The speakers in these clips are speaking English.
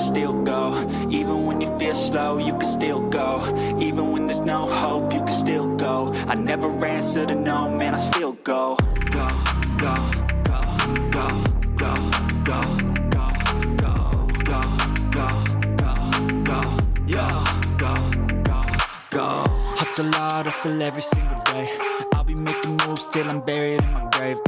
still go. Even when you feel slow, you can still go. Even when there's no hope, you can still go. I never answer to no, man, I still go. Go, go, go, go, go, go, go, go, go, go, go, go, yeah, go, go, go. Hustle hard, hustle every single day. I'll be making moves till I'm buried in my grave.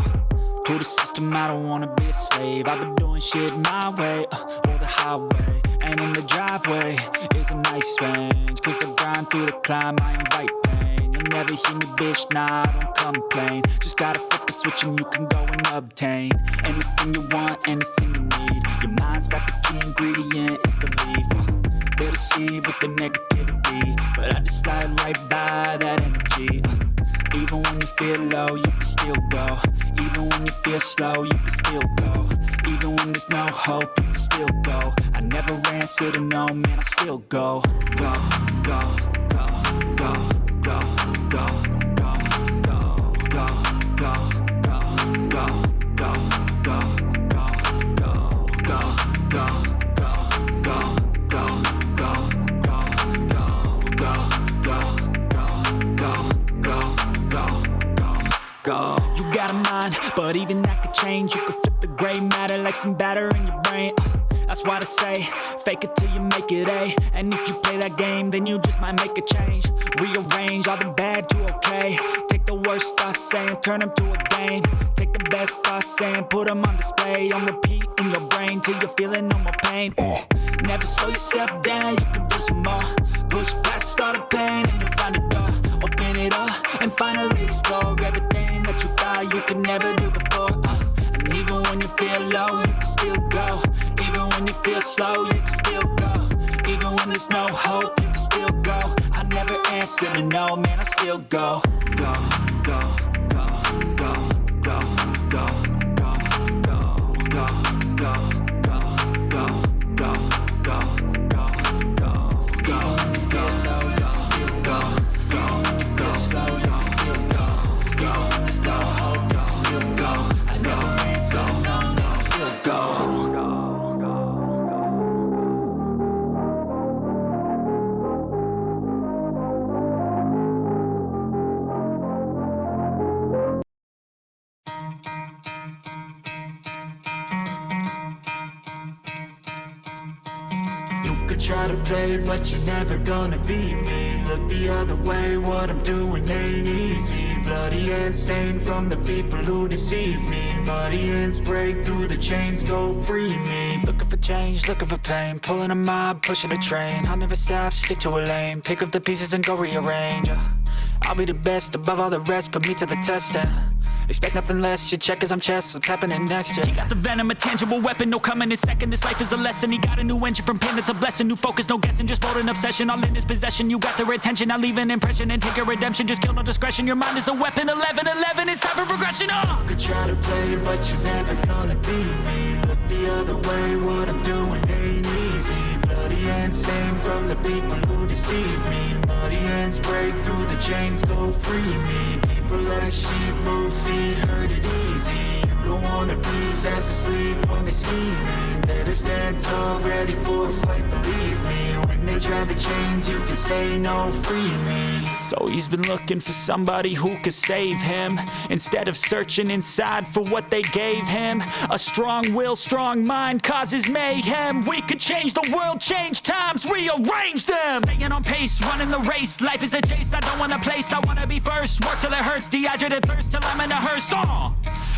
To the system, I don't wanna be a slave. I've been doing shit my way, or the highway. And in the driveway is a nice range. Cause I grind through the climb, I invite pain. You'll never hear me, bitch, nah, I don't complain. Just gotta flip the switch and you can go and obtain anything you want, anything you need. Your mind's got the key ingredient, it's belief. They'll deceive with the negativity, but I just slide right by that energy. Even when you feel low, you can still go. Even when you feel slow, you can still go. Even when there's no hope, you can still go. I never answer to no, man, I still go. Go, go, go, go, go, go, go, go, go, go, go, go, go, go, go, go, go, go, go, go. You got a mind, but even that could change. You could flip the gray matter like some batter in your brain. That's why I say, fake it till you make it A. And if you play that game, then you just might make a change. Rearrange all the bad to okay. Take the worst thoughts saying, turn them to a game. Take the best thoughts saying, put them on display. On repeat in your brain till you're feeling no more pain. Never slow yourself down, you can do some more. Push past all the pain and you'll find a door. Open it up and finally explore everything that you thought you could never do before. And even when you feel low, you can still go. Even when you feel slow, you can still go. Even when there's no hope, you can still go. I never answer to no, man, I still go. Go, go, go, go, go, go, go, go, go, go, go, go, go, go, go, go, go. When you feel low, you can still go. Go when you feel slow, you can still go. Go when there's no hope, you can still go. I never answer to no, man, I still go. Try to play, but you're never gonna beat me. Look the other way, what I'm doing ain't easy. Bloody hands stained from the people who deceive me. Muddy hands break through the chains, go free me. Looking for change, looking for pain. Pulling a mob, pushing a train. I'll never stop, stick to a lane. Pick up the pieces and go rearrange. I'll be the best above all the rest, put me to the test and expect nothing less, you check as I'm chess, what's happening next, yeah. He got the venom, a tangible weapon, no coming in second. This life is a lesson, he got a new engine from pain, it's a blessing. New focus, no guessing, just bold and obsession. All in his possession, you got their attention. I'll leave an impression and take your redemption. Just kill no discretion, your mind is a weapon. 11-11, it's time for progression, You could try to play, but you're never gonna beat me. Look the other way, what I'm doing ain't easy. Bloody hands stained from the people who deceive me. Muddy hands break through the chains, go free me. People like sheep move feet, hurt it easy. You don't wanna be fast asleep when they scheming. Better stand tall, ready for a fight, believe me. When they try the chains, you can say no, free me. So he's been looking for somebody who could save him, instead of searching inside for what they gave him. A strong will, strong mind causes mayhem. We could change the world, change times, rearrange them. Staying on pace, running the race. Life is a chase, I don't want a place. I wanna be first, work till it hurts. Dehydrated thirst till I'm in a hearse.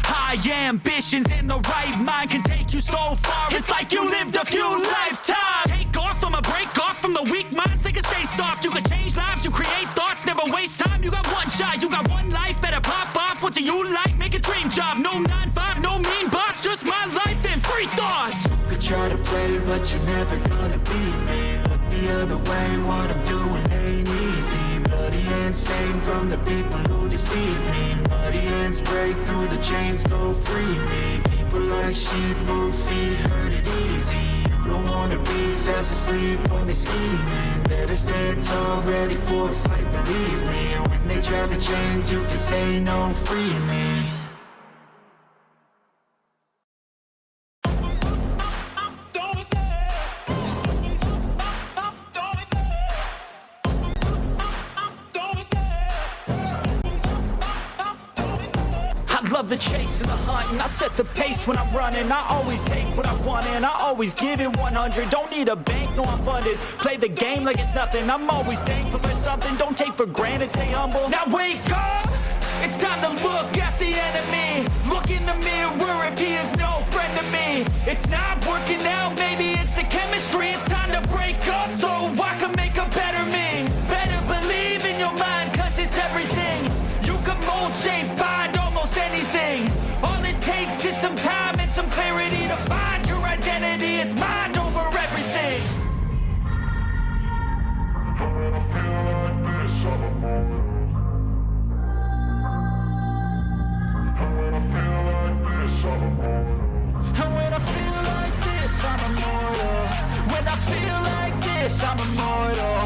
High ambitions in the right mind can take you so far. It's like you lived a few lifetimes. Take off from a break off from the weak minds. They can stay soft. You can change lives, you create thoughts, never waste time. You got one shot, you got one life. Better pop off. What do you like? Make a dream job. No 9-5, no mean boss. Just my life and free thoughts. You could try to play, but you're never gonna beat me. Look the other way, what I'm doing ain't easy. Bloody hands stained from the people who deceive me. Muddy hands break through the chains, go free me. People like sheep move feet, hurt it easy. You don't wanna be fast asleep when they scheming. Better stand tall, ready for a fight, believe me. When they try the chains, you can say no, free me. love the chase and the hunt, and I set the pace when I'm running. I always take what I want and I always give it 100. Don't need a bank, no I'm funded. Play the game like it's nothing. I'm always thankful for something. Don't take for granted, stay humble. Now wake up! It's time to look at the enemy. Look in the mirror if he is no friend to me. It's not working out, maybe it's the chemistry. It's time to break up so I can make a better me. Better believe in your mind, cause it's everything. You can mold, shape, find almost anything. All it takes is some time and some clarity to find your identity. It's mind over everything. And when I feel like this, I'm immortal. When I feel like this, I'm immortal.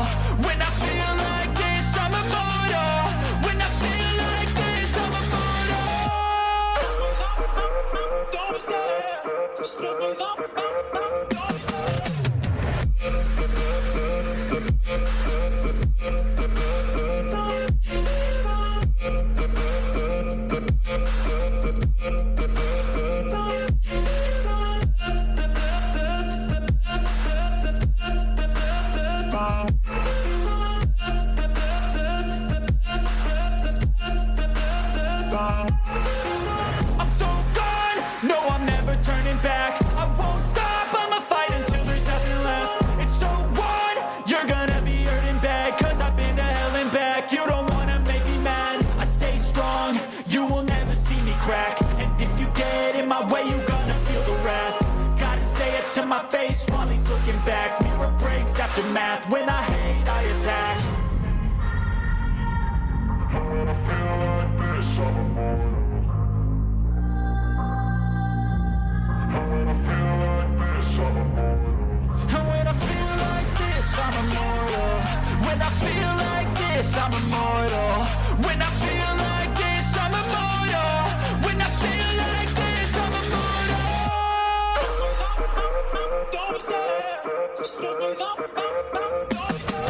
When I feel like this, I'm immortal. When I feel like this, I'm immortal. Don't stop, just level up, don't stop. I'm so gone, no I'm never turning back. I won't stop, I'ma fight until there's nothing left. It's so on, you're gonna be hurting bad, cause I've been to hell and back. You don't wanna make me mad, I stay strong, you will never see me crack. And if you get in my way, you're gonna feel the wrath. Gotta say it to my face while he's looking back. Mirror breaks after math, when I hate I attack. And when I feel like this, I'm immortal. When I feel like this, I'm immortal. When I feel like this, I'm immortal. When I feel like this, I'm immortal. Don't stop, just level up, don't stop.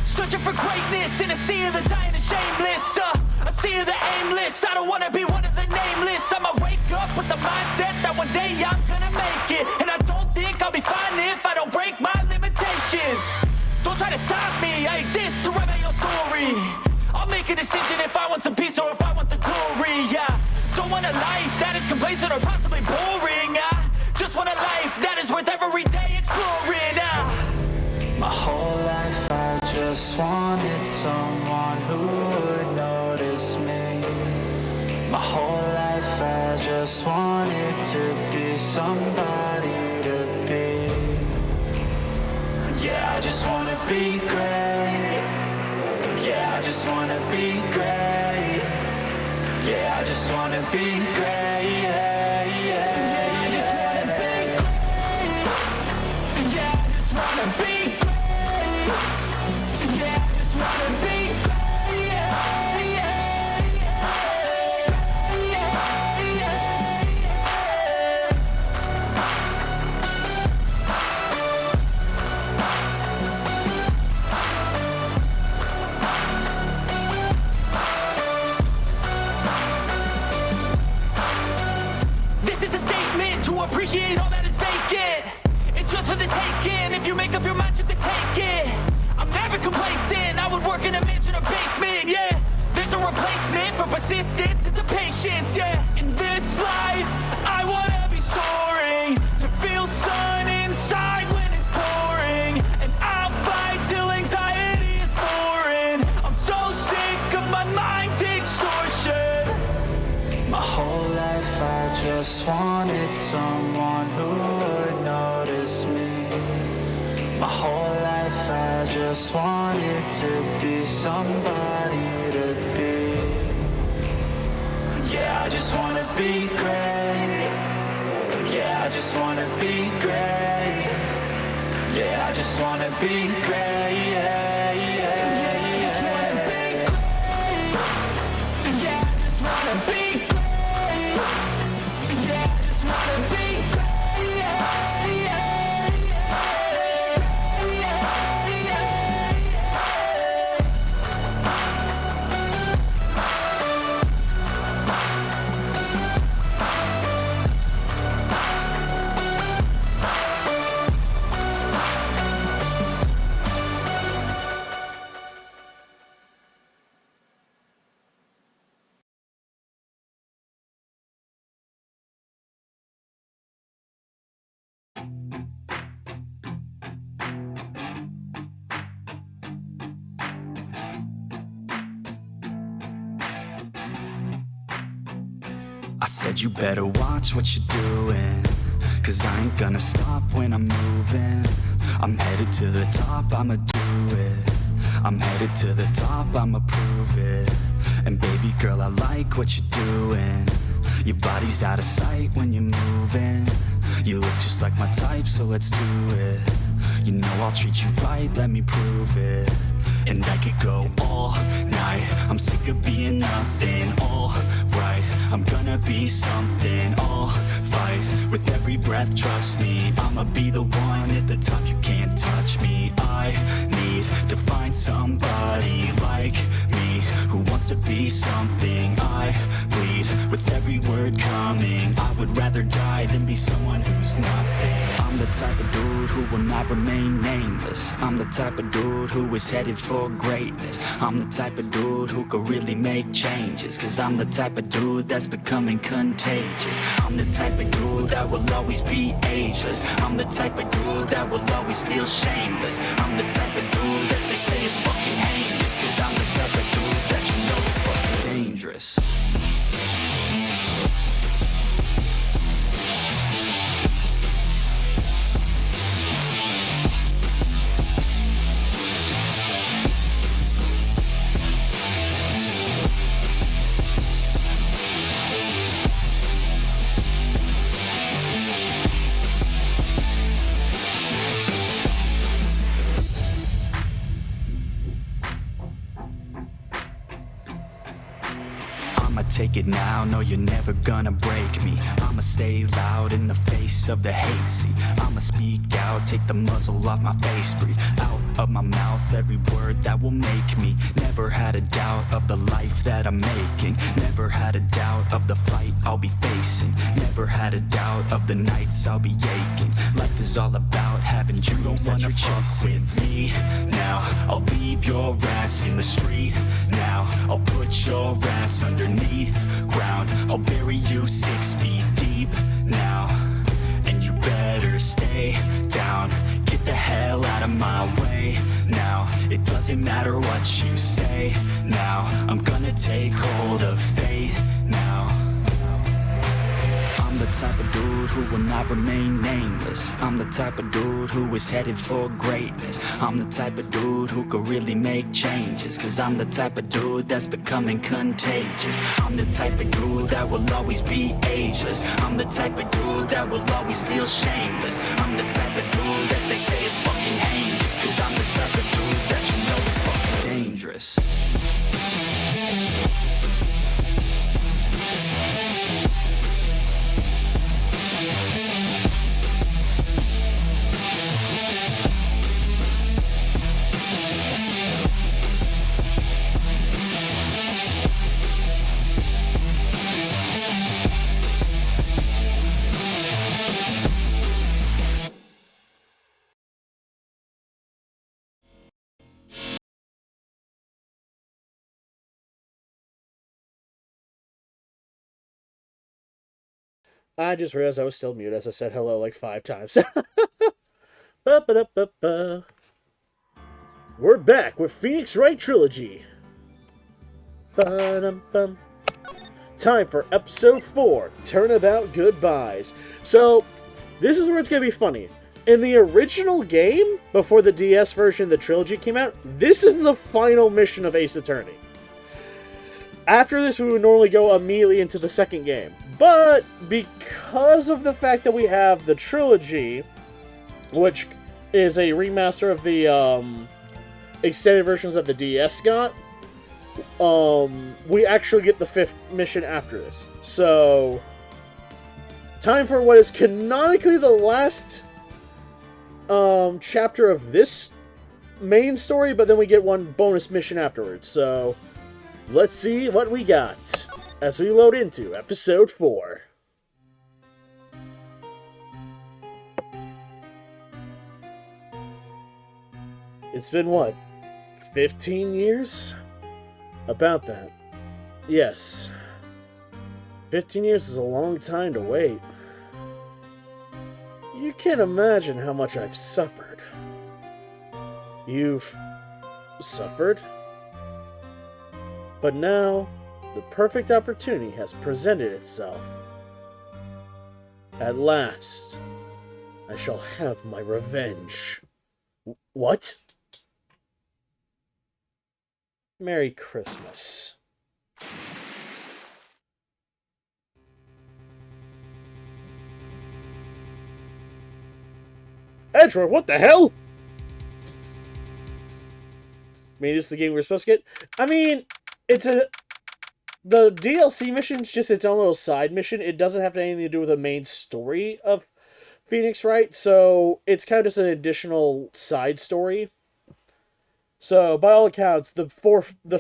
Searching for greatness in a sea of the dying and shameless, a sea of the aimless. I don't wanna be one of the nameless. I'ma wake up with the mindset that one day I'm gonna make it. And I don't think I'll be fine if I don't break my limitations. Don't try to stop me, I exist to write my own story. I'll make a decision if I want some peace or if I want the glory. Yeah, don't want a life that is complacent or possibly boring. I just want a life that is worth every day exploring. My whole life I just wanted someone who would notice me. My whole life I just wanted to be somebody to be. Yeah, I just wanna be great. Yeah, I just wanna be great. Yeah, I just wanna be great. Yeah, yeah, I just wanna be great. Yeah, I just wanna be great. Yeah, I just wanna be great. Yeah, yeah, yeah, yeah, yeah. This is a statement to appreciate all that is vacant. It's just for the taking. If you make up your mind, you can take it. I'm never complacent. I would work in a mansion or basement. Yeah, there's no replacement for persistence. It's a patience. Yeah, in this life, I wanna be soaring to feel sun inside when it's pouring, and I'll fight till anxiety is foreign. I'm so sick of my mind's extortion. My whole life I just wanted someone who would notice me. My whole life I just wanted to be somebody to be. Yeah, I just wanna be great. Yeah, I just wanna be great. Yeah, I just wanna be great. Yeah, yeah, yeah, I just wanna be great. Yeah, I just wanna be great. Yeah, I just wanna be great. Yeah, yeah, yeah, yeah, yeah. I said you better watch what you're doing, 'cause I ain't gonna stop when I'm moving. I'm headed to the top, I'ma do it. I'm headed to the top, I'ma prove it. And baby girl, I like what you're doing. Your body's out of sight when you're moving. You look just like my type, so let's do it. You know I'll treat you right, let me prove it. And I could go all night. I'm sick of being nothing. All right, I'm gonna be something. I'll fight with every breath, trust me. I'ma be the one at the top, you can't touch me. I need to find somebody like me who wants to be something. I bleed with every word coming. I would rather die than be someone who's nothing. I'm the type of dude who will not remain nameless. I'm the type of dude who is headed for greatness. I'm the type of dude who could really make changes, 'cause I'm the type of dude that's becoming contagious. I'm the type of dude that will always be ageless. I'm the type of dude that will always feel shameless. I'm the type of dude that they say is fucking heinous, 'cause I'm the type of dude that you know is fucking dangerous. I'ma take it now, no you're never gonna break me. I'ma stay loud in the face of the hate, see. I'ma speak out, take the muzzle off my face. Breathe out of my mouth every word that will make me. Never had a doubt of the life that I'm making. Never had a doubt of the fight I'll be facing. Never had a doubt of the nights I'll be aching. Life is all about having dreams that you're chasing. With me now, I'll leave your ass in the street. Now, I'll put your ass underneath ground. I'll bury you 6 feet deep now. And you better stay down. Get the hell out of my way now. It doesn't matter what you say now. I'm gonna take hold of fate now. I'm the type of dude who will not remain nameless. I'm the type of dude who is headed for greatness. I'm the type of dude who could really make changes, 'cause I'm the type of dude that's becoming contagious. I'm the type of dude that will always be ageless. I'm the type of dude that will always feel shameless. I'm the type of dude that they say is fucking heinous, 'cause I'm the type of dude that you know is fucking dangerous. I just realized I was still mute as I said hello like 5 times. Ba-ba-da-ba-ba. We're back with Phoenix Wright Trilogy. Ba-dum-bum. time for episode 4, Turnabout Goodbyes. So, this is where it's going to be funny. In the original game, before the DS version of the trilogy came out, this is the final mission of Ace Attorney. After this, we would normally go immediately into the second game. But, because of the fact that we have the trilogy, which is a remaster of the extended versions that the DS got, we actually get the 5th mission after this. So, time for what is canonically the last chapter of this main story, but then we get one bonus mission afterwards. So, let's see what we got as we load into episode 4. It's been what? 15 years? About that. Yes. 15 years is a long time to wait. You can't imagine how much I've suffered. You've suffered? But now, the perfect opportunity has presented itself. At last, I shall have my revenge. What? Merry Christmas. Edward, what the hell? I mean, this is the game we're supposed to get? I mean, the DLC mission's just its own little side mission. It doesn't have anything to do with the main story of Phoenix Wright, so it's kind of just an additional side story. So, by all accounts, the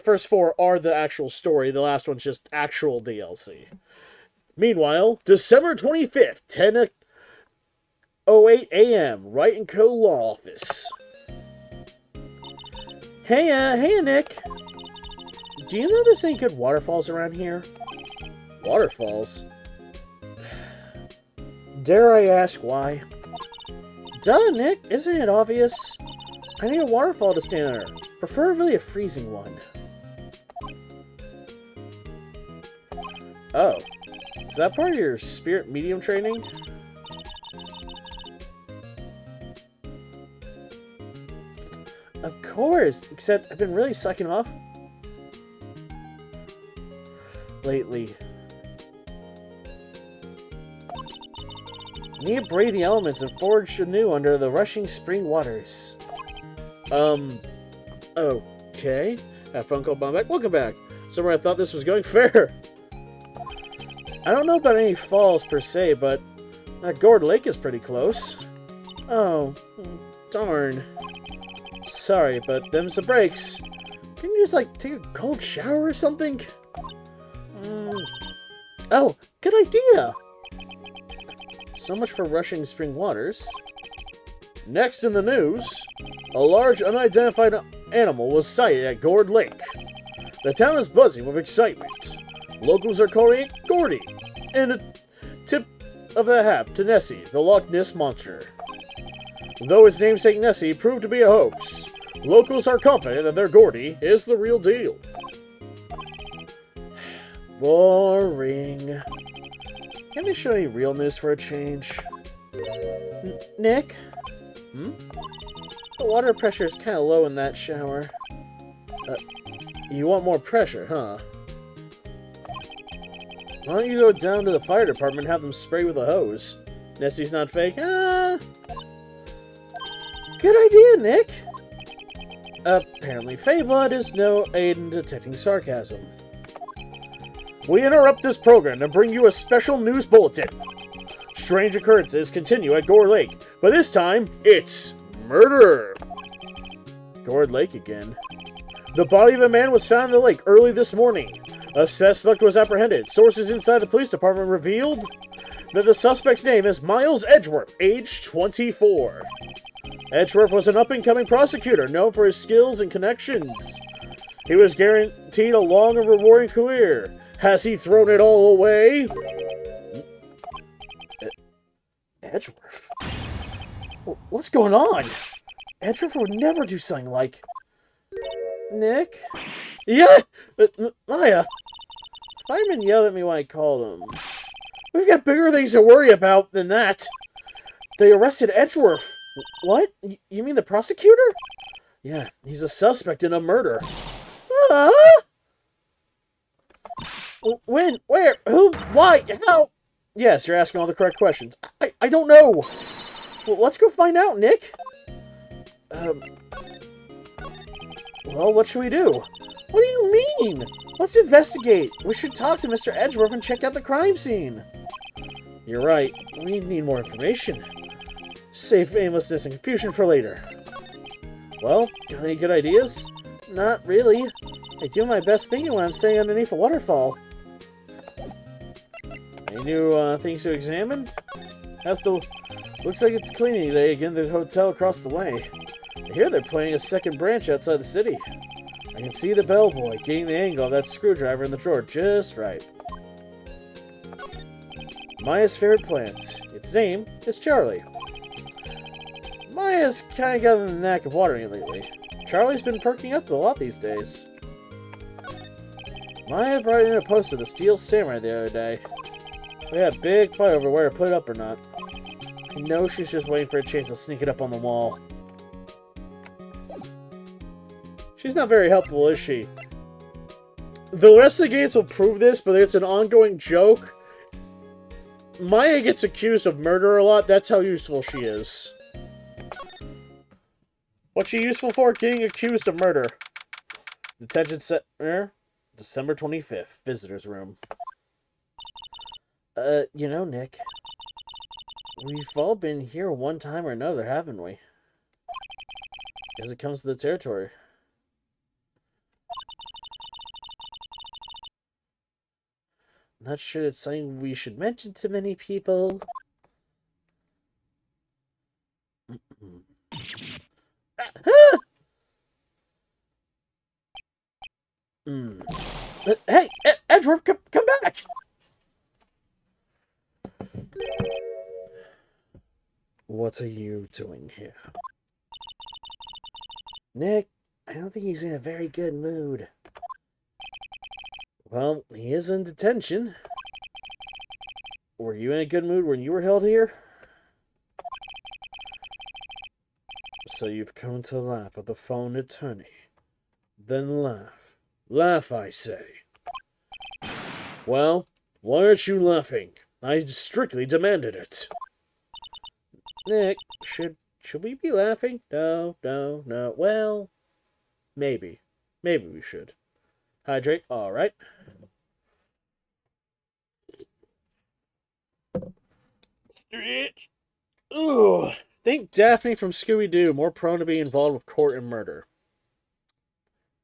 first 4 are the actual story. The last one's just actual DLC. Meanwhile, December 25th, 10:08 a.m., Wright & Co. Law Office. Hey, Nick. Do you notice any good waterfalls around here? Waterfalls? Dare I ask why? Duh, Nick. Isn't it obvious? I need a waterfall to stand under. Preferably a freezing one. Oh. Is that part of your spirit medium training? Of course, except I've been really sucking off lately. Need to brave the elements and forge anew under the rushing spring waters. Okay. That phone call bomb back. Welcome back. Somewhere I thought this was going fair. I don't know about any falls per se, but that Gourd Lake is pretty close. Oh, darn. Sorry, but them's the breaks. Can you just, take a cold shower or something? Oh, good idea! So much for rushing spring waters. Next in the news, a large unidentified animal was sighted at Gourd Lake. The town is buzzing with excitement. Locals are calling it Gordy, and a tip of the hat to Nessie, the Loch Ness Monster. Though its namesake Nessie proved to be a hoax, locals are confident that their Gordy is the real deal. Boring. Can they show any real news for a change? Nick? The water pressure is kind of low in that shower. You want more pressure, huh? Why don't you go down to the fire department and have them spray with a hose? Nessie's not fake? Good idea, Nick! Apparently, Feyblood is no aid in detecting sarcasm. We interrupt this program to bring you a special news bulletin. Strange occurrences continue at Gourd Lake, but this time, it's murder! Gourd Lake again. The body of a man was found in the lake early this morning. A suspect was apprehended. Sources inside the police department revealed that the suspect's name is Miles Edgeworth, age 24. Edgeworth was an up-and-coming prosecutor known for his skills and connections. He was guaranteed a long and rewarding career. Has he thrown it all away? Edgeworth? What's going on? Edgeworth would never do something like... Nick? Yeah! Maya! Fireman yelled at me when I called him. We've got bigger things to worry about than that. They arrested Edgeworth. What? You mean the prosecutor? Yeah, he's a suspect in a murder. When? Where? Who? Why? How? Yes, you're asking all the correct questions. I don't know. Well, let's go find out, Nick. Well, what should we do? What do you mean? Let's investigate. We should talk to Mr. Edgeworth and check out the crime scene. You're right. We need more information. Save aimlessness and confusion for later. Well, got any good ideas? Not really. I do my best thinking when I'm staying underneath a waterfall. Any new things to examine? Looks like it's cleaning day again at the hotel across the way. I hear they're planning a second branch outside the city. I can see the bellboy getting the angle of that screwdriver in the drawer just right. Maya's favorite plants. Its name is Charlie. Maya's kind of gotten the knack of watering it lately. Charlie's been perking up a lot these days. Maya brought in a post of the Steel Samurai the other day. We had a big fight over where to put it up or not. I know she's just waiting for a chance to sneak it up on the wall. She's not very helpful, is she? The rest of the games will prove this, but it's an ongoing joke. Maya gets accused of murder a lot. That's how useful she is. What's she useful for? Getting accused of murder. Detention Center, December 25th. Visitor's room. You know, Nick. We've all been here one time or another, haven't we? As it comes to the territory. Not sure it's something we should mention to many people. Hey, Edgeworth, come back! What are you doing here? Nick, I don't think he's in a very good mood. Well, he is in detention. Were you in a good mood when you were held here? So you've come to laugh at the phone attorney. Then laugh. Laugh, I say. Well, why aren't you laughing? I strictly demanded it. Nick, should we be laughing? No. Well, maybe. Maybe we should. Hydrate. All right. Ooh. Think Daphne from Scooby-Doo, more prone to be involved with court and murder.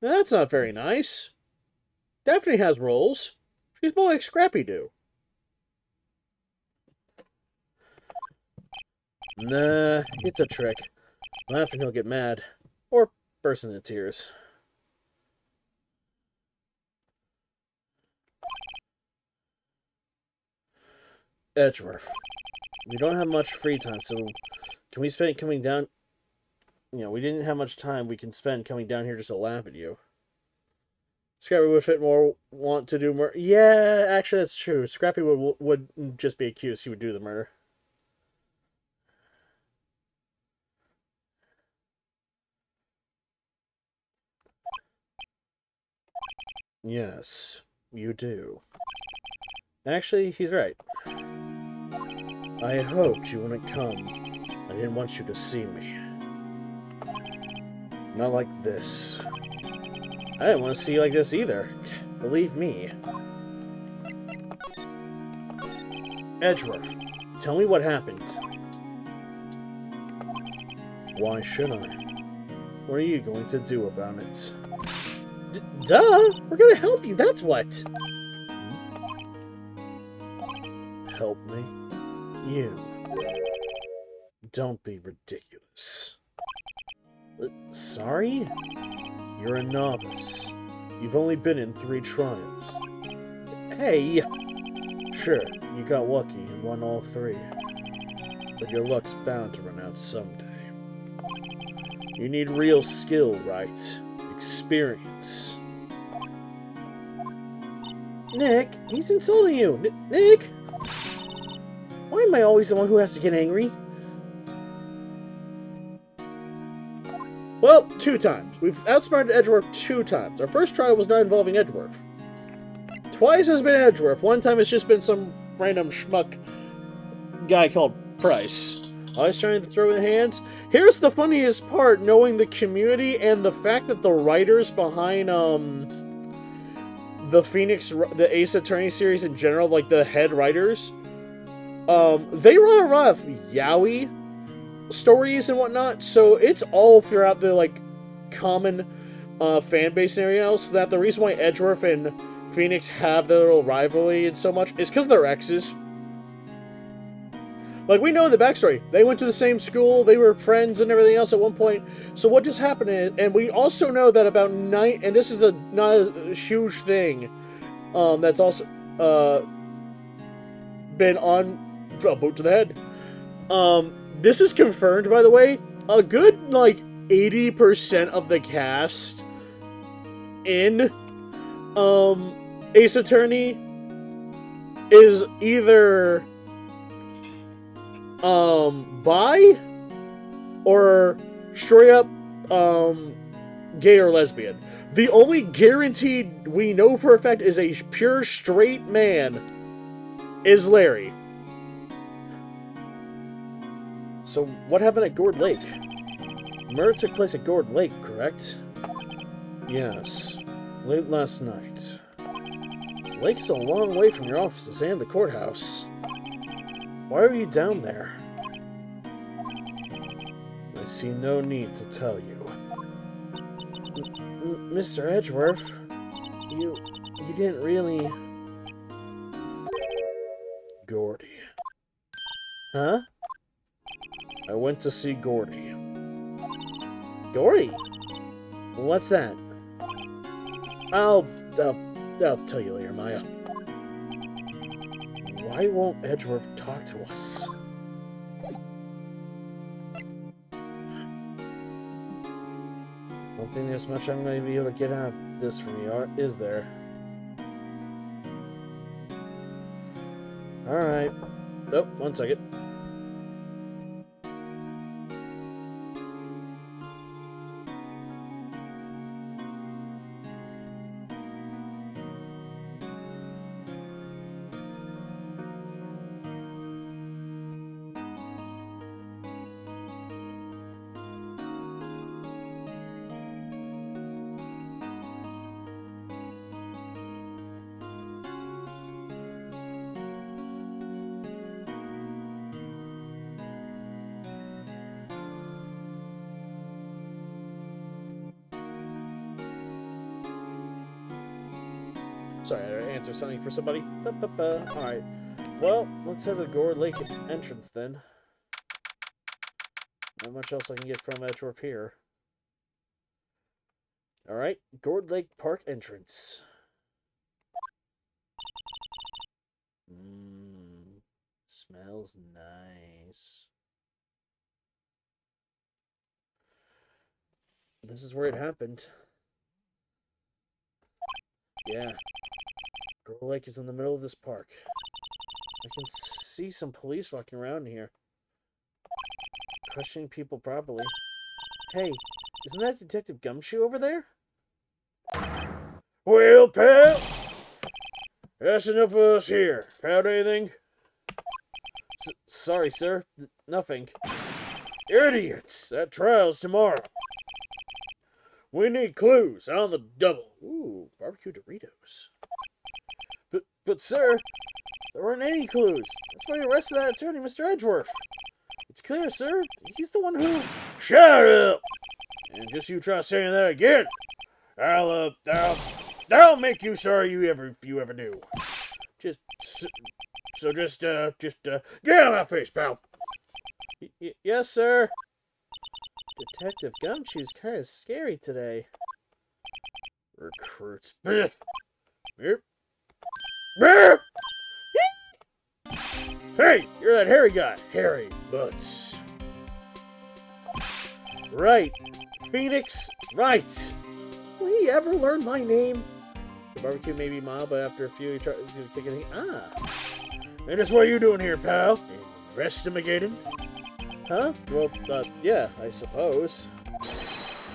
Now, that's not very nice. Daphne has roles. She's more like Scrappy-Doo. Nah, it's a trick. Laughing, he'll get mad. Or burst into tears. Edgeworth. We don't have much free time, so can we spend coming down... You know, we didn't have much time we can spend coming down here just to laugh at you. Scrappy would fit more want to do murder. Yeah, actually that's true. Scrappy would just be accused. He would do the murder. Yes, you do. Actually, he's right. I hoped you wouldn't come. I didn't want you to see me. Not like this. I didn't want to see you like this either. Believe me. Edgeworth, tell me what happened. Why should I? What are you going to do about it? Duh! We're gonna help you, that's what! Help me? You. Don't be ridiculous. Sorry? You're a novice. You've only been in 3 trials. Hey! Sure, you got lucky and won all 3. But your luck's bound to run out someday. You need real skill, right? Experience. Nick, he's insulting you. Nick? Why am I always the one who has to get angry? Well, 2 times. We've outsmarted Edgeworth 2 times. Our first trial was not involving Edgeworth. Twice has been Edgeworth. 1 time it's just been some random schmuck guy called Price. Always trying to throw in hands. Here's the funniest part, knowing the community and the fact that the writers behind, the Ace Attorney series in general, like the head writers, they run a lot of yaoi stories and whatnot, so it's all throughout the, like, common, fan base scenarios, so that the reason why Edgeworth and Phoenix have their little rivalry and so much is because they're exes. Like, we know the backstory. They went to the same school, they were friends and everything else at one point. So what just happened is, and we also know that about 9, and this is not a huge thing, that's also, been on a boot to the head. This is confirmed, by the way. A good, like, 80% of the cast in, Ace Attorney is either bi or straight up gay or lesbian. The only guaranteed we know for a fact is a pure straight man is Larry. So what happened at Gourd Lake? Murder took place at Gourd Lake, correct? Yes. Late last night. The lake is a long way from your offices and the courthouse. Why are you down there? I see no need to tell you. Mr. Edgeworth, you didn't really... Gordy. Huh? I went to see Gordy. Gordy? What's that? I'll tell you later, Maya. Why won't Edgeworth talk to us? Don't think there's much I'm going to be able to get out of this from you, is there? Alright. Oh, 1 second. Sorry, I had to answer something for somebody. Alright. Well, let's head to the Gourd Lake entrance then. Not much else I can get from Edgeworth here. Alright, Gourd Lake Park entrance. Smells nice. This is where it happened. Yeah. Gourd Lake is in the middle of this park. I can see some police walking around here. Questioning people properly. Hey, isn't that Detective Gumshoe over there? Well, pal, that's enough of us here. Found anything? Sorry, sir. Nothing. Idiots! That trial's tomorrow. We need clues on the double. Ooh, barbecue Doritos. But sir, there weren't any clues. That's why you arrested that attorney, Mr. Edgeworth. It's clear, sir. He's the one who... Shut up! And just you try saying that again, I'll make you sorry if you ever do. Just get out of my face, pal. Yes, sir. Detective Gumshoe's kind of scary today. Recruits. Biff. Biff. Biff. Hey, you're that hairy guy. Hairy Butts. Right. Phoenix Wright. Will he ever learn my name? The barbecue may be mild, but after a few, he's gonna kick it. Ah! And that's what you doing here, pal? Investigating? Huh? Well, yeah, I suppose.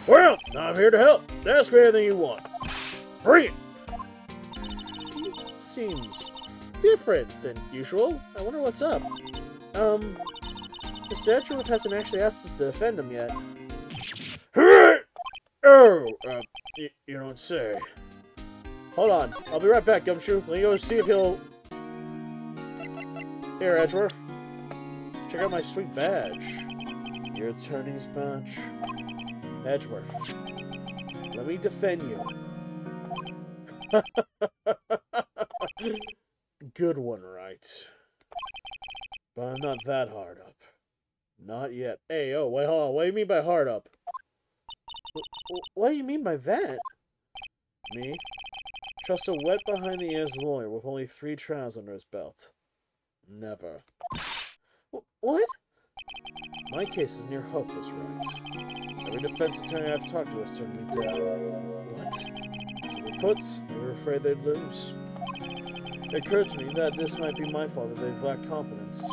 Well, I'm here to help. Ask me anything you want. Bring it! Seems different than usual. I wonder what's up. Mr. Edgeworth hasn't actually asked us to defend him yet. Oh, you don't say. Hold on. I'll be right back, Gumshoe. Let me go see if he'll... Here, Edgeworth. Check out my sweet badge. Your attorney's badge. Edgeworth. Let me defend you. Good one, right? But I'm not that hard up. Not yet. Hey, oh, wait, hold on. What do you mean by hard up? What do you mean by that? Me? Trust a wet behind the ears lawyer with only 3 trials under his belt. Never. What? My case is near hopeless, right? Every defense attorney I've talked to has turned me down. What? Simply put, they were afraid they'd lose. It occurred to me that this might be my fault that they've lacked confidence.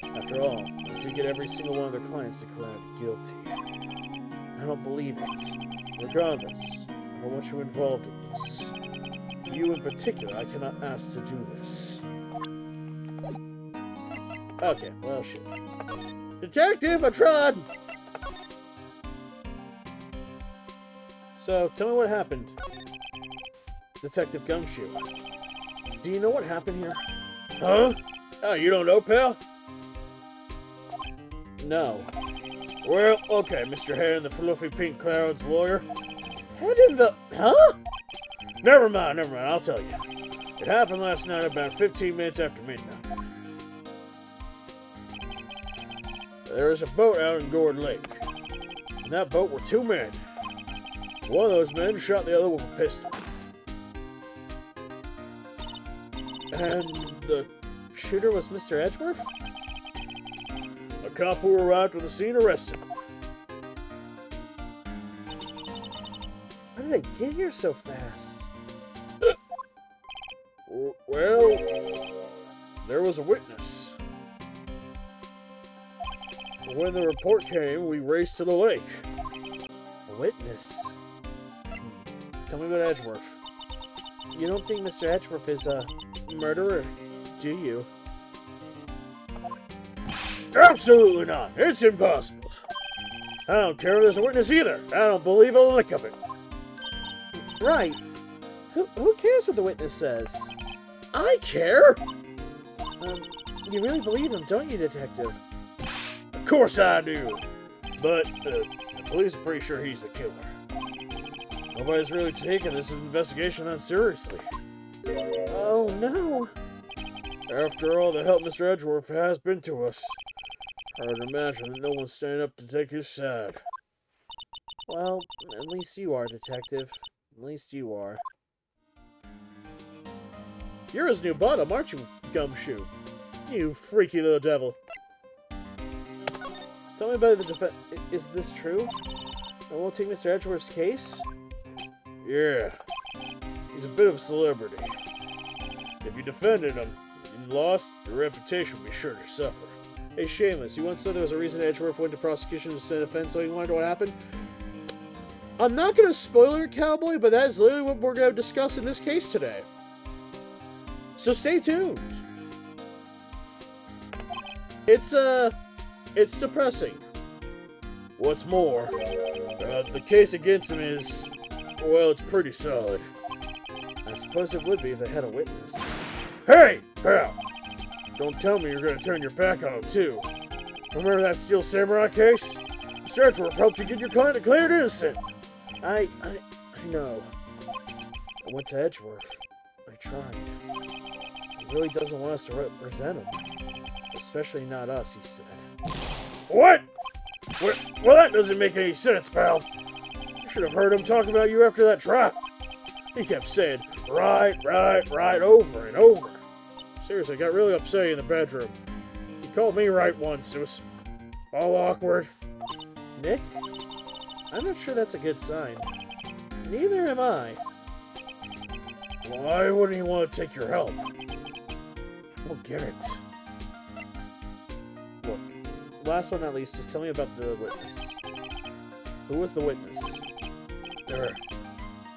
After all, I did get every single one of their clients declared guilty. I don't believe it. Regardless, I don't want you involved in this. You in particular, I cannot ask to do this. Okay, well, shit. Detective, I tried! So, tell me what happened. Detective Gumshoe. Do you know what happened here? Huh? Oh, you don't know, pal? No. Well, okay, Mr. Head in the fluffy pink clouds lawyer. Head in the... Huh? Never mind, I'll tell you. It happened last night about 15 minutes after midnight. There was a boat out in Gourd Lake. In that boat were 2 men. One of those men shot the other with a pistol. And the shooter was Mr. Edgeworth? A cop who arrived on the scene arrested him. How did they get here so fast? Well, there was a witness. When the report came, we raced to the lake. A witness? Tell me about Edgeworth. You don't think Mr. Edgeworth is a murderer, do you? Absolutely not! It's impossible! I don't care if there's a witness either! I don't believe a lick of it! Right. Who cares what the witness says? I care! You really believe him, don't you, Detective? Of course I do! But, the police are pretty sure he's the killer. Nobody's really taken this investigation that seriously. Oh, no. After all the help Mr. Edgeworth has been to us, I would imagine that no one's standing up to take his side. Well, at least you are, Detective. At least you are. You're his new bottom, aren't you, Gumshoe? You freaky little devil. Tell me about the defense. Is this true? I won't take Mr. Edgeworth's case? Yeah. He's a bit of a celebrity. If you defended him and lost, your reputation would be sure to suffer. Hey, Shameless, you once said there was a reason Edgeworth went to prosecution instead of defense, so you want to know what happened? I'm not going to spoiler it, Cowboy, but that is literally what we're going to discuss in this case today. So stay tuned. It's depressing. What's more, the case against him is, well, it's pretty solid. I suppose it would be if they had a witness. Hey, pal! Don't tell me you're going to turn your back on him, too. Remember that Steel Samurai case? Mr. Edgeworth helped you get your client declared innocent. I know. I went to Edgeworth. I tried. He really doesn't want us to represent him. Especially not us, he said. What? Well, that doesn't make any sense, pal. You should have heard him talk about you after that trap. He kept saying, right, over and over. Seriously, got really upset in the bedroom. He called me right once. It was all awkward. Nick? I'm not sure that's a good sign. Neither am I. Why wouldn't he want to take your help? Oh, get it. Look, last but not least, just tell me about the witness. Who was the witness?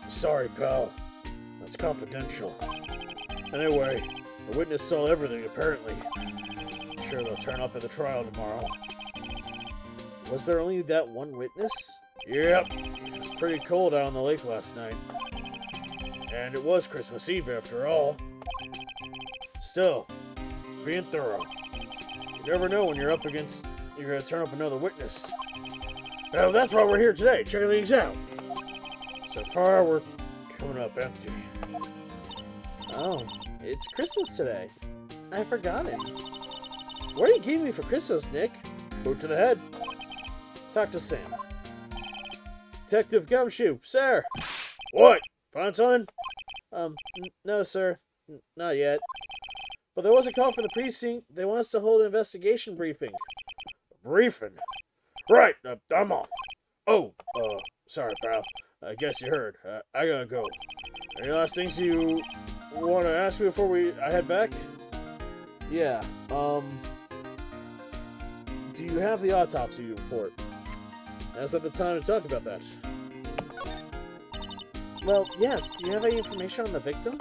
Sorry, pal. That's confidential. Anyway, the witness saw everything, apparently. I'm sure they'll turn up at the trial tomorrow. Was there only that one witness? Yep. It was pretty cold out on the lake last night. And it was Christmas Eve after all. Still, being thorough. You never know when you're gonna turn up another witness. Well, that's why we're here today, checking things out. So far, we're coming up empty. Oh, it's Christmas today. I forgot it. What are you giving me for Christmas, Nick? Boot to the head. Talk to Sam. Detective Gumshoe, sir. What? Found something? No, sir. Not yet. But there was a call from the precinct. They want us to hold an investigation briefing. Briefing? Right, I'm off. Oh, sorry, pal. I guess you heard. I gotta go. Any last things you want to ask me before I head back? Yeah, do you have the autopsy report? Now's not the time to talk about that. Well, yes. Do you have any information on the victim?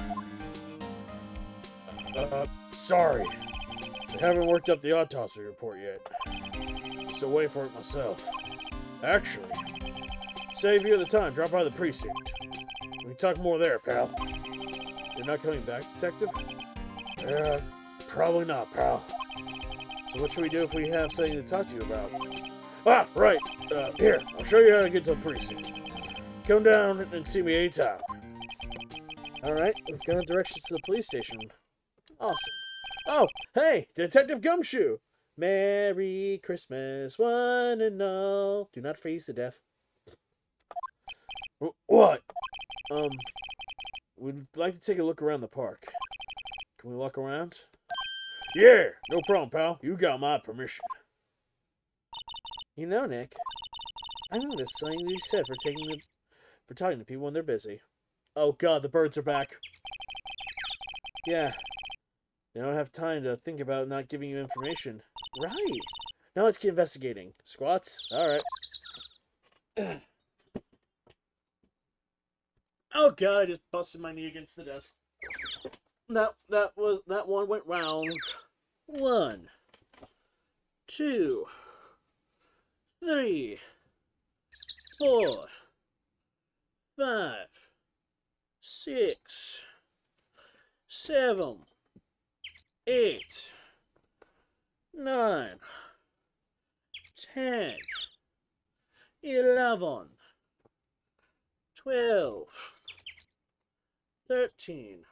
Sorry. I haven't worked up the autopsy report yet. So wait for it myself. Actually, save you the time. Drop by the precinct. We can talk more there, pal. You're not coming back, detective? Probably not, pal. So what should we do if we have something to talk to you about? Ah, right. Here, I'll show you how to get to the precinct. Come down and see me anytime. Alright, we've got directions to the police station. Awesome. Oh, hey, Detective Gumshoe! Merry Christmas, one and all. Do not freeze to death. What? We'd like to take a look around the park. Can we walk around? Yeah, no problem, pal. You got my permission. You know, Nick, I think there's something to be said for talking to people when they're busy. Oh god, the birds are back. Yeah. They don't have time to think about not giving you information. Right. Now let's get investigating. Squats? Alright. Oh god, I just busted my knee against the desk. That one went round. 1, 2, 3, 4, 5, 6, 7, 8, 9, 10, 11, 12, 13,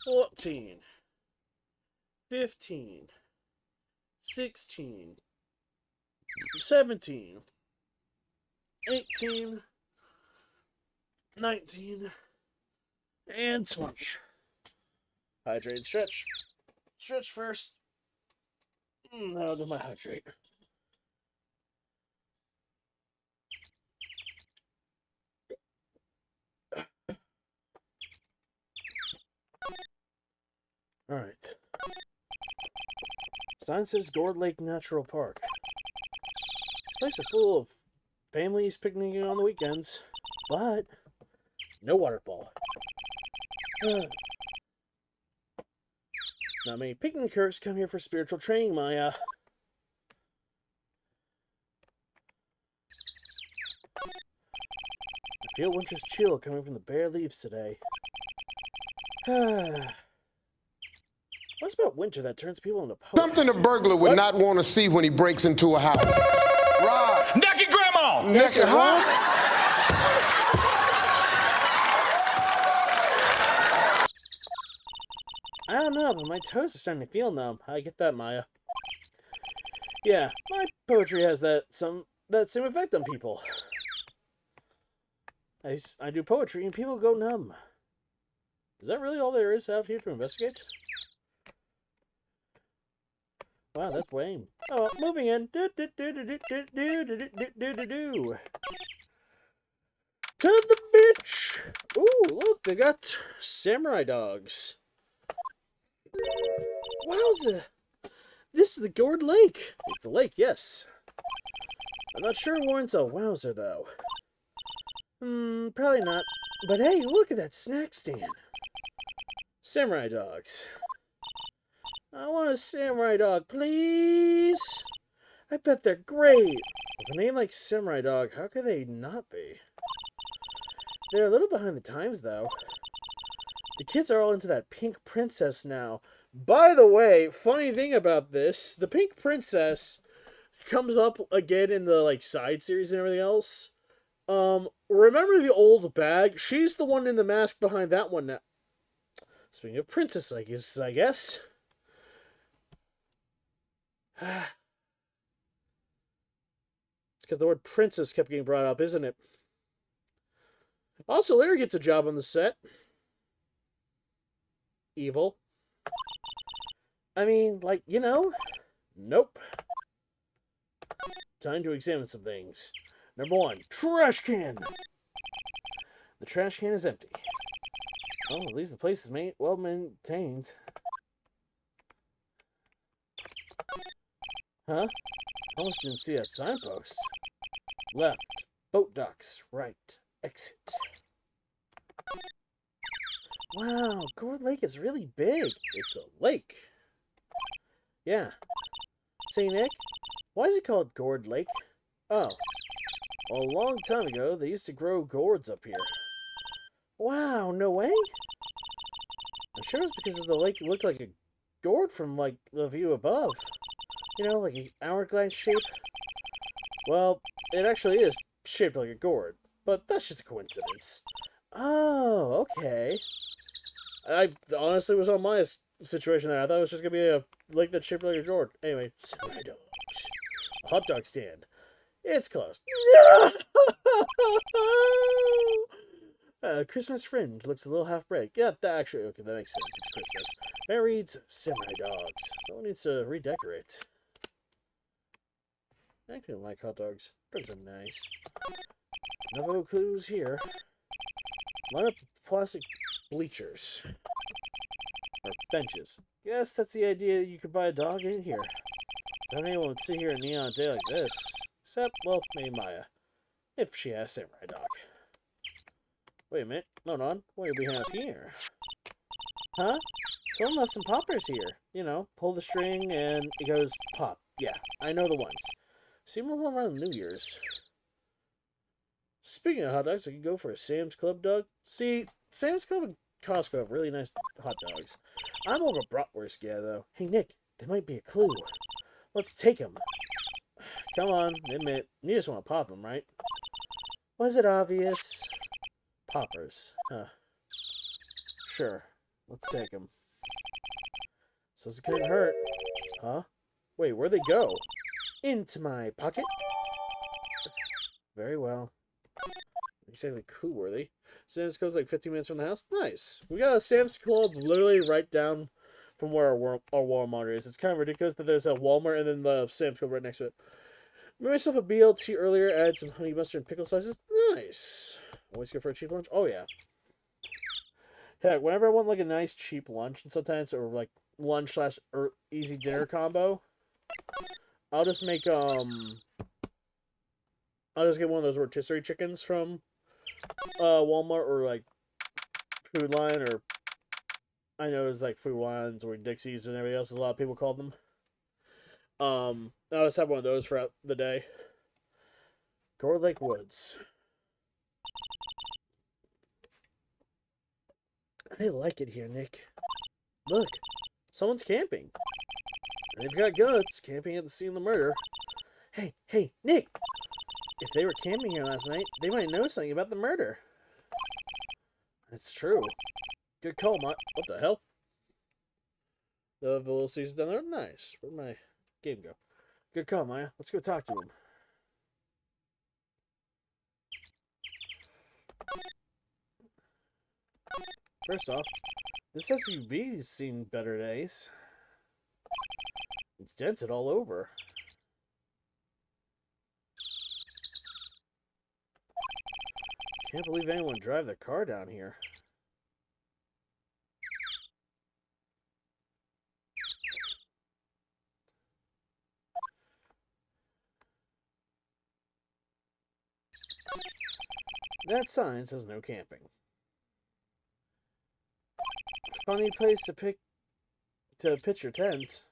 14, 15, 16, 17, 18, 19, and 20. Hydrate and stretch. Stretch first. Now I'll do my hydrate. Alright. Sign says Gourd Lake Natural Park. This place is full of families picnicking on the weekends, but no waterfall. Not many picnickers come here for spiritual training, Maya. I feel winter's chill coming from the bare leaves today. What's about winter that turns people into poets? Something a burglar would not want to see when he breaks into a house. Rob. Naked grandma! Naked, huh? I don't know, but my toes are starting to feel numb. I get that, Maya. Yeah, my poetry has that same effect on people. I do poetry and people go numb. Is that really all there is out here to investigate? Wow, that's lame. Oh, well, moving in. To the beach. Ooh, look, they got samurai dogs. Wowza! This is the Gourd Lake. It's a lake, yes. I'm not sure it warrants a wowzer, though. Probably not. But hey, look at that snack stand. Samurai dogs. I want a samurai dog, please. I bet they're great. With a name like Samurai Dog, how could they not be? They're a little behind the times, though. The kids are all into that pink princess now. By the way, funny thing about this, the pink princess comes up again in the side series and everything else. Remember the old bag? She's the one in the mask behind that one now. Speaking of princess, I guess. It's because the word princess kept getting brought up, isn't it? Also, Larry gets a job on the set. Evil. I mean, nope. Time to examine some things. Number 1, trash can. The trash can is empty. Oh, at least the place is well maintained. Huh? I almost didn't see that signpost. Left. Boat docks. Right. Exit. Wow, Gourd Lake is really big. It's a lake. Yeah. Say, Nick, why is it called Gourd Lake? Oh. Well, a long time ago, they used to grow gourds up here. Wow, no way? I'm sure it's because the lake looked like a gourd from, the view above. You know, like an hourglass shape. Well, it actually is shaped like a gourd, but that's just a coincidence. Oh, okay. I honestly was on my situation there. I thought it was just going to be a lake that's shaped like a gourd. Anyway, samurai dogs. A hot dog stand. It's closed. Christmas fringe looks a little half-break. Yeah, that makes sense. It's Christmas. There reads samurai dogs. Someone needs to redecorate. I actually like hot dogs. Dogs are nice. No clues here. Line up plastic bleachers. Or benches. Yes, that's the idea. You could buy a dog in here. Not anyone would sit here in a neon day like this. Except, well, maybe Maya. If she has a samurai dog. Wait a minute. Hold on. What do we have here? Huh? Someone left some poppers here. You know, pull the string and it goes pop. Yeah, I know the ones. Seem a little around New Year's. Speaking of hot dogs, I could go for a Sam's Club dog. See, Sam's Club and Costco have really nice hot dogs. I'm more of a bratwurst guy, though. Hey, Nick, there might be a clue. Let's take them. Come on, admit. You just want to pop them, right? Was it obvious? Poppers. Huh. Sure. Let's take them. So it couldn't hurt. Huh? Wait, where'd they go? Into my pocket? Very well. Exactly clue-worthy. Sam's Club's like 15 minutes from the house? Nice. We got a Sam's Club literally right down from where our Walmart is. It's kind of ridiculous that there's a Walmart and then the Sam's Club right next to it. Made myself a BLT earlier, added some honey mustard and pickle slices. Nice. Always good for a cheap lunch? Oh, yeah. Heck, whenever I want a nice cheap lunch, and sometimes, or lunch / easy dinner combo, I'll just make, I'll just get one of those rotisserie chickens from Walmart or Food Line, or I know it's Food Lines or Dixie's and everything else, as a lot of people call them. I'll just have one of those throughout the day. Gourd Lake Woods. I like it here, Nick. Look, someone's camping. They've got guts, camping at the scene of the murder. Hey, Nick! If they were camping here last night, they might know something about the murder. That's true. Good call, What the hell? The little Caesar down there? Nice. Where'd my game go? Good call, Maya. Let's go talk to him. First off, this SUV's seen better days. It's dented all over. Can't believe anyone would drive their car down here. That sign says no camping. Funny place to pitch your tent.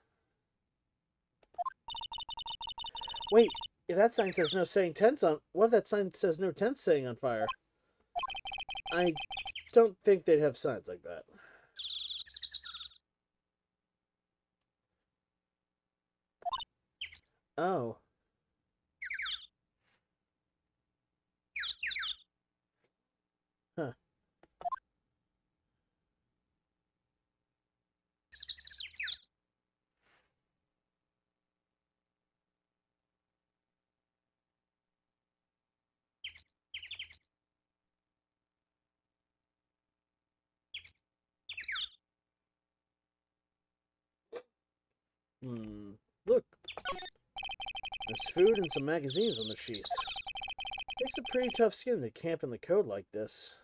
Wait, if that sign says no setting tents on... What if that sign says no tents setting on fire? I don't think they'd have signs like that. Oh. Huh. Look. There's food and some magazines on the sheets. Takes a pretty tough skin to camp in the cold like this.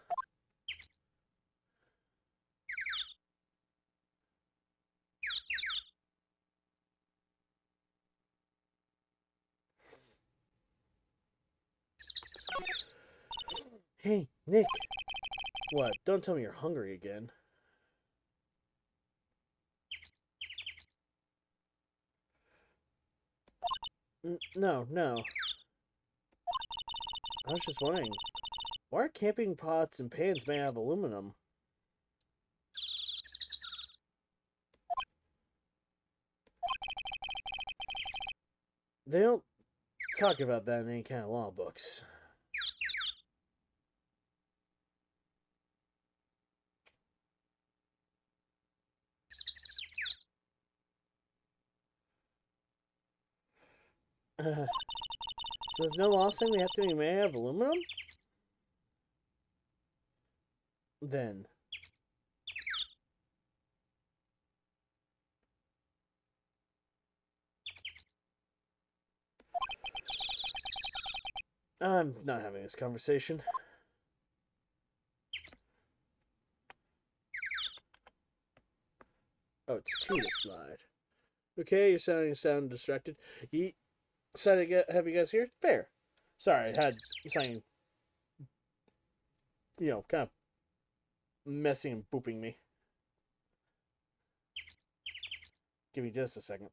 Hey, Nick. What? Don't tell me you're hungry again. No. I was just wondering, why are camping pots and pans made out of aluminum? They don't talk about that in any kind of law books. So there's no law saying they have to be made out of aluminum? Then. I'm not having this conversation. Oh, it's Q to slide. Okay, you're sounding distracted. Have you guys here? Fair. Sorry, I had something, kind of messing and booping me. Give me just a second.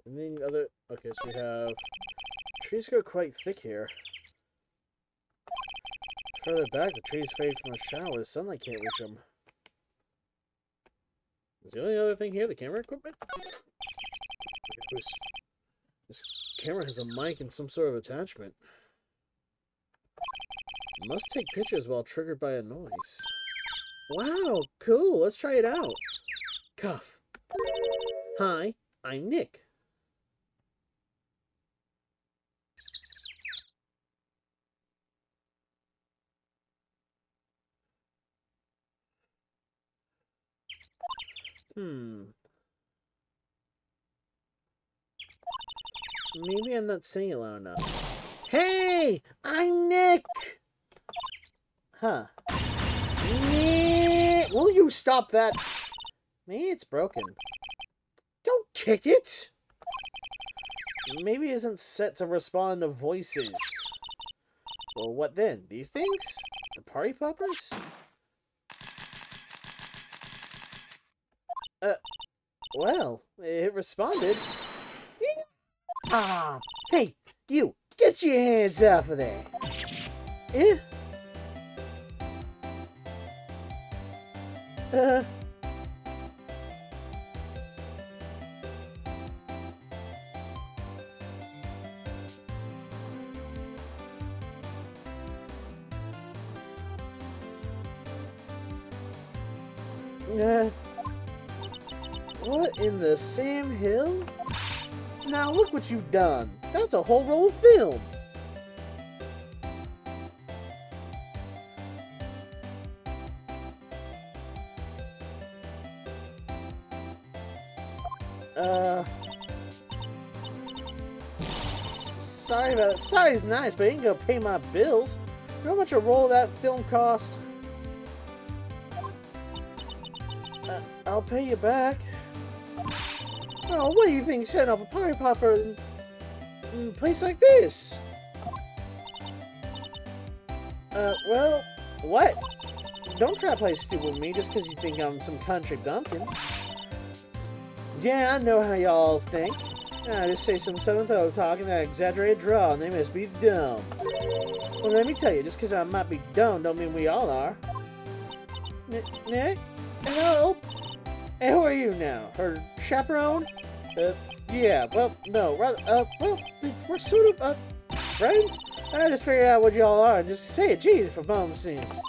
Anything other... Okay, so we have... Trees go quite thick here. Further back, the trees fade from the shadow. The sunlight can't reach them. Is the only other thing here the camera equipment? This camera has a mic and some sort of attachment. Must take pictures while triggered by a noise. Wow, cool. Let's try it out. Cuff. Hi, I'm Nick. Maybe I'm not saying it loud enough. Hey! I'm Nick! Huh. Nick! Will you stop that? Maybe it's broken. Don't kick it! Maybe it isn't set to respond to voices. Well, what then? These things? The party poppers? Well, it responded. Ah! Hey, you! Get your hands off of there! Eh? What in the Sam Hill? Now look what you've done. That's a whole roll of film. Sorry about it. Sorry's nice, but it ain't gonna pay my bills. You know how much a roll of that film cost? I'll pay you back. Oh, what do you think setting up a party popper in a place like this? Well, what? Don't try to play stupid with me just because you think I'm some country bumpkin. Yeah, I know how y'all think. I just say some Southern folk talk in that exaggerated drawl, and they must be dumb. Well, let me tell you, just because I might be dumb don't mean we all are. Nick? Hello? Hey, who are you now? Her chaperone? Yeah, well, no, rather, well, we're sort of, friends? I just figured out what y'all are and just say it, geez, for bum scenes.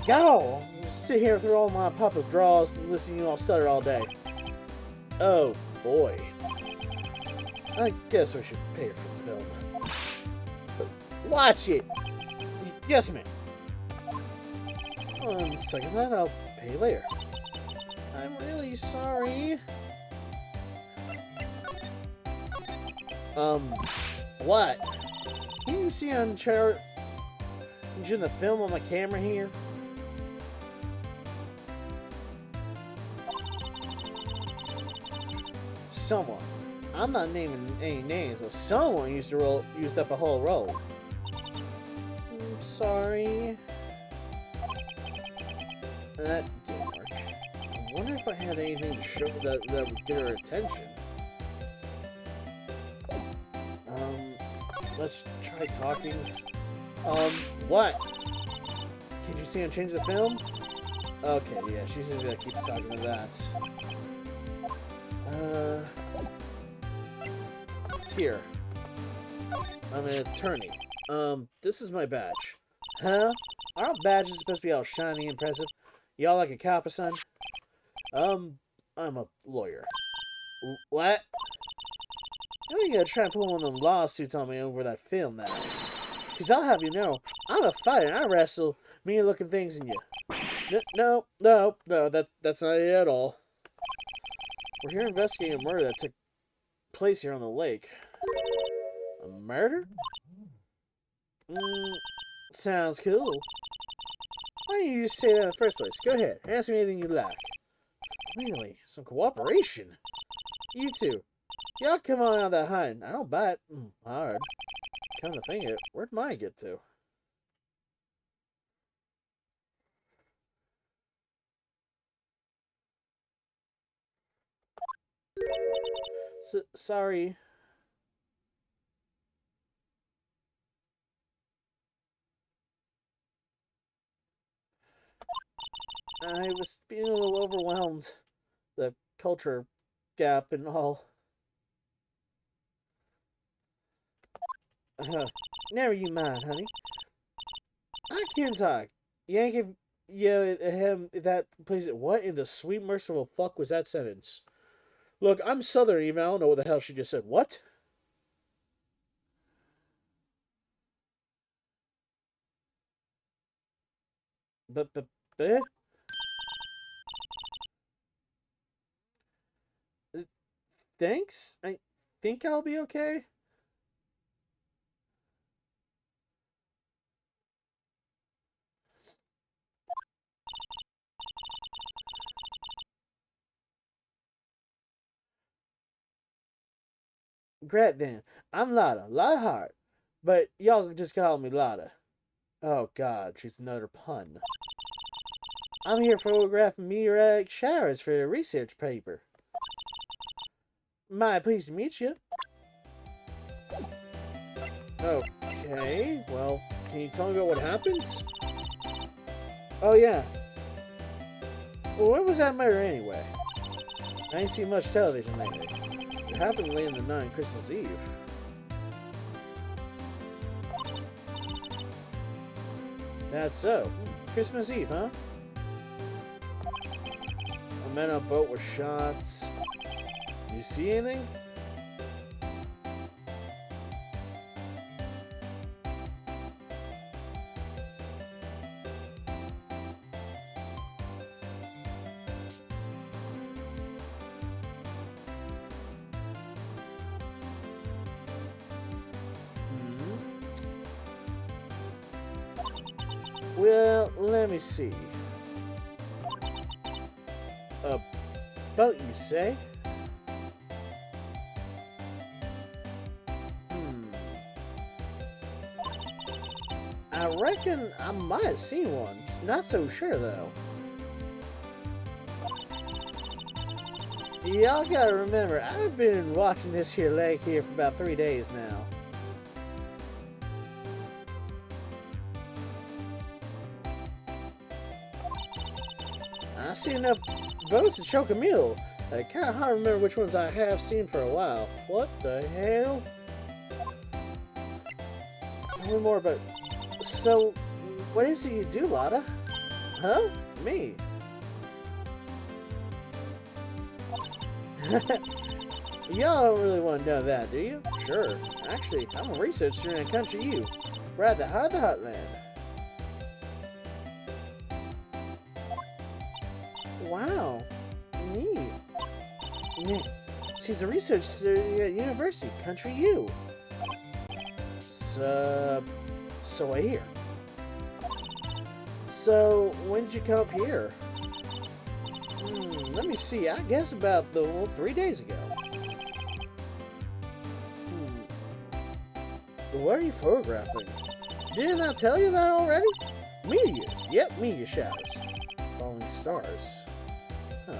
Go! Sit here through all my public draws and listen to you all stutter all day. Oh, boy. I guess we should pay her for the film. Watch it! Yes, ma'am. Second that, I'll pay you later. I'm really sorry. What? Can you see on chart in the film on my camera here? Someone. I'm not naming any names, but someone used up a whole roll. I'm sorry. That didn't work. I wonder if I had anything to show that would get her attention. Let's try talking. What? Can you see him change the film? Okay, yeah, she's just gonna keep talking to that. Here. I'm an attorney. This is my badge. Huh? Aren't badges supposed to be all shiny and impressive? Y'all like a cop or something? I'm a lawyer. What? You ain't gonna try and pull one of them lawsuits on me over that film now. Cause I'll have you know, I'm a fighter and I wrestle mean looking things in you. No, that's not it at all. We're here investigating a murder that took place here on the lake. A murder? Sounds cool. Why didn't you just say that in the first place? Go ahead, ask me anything you like. Really? Some cooperation? You two. Y'all come on out of that hiding. I don't bite hard. Come to think of it, where'd mine get to? Sorry. I was feeling a little overwhelmed. The culture gap and all. Never you mind, honey. I can talk. Yankee, yeah, him, that, please, what in the sweet merciful fuck was that sentence? Look, I'm Southern even, I don't know what the hell she just said. What? But, eh? Thanks? I think I'll be okay? Great then. I'm Lotta, Lotta Hart. But y'all just call me Lotta. Oh god, she's another pun. I'm here photographing meteoritic showers for a research paper. My pleased to meet you. Okay, well, can you tell me about what happens? Oh yeah. Well, when was that murder anyway? I ain't seen much television lately. It happened late in the night on Christmas Eve. That's so. Christmas Eve, huh? A man on a boat with shots. You see anything? Well, let me see. A boat, you say? I reckon I might have seen one. Not so sure, though. Y'all gotta remember, I've been watching this here lake here for about 3 days now. I see enough boats to choke a mule. I kinda hard to remember which ones I have seen for a while. What the hell? Tell me more about... So, what is it you do, Lotta? Huh? Me? Y'all don't really want to know that, do you? Sure. Actually, I'm a researcher in a country you. We're at the heart of the heartland. Wow. Neat. Neat. She's a researcher at university, country you. So I hear. So, when did you come up here? Let me see. I guess about 3 days ago. What are you photographing? Didn't I tell you that already? Meteors. Yep, meteor showers. Falling stars. Huh.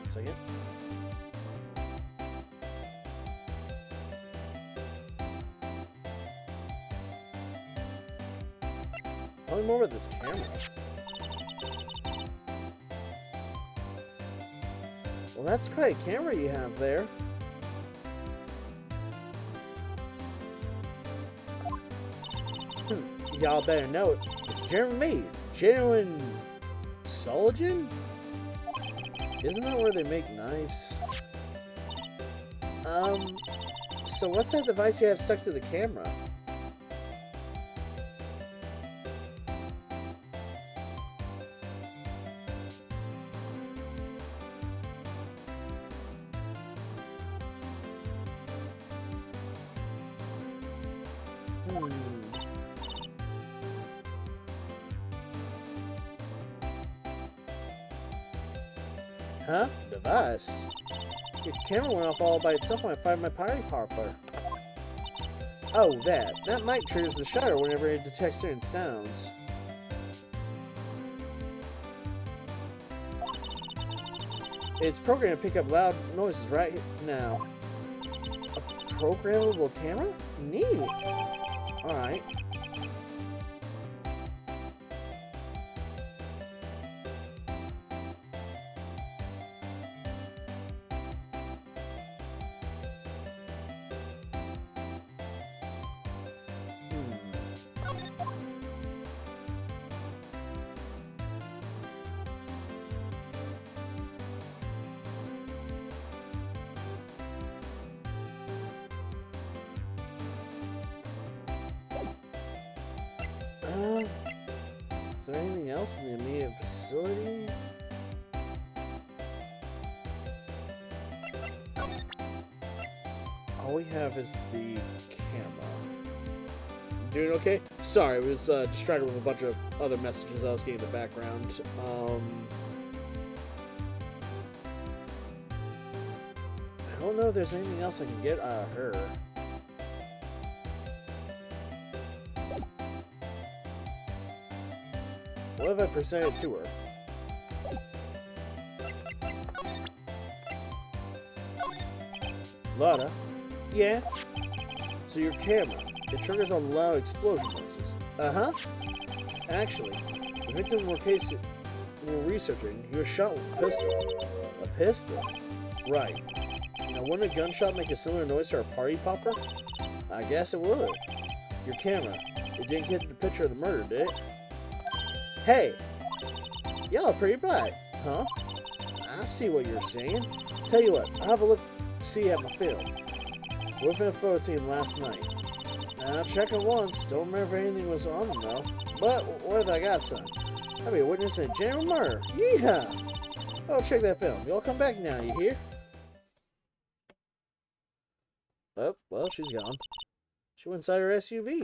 Second. Tell me more about this camera. Well, that's quite a camera you have there. Y'all better know it. It's German made. Genuine Soligen? Isn't that where they make knives? So what's that device you have stuck to the camera? Huh? Device? Your camera went off all by itself when I fired my party popper. Oh, that. That mic triggers the shutter whenever it detects certain sounds. It's programmed to pick up loud noises right now. A programmable camera? Neat. Alright. Is there anything else in the immediate facility? All we have is the camera. Doing okay? Sorry, I was distracted with a bunch of other messages I was getting in the background. I don't know if there's anything else I can get out of her. What if I present it to her? Lotta? Yeah? So your camera, it triggers on loud explosion noises. Uh-huh. Actually, the victim we're researching, he was shot with a pistol. A pistol? Right. Now, wouldn't a gunshot make a similar noise to our party popper? I guess it would. Your camera, it didn't get the picture of the murder, did it? Hey! Y'all are pretty bright, huh? I see what you're saying. Tell you what, I'll have a look, see at my film. We're in a photo team last night. I checked it once, don't remember if anything was on them though. But what if I got some? I'll be a witness in a general murder. Yeehaw! Oh, check that film. You all come back now, you hear? Oh, well, she's gone. She went inside her SUV.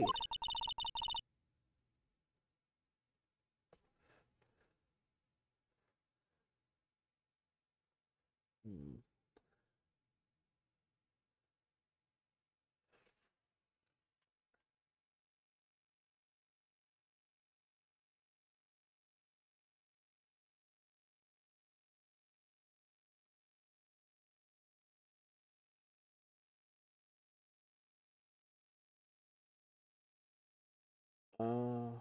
Hmm.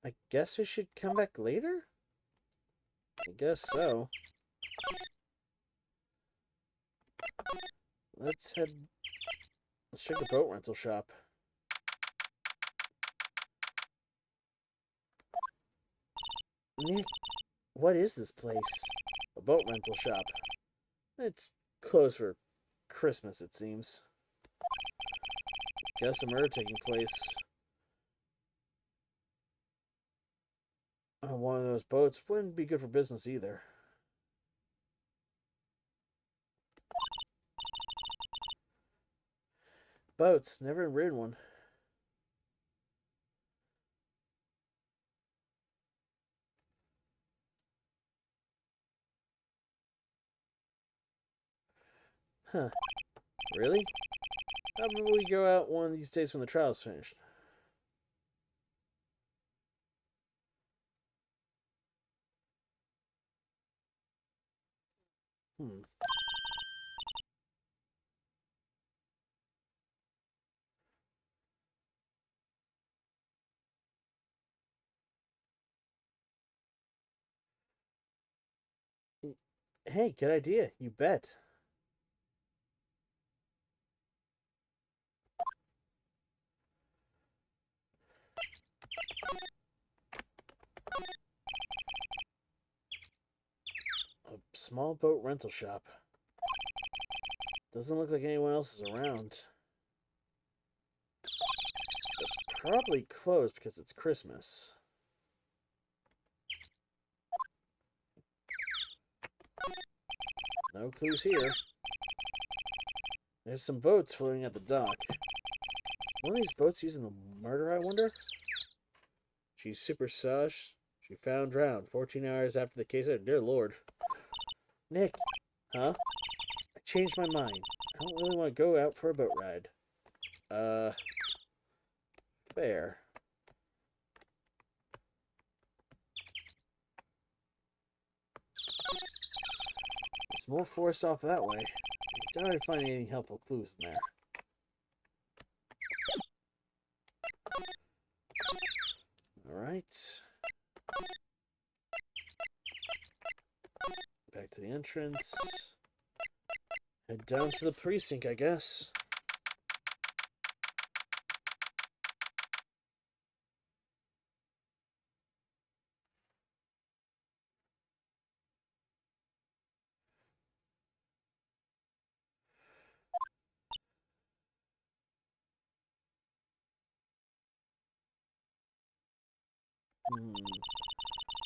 I guess we should come back later? I guess so. Let's check the boat rental shop. Nick, what is this place? A boat rental shop. It's closed for Christmas, it seems. Guess a murder taking place on one of those boats wouldn't be good for business either. Boats, never ridden one. Huh. Really? How about we go out one of these days when the trial's finished? Hmm. Hey, good idea. You bet. A small boat rental shop. Doesn't look like anyone else is around. They're probably closed because it's Christmas. No clues here. There's some boats floating at the dock. One of these boats using the murder, I wonder? She's super sus. She found drowned 14 hours after the case. Dear Lord. Nick. Huh? I changed my mind. I don't really want to go out for a boat ride. Fair. There's more forest off that way. I doubt I'd find any helpful clues in there. Alright. Back to the entrance. Head down to the precinct, I guess.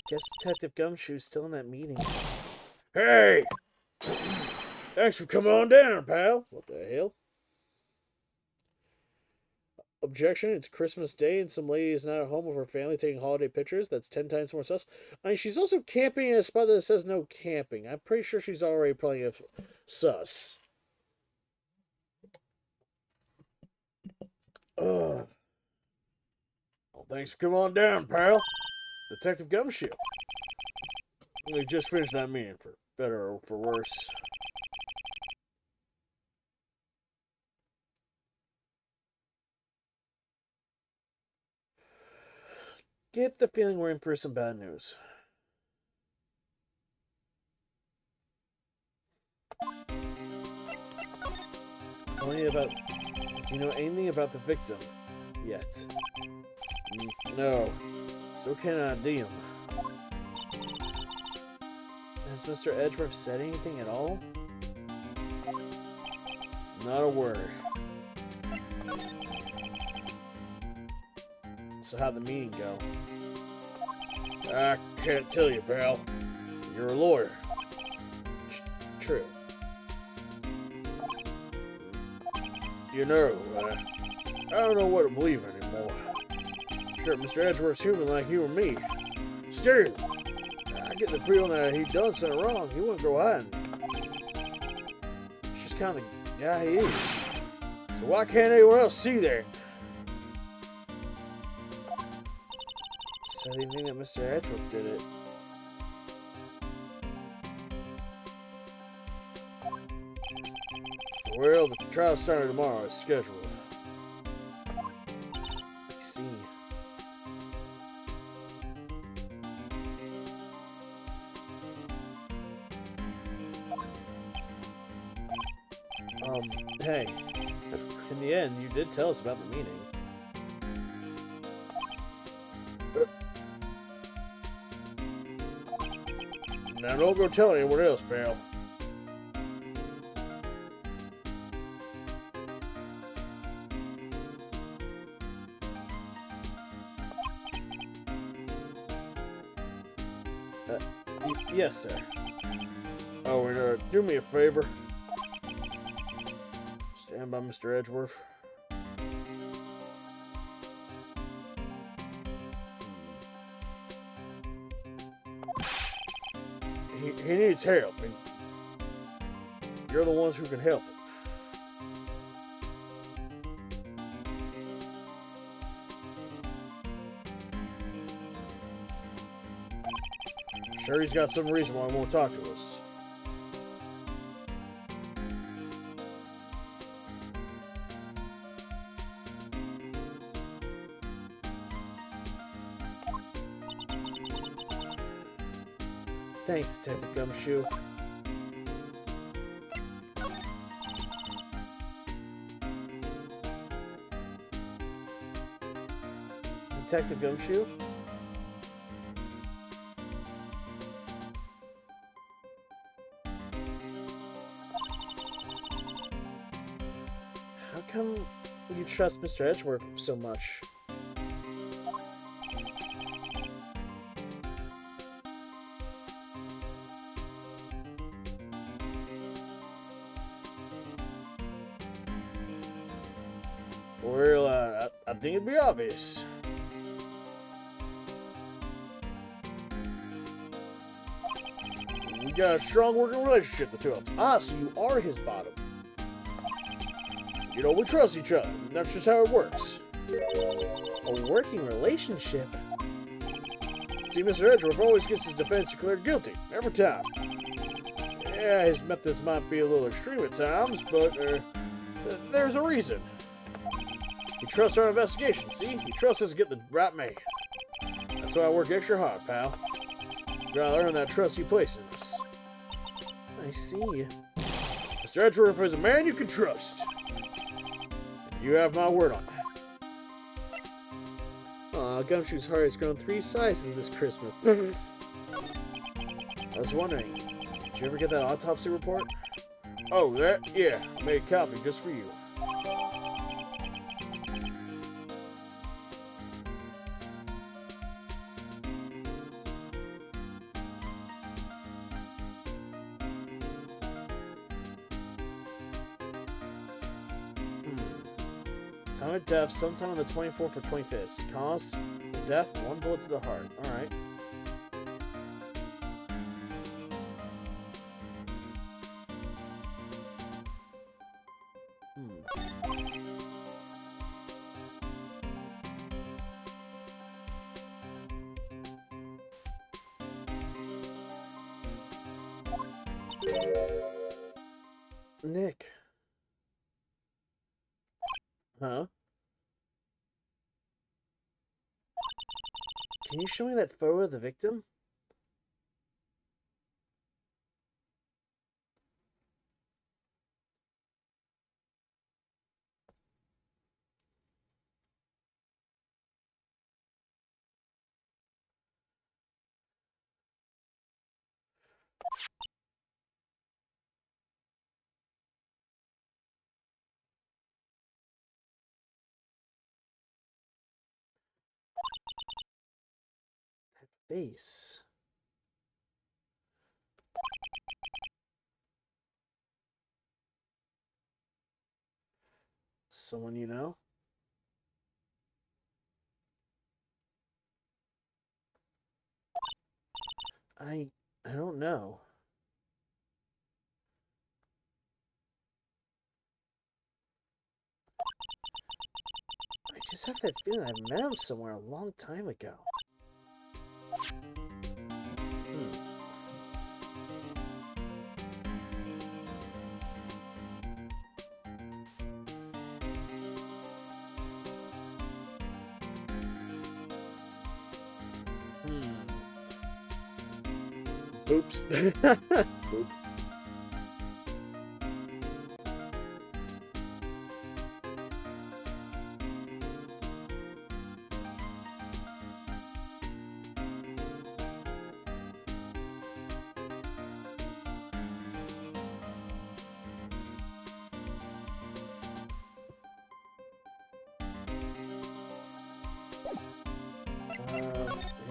Guess Detective Gumshoe's still in that meeting. Hey! Thanks for coming on down, pal. What the hell? Objection, it's Christmas Day and some lady is not at home with her family taking holiday pictures. That's 10 times more sus. I mean, she's also camping in a spot that says no camping. I'm pretty sure she's already plenty of sus. Ugh. Well, thanks for coming on down, pal. Detective Gumshoe. We just finished that meeting, for better or for worse. Get the feeling we're in for some bad news. Do you know anything about the victim? Yet. No. Still can't ID him. Has Mr. Edgeworth said anything at all? Not a word. So how'd the meeting go? I can't tell you, pal. You're a lawyer. True. You know, I don't know what to believe anymore. Sure, Mr. Edgeworth's human like you and me. Still, I get the feeling that he done something wrong. He wouldn't go hiding. It's just kind of the guy he is. So why can't anyone else see that? So they think that Mr. Edgeworth did it. Well, the trial started tomorrow as scheduled. I see. Hey. In the end, you did tell us about the meeting. Now don't go tell anyone else, pal. Yes, sir. Oh, and do me a favor. Stand by Mr. Edgeworth. He needs help, and you're the ones who can help him. Sure, he's got some reason why he won't talk to us. Thanks, Detective Gumshoe. Detective Gumshoe? How come you trust Mr. Edgeworth so much? Well, I think it'd be obvious. We got a strong working relationship, the two of us. Ah, so you are his bottom. You know, we trust each other. That's just how it works. A working relationship? See, Mr. Edgeworth always gets his defense declared guilty. Every time. Yeah, his methods might be a little extreme at times, but there's a reason. He trusts our investigation, see? He trusts us to get the right man. That's why I work extra hard, pal. Gotta earn that trust you place in us. I see. Mr. Edgeworth is a man you can trust. You have my word on that. Aw, Gumshoe's heart has grown 3 sizes this Christmas. I was wondering, did you ever get that autopsy report? Oh, that? Yeah, I made a copy just for you. Time of death sometime on the 24th or 25th. Cause death, 1 bullet to the heart. Alright. Nick. Huh? Can you show me that photo of the victim? face. Someone you know? I don't know. I just have that feeling I met him somewhere a long time ago. Oops. Oop.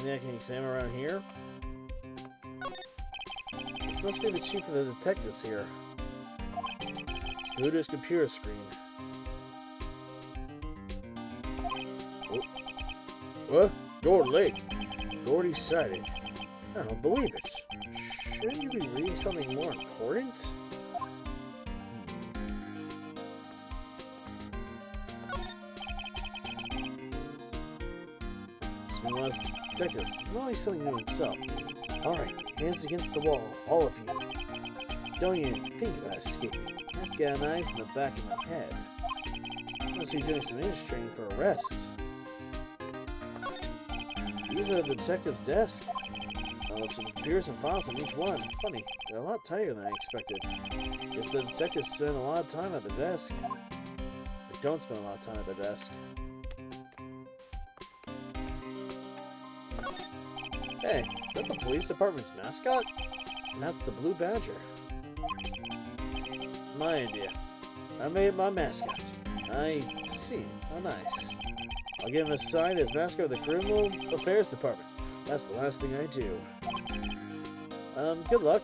Anything I can examine around here? This must be the chief of the detectives here. Let's go to his computer screen. Oh. What? Door Lake. Gordy sighted. I don't believe it. Shouldn't you be reading something more important? One of those detectives. Well, he's something new himself. Alright, hands against the wall, all of you. Don't even think about escaping. I've got eyes in the back of my head. Must be doing some English training for arrest. These are the detective's desk. I looked at the computers and files on each one. Funny, they're a lot tighter than I expected. Guess the detectives spend a lot of time at the desk. They don't spend a lot of time at the desk. Hey, is that the police department's mascot? And that's the Blue Badger. My idea. I made it my mascot. I see. How nice. I'll give him a sign as mascot of the Criminal Affairs Department. That's the last thing I do. Good luck.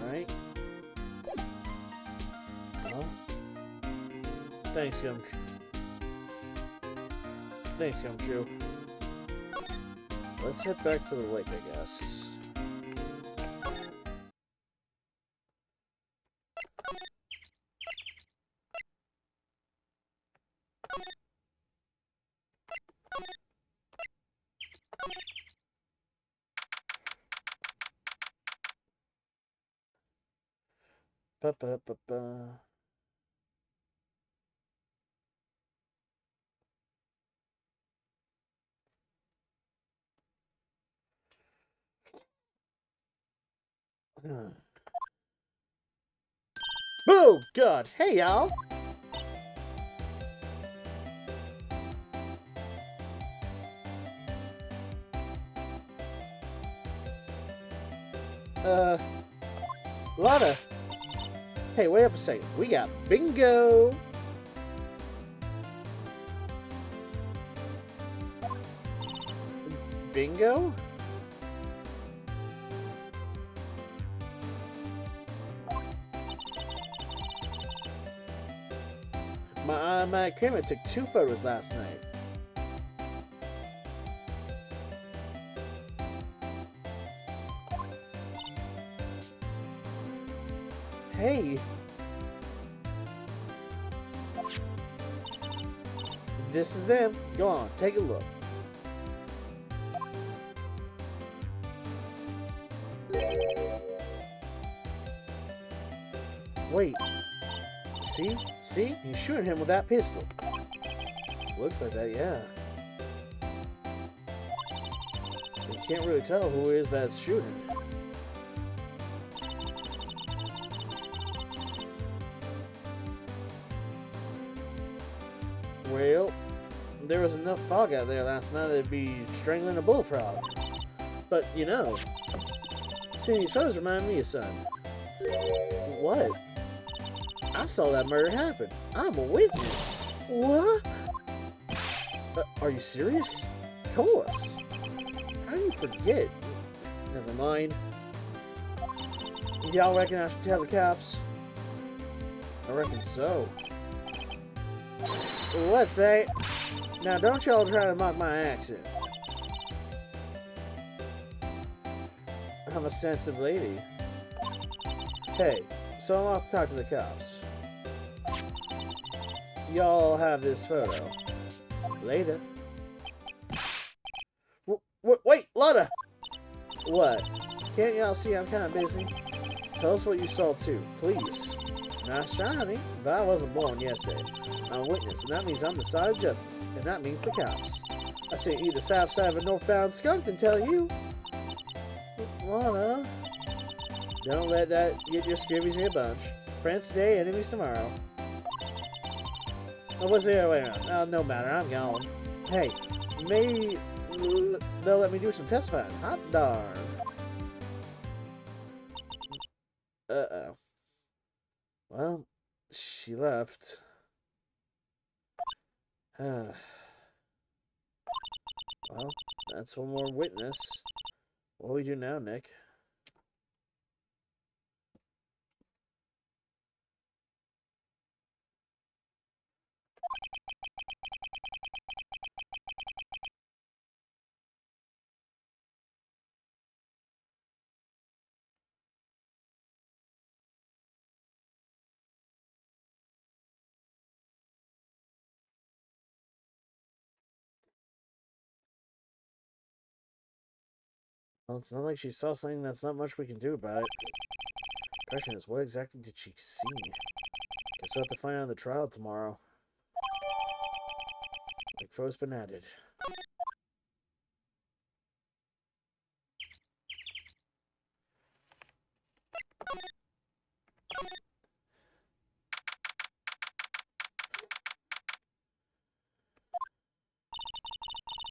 Alright. Well. Thanks, Gumshoe. Let's head back to the lake, I guess. Ba-ba-ba-ba. Oh, God. Hey, y'all. Lotta. Hey, wait up a second. We got bingo. Bingo? My camera took 2 photos last night. Hey! This is them. Go on, take a look. Wait. See? See? He's shooting him with that pistol. Looks like that, yeah. You can't really tell who it is that's shooting. Well, there was enough fog out there last night that'd be strangling a bullfrog. But, you know, seeing these photos remind me of something. What? I saw that murder happen. I'm a witness. What? Are you serious? course. How do you forget? Never mind. Y'all reckon I should tell the cops? I reckon so. What's that? Now don't y'all try to mock my accent. I'm a sensitive lady. Hey, so I'm off to talk to the cops. Y'all have this photo. Later. Wait, Lotta! What? Can't y'all see I'm kind of busy? Tell us what you saw too, please. Nice trying, but I wasn't born yesterday. I'm a witness, and that means I'm the side of justice, and that means the cops. I see you the south side of a northbound skunk and tell you. Lana, don't let that get your scribbies in a bunch. Friends today, enemies tomorrow. Oh, what's the other way around? Oh, no matter, I'm gone. Hey, maybe they'll let me do some testifying. Hot darn. Uh-oh. Well, she left. Well, that's one more witness. What do we do now, Nick? Well, it's not like she saw something. That's not much we can do about it. The question is, what exactly did she see? Guess we'll have to find out in the trial tomorrow. Info's been added.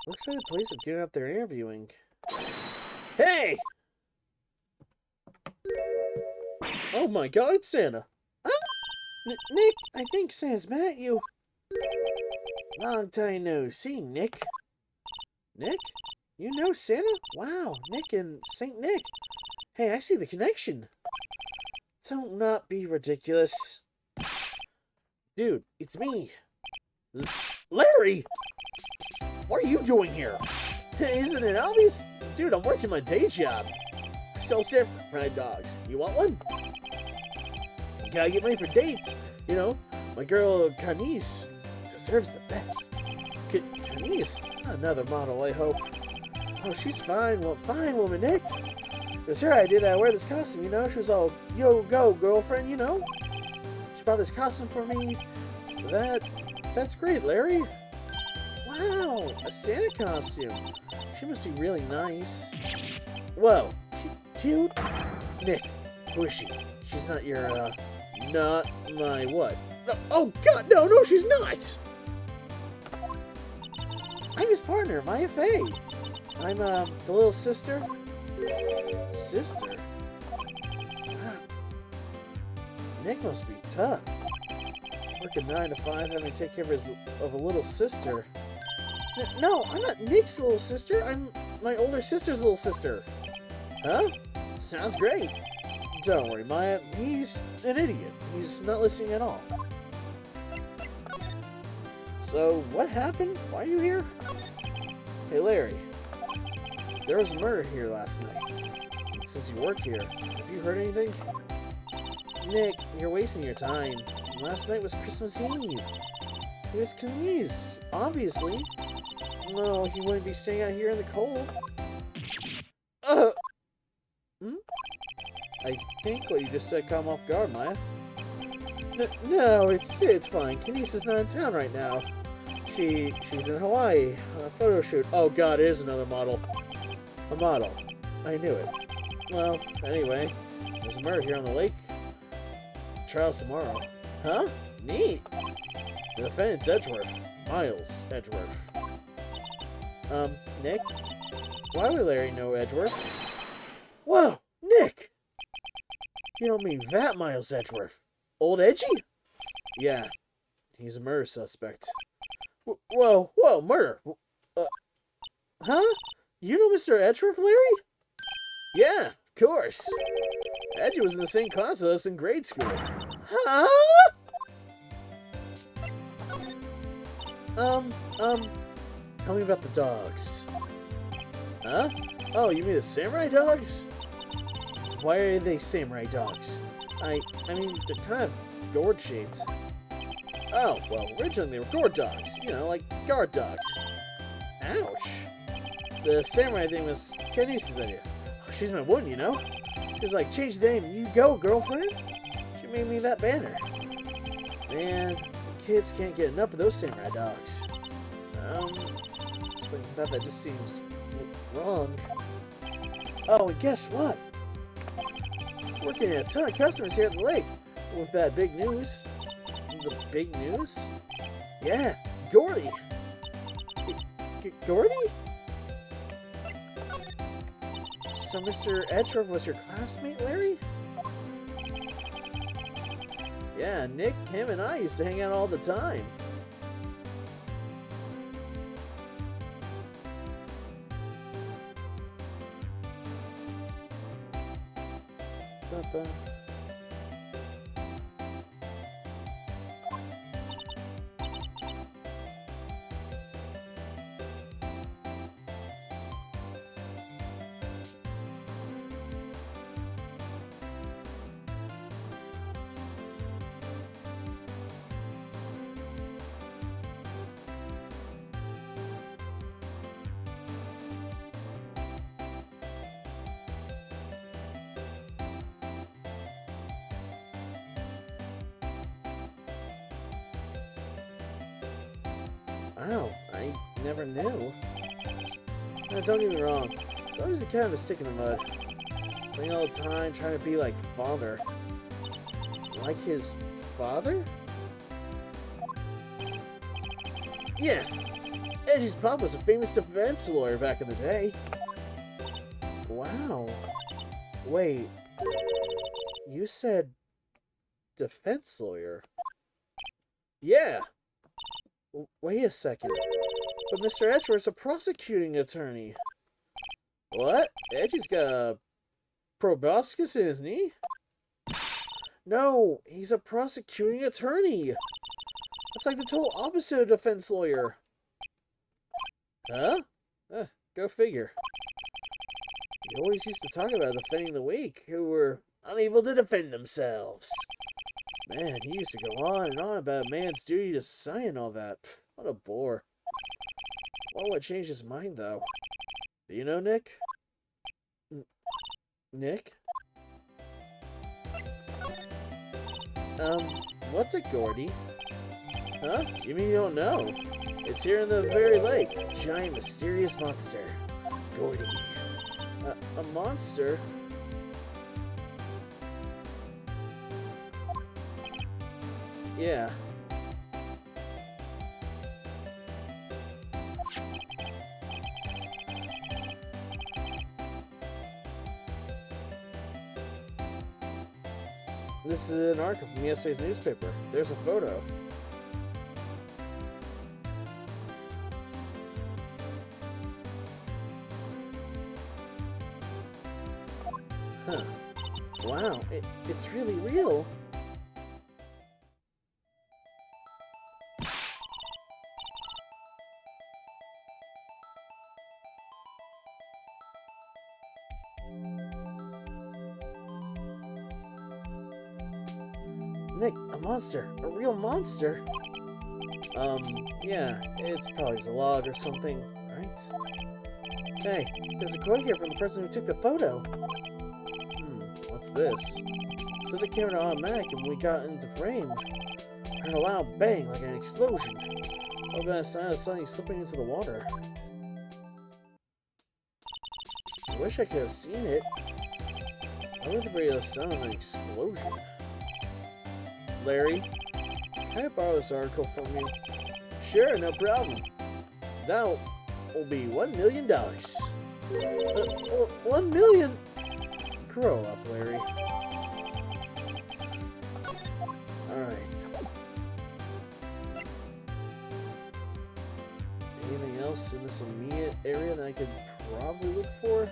Looks like the police have given up their interviewing. Hey! Oh my god, it's Santa. Nick, I think Santa's mad at you. Long time no see, Nick. Nick? You know Santa? Wow, Nick and Saint Nick. Hey, I see the connection. Don't not be ridiculous. Dude, it's me. Larry! What are you doing here? Isn't it obvious? Dude, I'm working my day job. I sell samurai dogs. You want one? Gotta get money for dates. You know, my girl Canise deserves the best. Canise? Another model, I hope. Oh, she's fine. Well, fine, woman, Nick. It was her idea that I wear this costume, you know? She was all, yo, go, girlfriend, you know? She bought this costume for me. That's great, Larry. Wow, a Santa costume. She must be really nice. Whoa, cute? Nick, who is she? She's not your, not my what? No, oh god, no, she's not! I'm his partner, Maya Faye. I'm, the little sister. Sister? Wow. Nick must be tough. Working 9 to 5, having to take care of a little sister. No, I'm not Nick's little sister. I'm my older sister's little sister. Huh? Sounds great. Don't worry, Maya. He's an idiot. He's not listening at all. So, what happened? Why are you here? Hey, Larry. There was a murder here last night. And since you work here, have you heard anything? Nick, you're wasting your time. Last night was Christmas Eve. It was Canise, obviously. No, he wouldn't be staying out here in the cold. I think what you just said caught him off guard, Maya. No, it's fine. Canise is not in town right now. She's in Hawaii on a photo shoot. Oh god, it is another model. A model. I knew it. Well, anyway, there's a murder here on the lake. Trial's tomorrow. Huh? Neat. The defendant's Edgeworth. Miles Edgeworth. Nick? Why would Larry know Edgeworth? Whoa! Nick! You don't mean that Miles Edgeworth? Old Edgy? Yeah. He's a murder suspect. Whoa! Murder! Huh? You know Mr. Edgeworth, Larry? Yeah, of course. Edgy was in the same class as us in grade school. Huh? Tell me about the dogs. Huh? Oh, you mean the samurai dogs? Why are they samurai dogs? I mean, they're kind of gourd-shaped. Oh, well, originally they were gourd dogs. You know, like guard dogs. Ouch. The samurai thing was Kenny's idea. Oh, she's my woman, you know? She was like, change the name and you go, girlfriend. She made me that banner. Man, the kids can't get enough of those samurai dogs. It's like that just seems wrong. Oh, and guess what? Working at a ton of customers here at the lake. With that big news. The big news? Yeah, Gordy. Gordy? So Mr. Edgeworth was your classmate, Larry? Yeah, Nick, him, and I used to hang out all the time. Ba-ba. Wow, I never knew. Now, don't get me wrong, he's always kind of a stick in the mud. Saying all the time, trying to be like father. Like his father? Yeah, Edgy's pop was a famous defense lawyer back in the day. Wow. Wait, you said defense lawyer? Yeah. Wait a second. But Mr. Edgeworth's a prosecuting attorney. What? Edgy's got a proboscis, isn't he? No, he's a prosecuting attorney. That's like the total opposite of defense lawyer. Huh? Go figure. He always used to talk about defending the weak, who were unable to defend themselves. Man, he used to go on and on about a man's duty to society and all that. Pfft, what a bore. What would change his mind, though? Do you know Nick? Nick? What's a Gordy? Huh? You mean you don't know? It's here in the very lake. Giant mysterious monster. Gordy. A monster? Yeah. This is an article from yesterday's newspaper. There's a photo. Huh. Wow, it's really real. Nick, a monster. A real monster? Yeah, it's probably a log or something, right? Hey, there's a quote here from the person who took the photo. What's this? So the camera automatic and we got into frame. Heard a loud bang like an explosion. All that sound of something slipping into the water. I wish I could have seen it. I wonder if the radio sound of an explosion. Larry, can I borrow this article from you? Sure, no problem. That will be $1 million. $1 million? Grow up, Larry. Alright. Anything else in this immediate area that I could probably look for?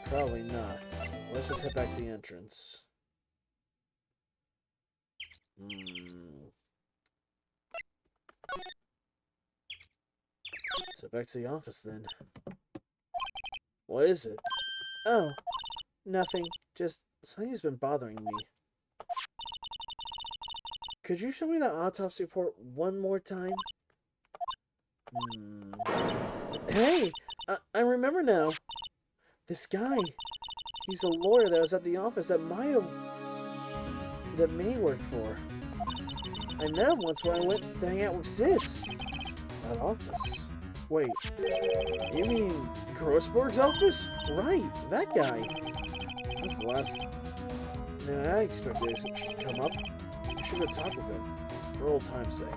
Probably not. So let's just head back to the entrance. So back to the office then. What is it? Oh, nothing. Just something's been bothering me. Could you show me that autopsy report one more time? Hey, I remember now. This guy. He's a lawyer that was at the office that May worked for. I met him once when I went to hang out with Sis. That office. Wait, you mean Grossberg's office? Right, that guy. That's the last man I expected it should come up. I should go talk with him, for old time's sake.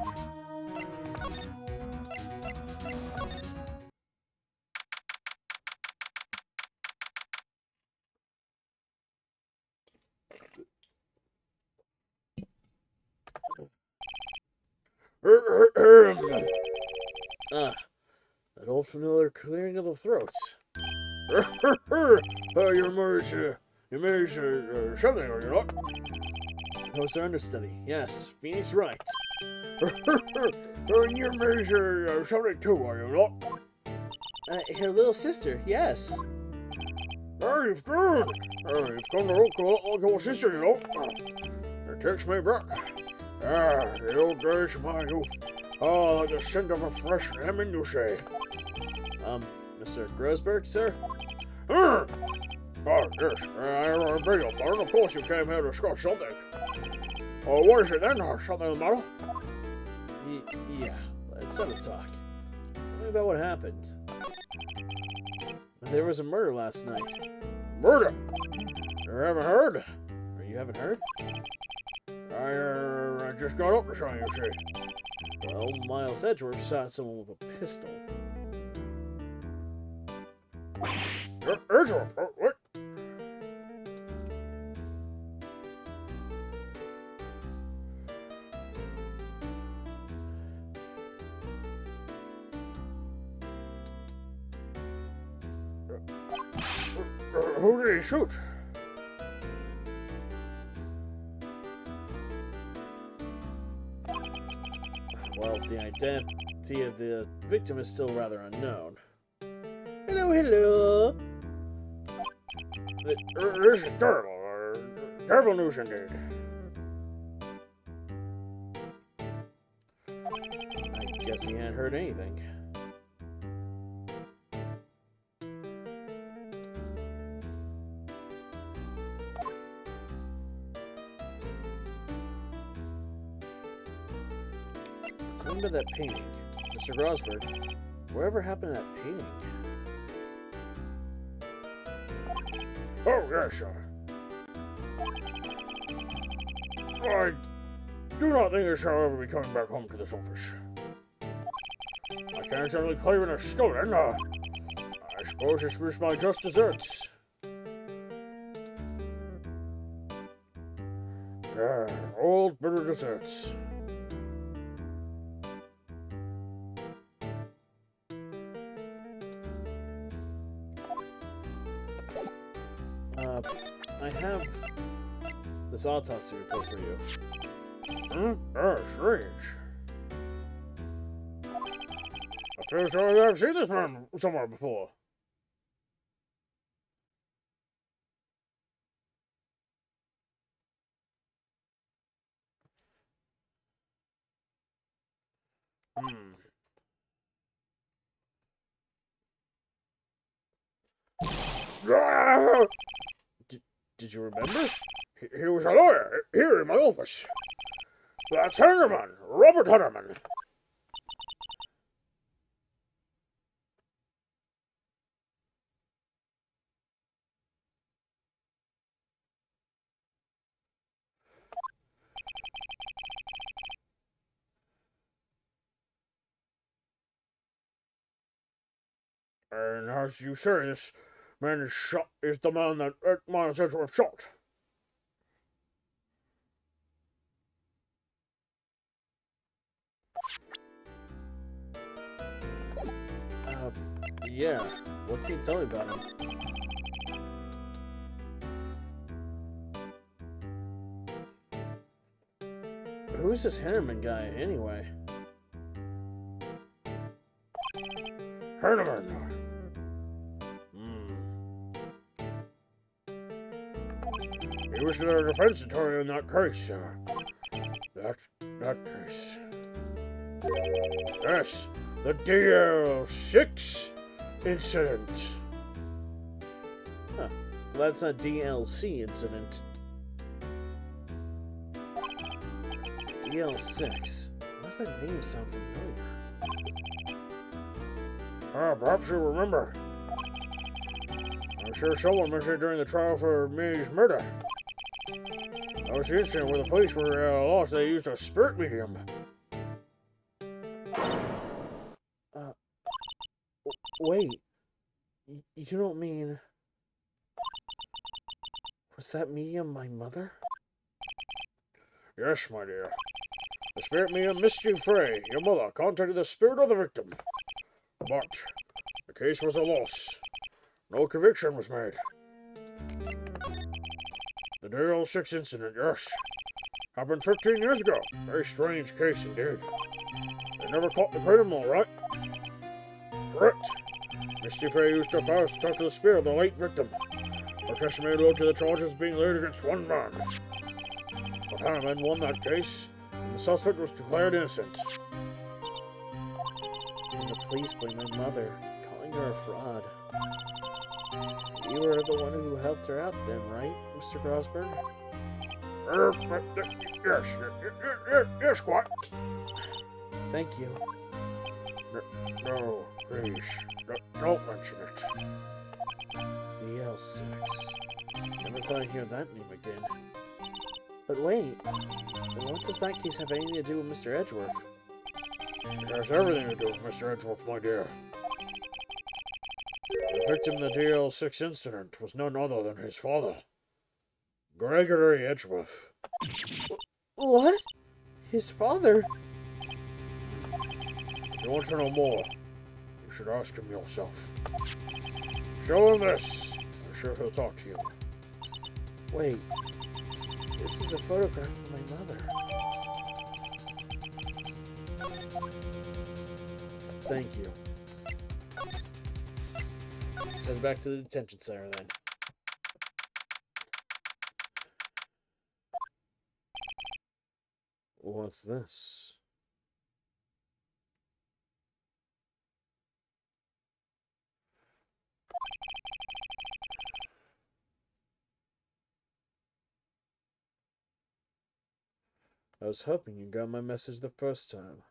That old familiar clearing of the throats. Your marriage, something, are you not? No, sir, understudy. Yes, Phoenix right. Your marriage, something too, are you not? Her little sister, yes. You've come to look your sister, you know. It takes me back. The old days of my youth. Oh, like the scent of a fresh lemon, you say. Mr. Grossberg, sir? Oh, yes. I beg your pardon. Of course you came here to discuss something. What is it then? Something the matter? Yeah, let's have a talk. Tell me about what happened. There was a murder last night. Murder? You haven't heard? You haven't heard? I just got up to something, you see. Well, Miles Edgeworth shot someone with a pistol. Edgeworth? What? Who did he shoot? Well, the identity of the victim is still rather unknown. Hello, hello. This is terrible. Terrible news indeed. I guess he hadn't heard anything. Something about that painting. Mr. Grossberg, whatever happened to that painting? Oh, yes, sir. I do not think I shall ever be coming back home to this office. I can't exactly claim it as stolen. I suppose it's just my just desserts. Old bitter desserts. I have this autopsy report for you. Strange. I feel sorry I've seen this man somewhere before. Did you remember? He was a lawyer here in my office. That's Henderman, Robert Henderman. And as you say, this man is the man that Miles Edgeworth shot. Yeah. What can you tell me about him? Who's this Henneman guy, anyway? Henneman! He was the defense attorney in that case, that case. Yes, the DL6 incident. Huh. Well, that's not DLC incident. DL6. Why does that name sound familiar? Perhaps you remember. I'm sure someone mentioned it during the trial for May's murder. That was the incident where the police were lost. They used a spirit medium. Wait. You don't mean... Was that medium my mother? Yes, my dear. The spirit medium, Misty Frey, your mother, contacted the spirit of the victim. But the case was a loss. No conviction was made. The DL6 incident, yes. Happened 15 years ago. Very strange case indeed. They never caught the criminal, right? Correct. Misty Frey used her powers to talk to the spirit of the late victim. Her testimony led to the charges being laid against one man. But Hanneman won that case, and the suspect was declared innocent. And the police blamed my mother, calling her a fraud. You were the one who helped her out then, right, Mr. Grosberg? Yes, what? Thank you. No, please, don't mention it. DL6. Never thought I'd hear that name again. But wait, then what does that case have anything to do with Mr. Edgeworth? It has everything to do with Mr. Edgeworth, my dear. The victim in the DL6 incident was none other than his father, Gregory Edgeworth. What? His father? If you want to know more, you should ask him yourself. Show him this. I'm sure he'll talk to you. Wait. This is a photograph of my mother. Thank you. Let's head back to the detention center then. What's this? I was hoping you got my message the first time.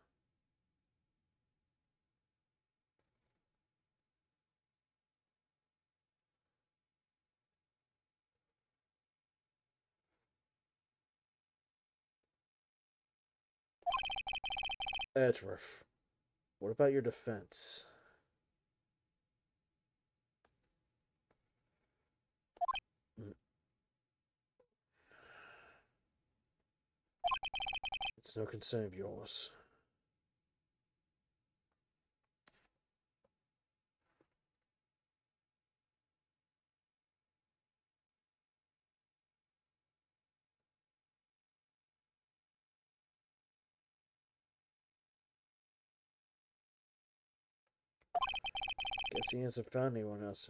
Edgeworth, what about your defense? It's no concern of yours. Guess he hasn't found anyone else.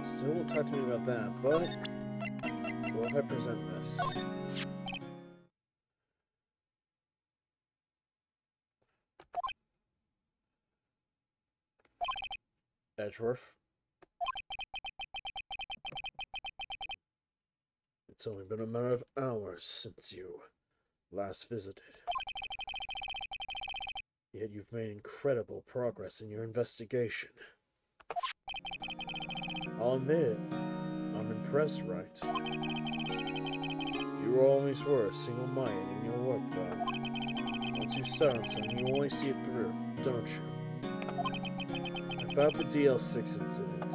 Still won't talk to me about that, but what if I present this? Edgeworth? It's only been a matter of hours since you last visited. Yet you've made incredible progress in your investigation. I'll admit it, I'm impressed, right? You always were single-minded in your work, though. Once you start on something, you only see it through, don't you? About the DL6 incident.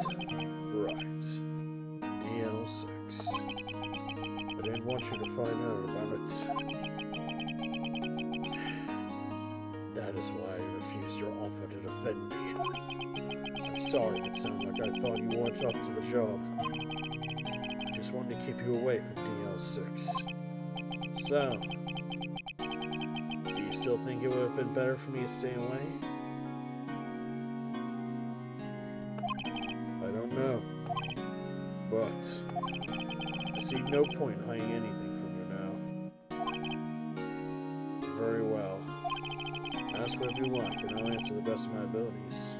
Right. DL6. I didn't didn't want you to find out about it. That is why I refused your offer to defend me. I'm sorry it sounded like I thought you weren't up to the job. I just wanted to keep you away from DL6. So, do you still think it would have been better for me to stay away? I don't know. But I see no point in hiding anything from you now. Very well. Ask whatever you like, and I'll answer the best of my abilities.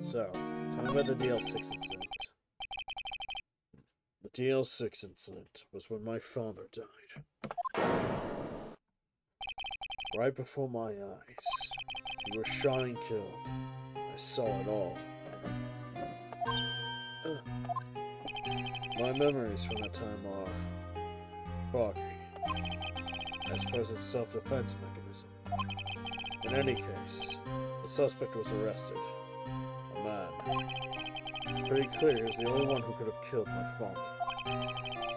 So, tell me about the DL6 incident. The DL6 incident was when my father died. Right before my eyes. He was shot and killed. I saw it all. My memories from that time are foggy. I suppose it's a self-defense mechanism. In any case, the suspect was arrested. A man. Pretty clear he was the only one who could have killed my father.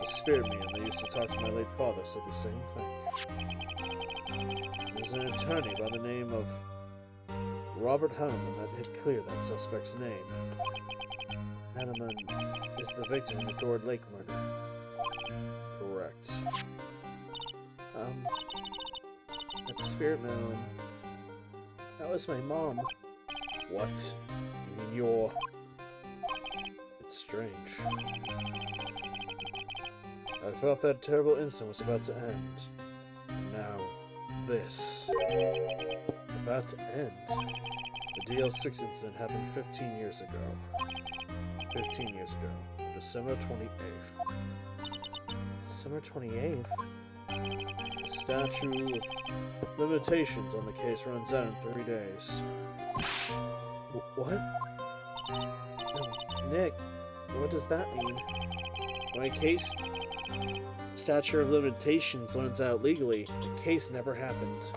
The spirit medium that used to talk to my late father said the same thing. There's an attorney by the name of Robert Hanneman that had cleared that suspect's name. Hanneman is the victim of the Gourd Lake murder. Correct. That spirit medium. That was my mom. What? You mean you're... It's strange. I thought that terrible incident was about to end. And now, this. About to end? The DL6 incident happened 15 years ago. 15 years ago. December 28th. December 28th? The statute of limitations on the case runs out in 3 days. What? Nick, what does that mean? My case statute of limitations runs out legally. The case never happened.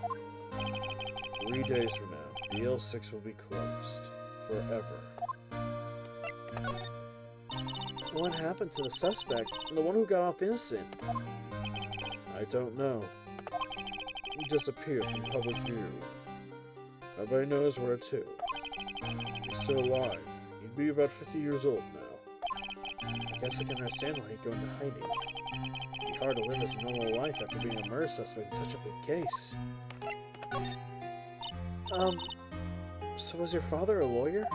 3 days from now, DL6 will be closed. Forever. What happened to the suspect? The one who got off innocent? I don't know. He disappeared from public view. Nobody knows where to. He's still alive. He'd be about 50 years old now. I guess I can understand why he'd go into hiding. It'd be hard to live his normal life after being a murder suspect in such a big case. So was your father a lawyer?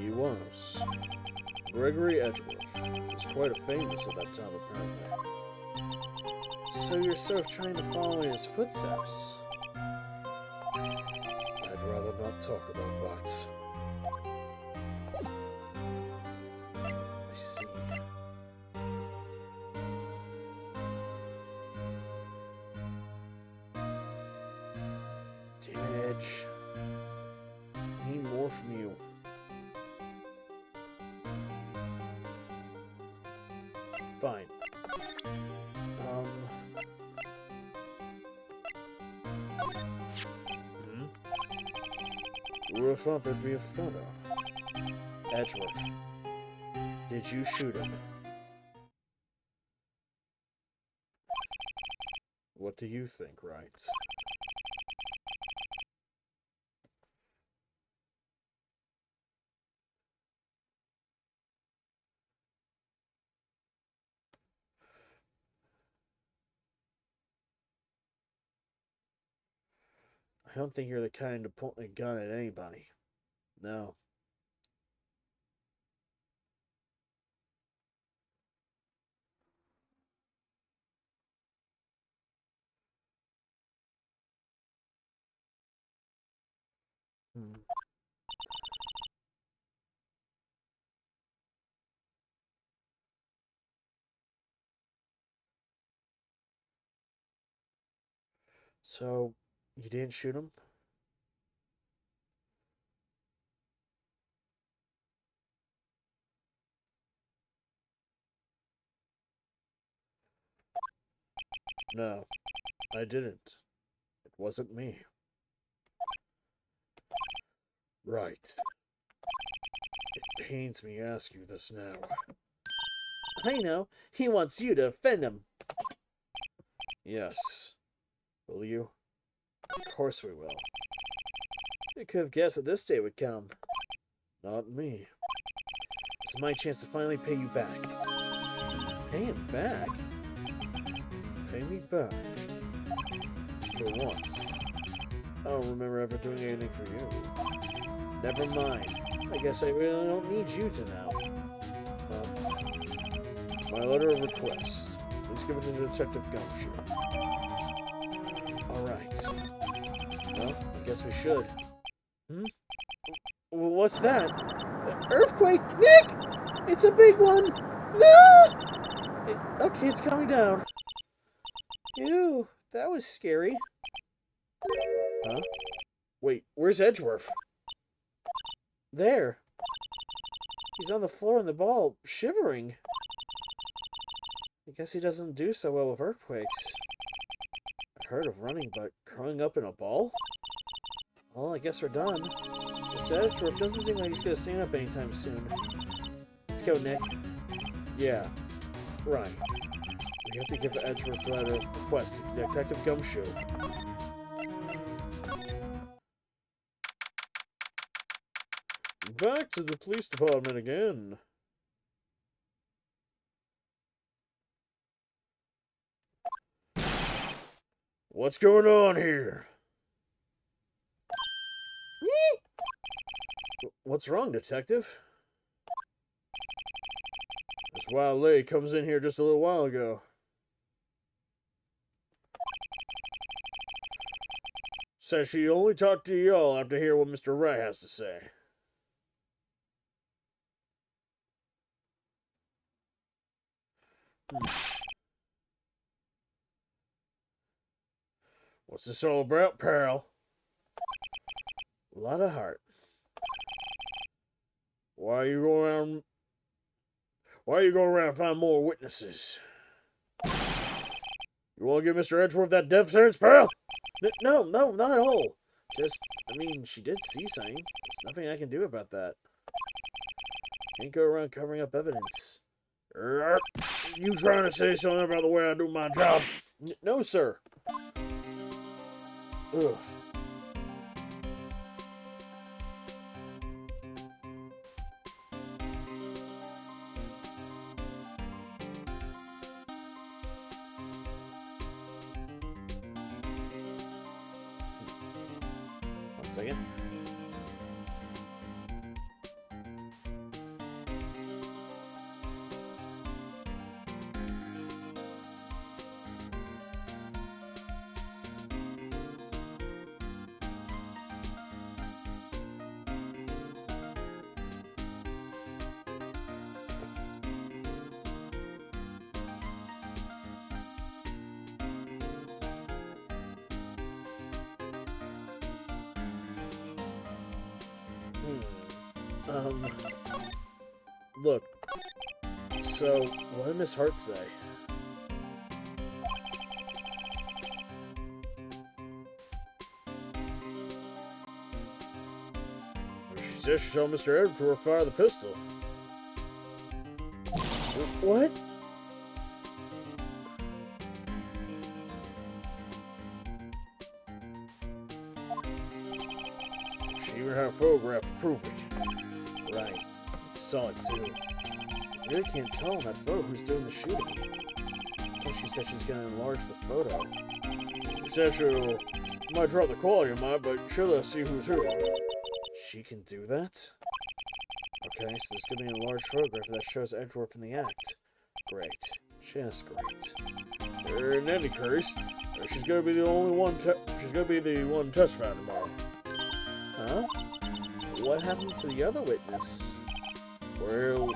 He was. Gregory Edgeworth. He was quite famous at that time, apparently. So you're sort of trying to follow in his footsteps? I'd rather not talk about that. I see. Damn it, Edge. I need more from you. Fine. Who would have thought there'd be a photo? Edgeworth. Did you shoot him? What do you think, right? I don't think you're the kind to point a gun at anybody. No. So, you didn't shoot him? No, I didn't. It wasn't me. Right. It pains me to ask you this now. I know. He wants you to offend him. Yes. Will you? Of course we will. You could have guessed that this day would come. Not me. This is my chance to finally pay you back. Pay him back? Pay me back? For what? I don't remember ever doing anything for you. Never mind. I guess I really don't need you to know. My letter of request. Please give it to Detective Gumshoe. Alright. Well, I guess we should. What's that? Earthquake! Nick! It's a big one! No! Okay, it's coming down. Ew, that was scary. Huh? Wait, where's Edgeworth? There. He's on the floor in the ball, shivering. I guess he doesn't do so well with earthquakes. I've heard of running, but curling up in a ball? Well, I guess we're done. This Edgeworth doesn't seem like he's gonna stand up anytime soon. Let's go, Nick. Yeah, right. We have to give Edgeworth's letter of request to Detective Gumshoe. Back to the police department again. What's going on here? What's wrong, Detective? This wild lady comes in here just a little while ago. Says she only talked to y'all after hear what Mr. Wright has to say. What's this all about, pal? A lot of heart. Why you go around and find more witnesses? You want to give Mr. Edgeworth that death sentence, pal? No, not at all. Just, I mean, she did see something. There's nothing I can do about that. Can't go around covering up evidence. You trying to say something about the way I do my job? No, sir. Ugh. One second. Look. So, what did Miss Hart say? She says she saw Mr. Edgeworth fire the pistol. What? She even had a photograph to prove it. Right. Saw it too. You really can't tell in that photo who's doing the shooting. So she said she's gonna enlarge the photo. She said she might drop the quality of mine, but she'll let us see who's who. She can do that? Okay, so there's gonna be an enlarged photograph that shows Edgeworth in the act. Great. Just great. In any case, she's gonna be the only one. She's gonna be the one testifying tomorrow. Huh? What happened to the other witness? Well,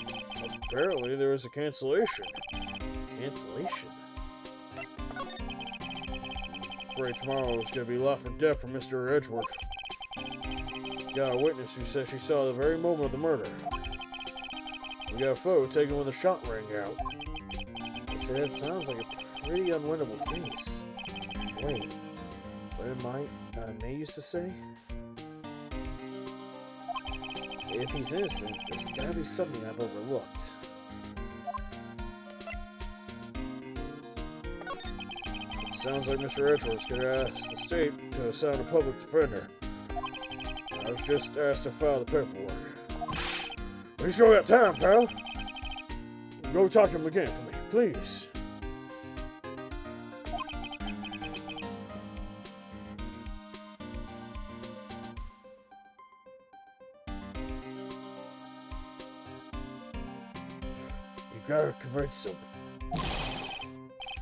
apparently there was a cancellation. Cancellation? afraid tomorrow is gonna be life or death for Mr. Edgeworth. Got a witness who says she saw the very moment of the murder. We got a photo taken when the shot rang out. I say that sounds like a pretty unwinnable case. Wait, what did my May used to say? If he's innocent, there's gotta be something I've overlooked. Sounds like Mr. Edgeworth's gonna ask the state to assign a public defender. I was just asked to file the paperwork. We sure got time, pal. Go talk to him again for me, please. You gotta convince him.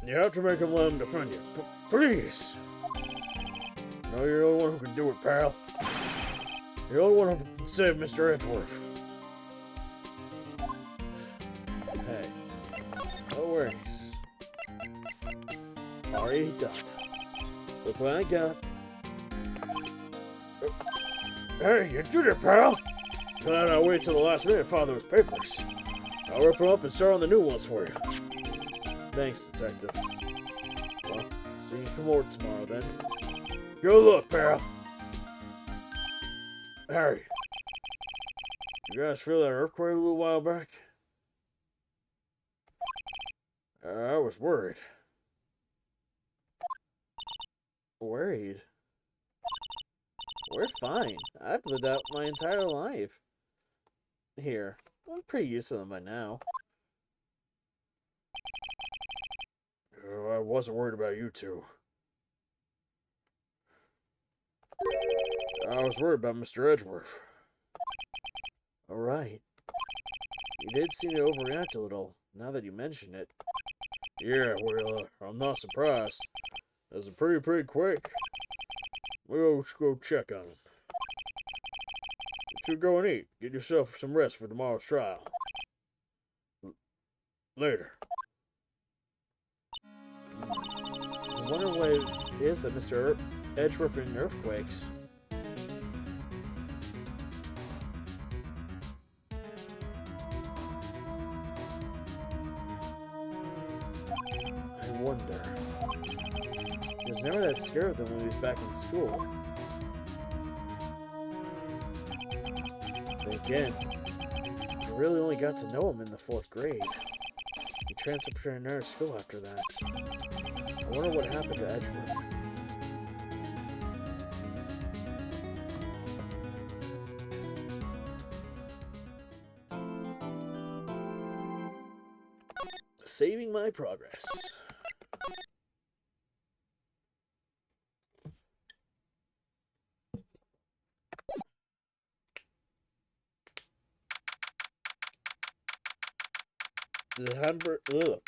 You have to make him let him defend you. Please! No, you're the only one who can do it, pal. You're the only one who can save Mr. Edgeworth. Hey. No worries. Already done. Look what I got. Hey, you did it, pal! Glad I waited till the last minute to find those papers. I'll rip them up and start on the new ones for you. Thanks, Detective. Well, see you in court tomorrow, then. Good luck, pal. Harry, you guys feel that earthquake a little while back? I was worried. Worried? We're fine. I've lived out my entire life here. I'm pretty used to them by now. I wasn't worried about you two. I was worried about Mr. Edgeworth. Alright. You did seem to overreact a little, now that you mention it. Yeah, well, I'm not surprised. That's pretty quick. We'll go check on him. You two go and eat. Get yourself some rest for tomorrow's trial. Later. I wonder what it is that Mr. Edgeworth in earthquakes. I wonder. He was never that scared of them when he was back in school. Then again, I really only got to know him in the 4th grade. He transferred to another school after that. I wonder what happened to Edgeworth. Saving my progress.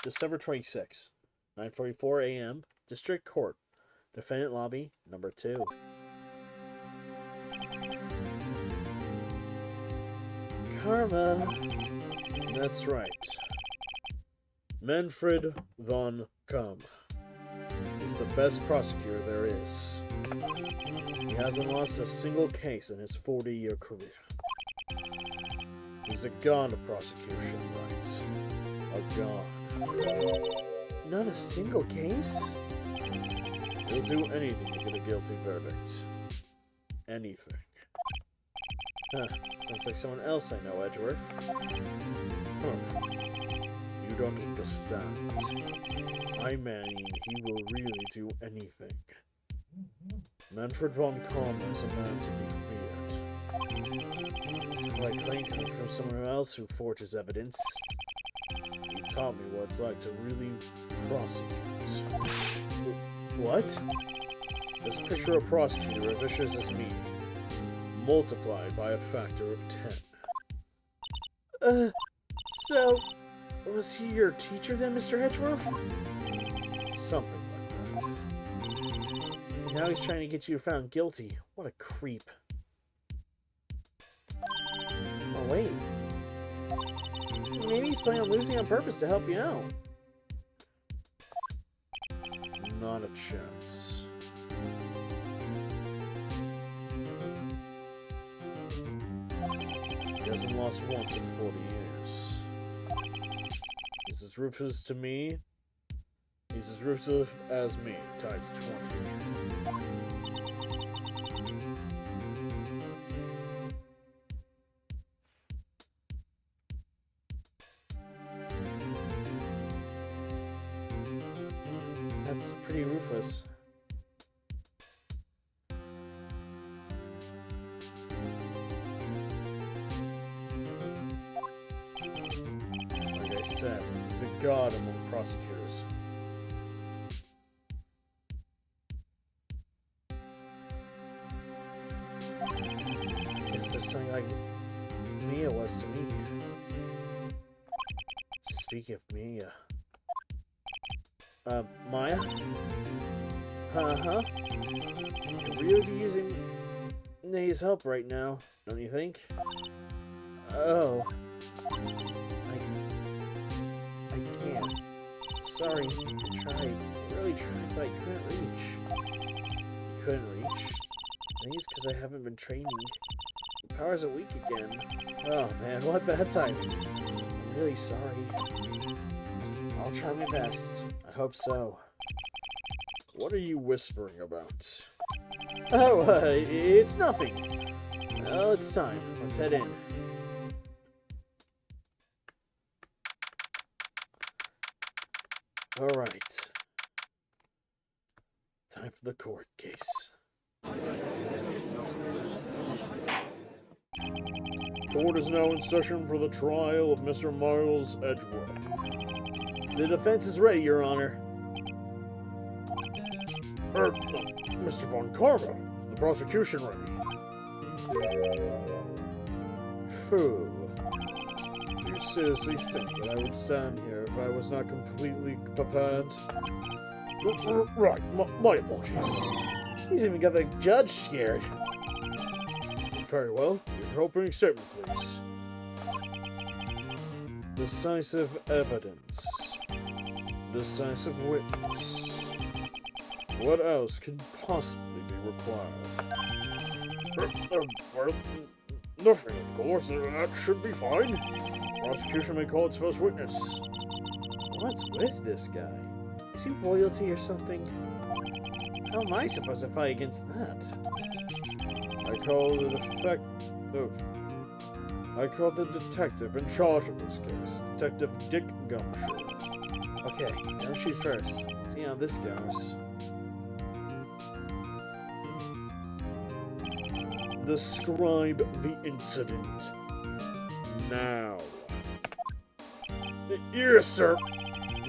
December 26, 9:44 a.m. District Court. Defendant Lobby, number 2. Karma. That's right. Manfred von Kamm. He's the best prosecutor there is. He hasn't lost a single case in his 40-year career. He's a god of prosecution rights. A god. Not a single case? He'll do anything to get a guilty verdict. Anything. Huh. Sounds like someone else I know, Edgeworth. Huh. You don't understand. I mean, he will really do anything. Manfred von Kamm is a man to be feared. It's quite plain coming from someone else who forges evidence. He taught me what it's like to really prosecute. What? Let's picture a prosecutor as vicious as me, multiplied by a factor of 10. So, was he your teacher then, Mr. Edgeworth? Something like that. And now he's trying to get you found guilty. What a creep. Oh, wait. Maybe he's planning on losing on purpose to help you out. Not a chance. He hasn't lost once in 40 years. He's as ruthless to me. He's as ruthless as me, times 20. That's pretty ruthless. Like I said, he's a god among prosecutors. I guess there's something like Mia was to me. Speaking of Mia. Maya? Uh-huh. Could really be using Nae's help right now, don't you think? Oh. I can't. Sorry, I tried. I really tried, but I couldn't reach. You couldn't reach? I think it's because I haven't been training. My powers are weak again. Oh man, what bad timing. I'm really sorry. I'll try my best. I hope so. What are you whispering about? Oh, it's nothing. Well, it's time. Let's head in. Alright. Time for the court case. Court is now in session for the trial of Mr. Miles Edgeworth. The defense is ready, Your Honor. Mr. Von Karma, the prosecution ready. Fool. Do you seriously think that I would stand here if I was not completely prepared? Right, my apologies. He's even got the judge scared. Very well. Your opening statement, please. Decisive evidence. Decisive witness. What else could possibly be required? Well, nothing, of course. That should be fine. Prosecution may call its first witness. What's with this guy? Is he royalty or something? How am I supposed to fight against that? I call the detective in charge of this case, Detective Dick Gumshoe. Okay, Gumshoe's first. See how this goes. Describe the incident now. Yes, sir.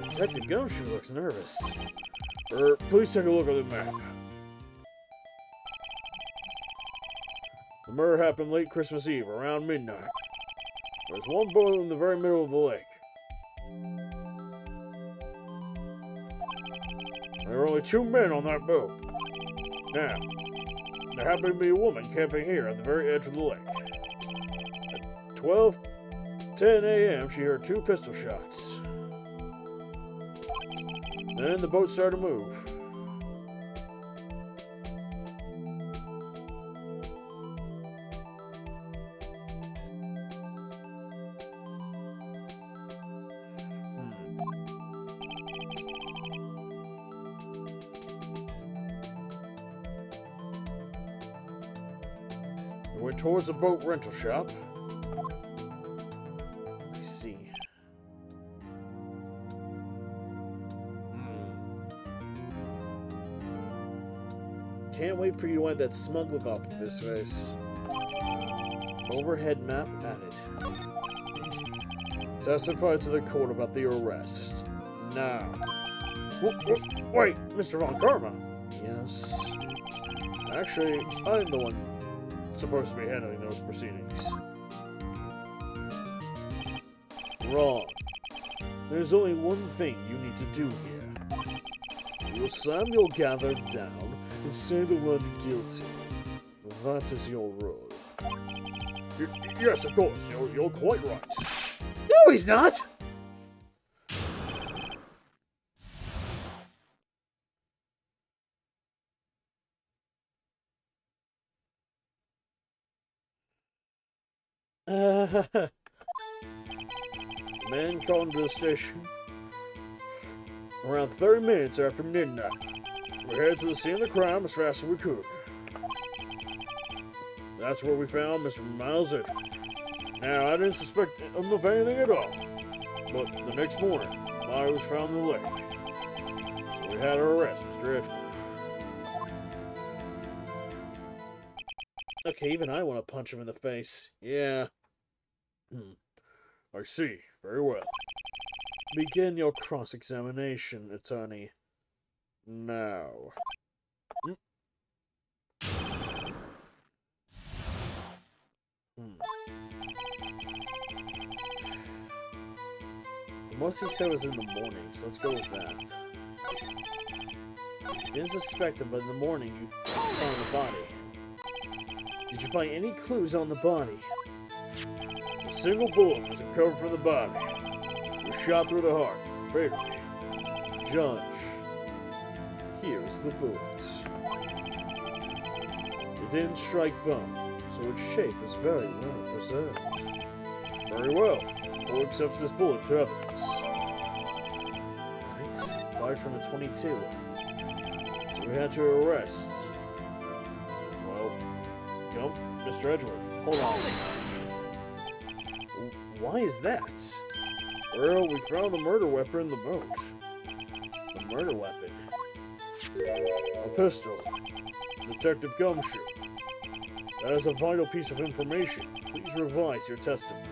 Detective Gumshoe looks nervous. Please take a look at the map. The murder happened late Christmas Eve, around midnight. There's one boat in the very middle of the lake. There are only 2 men on that boat. Now, there happened to be a woman camping here at the very edge of the lake. At 12:10 a.m., she heard 2 pistol shots. Then the boat started to move. We went towards the boat rental shop. Let's see. Can't wait for you to wipe that smug look off of this face. Overhead map added. Testify to the court about the arrest. Now. Wait, Mr. Von Karma. Yes. Actually, I'm the one supposed to be handling those proceedings. Wrong. There's only one thing you need to do here. You will Samuel gather down and say the word guilty. That is your role. Yes, of course. You're quite right. No, he's not! The man called into the station around 30 minutes after midnight. We headed to the scene of the crime as fast as we could. That's where we found Mr. Miles Edgeworth. Now, I didn't suspect him of anything at all, but the next morning, the body was found in the lake. So we had to arrest Mr. Edgeworth. Okay, even I want to punch him in the face. Yeah. I see. Very well. Begin your cross-examination, attorney. Now. The most he said was in the morning, so let's go with that. Didn't suspect him, but in the morning you found the body. Did you find any clues on the body? A single bullet was recovered from the body. It was shot through the heart, fatally. Judge, here is the bullet. It didn't strike bone, so its shape is very well preserved. Very well. Who accepts this bullet to evidence? Right. Fired from a 22. So we had to arrest. Well, come, Mr. Edgeworth. Hold on. Why is that? Well, we found the murder weapon in the boat. The murder weapon? A pistol. Detective Gumshoe. That is a vital piece of information. Please revise your testimony.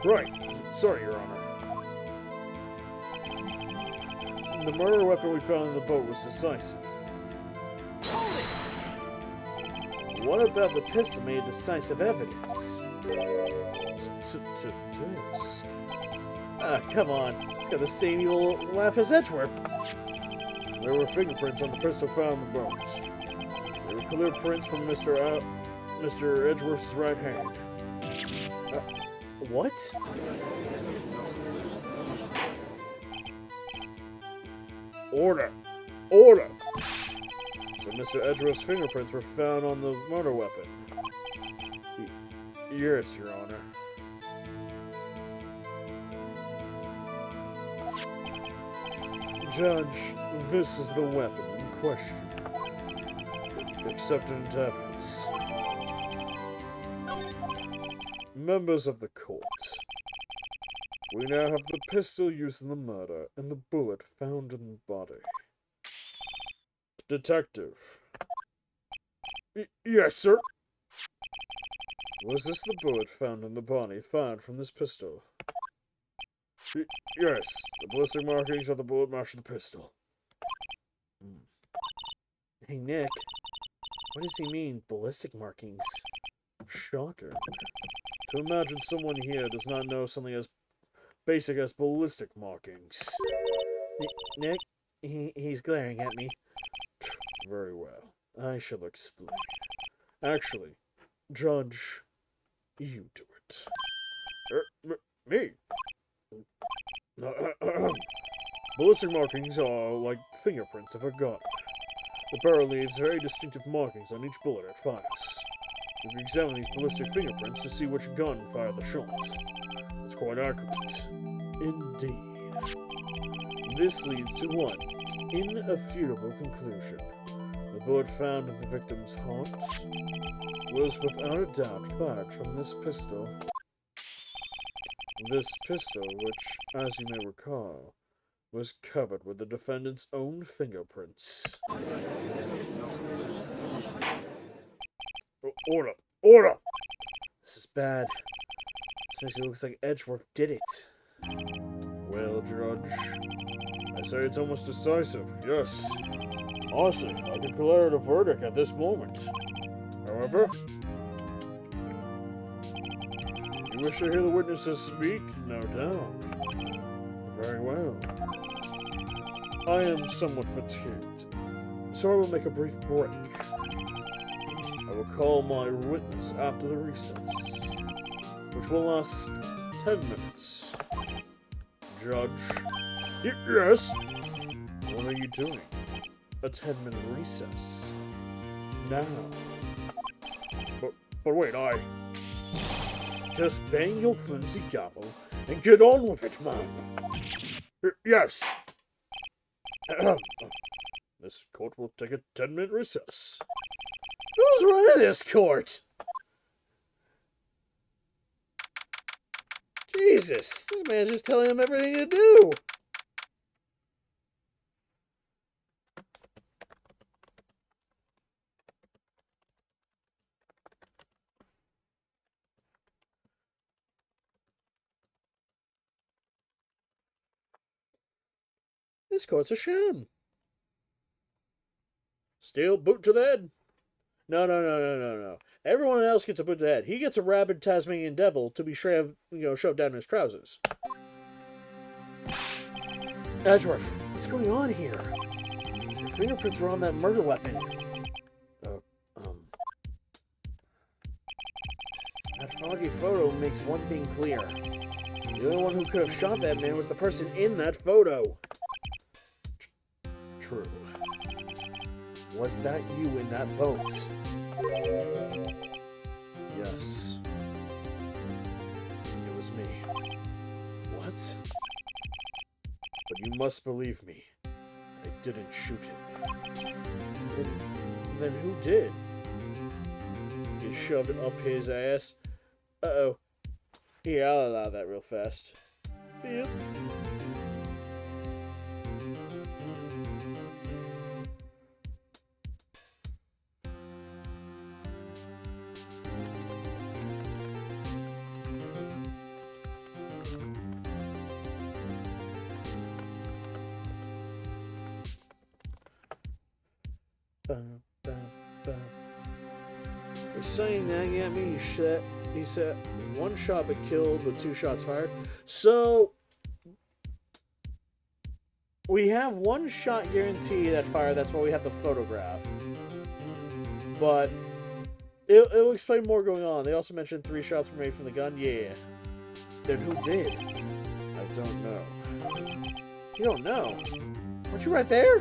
Right. Sorry, Your Honor. The murder weapon we found in the boat was decisive. What about the pistol made decisive evidence? Disc. Ah, come on. It's got the same evil laugh as Edgeworth. There were fingerprints on the pistol found in the boat. They were clear prints from Mr. Edgeworth's right hand. What? Order! Order! So Mr. Edgeworth's fingerprints were found on the murder weapon. Yes, Your Honor. Judge, this is the weapon in question. Accepted into evidence. Members of the court, we now have the pistol used in the murder and the bullet found in the body. Detective. Yes, sir. Was this the bullet found in the body fired from this pistol? Yes, the ballistic markings of the bullet match the pistol. Hey, Nick. What does he mean, ballistic markings? Shocker. To imagine someone here does not know something as basic as ballistic markings. Nick? He's glaring at me. Very well. I shall explain. Actually, Judge, you do it. Me? Ballistic markings are like fingerprints of a gun. The barrel leaves very distinctive markings on each bullet it fires. We can examine these ballistic fingerprints to see which gun fired the shot. It's quite accurate. Indeed. This leads to one irrefutable conclusion. The bullet found in the victim's heart was without a doubt fired from this pistol. This pistol, which, as you may recall, was covered with the defendant's own fingerprints. Order! Order! This is bad. This makes it look like Edgeworth did it. Well, Judge, I say it's almost decisive, yes. Honestly, I can declare the verdict at this moment. However, you wish to hear the witnesses speak? No doubt. Very well. I am somewhat fatigued, so I will make a brief break. I will call my witness after the recess, which will last 10 minutes. Judge? Yes? What are you doing? A 10-minute recess. Now. But wait, Just bang your flimsy gavel and get on with it, man. Yes. This court will take a 10-minute recess. Who's running this court? Jesus, this man's just telling him everything to do. This court's a sham. Steel boot to the head. No. Everyone else gets a boot to the head. He gets a rabid Tasmanian devil to be shoved down his trousers. Edgeworth, what's going on here? Your fingerprints were on that murder weapon. That foggy photo makes one thing clear. The only one who could have shot that man was the person in that photo. True. Was that you in that boat? Yes. It was me. What? But you must believe me. I didn't shoot him. Then who did? You shoved it up his ass. Uh-oh. Yeah, I'll allow that real fast. Yep. You're saying that, yeah, me, he said, one shot but killed with 2 shots fired. So, we have 1 shot guarantee that fire, that's why we have the photograph. But, it'll explain more going on. They also mentioned 3 shots were made from the gun, yeah. Then who did? I don't know. You don't know? Weren't you right there?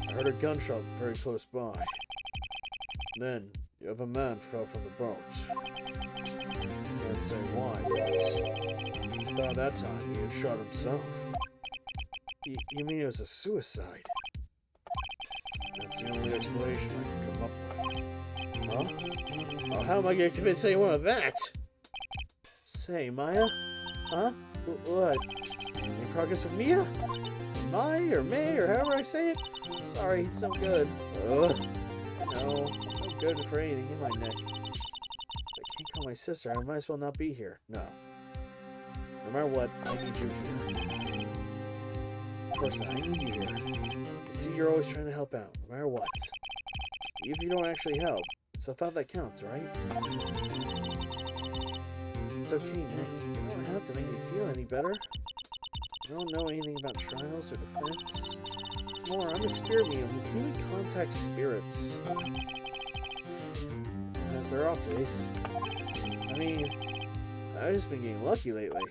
I heard a gunshot very close by. Then, the other man fell from the boat. Can't say why, but I thought that time he had shot himself. You mean it was a suicide? That's the only explanation I can come up with. Huh? Oh, how am I going to convince anyone of that? Say, Maya? Huh? What? Any progress with Mia? Mai or May or however I say it? Sorry, it's no good. Ugh. No, no good for anything in my neck. If I can't call my sister, I might as well not be here. No. No matter what, I need you here. Of course, I need you here. I see you're always trying to help out, no matter what. Even if you don't actually help, it's the thought that counts, right? It's okay, Nick. You don't have to make me feel any better. I don't know anything about trials or defense. It's more, I'm a spirit medium who can only contact spirits. As they're off days. I mean, I've just been getting lucky lately.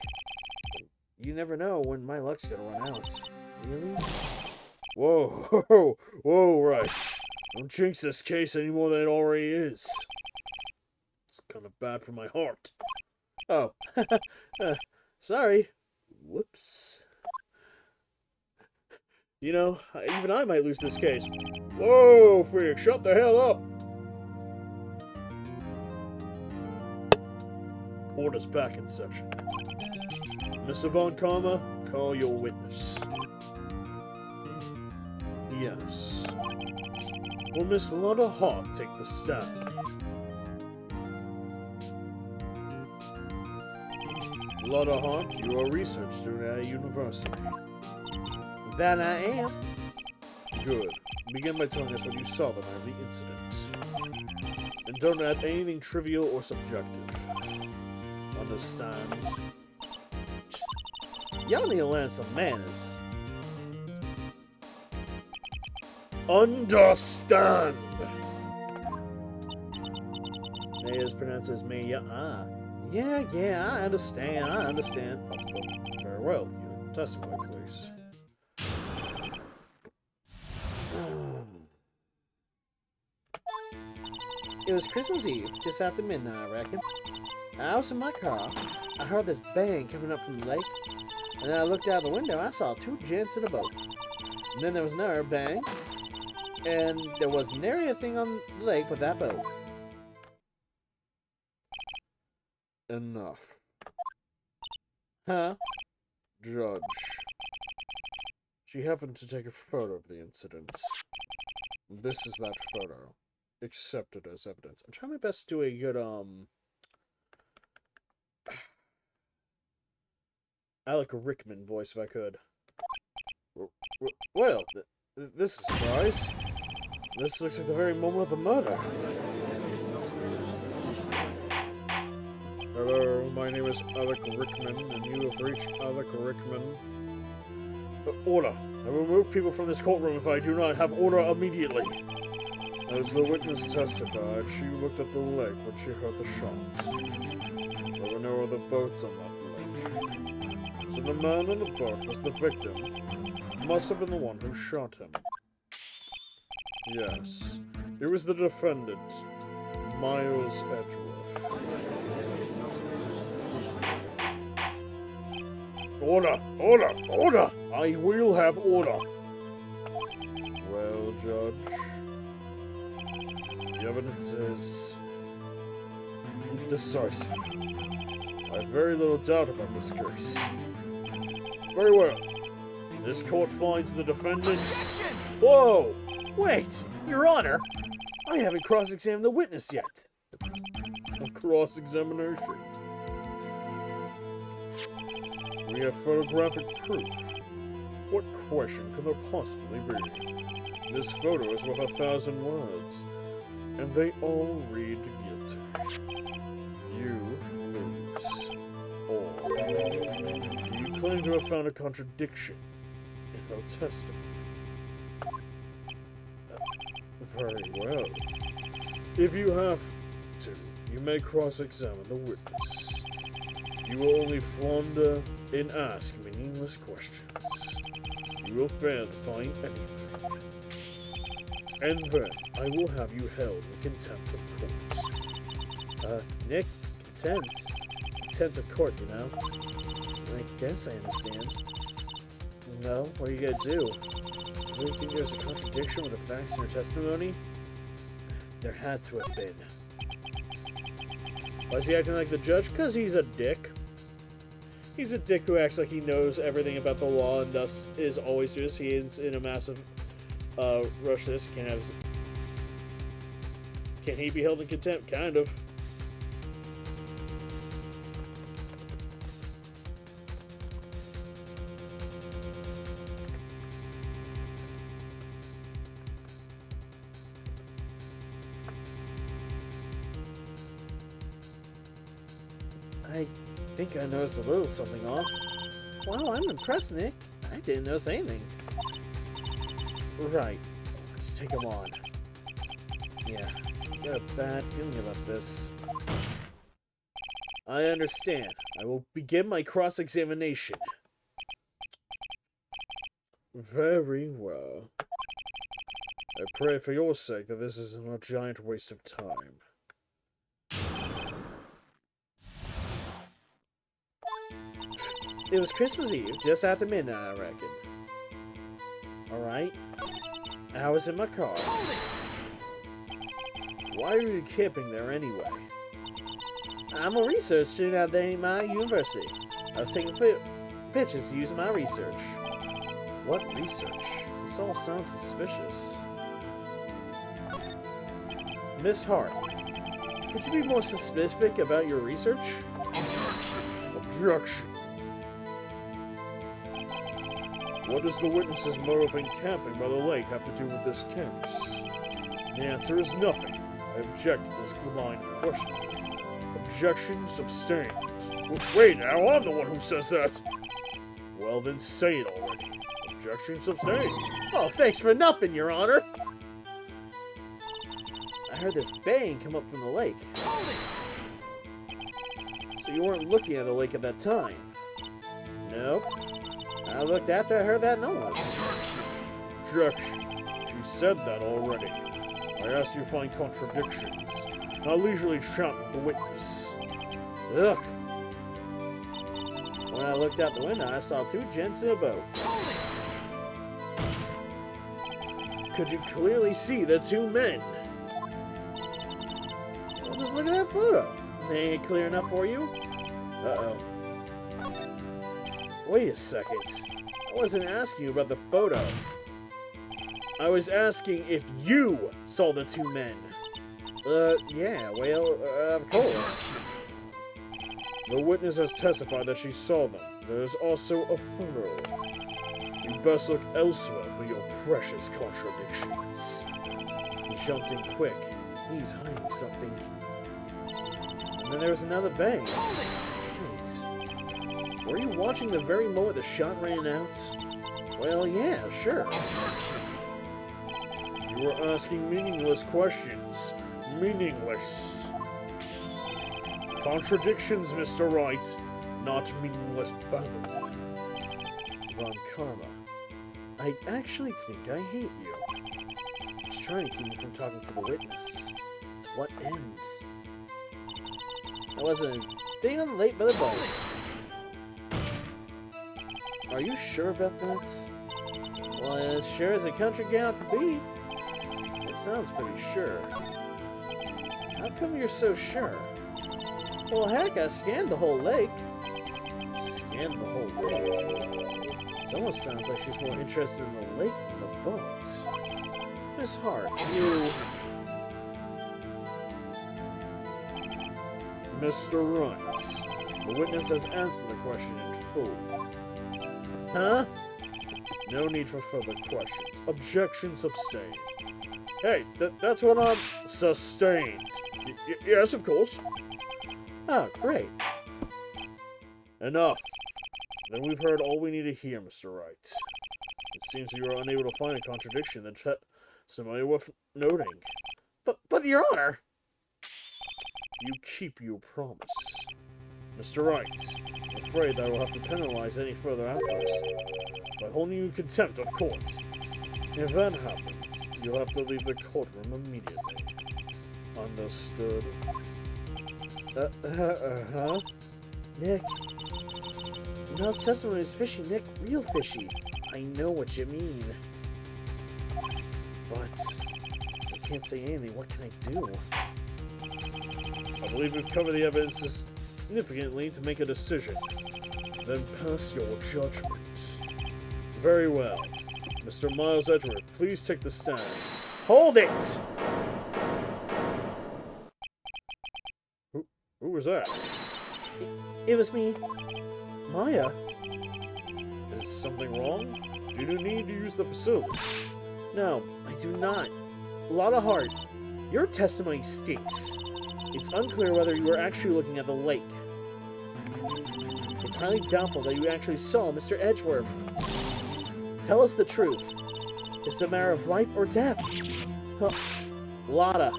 You never know when my luck's gonna run out. Really? Whoa, right. Don't jinx this case any more than it already is. It's kind of bad for my heart. Oh, sorry. Whoops. You know, even I might lose this case. Whoa, Phoenix, shut the hell up! Court is back in session. Mr. Von Karma, call your witness. Yes. Will Miss Lotta Hart take the stand? Lotta Hart, you are a research student at a university. That I am. Good. Begin by telling us what you saw the night of the incident. And don't add anything trivial or subjective. Understand? Y'all need to learn some manners. Understand! May is pronounced as may, yeah, Yeah, I understand. Very well, your testimony, please. It was Christmas Eve, just after midnight, I reckon. I was in my car. I heard this bang coming up from the lake. And then I looked out the window, I saw two gents in a boat. And then there was another bang. And there was nary a thing on the lake but that boat. Enough. Huh? Judge. She happened to take a photo of the incident. This is that photo. Accepted as evidence. I'm trying my best to do a good, Alec Rickman voice if I could. Well, this is a surprise. This looks like the very moment of the murder. Hello, my name is Alec Rickman, and you have reached Alec Rickman. Order. I will remove people from this courtroom if I do not have order immediately. As the witness testified, she looked at the lake when she heard the shots. There were no other boats on that lake. So the man on the boat was the victim. Must have been the one who shot him. Yes, it was the defendant, Miles Edgeworth. Order! Order! Order! I will have order! Well, Judge, the evidence is decisive. I have very little doubt about this case. Very well. This court finds the defendant... Objection! Whoa! Wait! Your Honor! I haven't cross-examined the witness yet. A cross-examination. We have photographic proof. What question could there possibly be? This photo is worth 1,000 words, and they all read guilty. You lose. Or do you claim to have found a contradiction in her testimony? Very well. If you have to, you may cross-examine the witness. You will only flounder and ask meaningless questions. You will fail to find anything. And then, I will have you held in contempt of court. Nick, contempt? Contempt of court, you know? I guess I understand. No, what are you gonna do? Do you think there's a contradiction with the facts in your testimony? There had to have been. Why is he acting like the judge? Because he's a dick. He's a dick who acts like he knows everything about the law and thus is always do this. He is in a massive rush to this. Can he be held in contempt? Kind of. I think I noticed a little something off. Wow, I'm impressed, Nick. I didn't notice anything. Right. Let's take him on. Yeah, I got a bad feeling about this. I understand. I will begin my cross-examination. Very well. I pray for your sake that this isn't a giant waste of time. It was Christmas Eve, just after midnight, I reckon. Alright. I was in my car. Why are you camping there anyway? I'm a research student at my university. I was taking pictures to use in my research. What research? This all sounds suspicious. Miss Hart, could you be more specific about your research? Objection! What does the witness's motive in camping by the lake have to do with this case? The answer is nothing. I object to this line of questioning. Objection sustained. Wait, now I'm the one who says that. Well, then say it already. Objection sustained. Oh, thanks for nothing, Your Honor. I heard this bang come up from the lake. So you weren't looking at the lake at that time? Nope. I looked after I heard that noise. Objection. She said that already. I asked you to find contradictions, not leisurely chat with the witness. Ugh. When I looked out the window, I saw two gents in a boat. Could you clearly see the two men? Well, just look at that photo. They ain't clear enough for you? Uh-oh. Wait a second. I wasn't asking you about the photo. I was asking if you saw the two men. Yeah, well, of course. The witness has testified that she saw them. There is also a photo. You best look elsewhere for your precious contradictions. He jumped in quick. He's hiding something. And then there was another bang. Wait. Were you watching the very moment the shot ran out? Well, yeah, sure. You were asking meaningless questions. Meaningless. Contradictions, Mr. Wright, not meaningless babble. Ron Karma, I actually think I hate you. I was trying to keep you from talking to the witness. To what end? I wasn't being on late by the boat. Are you sure about that? Well, as sure as a country gal could be. It sounds pretty sure. How come you're so sure? Well, heck, I scanned the whole lake. Scanned the whole lake? It almost sounds like she's more interested in the lake than the boat. Miss Hart, you... Mr. Runts, the witness has answered the question in full. Huh? No need for further questions. Objections sustained. Hey, that's what I'm... Sustained. Yes, of course. Oh, great. Enough. Then we've heard all we need to hear, Mr. Wright. It seems you are unable to find a contradiction in the testimony worth noting. But Your Honor! You keep your promise. Mr. Wright, I'm afraid that I will have to penalize any further outbursts by holding you in contempt of court. If that happens, you'll have to leave the courtroom immediately. Understood? Huh? Nick. Now's testimony is fishy, Nick. Real fishy. I know what you mean. But I can't say anything. What can I do? I believe we've covered the evidence significantly to make a decision. Then pass your judgment. Very well. Mr. Miles Edgeworth, please take the stand. Hold it! Who was that? It was me. Maya? Is something wrong? Do you need to use the facilities? No, I do not. Lotta Hart, your testimony stinks. It's unclear whether you were actually looking at the lake. It's highly doubtful that you actually saw Mr. Edgeworth. Tell us the truth. It's a matter of life or death. Huh. Lotta,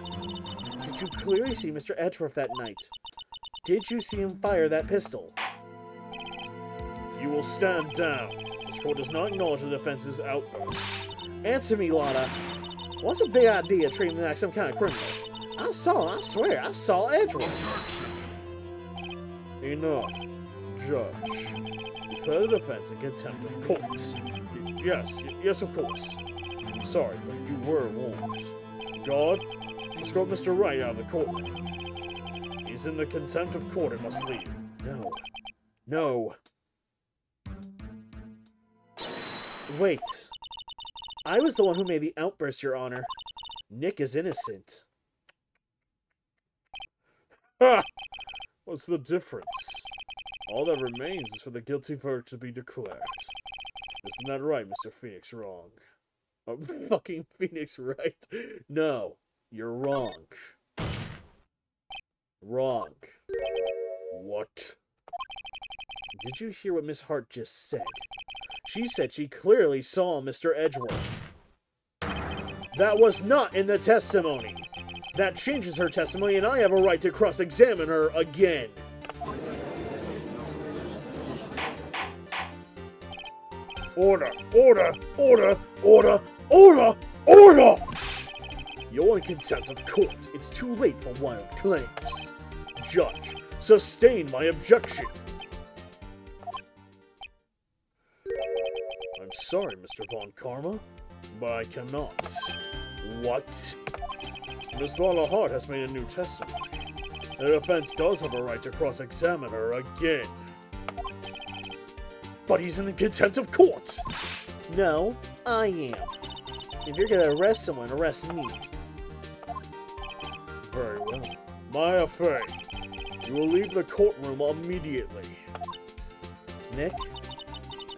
did you clearly see Mr. Edgeworth that night? Did you see him fire that pistol? You will stand down. This court does not acknowledge the defense's outburst. Answer me, Lotta. What's a big idea treating me like some kind of criminal? I swear, I saw Edgeworth. Enough. Judge. Declare the defense in contempt of court. Yes, of course. Sorry, but you were warned. Guard, escort Mr. Wright out of the courtroom. He's in the contempt of court and must leave. No. Wait. I was the one who made the outburst, Your Honor. Nick is innocent. Ha! What's the difference? All that remains is for the guilty verdict to be declared. Isn't that right, Mr. Phoenix Wrong? Oh, fucking Phoenix Right? No, you're wrong. Wrong. What? Did you hear what Miss Hart just said? She said she clearly saw Mr. Edgeworth. That was not in the testimony. That changes her testimony, and I have a right to cross-examine her again. Order! You're in contempt of court. It's too late for wild claims. Judge, sustain my objection. I'm sorry, Mr. Von Karma, but I cannot. What? Miss Hart has made a new testimony. The defense does have a right to cross-examine her again. But he's in the contempt of court! No, I am. If you're gonna arrest someone, arrest me. Very well. Maya Fey, you will leave the courtroom immediately. Nick,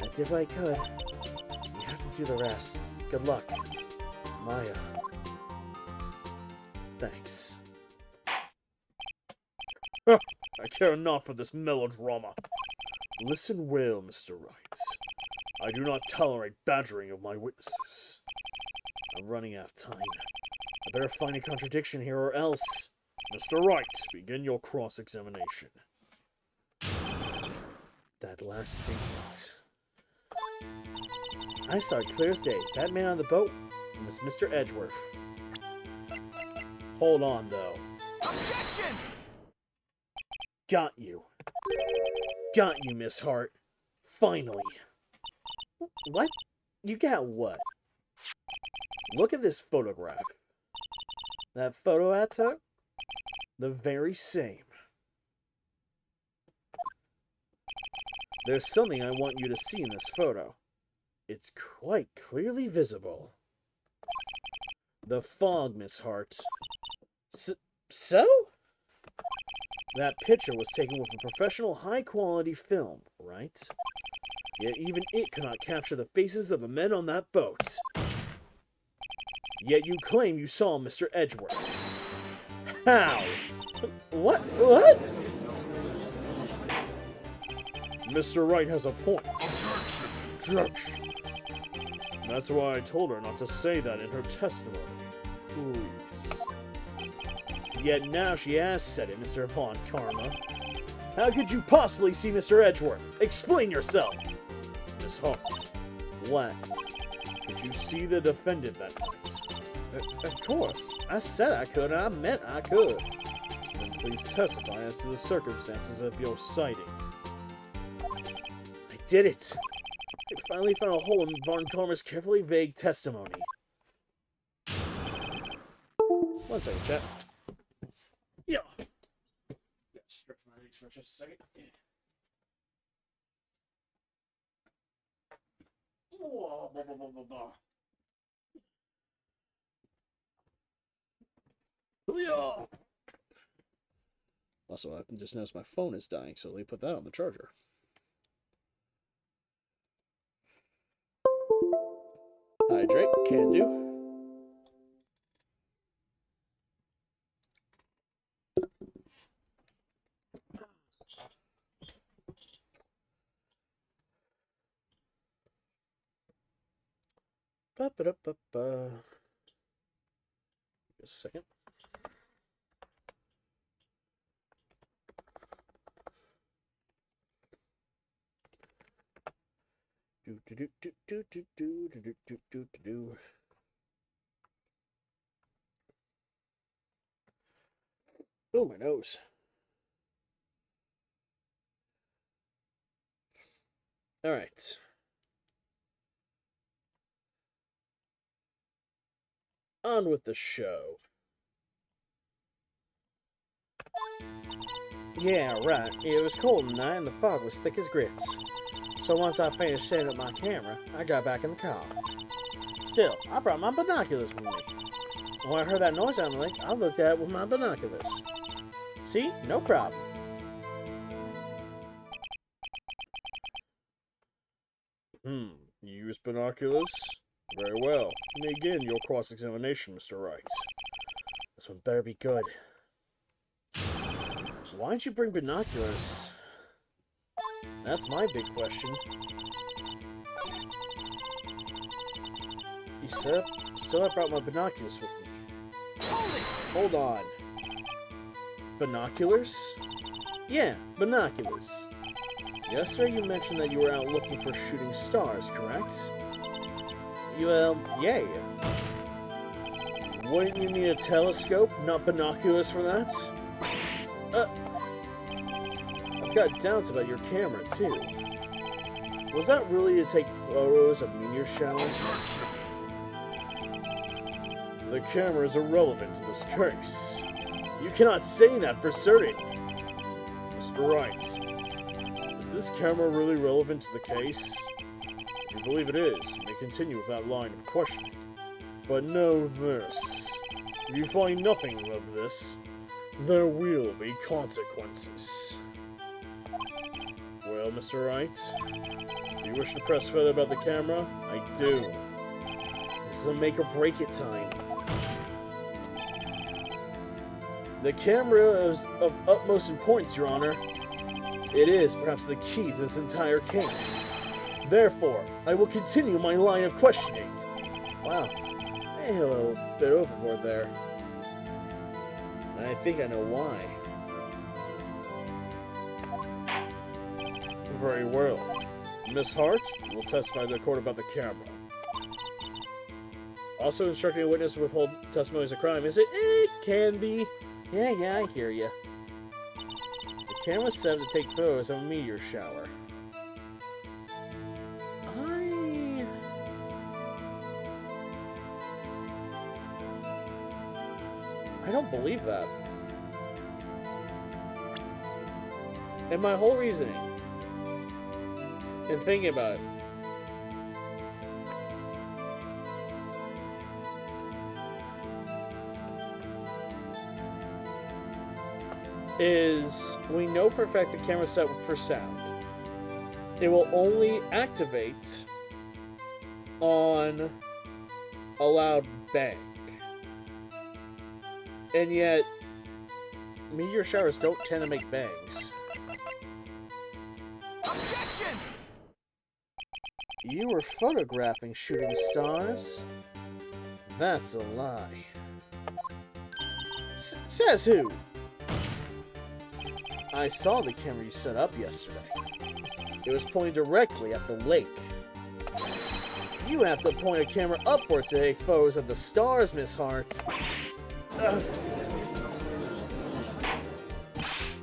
I did what I could. You have to do the rest. Good luck. Maya. Thanks. I care not for this melodrama. Listen well, Mr. Wright. I do not tolerate badgering of my witnesses. I'm running out of time. I better find a contradiction here or else. Mr. Wright, begin your cross-examination. That last statement. I saw it clear as day. That man on the boat was Mr. Edgeworth. Hold on, though. Objection! Got you. Got you, Miss Hart. Finally. What? You got what? Look at this photograph. That photo I took? The very same. There's something I want you to see in this photo. It's quite clearly visible. The fog, Miss Hart. So? That picture was taken with a professional high-quality film, right? Yet even it could not capture the faces of the men on that boat. Yet you claim you saw Mr. Edgeworth. How? What? Mr. Wright has a point. Objection. That's why I told her not to say that in her testimony. Please. Yet now she has said it, Mr. Von Karma. How could you possibly see Mr. Edgeworth? Explain yourself! Miss Hart. What? Did you see the defendant that night? Of course. I said I could, and I meant I could. Then please testify as to the circumstances of your sighting. I did it! I finally found a hole in Von Karma's carefully vague testimony. 1 second, chat. Yeah. Stretch my legs for just a second. Whoa, blah, blah, blah, blah, blah. Yeah. Also, I just noticed my phone is dying, so let me put that on the charger. Hydrate, can do. Ba-ba-da-ba-ba. Just a second. Do. Oh, my nose. All right. On with the show. Yeah, right. It was cold tonight and the fog was thick as grits. So once I finished setting up my camera, I got back in the car. Still, I brought my binoculars with me. When I heard that noise on the lake, I looked at it with my binoculars. See? No problem. You use binoculars? Very well. You may begin your cross-examination, Mr. Wright. This one better be good. Why'd you bring binoculars? That's my big question. You still have brought my binoculars with me. Hold on. Binoculars? Yeah, binoculars. Yesterday you mentioned that you were out looking for shooting stars, correct? Well, yeah. Wouldn't you need a telescope, not binoculars for that? I've got doubts about your camera, too. Was that really to take photos of meteor showers? The camera is irrelevant to this case. You cannot say that for certain. Mr. Wright, is this camera really relevant to the case? If you believe it is, you may continue with that line of questioning. But know this. If you find nothing of this, there will be consequences. Well, Mr. Wright, do you wish to press further about the camera? I do. This is a make or break it time. The camera is of utmost importance, Your Honor. It is perhaps the key to this entire case. Therefore, I will continue my line of questioning. Wow, I hit a little bit overboard there. And I think I know why. Very well. Miss Hart will testify to the court about the camera. Also instructing a witness to withhold testimonies of crime, is it? It can be. Yeah, I hear ya. The camera's set to take photos of a meteor shower. I don't believe that. And my whole reasoning in thinking about it is we know for a fact the camera's set for sound. It will only activate on a loud bang. And yet, meteor showers don't tend to make bangs. Objection! You were photographing shooting stars? That's a lie. Says who? I saw the camera you set up yesterday. It was pointing directly at the lake. You have to point a camera upward to take photos of the stars, Miss Hart.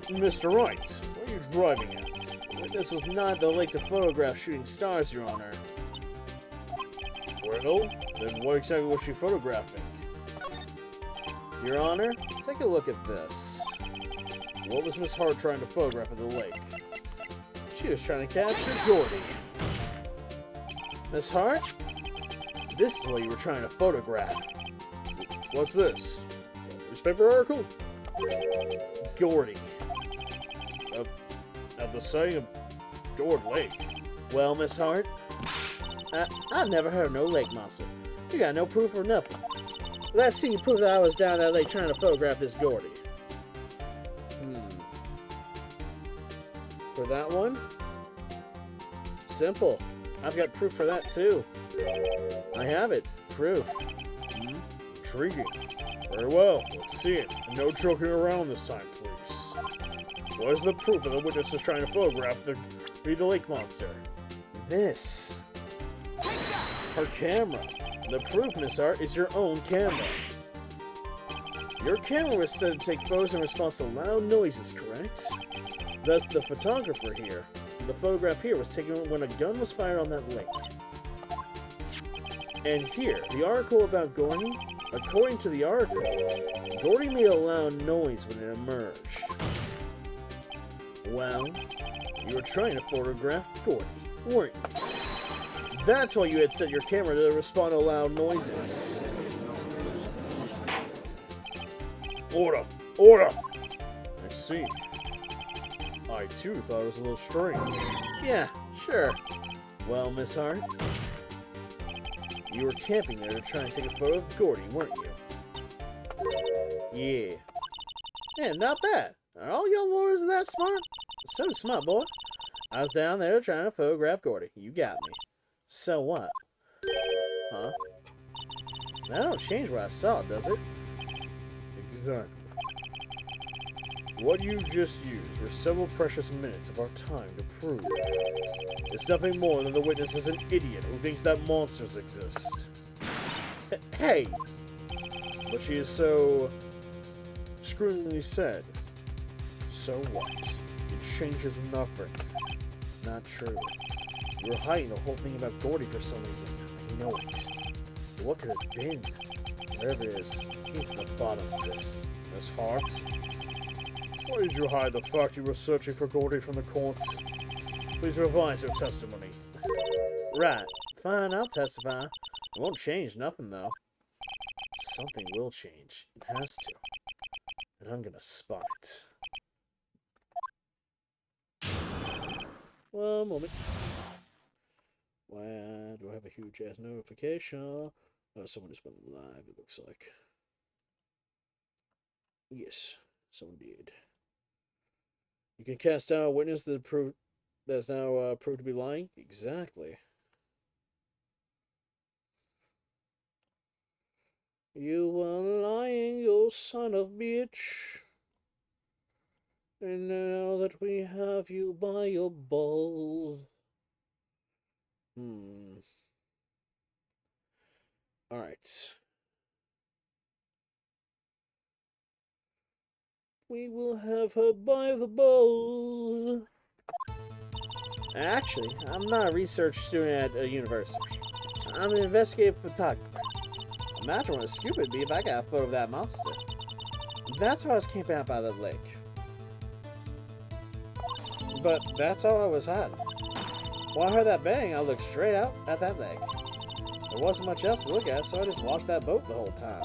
Mr. Wright, what are you driving at? This was not at the lake to photograph shooting stars, Your Honor. Well, then what exactly was she photographing? Your Honor, take a look at this. What was Miss Hart trying to photograph at the lake? She was trying to capture Gordy. Miss Hart, this is what you were trying to photograph. What's this? A newspaper article? Gordy. Of the sighting of Gord Lake. Well, Miss Hart, I've never heard of no lake monster. You got no proof or nothing. Let's see you prove that I was down that lake trying to photograph this Gordy. For that one? Simple. I've got proof for that too. I have it. Proof. Intriguing. Very well. Let's see it. And no joking around this time, please. What is the proof that the witness is trying to photograph the lake monster? This. Her camera. The proof, Miss Hart, is your own camera. Your camera was set to take photos in response to loud noises, correct? Thus, the photographer here. The photograph here was taken when a gun was fired on that lake. And here, the article about Gordy. According to the article, Gordy made a loud noise when it emerged. Well, you were trying to photograph Gordy, weren't you? That's why you had set your camera to respond to loud noises. Order! Order! I see. I, too, thought it was a little strange. Yeah, sure. Well, Miss Hart, you were camping there to try and take a photo of Gordy, weren't you? Yeah. Yeah, not bad. Are all y'all lawyers that smart? So smart, boy. I was down there trying to photograph Gordy. You got me. So what? Huh? That don't change what I saw, does it? Exactly. What you just used were several precious minutes of our time to prove. It's nothing more than the witness is an idiot who thinks that monsters exist. Hey! But she is so screwingly said. So what? It changes nothing. Not true. You were hiding the whole thing about Gordy for some reason. I know it. But what could it have been? Whatever it is, get to the bottom of this. Miss Hart? Why did you hide the fact you were searching for Gordy from the court? Please revise your testimony. Right. Fine, I'll testify. It won't change nothing, though. Something will change. It has to. And I'm gonna spot it. One moment. Why do I have a huge ass notification? Oh, someone just went live, it looks like. Yes, someone did. You can cast down a witness that's now proved to be lying? Exactly. You were lying, you son of bitch. And now that we have you by your balls. Alright. We will have her by the balls. Actually, I'm not a research student at a university. I'm an investigative photographer. Imagine what a scoop it'd be if I got a photo of that monster. That's why I was camping out by the lake. But that's all I was hiding. When I heard that bang, I looked straight out at that lake. There wasn't much else to look at, so I just watched that boat the whole time.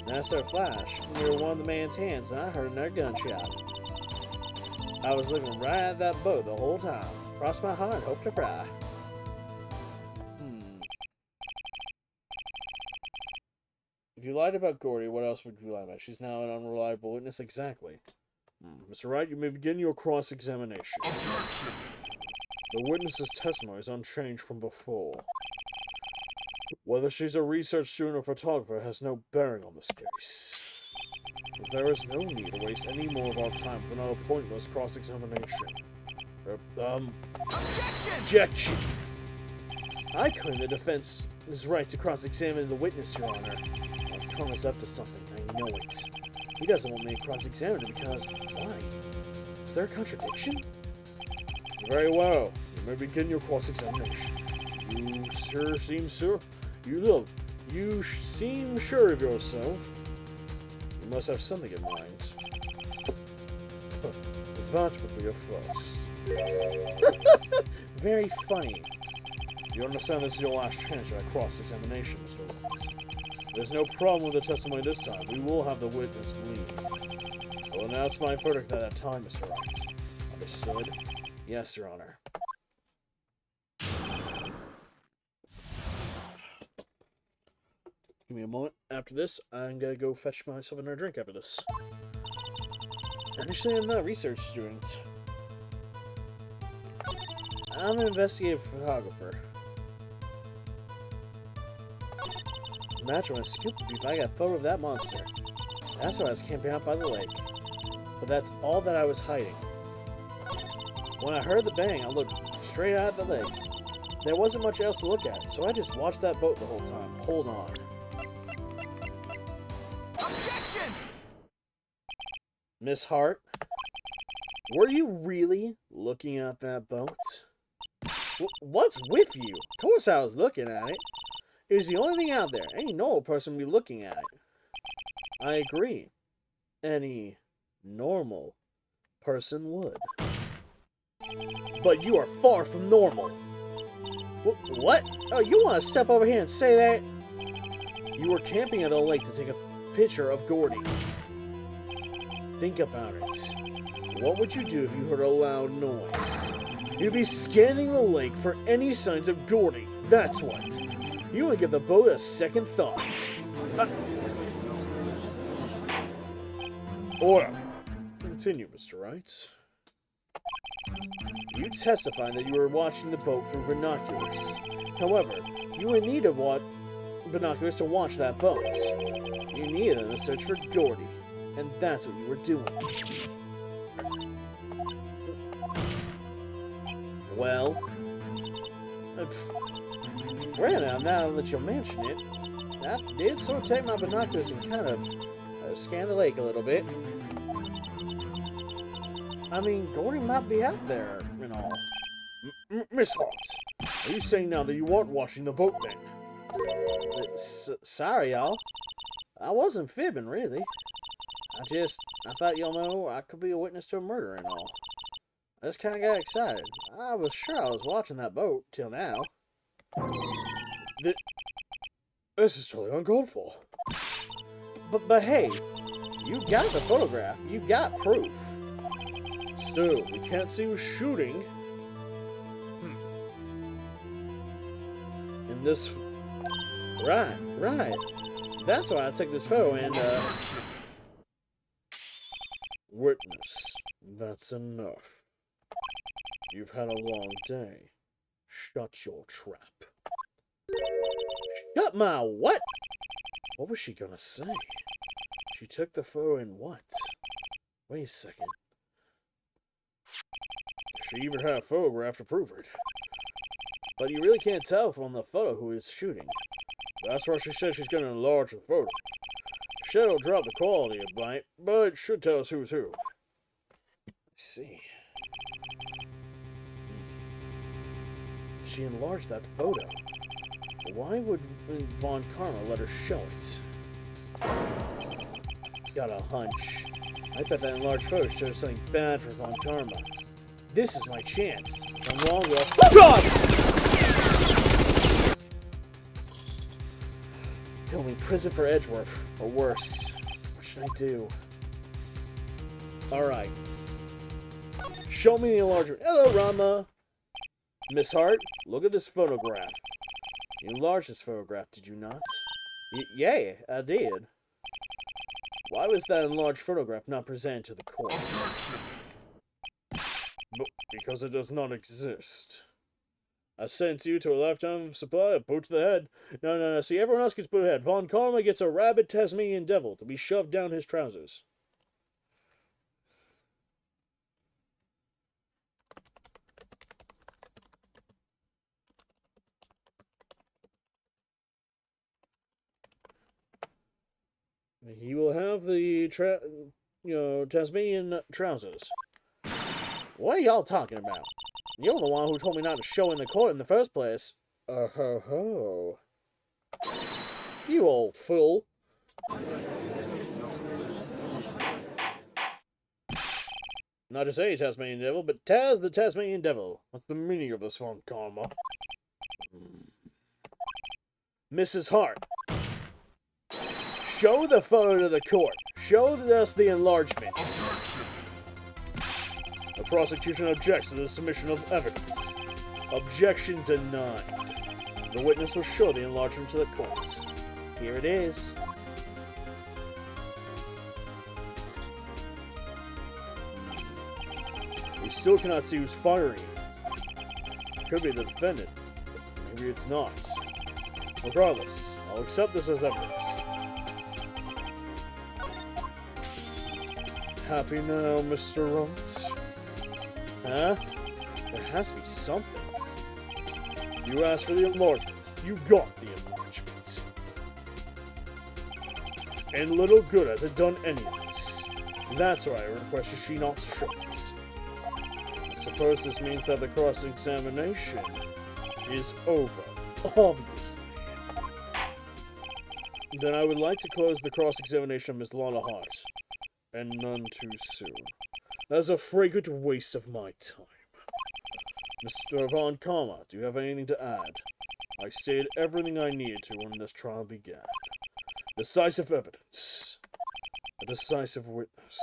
Then I saw a flash near one of the man's hands, and I heard another gunshot. I was looking right at that boat the whole time. Crossed my heart and hoped to cry. If you lied about Gordy, what else would you lie about? She's now an unreliable witness. Exactly. Mr. Wright, you may begin your cross-examination. Objection! The witness's testimony is unchanged from before. Whether she's a research student or photographer has no bearing on this case. But there is no need to waste any more of our time with another pointless cross-examination. Objection! I claim the defense is right to cross-examine the witness, Your Honor. Connor's up to something, I know it. He doesn't want me to cross-examine him because... why? Is there a contradiction? Very well. You may begin your cross-examination. You sure seem sure... You seem sure of yourself. You must have something in mind. That would be a first. Very funny. You understand this is your last chance at a cross-examination, Mr. Witness. There's no problem with the testimony this time. We will have the witness leave. I will announce my verdict at that time, Mr. Wright. Understood? Yes, Your Honor. Give me a moment. After this, I'm gonna go fetch myself another drink after this. Actually, I'm not a research student. I'm an investigative photographer. Imagine what a scoop would be if I got a photo of that monster. That's why I was camping out by the lake. But that's all that I was hiding. When I heard the bang, I looked straight out at the lake. There wasn't much else to look at, so I just watched that boat the whole time. Hold on. Objection! Miss Hart, were you really looking at that boat? What's with you? Of course I was looking at it. It was the only thing out there. Any normal person would be looking at it. I agree. Any normal person would. But you are far from normal. What? Oh, you want to step over here and say that? You were camping at the lake to take a picture of Gordy. Think about it. What would you do if you heard a loud noise? You'd be scanning the lake for any signs of Gordy. That's what. You would give the boat a second thought. Order. Continue, Mr. Wright. You testified that you were watching the boat through binoculars. However, you were in need of binoculars to watch that boat. You needed them to search for Gordy, and that's what you were doing. Well, now that you mention it, I did sort of take my binoculars and kind of scan the lake a little bit. I mean, Gordy might be out there and all. Miss Hart, are you saying now that you weren't watching the boat then? Sorry, y'all. I wasn't fibbing, really. I thought y'all know I could be a witness to a murder and all. I just kind of got excited. I was sure I was watching that boat till now. This is totally uncalled for. But hey, you got the photograph. You got proof. Still, we can't see who's shooting. In this... Right. That's why I took this photo and, Witness, that's enough. You've had a long day. Shut your trap. Shut my what? What was she gonna say? She took the photo and what? Wait a second. She even had a photograph to prove it. But you really can't tell from the photo who is shooting. That's why she said she's gonna enlarge the photo. Shit'll drop the quality a bite, but it should tell us who's who. I see. She enlarged that photo. Why would Von Karma let her show it? Got a hunch. I bet that enlarged photo shows something bad for Von Karma. This is my chance. If I'm wrong, well... Oh God! He'll be in prison for Edgeworth, or worse. What should I do? Alright. Show me the enlargement. Hello, Rama! Miss Hart, look at this photograph. You enlarged this photograph, did you not? Yeah, I did. Why was that enlarged photograph not presented to the court? Because it does not exist. I sent you to a lifetime supply of boot to the head. No. See, everyone else gets boot to the head. Von Karma gets a rabid Tasmanian devil to be shoved down his trousers. He will have the Tasmanian trousers. What are y'all talking about? You're the one who told me not to show in the court in the first place. Ho. You old fool. Not just a Tasmanian devil, but Taz the Tasmanian devil. What's the meaning of this Von Karma? Mrs. Hart. Show the photo to the court. Show us the enlargements. The prosecution objects to the submission of evidence. Objection denied. The witness will show the enlargement to the court. Here it is. We still cannot see who's firing it. Could be the defendant. Maybe it's not. Regardless, I'll accept this as evidence. Happy now, Mr. Runt? Huh? There has to be something. You asked for the enlargement. You got the enlargement. And little good has it done anyways. That's why I requested she not show it. I suppose this means that the cross-examination is over. Obviously. Then I would like to close the cross-examination of Miss Lana Hart. And none too soon. That is a fragrant waste of my time. Mr. Von Karma, do you have anything to add? I stated everything I needed to when this trial began. Decisive evidence. A decisive witness.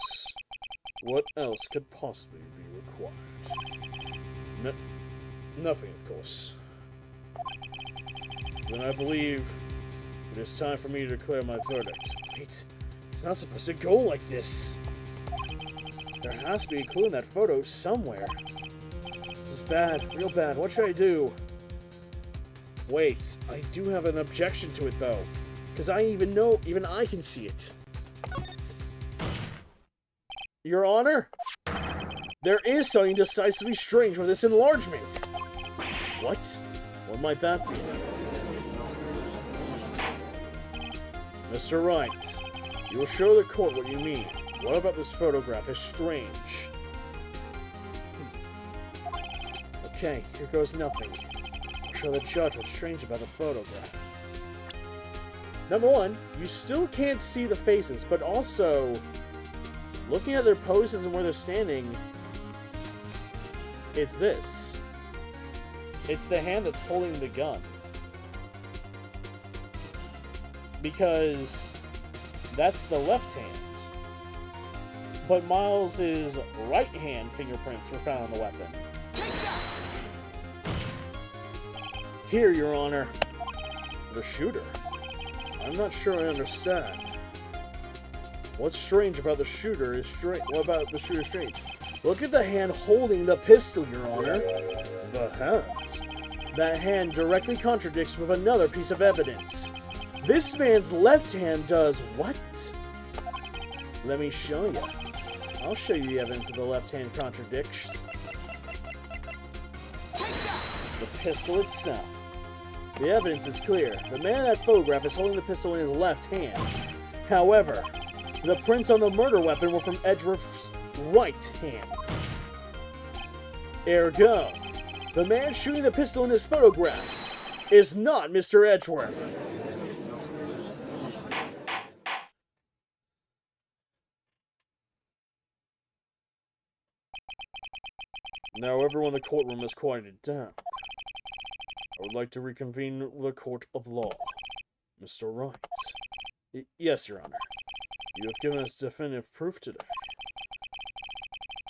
What else could possibly be required? Nothing, of course. Then I believe it is time for me to declare my verdict. Wait, it's not supposed to go like this. There has to be a clue in that photo somewhere. This is bad, real bad. What should I do? Wait, I do have an objection to it though. Because even I can see it. Your Honor? There is something decisively strange with this enlargement. What? What might that be? Mr. Wright, you will show the court what you mean. What about this photograph is strange? Okay, here goes nothing. I'll show the judge what's strange about the photograph. Number one, you still can't see the faces, but also, looking at their poses and where they're standing, it's this. It's the hand that's holding the gun. Because that's the left hand. But Miles' right hand fingerprints were found on the weapon. Here, Your Honor. The shooter. I'm not sure I understand. What's strange about the shooter is strange. What about the shooter strange? Look at the hand holding the pistol, Your Honor. The hand. That hand directly contradicts with another piece of evidence. This man's left hand does what? Let me show you. I'll show you the evidence of the left hand contradicts. The pistol itself. The evidence is clear. The man in that photograph is holding the pistol in his left hand. However, the prints on the murder weapon were from Edgeworth's right hand. Ergo, the man shooting the pistol in this photograph is not Mr. Edgeworth. Now everyone in the courtroom has quieted down. I would like to reconvene the court of law. Mr. Wright. Yes, Your Honor. You have given us definitive proof today.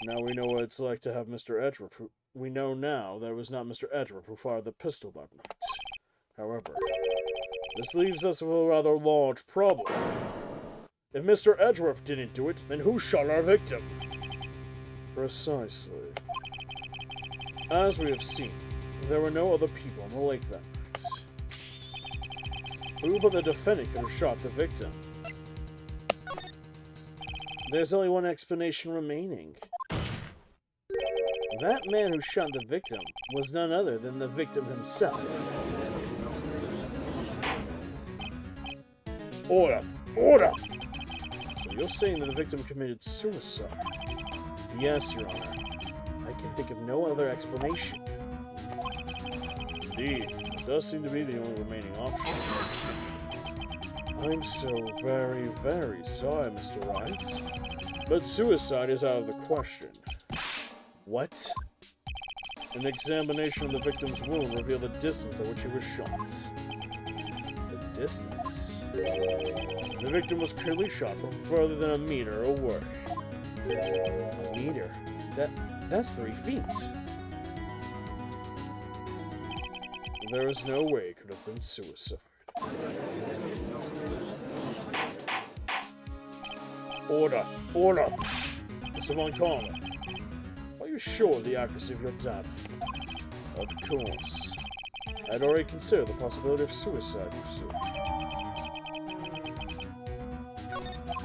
Now we know what it's like to have Mr. Edgeworth. We know now that it was not Mr. Edgeworth who fired the pistol that night. However, this leaves us with a rather large problem. If Mr. Edgeworth didn't do it, then who shot our victim? Precisely. As we have seen, there were no other people on the lake that night. Who but the defendant could have shot the victim? There's only one explanation remaining. That man who shot the victim was none other than the victim himself. Order! Order! So you're saying that the victim committed suicide? Yes, Your Honor. I can think of no other explanation. Indeed, it does seem to be the only remaining option. I'm so very, very sorry, Mr. Wright. But suicide is out of the question. What? An examination of the victim's wound revealed the distance at which he was shot. The distance? The victim was clearly shot from further than a meter away. A meter? That's 3 feet. There is no way it could have been suicide. Order! Order! Mr. Montcalm, are you sure of the accuracy of your data? Of course. I'd already considered the possibility of suicide, you see.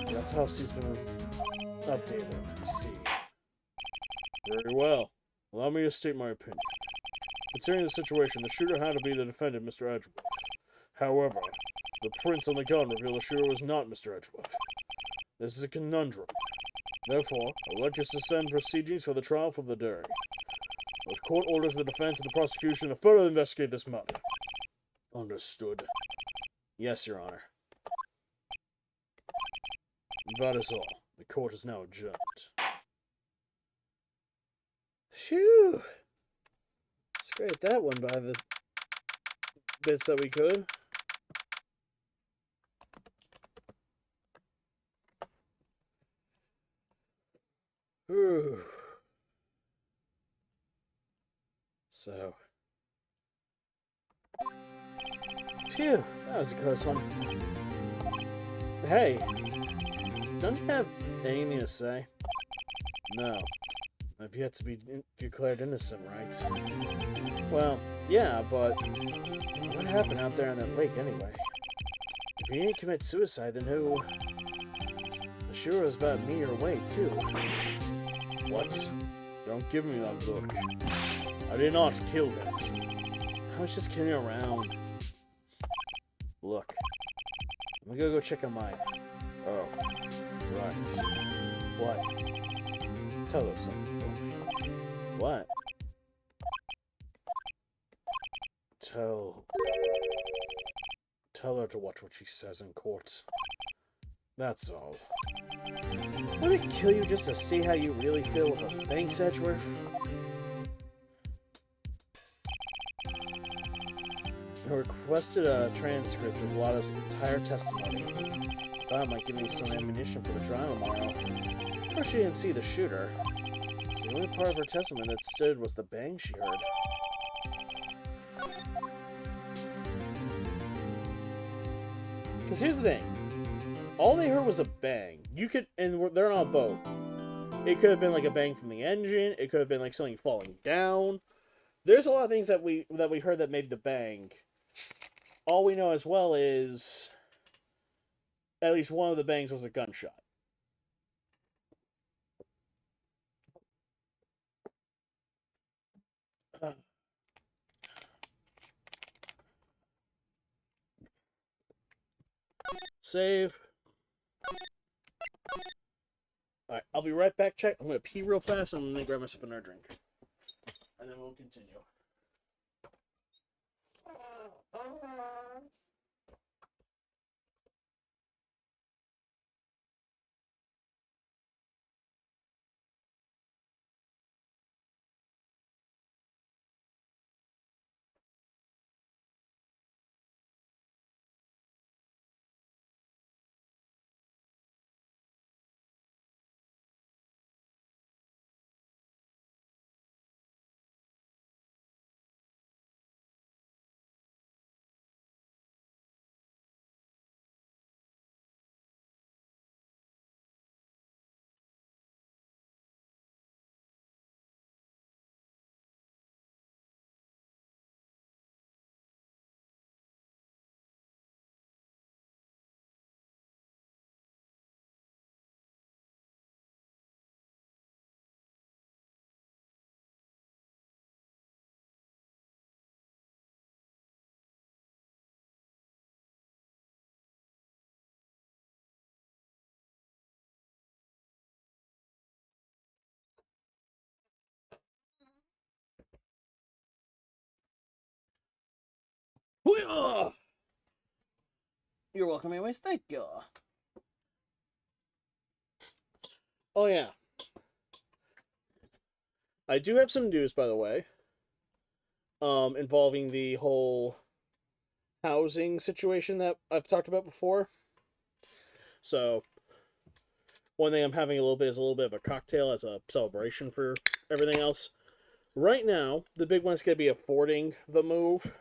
The autopsy's been updated, you see. Very well. Allow me to state my opinion. Considering the situation, the shooter had to be the defendant, Mr. Edgeworth. However, the prints on the gun reveal the shooter was not Mr. Edgeworth. This is a conundrum. Therefore, I would like to suspend proceedings for the trial for the day. The court orders the defense and the prosecution to further investigate this matter. Understood. Yes, Your Honor. That is all. The court is now adjourned. Phew! Scrape that one by the bits that we could. Whew. So. Phew, that was a close one. Hey, don't you have anything to say? No. I've yet to be declared innocent, right? Well, yeah, but what happened out there on that lake anyway? If you didn't commit suicide, then who? The shooter was about a meter away, too. What? Don't give me that look. I did not kill him. I was just kidding around. Look, I'm gonna go check on mine. Oh, right. What? Tell us something for me. What? Tell her to watch what she says in court. That's all. Would it kill you just to see how you really feel with a thanks, Edgeworth? I requested a transcript of Lada's entire testimony. That might give me some ammunition for the trial tomorrow. Of course, she didn't see the shooter. So the only part of her testimony that stood was the bang she heard. Because here's the thing. All they heard was a bang. You could, and they're on a boat. It could have been like a bang from the engine. It could have been like something falling down. There's a lot of things that we heard that made the bang. All we know as well is at least one of the bangs was a gunshot. Save. Alright, I'll be right back, check. I'm gonna pee real fast and I'm gonna grab myself another drink. And then we'll continue. You're welcome anyways, thank you. Oh yeah. I do have some news, by the way. Involving the whole housing situation that I've talked about before. So, one thing I'm having a little bit is a little bit of a cocktail as a celebration for everything else. Right now, the big one's going to be affording the move.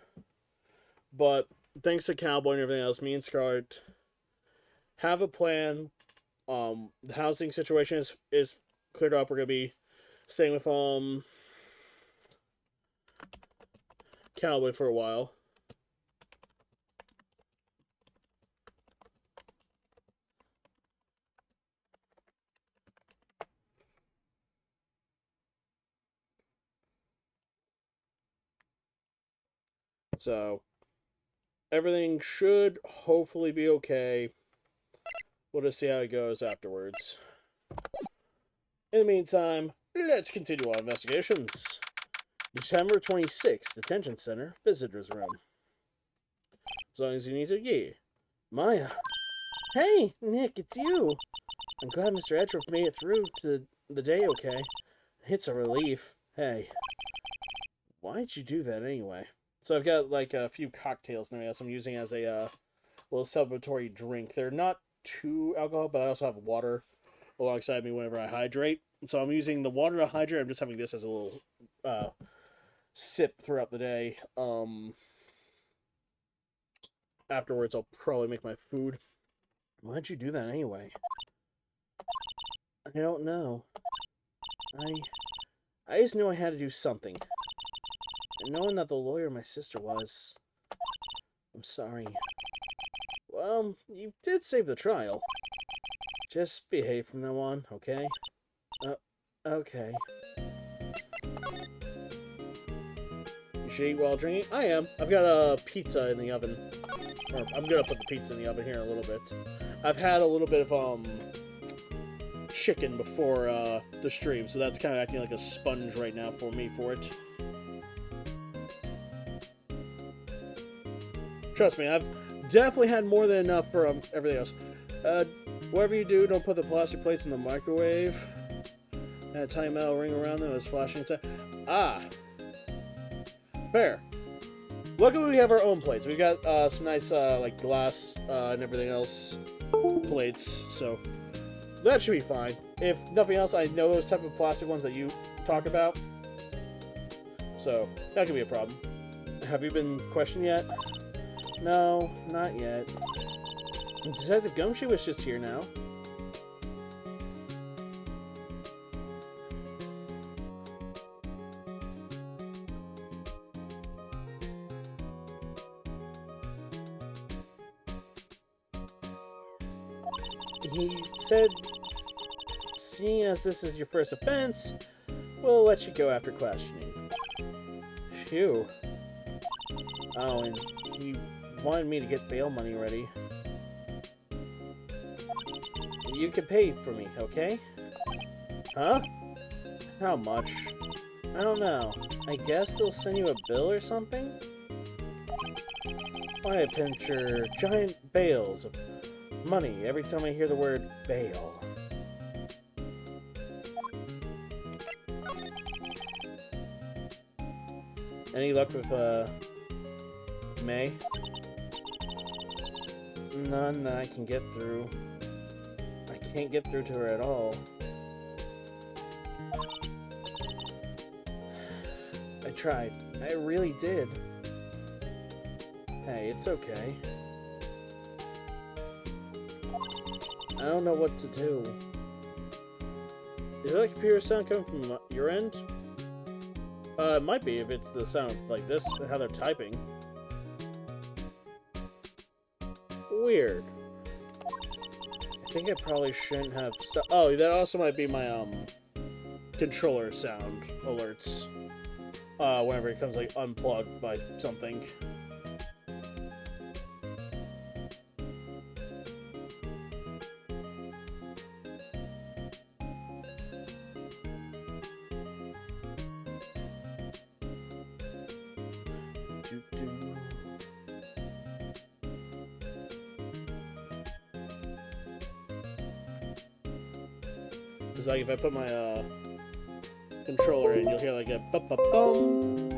But thanks to Cowboy and everything else, me and Scarlett have a plan. The housing situation is cleared up. We're going to be staying with Cowboy for a while. So, everything should hopefully be okay. We'll just see how it goes afterwards. In the meantime, let's continue our investigations. December 26th, Detention Center, Visitor's Room. As long as you need to, yeah. Maya. Hey, Nick, it's you. I'm glad Mr. Edgeworth made it through to the day okay. It's a relief. Hey. Why'd you do that anyway? So I've got like a few cocktails and everything else I'm using as a little celebratory drink. They're not too alcohol, but I also have water alongside me whenever I hydrate. So I'm using the water to hydrate. I'm just having this as a little sip throughout the day. Afterwards, I'll probably make my food. Why'd you do that anyway? I don't know. I just knew I had to do something. And knowing that the lawyer my sister was... I'm sorry. Well, you did save the trial. Just behave from now on, okay? Okay. You should eat while drinking? I am. I've got a pizza in the oven. Or I'm gonna put the pizza in the oven here in a little bit. I've had a little bit of chicken before the stream, so that's kind of acting like a sponge right now for me for it. Trust me, I've definitely had more than enough for everything else. Whatever you do, don't put the plastic plates in the microwave. And a tiny metal ring around them that's flashing inside. Ah! Fair. Luckily, we have our own plates. We've got some nice, like, glass and everything else plates, so that should be fine. If nothing else, I know those type of plastic ones that you talk about, so that could be a problem. Have you been questioned yet? No, not yet. Detective Gumshoe was just here now. He said, seeing as this is your first offense, we'll let you go after questioning. Phew. Oh, and he wanted me to get bail money ready. You can pay for me, okay? Huh? How much? I don't know. I guess they'll send you a bill or something? I picture giant bales of money every time I hear the word bail. Any luck with, May? None that I can get through. I can't get through to her at all. I tried. I really did. Hey, it's okay. I don't know what to do. Is that computer sound coming from your end? It might be if it's the sound like this, how they're typing. Weird. I think I probably shouldn't have stopped. Oh, that also might be my, controller sound alerts. Whenever it comes, like, unplugged by something. It's like if I put my controller in, you'll hear like a bum.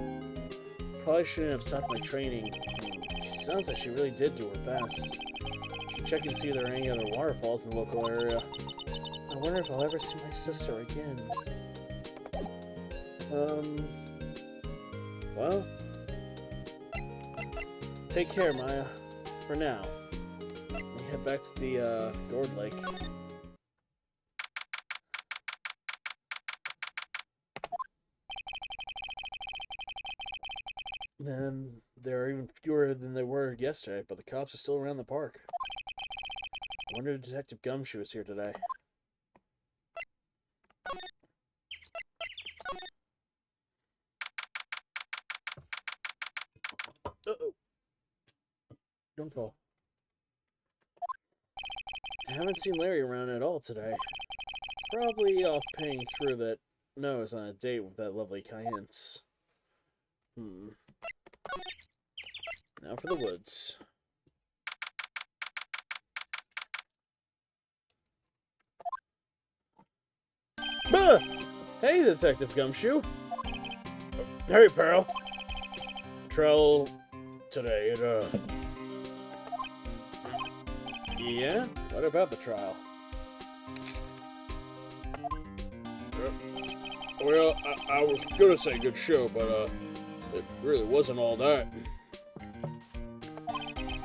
Probably shouldn't have stopped my training. She sounds like she really did do her best. Should check and see if there are any other waterfalls in the local area. I wonder if I'll ever see my sister again. Well, take care, Maya. For now. Let me head back to the Gourd Lake. And there are even fewer than there were yesterday, but the cops are still around the park. I wonder if Detective Gumshoe is here today. Uh-oh. Don't fall. I haven't seen Larry around at all today. Probably off paying through that nose on a date with that lovely Cayenne. Now for the woods. Bah! Hey, Detective Gumshoe. Hey, pal. Trial today, Yeah? What about the trial? Well, I was gonna say good show, but, it really wasn't all that.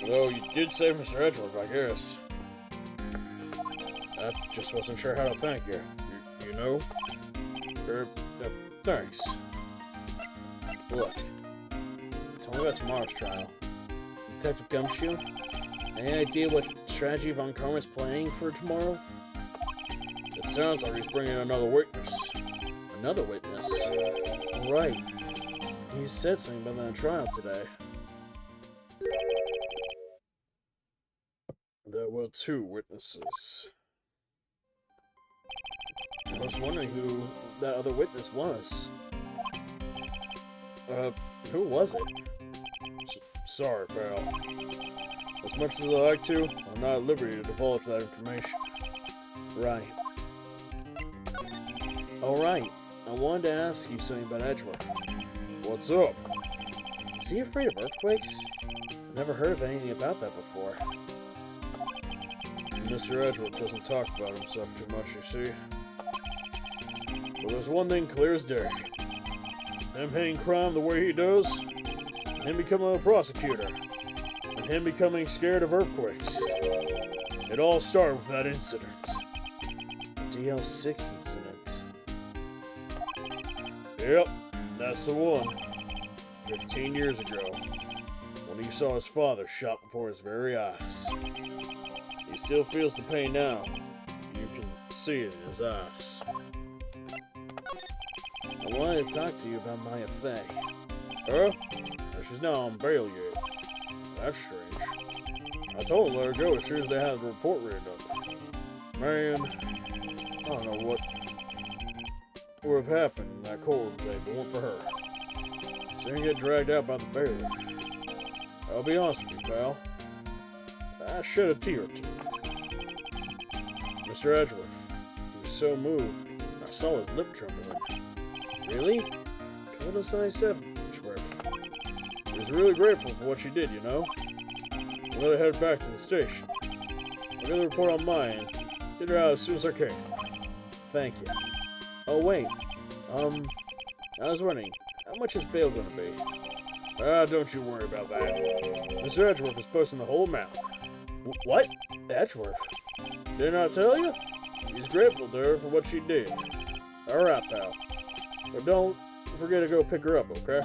Though you did save Mr. Edgeworth, I guess. I just wasn't sure how to thank you. You know? Thanks. Look, tell me about tomorrow's trial. Detective Gumshoe, any idea what strategy Von Karma's planning for tomorrow? It sounds like he's bringing another witness. Another witness? Right. He said something about that trial today. 2 witnesses. I was wondering who that other witness was. Who was it? Sorry, pal. As much as I like to, I'm not at liberty to divulge that information. Right. Alright, I wanted to ask you something about Edgeworth. What's up? Is he afraid of earthquakes? I've never heard of anything about that before. Mr. Edgeworth doesn't talk about himself too much, you see. But there's one thing clear as day. Him hating crime the way he does, and him becoming a prosecutor, and him becoming scared of earthquakes. It all started with that incident. The DL6 incident. Yep, that's the one. 15 years ago, when he saw his father shot before his very eyes. He still feels the pain now. You can see it in his eyes. I wanted to talk to you about Maya Fey. Huh? She's not on bail yet. That's strange. I told her to let her go as soon as they had the report written up. Man, I don't know what would have happened in that courtroom today if it weren't for her. She didn't get dragged out by the bailiff. I'll be honest with you, pal. I shed a tear or two. Mr. Edgeworth, he was so moved, I saw his lip trembling. Really? Cold as ice, Edgeworth. He was really grateful for what she did, you know? I'm gonna head back to the station. I'll get the report on my end. Get her out as soon as I can. Thank you. Oh, wait. I was wondering, how much is bail gonna be? Don't you worry about that. Mr. Edgeworth is posting the whole amount. What? Edgeworth? Didn't I tell you? He's grateful to her for what she did. Alright, pal. But don't forget to go pick her up, okay?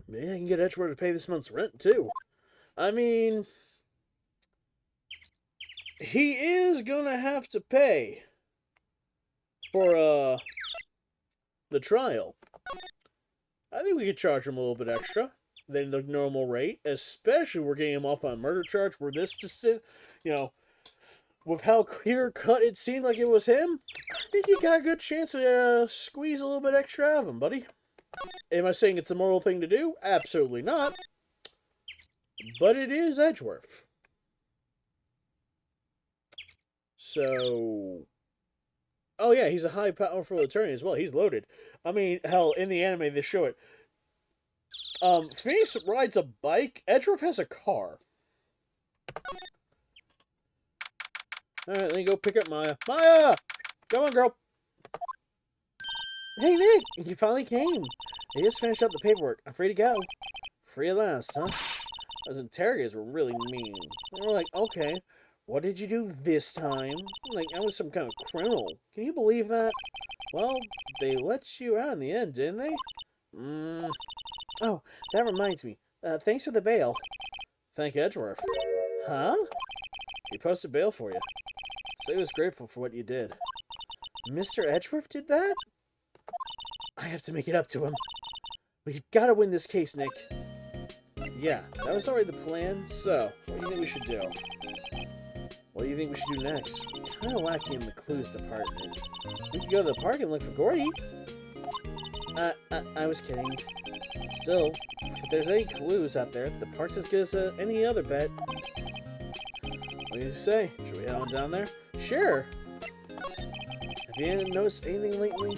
Maybe I can get Edgeworth to pay this month's rent, too. I mean, he is gonna have to pay for, the trial. I think we could charge him a little bit extra than the normal rate, especially we're getting him off on a murder charge where this just, you know, with how clear-cut it seemed like it was him, I think he got a good chance to squeeze a little bit extra out of him, buddy. Am I saying it's a moral thing to do? Absolutely not. But it is Edgeworth. So... Oh yeah, he's a high powerful attorney as well. He's loaded. I mean, hell, in the anime they show it. Phoenix rides a bike. Edgeworth has a car. Alright, let me go pick up Maya. Maya! Come on, girl. Hey, Nick! You finally came. I just finished up the paperwork. I'm free to go. Free at last, huh? Those interrogators were really mean. They were like, okay, what did you do this time? Like, I was some kind of criminal. Can you believe that? Well, they let you out in the end, didn't they? Oh, that reminds me. Thanks for the bail. Thank Edgeworth. Huh? He posted bail for you. So he was grateful for what you did. Mr. Edgeworth did that? I have to make it up to him. We've got to win this case, Nick. Yeah, that was already the plan. So, what do you think we should do? What do you think we should do next? Kind of lacking in the clues department. We could go to the park and look for Gordy. I was kidding. Still, if there's any clues out there, the park's as good as any other bet. What do you say? Should we head on down there? Sure. Have you noticed anything lately?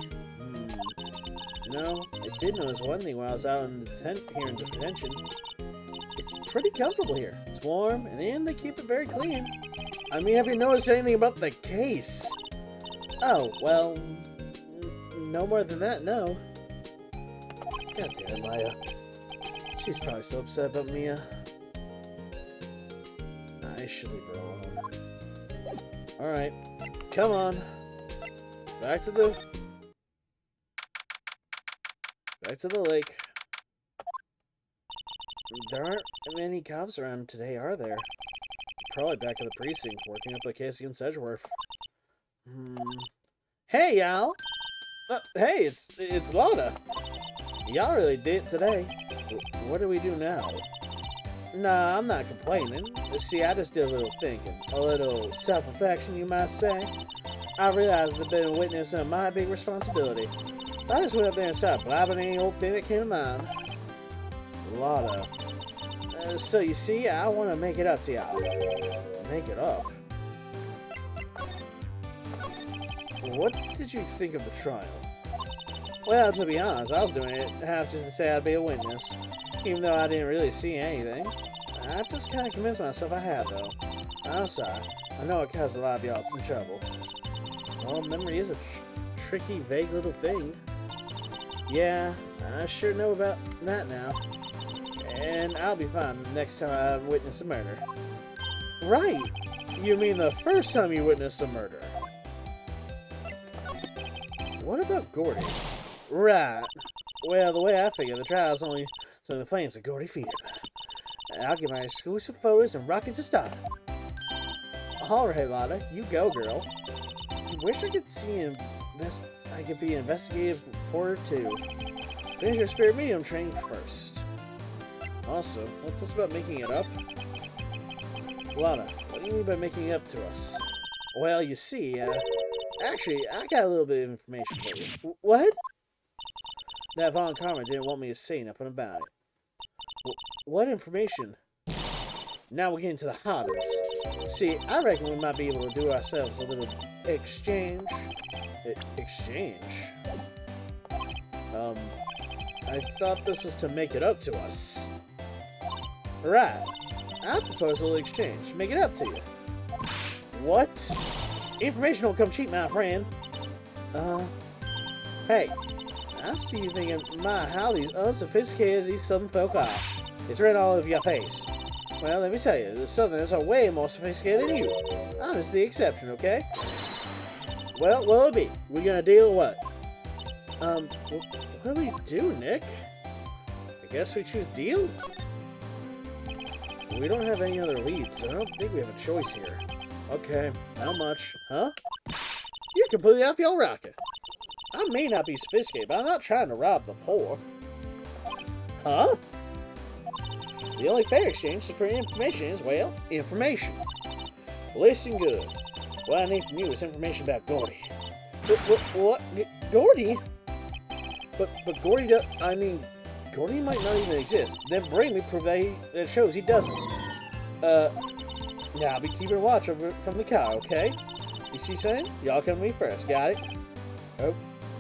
No, I did notice one thing while I was out in the tent here in detention. It's pretty comfortable here. It's warm, and they keep it very clean. I mean, have you noticed anything about the case? Oh, well, no more than that, no. God damn it, Maya. She's probably so upset about Mia. I should leave her alone. Alright, come on. Back to the lake. There aren't many cops around today, are there? Probably back at the precinct, working up a case against Edgeworth. Hey, y'all! Hey, it's Lola! Y'all really did it today. What do we do now? Nah, I'm not complaining. See, I just did a little thinking. A little self-reflection, you might say. I realized that being a witness is my big responsibility. I just went up there and started blabbing any old thing that came to mind. Lotta. So you see, I want to make it up to y'all. Make it up? What did you think of the trial? Well, to be honest, I was doing it half just to say I'd be a witness. Even though I didn't really see anything. I just kind of convinced myself I had, though. I'm sorry. I know it caused a lot of y'all some trouble. Well, memory is a tricky, vague little thing. Yeah, I sure know about that now. And I'll be fine the next time I witness a murder. Right! You mean the first time you witnessed a murder? What about Gordy? Right. Well, the way I figure, the trial's only so the flames of Gordy feed him. I'll get my exclusive photos and rocket to start. Alright, Lotta, you go, girl. I wish I could see I could be an investigative reporter too. Finish your spirit medium training first. Also, what's this about making it up? Lotta, what do you mean by making it up to us? Well, you see, actually, I got a little bit of information for you. What? That Von Karma didn't want me to say nothing about it. What information? Now we're getting to the heart of it. See, I reckon we might be able to do ourselves a little exchange. Exchange? I thought this was to make it up to us. Right. I propose a little exchange. Make it up to you. What? Information don't come cheap, my friend. Hey. I see you thinking, my, how these unsophisticated these southern folk are. It's right all over your face. Well, let me tell you, the southerners are way more sophisticated than you. I'm just the exception, okay? Well, what'll it be? We gonna deal or what? What do we do, Nick? I guess we choose deal? We don't have any other leads, so I don't think we have a choice here. Okay, how much? Huh? You're completely off your rocket. I may not be sophisticated, but I'm not trying to rob the poor. Huh? The only fair exchange for information is, well, information. Listen good. What I need from you is information about Gordy. What? Gordy? But Gordy does, I mean, Gordy might not even exist. Then bring me proof that shows he doesn't. Now I'll be keeping watch over from the car, okay? You see something? Y'all come to me first, got it? Oh.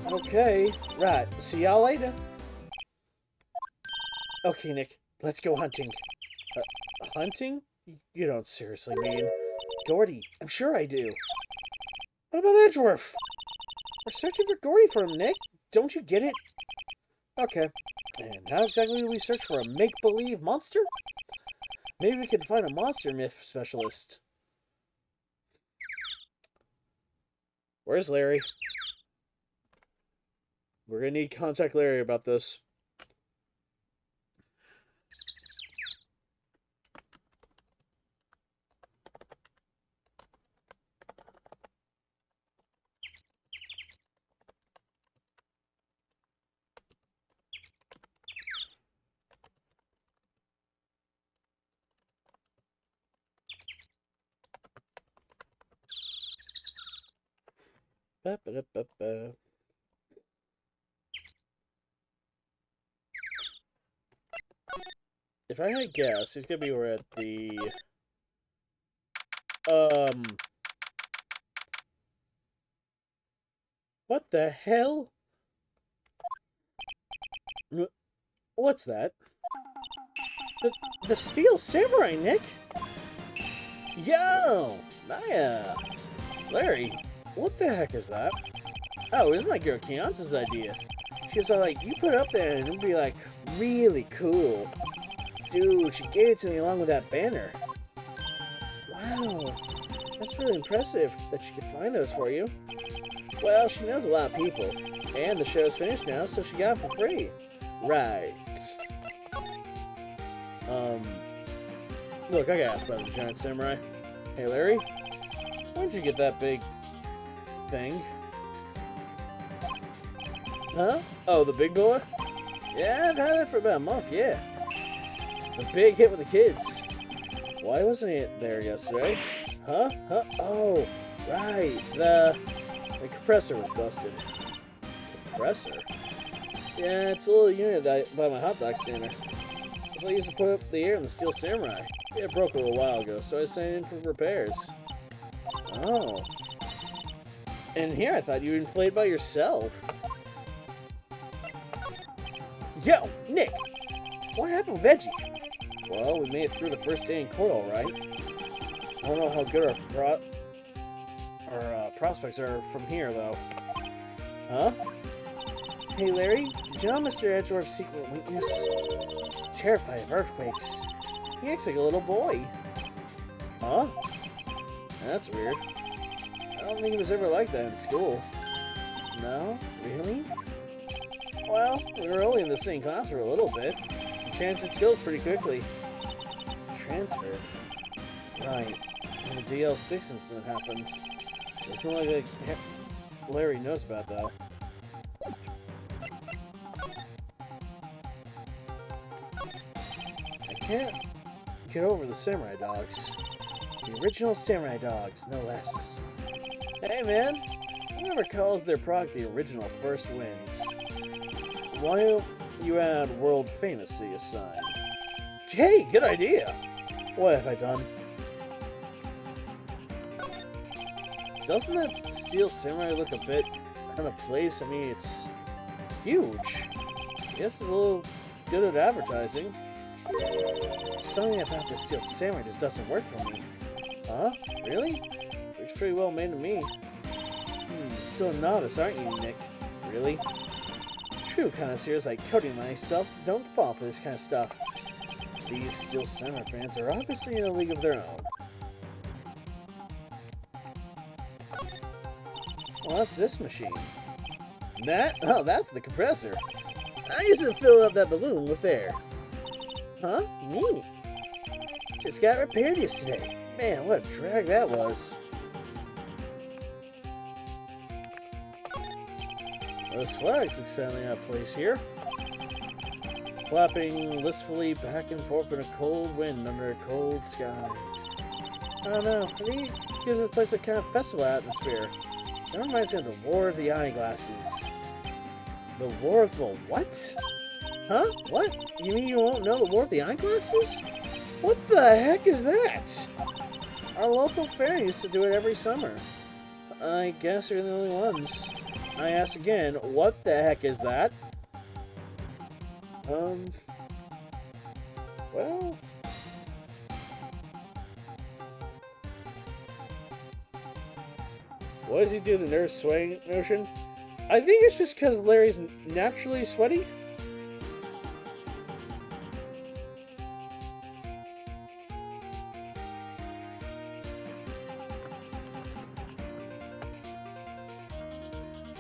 Okay, right. See y'all later. Okay, Nick, let's go hunting. Hunting? You don't seriously mean... Gordy, I'm sure I do. What about Edgeworth? We're searching for Gordy for him, Nick. Don't you get it? Okay. And how exactly do we search for a make-believe monster? Maybe we can find a monster myth specialist. Where's Larry? We're gonna need to contact Larry about this. Ba-ba-da-ba-ba. If I had to guess, he's gonna be over at the... What the hell? What's that? The Steel Samurai, Nick? Yo! Maya! Larry, what the heck is that? Oh, it was my girl Keonce's idea. She was like, you put it up there and it'll be like, really cool. Dude, she gave it to me along with that banner. Wow, that's really impressive that she could find those for you. Well, she knows a lot of people. And the show's finished now, so she got it for free. Right. Look, I gotta ask about the giant samurai. Hey, Larry, where'd you get that big thing? Huh? Oh, the big boy? Yeah, I've had it for about a month, yeah. The big hit with the kids. Why wasn't he there yesterday? Huh? Oh, right. The compressor was busted. Compressor? Yeah, it's a little unit by my hot dog standard. It's what I used to put up the air in the Steel Samurai. It broke a little while ago, so I sent it in for repairs. Oh. And here I thought you inflated by yourself. Yo, Nick! What happened with Veggie? Well, we made it through the first day in court, all right. I don't know how good our prospects are from here, though. Huh? Hey, Larry, did you know Mr. Edgeworth's secret weakness? He's terrified of earthquakes. He acts like a little boy. Huh? That's weird. I don't think he was ever like that in school. No? Really? Well, we were only in the same class for a little bit. He transferred skills pretty quickly. Transferred? Right. When the DL6 incident happened. It's not like Larry knows about, though. I can't get over the samurai dogs. The original samurai dogs, no less. Hey, man. Whoever calls their product the original first wins. Why don't you add world famous to your sign? Hey, good idea! What have I done? Doesn't that Steel Samurai look a bit out of place? I mean, it's huge. I guess it's a little good at advertising. Something about the Steel Samurai just doesn't work for me. Huh? Really? Looks pretty well made to me. Still a novice, aren't you, Nick? Really? True connoisseurs like Cody and myself don't fall for this kind of stuff. These Steel Samurai fans are obviously in a league of their own. Well, what's this machine? That? Oh, that's the compressor. I used to fill up that balloon with air. Huh? Neat. Just got repaired yesterday. Man, what a drag that was. Those flags look sadly out of place here. Flapping blissfully back and forth in a cold wind under a cold sky. I don't know. I think it gives this place a kind of festival atmosphere. That reminds me of the War of the Eyeglasses. The War of the what? Huh? What? You mean you won't know the War of the Eyeglasses? What the heck is that? Our local fair used to do it every summer. I guess you're the only ones. I ask again, what the heck is that? Well... What does he do to nurse sweating notion? I think it's just because Larry's naturally sweaty.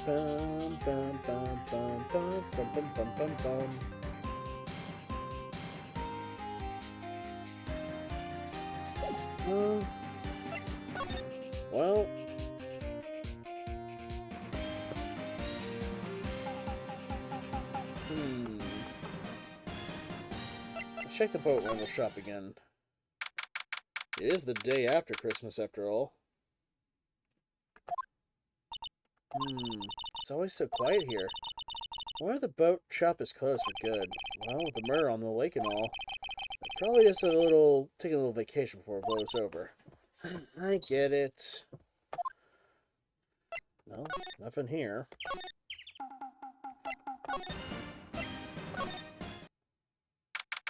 Bum, bum, bum, bum, bum, bum, bum, bum, bum, bum. Well... Let's check the boat rental shop again. It is the day after Christmas, after all. It's always so quiet here. I wonder if the boat shop is closed for good. Well, with the murder on the lake and all, probably just taking a little vacation before it blows over. I get it. No, nothing here.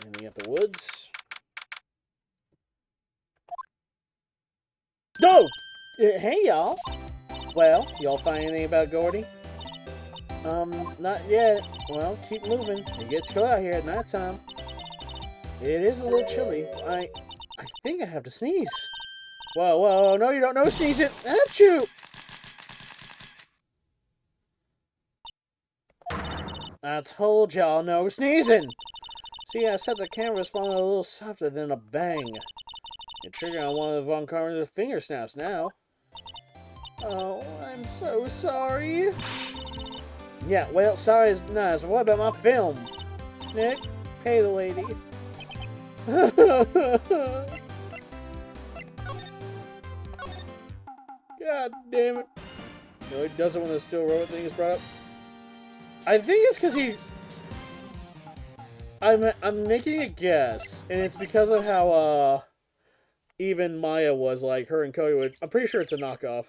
Anything at the woods? No! Hey, y'all! Well, y'all find anything about Gordy? Not yet. Well, keep moving. It gets cold out here at night time. It is a little chilly. I think I have to sneeze. Whoa, whoa, no you don't. No sneezing. Achoo! I told y'all no sneezing. See, I set the camera responding a little softer than a bang. You're triggering on one of Von Carmen's finger snaps now. Oh, I'm so sorry. Yeah, well, sorry is nice, but what about my film? Nick, pay the lady. God damn it. No, he doesn't when the steel robot thing is brought up. I think it's because he... I'm making a guess, and it's because of how, even Maya was, like, her and Cody would... I'm pretty sure it's a knockoff.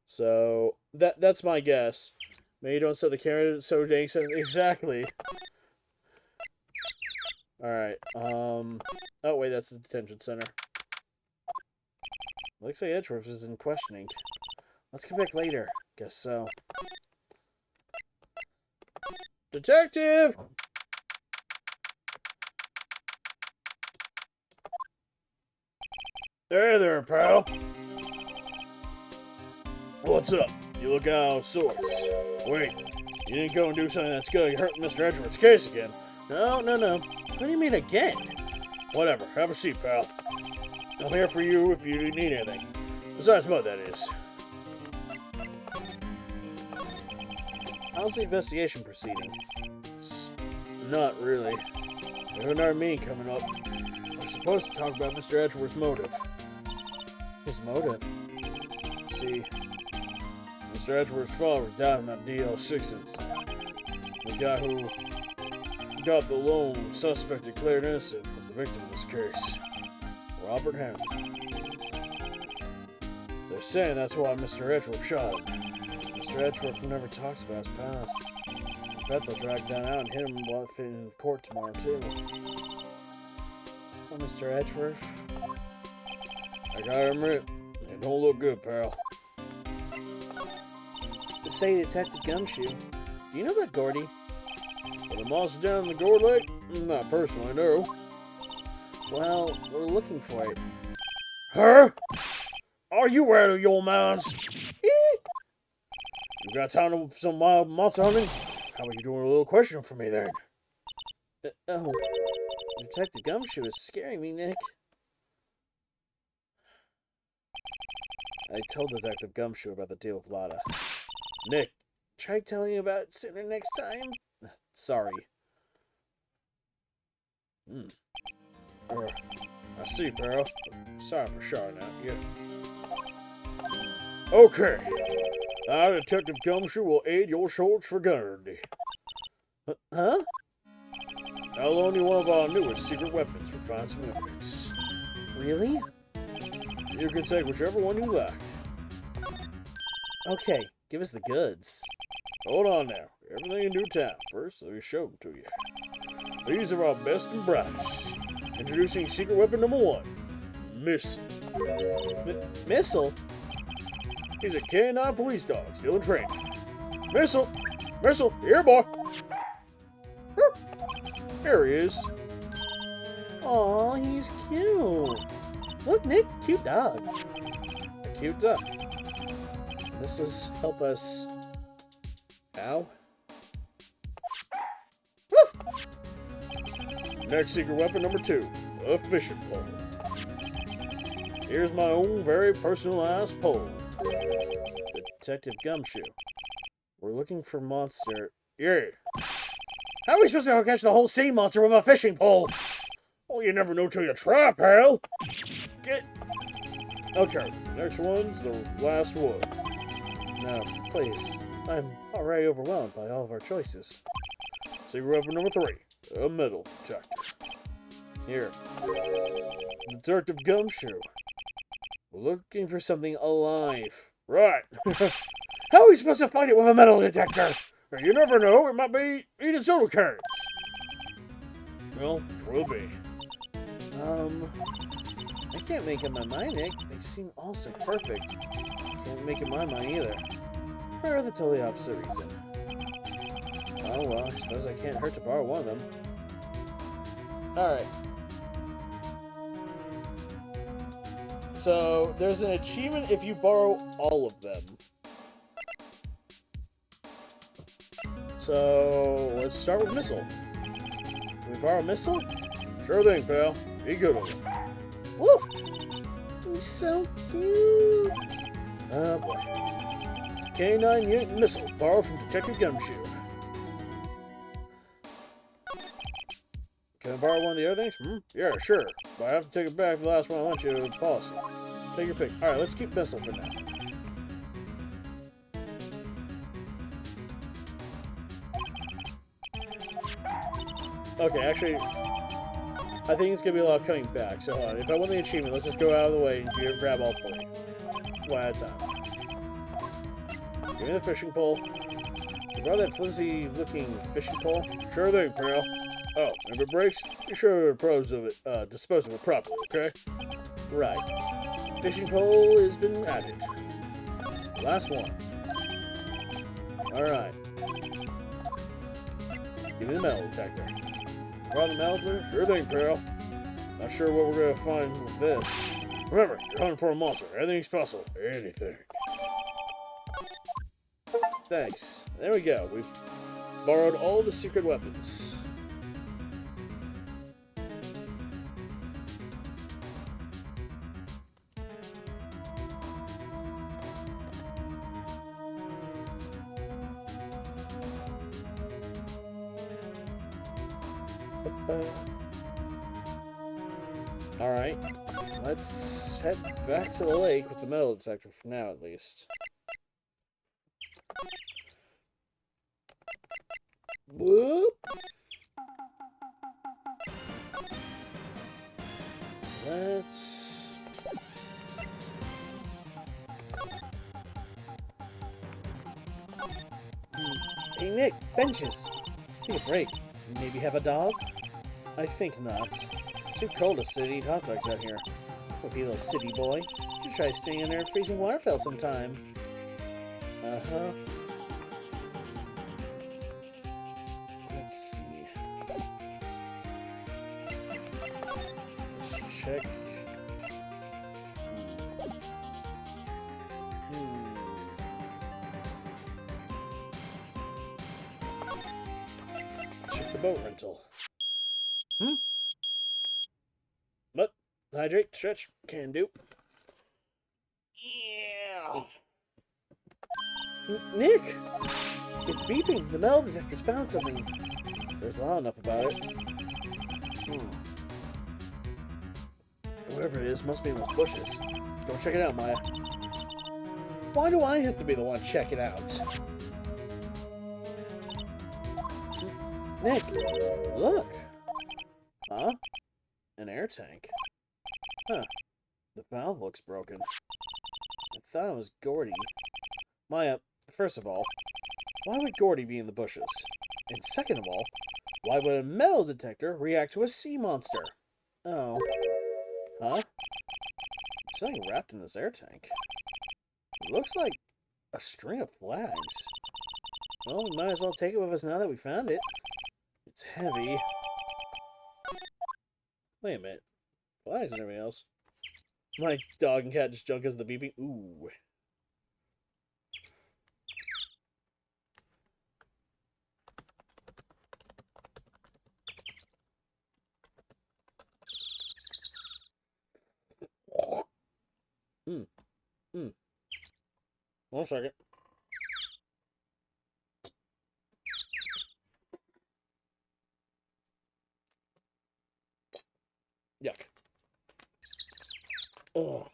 So, that's my guess. Maybe don't set the camera so dang so exactly. Alright, oh wait, that's the detention center. Looks like Edgeworth is in questioning. Let's come back later. Guess so. Detective! Hey there, pal. What's up? You look out of sorts. Wait, you didn't go and do something that's gonna hurt Mr. Edgeworth's case again. No. What do you mean again? Whatever, have a seat, pal. I'm here for you if you need anything. Besides mud, that is. How's the investigation proceeding? Not really. We have another meeting coming up. We're supposed to talk about Mr. Edgeworth's motive. His motive? See, Mr. Edgeworth's father died in that DL6 incident. The guy who got the lone suspect declared innocent was the victim of this case. Robert Hammond. They're saying that's why Mr. Edgeworth shot him. Mr. Edgeworth never talks about his past. I bet they'll drag that out and hit him while in court tomorrow, too. Oh, Mr. Edgeworth? I gotta admit, it don't look good, pal. To say Detective Gumshoe, do you know about Gordy? Well, the monster down in the Gore Lake? Not personally, no. Well, we're looking for it. Huh? Are you out of your minds? You got time to some mild monster hunting? How about you doing a little question for me then? Oh, Detective Gumshoe is scaring me, Nick. I told Detective Gumshoe about the deal with Lada. Nick, try telling you about it sooner next time. Sorry. I see, pal. Sorry for shouting at you. Okay. Now, Detective Gumshoe will aid your search for Gunnerdy. Huh? I'll loan you one of our newest secret weapons for finding some evidence. Really? You can take whichever one you like. Okay, give us the goods. Hold on now. Everything in due time. First, let me show them to you. These are our best and brightest. Introducing secret weapon number 1. Missile. Missile? He's a K-9 police dog, still in training. Missile! Missile! Here, boy! There he is. Aw, he's cute. Look, Nick, cute dog. A cute duck. This was help us. Ow. Next secret weapon number 2, a fishing pole. Here's my own very personalized pole. Detective Gumshoe. We're looking for monster. Yeah. How are we supposed to catch the whole sea monster with a fishing pole? Well, you never know till you try, pal. Get. Okay, next one's the last one. Now, please. I'm already overwhelmed by all of our choices. Secret weapon number 3, a metal detector. Here. Detective Gumshoe. We're looking for something alive. Right. How are we supposed to find it with a metal detector? You never know, it might be eating soda cans. Well, it will be. I can't make up my mind, Nick. They seem all so perfect. Can't make up my mind either. For the totally opposite reason. Oh well, I suppose I can't hurt to borrow one of them. Alright. So, there's an achievement if you borrow all of them. So, let's start with Missile. Can we borrow Missile? Sure thing, pal. Be good with it. Woof! He's so cute! Oh boy. K9 unit missile, borrowed from Detective Gumshoe. Can I borrow one of the other things? Yeah, sure. But I have to take it back. The last one I want you to policy. Take your pick. Alright, let's keep missile for now. Okay, actually, I think it's gonna be a lot coming back. So hold on. If I want the achievement, let's just go out of the way and grab all three. One at a time. Give me the fishing pole. You brought that flimsy-looking fishing pole? Sure thing, pal. Oh, if it breaks, be sure to dispose of it properly, okay? Right. Fishing pole has been added. Last one. Alright. Give me the metal detector. Brought the metal detector? Sure thing, pal. Not sure what we're gonna find with this. Remember, you're hunting for a monster. Anything's possible. Anything. Thanks. There we go. We've borrowed all the secret weapons. Alright. Let's head back to the lake with the metal detector for now, at least. Whoop! Let's... Hey Nick, benches! Take a break. Maybe have a dog? I think not. Too cold to sit and eat hot dogs out here. Would be a little city boy. You should try staying in there in freezing waterfall sometime. Uh-huh. Let's see. Let's check. Check the boat rental. But hydrate, stretch, can do. Yeah. Nick, it's beeping. The metal detector's found something. There's loud enough about it. Whatever it is, must be in those bushes. Go check it out, Maya. Why do I have to be the one to check it out? Nick, look. Huh? An air tank. Huh. The valve looks broken. I thought it was Gordy. Maya, first of all, why would Gordy be in the bushes? And second of all, why would a metal detector react to a sea monster? Oh. Huh? There's something wrapped in this air tank. It looks like a string of flags. Well, we might as well take it with us now that we found it. It's heavy. Wait a minute. Flags and everything else. My dog and cat just jumped because of the beeping. Ooh. One second. Yuck. Oh.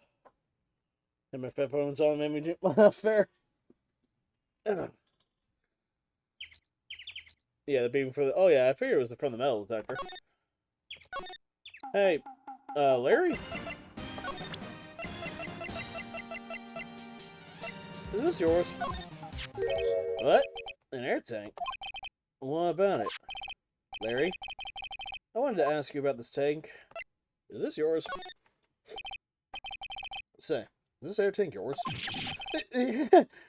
And my headphones on made me do my fair. Yeah, the beeping for the... Oh, yeah, I figured it was from the metal detector. Hey, Larry? Is this yours? What? An air tank? What about it? Larry? I wanted to ask you about this tank. Is this yours? Say, is this air tank yours?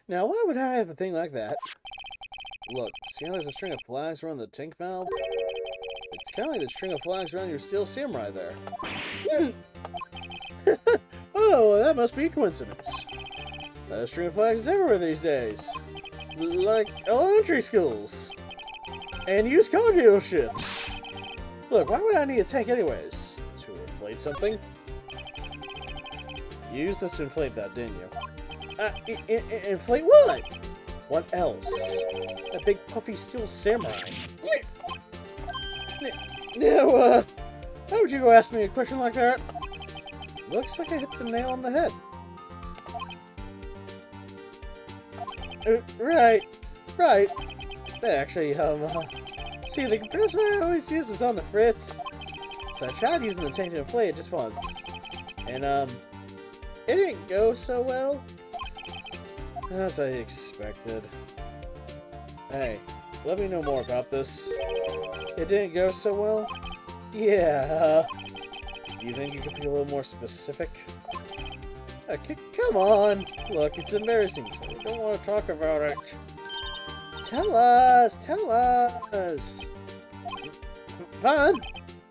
Now, why would I have a thing like that? Look, see how there's a string of flags around the tank valve? It's kind of like the string of flags around your steel samurai there. Oh, that must be a coincidence. That string of flags is everywhere these days. Like elementary schools. And used car dealerships. Look, why would I need a tank anyways? To inflate something? You used this to inflate that, didn't you? Inflate what? What else? That big puffy steel samurai. Now, how would you go ask me a question like that? Looks like I hit the nail on the head. Right. Actually, see, the compressor I always use was on the fritz. So I tried using the tank to inflate it just once. And, it didn't go so well. As I expected. Hey, let me know more about this. It didn't go so well? Yeah, you think you could be a little more specific? Come on! Look, it's embarrassing, so we don't want to talk about it. Tell us! Fine!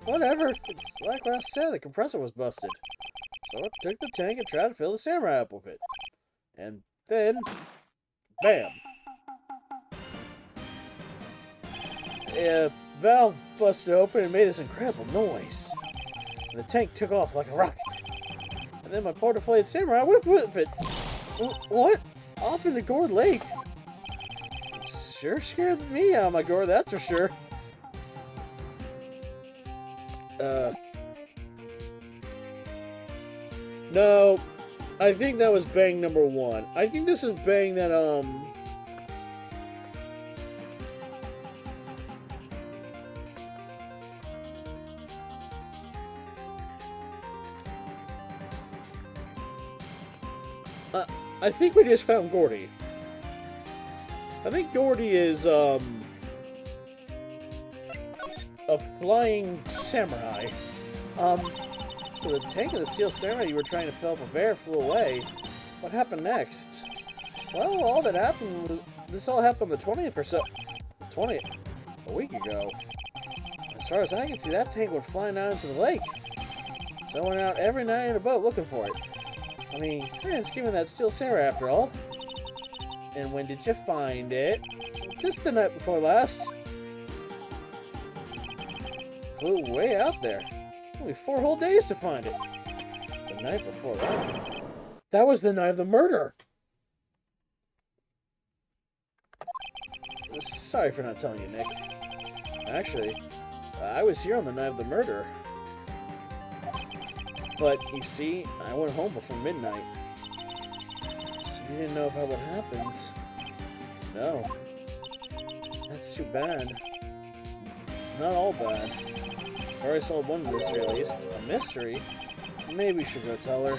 Whatever. It's like what I said, the compressor was busted. So I took the tank and tried to fill the samurai up with it. And then, bam! Valve busted open and made this incredible noise. And the tank took off like a rocket. And then my poor deflated samurai whipped it. What? Off in the gourd lake? Sure scared me out of my gourd, that's for sure. No, I think that was bang number 1. I think this is bang that, I think we just found Gordy. I think Gordy is, a flying samurai. So the tank of the steel samurai you were trying to fill up with air flew away. What happened next? Well, all that happened was, this all happened on the 20th or so. 20th? A week ago. As far as I can see, that tank went flying out into the lake. So I went out every night in a boat looking for it. I mean, it's given that steel samurai after all. And when did you find it? Just the night before last. Flew way out there. Only 4 whole days to find it. The night before that. That was the night of the murder. Sorry for not telling you, Nick. Actually, I was here on the night of the murder. But, you see, I went home before midnight. So you didn't know about what happened? No. That's too bad. It's not all bad. I already solved one mystery at least. A mystery? Maybe we should go tell her.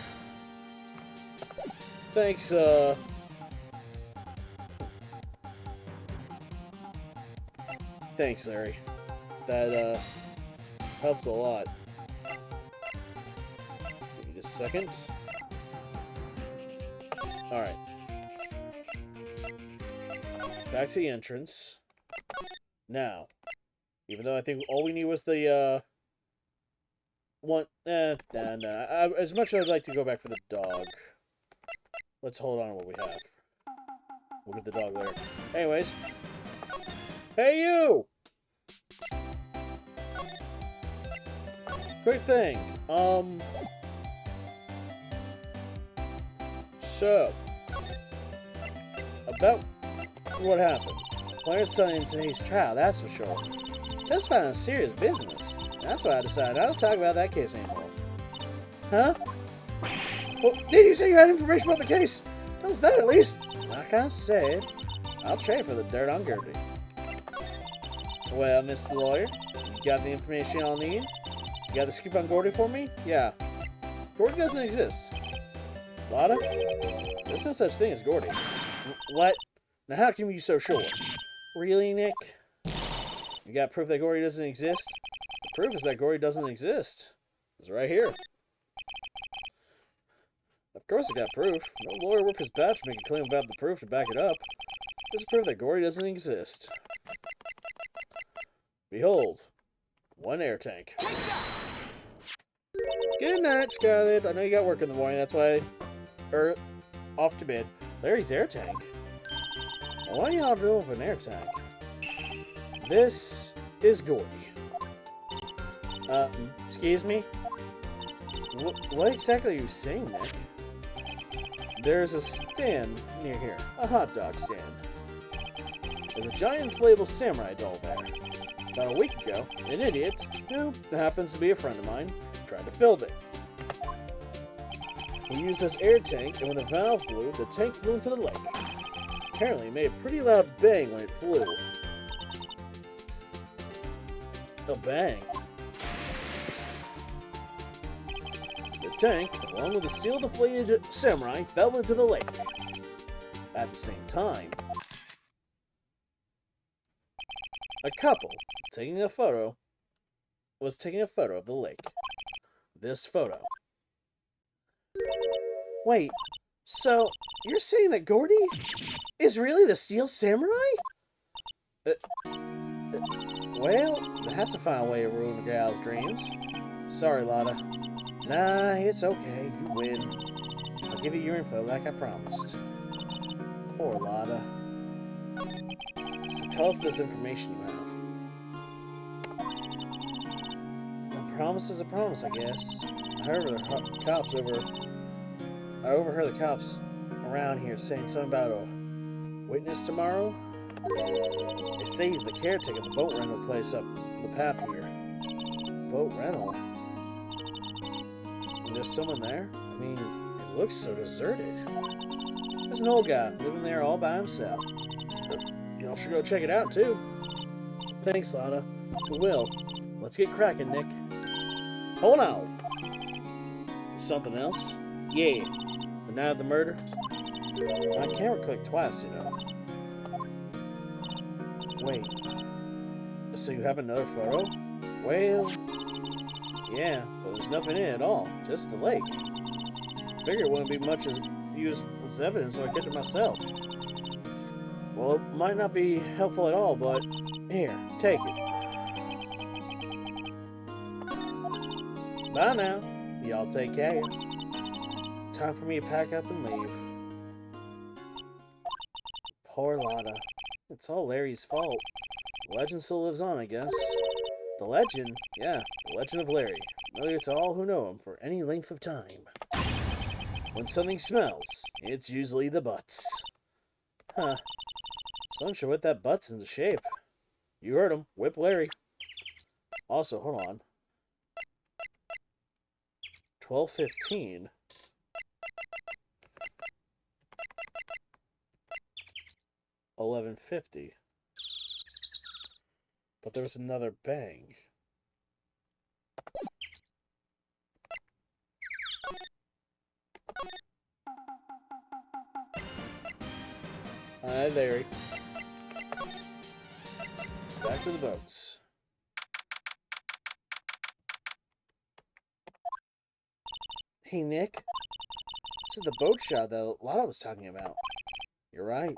Thanks, Thanks, Larry. That, helped a lot. Give me just a second. Alright. Back to the entrance. Now. Even though I think all we need was the, as much as I'd like to go back for the dog. Let's hold on to what we have. We'll get the dog later. Anyways. Hey, you! Quick thing. So. About what happened. Clarence son in today's trial, that's for sure. Just found a serious business. That's why I decided I don't talk about that case anymore. Huh? Well, did you say you had information about the case? Tell us that at least. Like I said, I'll trade for the dirt on Gertie. Well, Mr. Lawyer, you got the information I'll need? You got the scoop on Gordy for me? Yeah. Gordy doesn't exist. Lotta? There's no such thing as Gordy. What? Now how can you be so sure? Really, Nick? You got proof that Gordy doesn't exist? The proof is that Gordy doesn't exist. It's right here. Of course I got proof. No lawyer worth his badge to make a claim about the proof to back it up. This is proof that Gordy doesn't exist. Behold, one air tank. Good night, Scarlett. I know you got work in the morning, that's why... off to bed. Larry's air tank? Well, what are y'all doing with an air tank? This is Gordy. Excuse me? What exactly are you saying, Nick? There's a stand near here, a hot dog stand. There's a giant inflatable samurai doll there. About a week ago, an idiot, who happens to be a friend of mine, tried to build it. He used this air tank, and when the valve blew, the tank flew into the lake. Apparently, it made a pretty loud bang when it flew. A bang. The tank, along with the steel-deflated samurai, fell into the lake. At the same time, a couple was taking a photo of the lake. This photo. Wait, so you're saying that Gordy is really the Steel Samurai? Well, they have to find a way to ruin the gal's dreams. Sorry, Lotta. Nah, it's okay. You win. I'll give you your info like I promised. Poor Lotta. So tell us this information you have. A promise is a promise, I guess. I overheard the cops around here saying something about a witness tomorrow. They say he's the caretaker of the boat rental place up the path here. Boat rental? And there's someone there? I mean, it looks so deserted. There's an old guy living there all by himself. Y'all should go check it out, too. Thanks, Lotta. We will. Let's get cracking, Nick. Hold on. Something else? Yeah. The night of the murder? My camera clicked twice, you know. Wait. So you have another photo? Well, yeah, but there's nothing in it at all. Just the lake. Figured it wouldn't be much used as evidence, so I kept it myself. Well, it might not be helpful at all, but here, take it. Bye now. Y'all take care. Time for me to pack up and leave. Poor Lotta. It's all Larry's fault. The legend still lives on, I guess. The legend? Yeah, the legend of Larry. Familiar to all who know him for any length of time. When something smells, it's usually the butts. Huh. So I'm sure what that butt's into shape. You heard him. Whip Larry. Also, hold on. 12:15. $11.50. But there was another bang. Hi, Larry. Back to the boats. Hey, Nick. This is the boat shot that Lotta was talking about. You're right.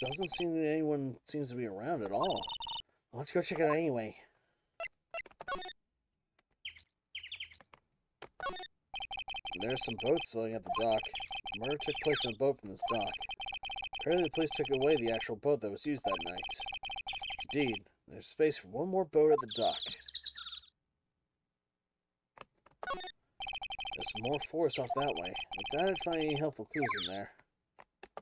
Doesn't seem that anyone seems to be around at all. Let's go check it out anyway. There's some boats floating at the dock. The murder took place in a boat from this dock. Apparently the police took away the actual boat that was used that night. Indeed, there's space for one more boat at the dock. There's some more forest off that way. I doubt I'd find any helpful clues in there.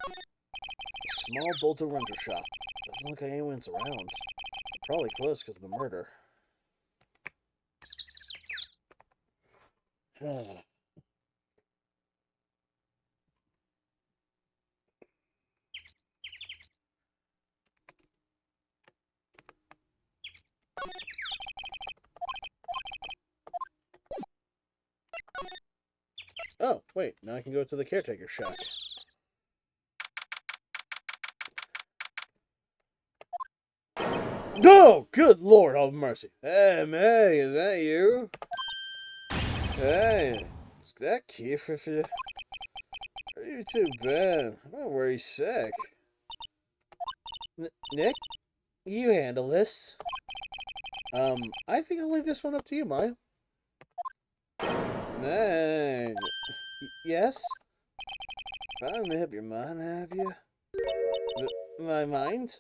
A small bolted rental shop. Doesn't look like anyone's around. Probably closed because of the murder. Oh, wait, now I can go to the caretaker shack. No! Good Lord, have mercy. Hey, Meg, is that you? Hey, is that Keith with you? Are you too bad? I'm worried sick. Nick, you handle this. I think I'll leave this one up to you, Maya. Meg. Yes? Finally made up your mind, have you? My mind?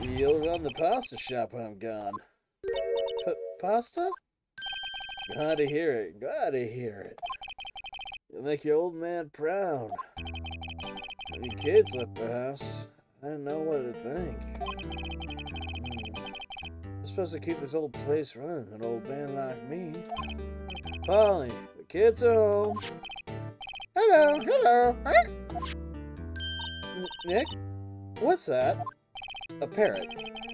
You'll run the pasta shop when I'm gone. Pasta? Glad to hear it. Glad to hear it. make your old man proud. Any kids left the house, I don't know what to think. I'm supposed to keep this old place running, an old man like me. Polly, the kids are home. Hello, hello. Nick, what's that? A parrot.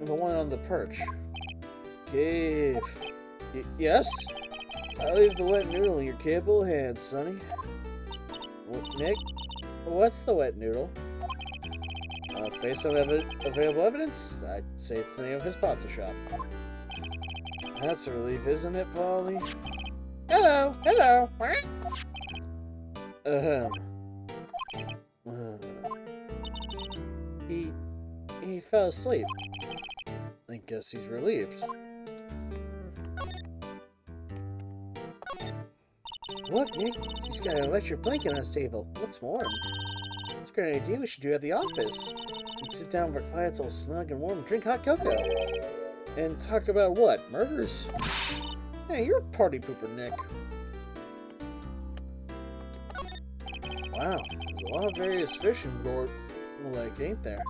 The one on the perch. Cave. Yes? I'll leave the wet noodle in your capable hands, Sonny. Nick, what's the wet noodle? Based on available evidence, I'd say it's the name of his pasta shop. That's a relief, isn't it, Polly? Hello, hello. He fell asleep. I guess he's relieved. Look, Nick, he's got an electric blanket on his table. Looks warm. It's a great idea we should do at the office. We can sit down where clients all snug and warm and drink hot cocoa. And talk about what? Murders? Hey, you're a party pooper, Nick. Wow, there's a lot of various fish in the lake, ain't there?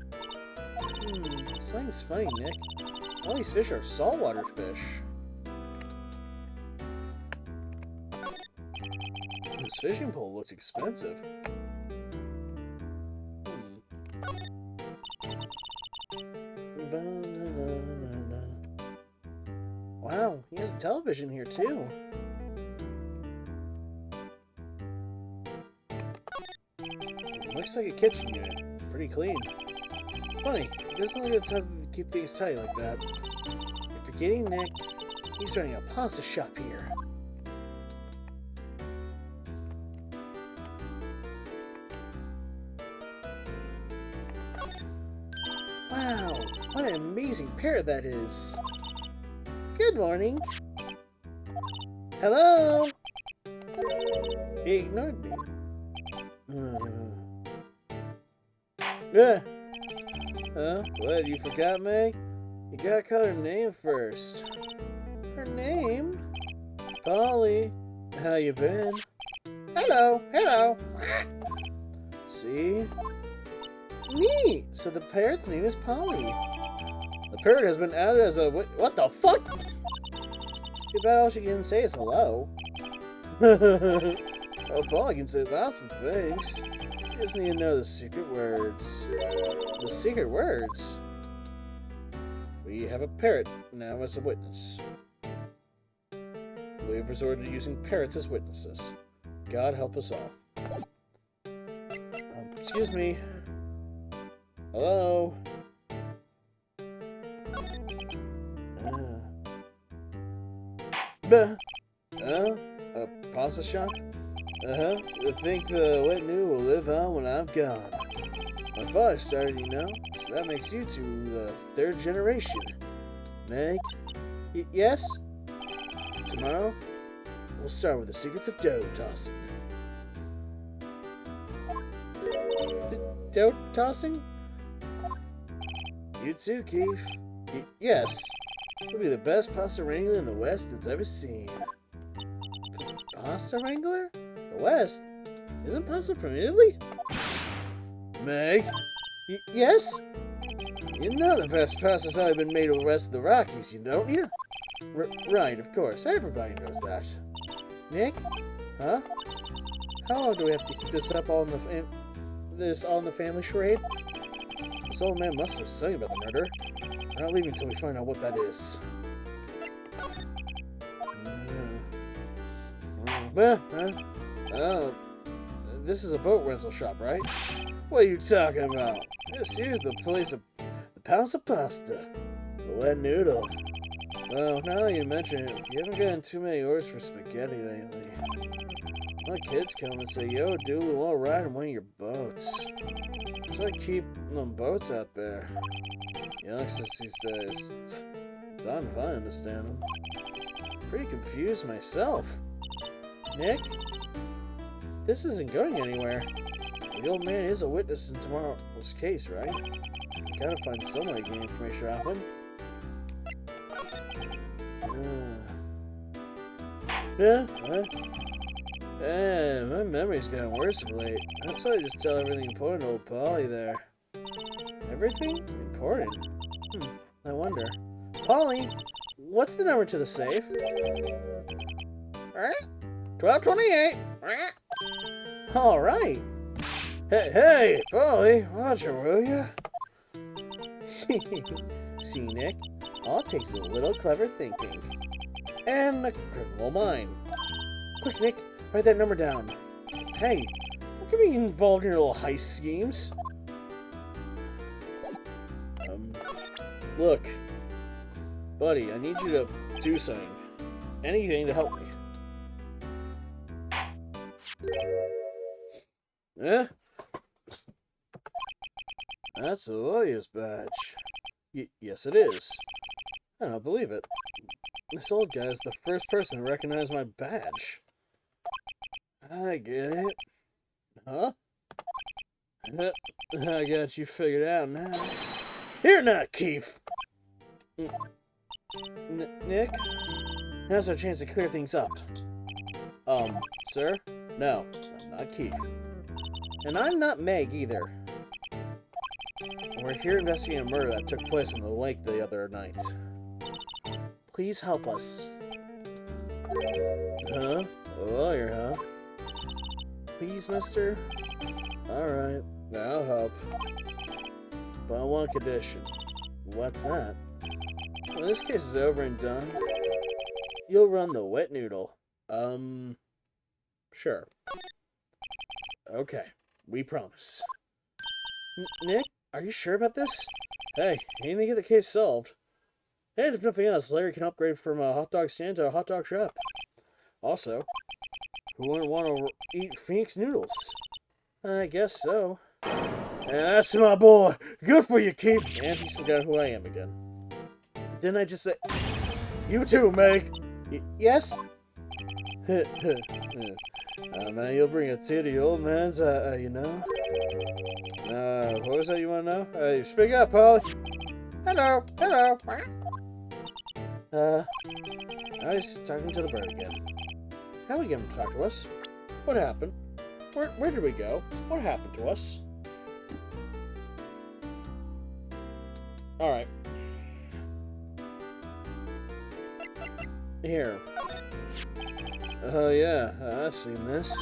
Something's funny, Nick. All these fish are saltwater fish. This fishing pole looks expensive. Wow, he has a television here too. Looks like a kitchen unit. Pretty clean. Funny, he doesn't like to keep things tight like that. You're forgetting, Nick. He's running a pasta shop here. Wow, what an amazing pair that is. Good morning. Hello? He ignored me. What, you forgot me? You gotta call her name first. Her name? Polly. How you been? Hello, hello. See? Neat! So the parrot's name is Polly. The parrot has been added as a... What the fuck? Too bad all she can say is hello. Oh, Polly can say lots of things. You just need to know the secret words. The secret words? We have a parrot now as a witness. We have resorted to using parrots as witnesses. God help us all. Excuse me. Hello? A pasta shop? I think the wet noodle will live on when I'm gone. My father started, you know, so that makes you two the third generation. Meg? Yes? Tomorrow, we'll start with the secrets of dough tossing. Dough tossing? You too, Keith. Yes. You'll be the best pasta wrangler in the West that's ever seen. Pasta wrangler? The West? Isn't pasta from Italy? Meg? Yes? You know the best pasta's already been made over west of the Rockies, don't you? Right, of course. Everybody knows that. Nick? Huh? How long do we have to keep this up all in the family charade? This old man must have something about the murder. We're not leaving until we find out what that is. Oh, this is a boat rental shop, right? What are you talking about? Just use the place of the pounds of pasta. The wet noodle. Well, now that you mention it, you haven't gotten too many orders for spaghetti lately. My kids come and say, yo, dude, we want to ride in one of your boats. So I keep them boats out there. Youngsters these days. Don't if I understand them. Pretty confused myself. Nick? This isn't going anywhere. The old man is a witness in tomorrow's case, right? You gotta find some way to get information out of him. My memory's gotten worse of late. That's why I just tell everything important to old Polly there. Everything? Important? I wonder. Polly, what's the number to the safe? 1228. Alright. Hey, Polly, watch her, will ya? See, Nick? All it takes is a little clever thinking. And a criminal mind. Quick, Nick, write that number down. Hey, don't get me involved in your little heist schemes. Look. Buddy, I need you to do something. Anything to help me. Eh? That's the lawyer's badge. Yes, it is. I don't believe it. This old guy is the first person to recognize my badge. I get it. Huh? I got you figured out now. Here now, Keith! Nick? Now's our chance to clear things up. Sir? No, I'm not Keith. And I'm not Meg either. We're here investigating a murder that took place on the lake the other night. Please help us. Huh? A lawyer, huh? Please, mister? Alright, I'll help. But on one condition. What's that? When this case is over and done, you'll run the wet noodle. Sure. Okay, we promise. Nick, are you sure about this? Hey, anything to get the case solved. And if nothing else, Larry can upgrade from a hot dog stand to a hot dog shop. Also, who wouldn't want to eat Phoenix noodles? I guess so. That's my boy. Good for you, Keith. And he's forgot who I am again. Didn't I just say... You too, Meg. Yes? Man, you'll bring a tear to your old man's, you know? What was that you want to know? Speak up, Polly. Hello. I was talking to the bird again. How are we going to talk to us? What happened? Where did we go? What happened to us? Alright. Here. Oh yeah, I've seen this.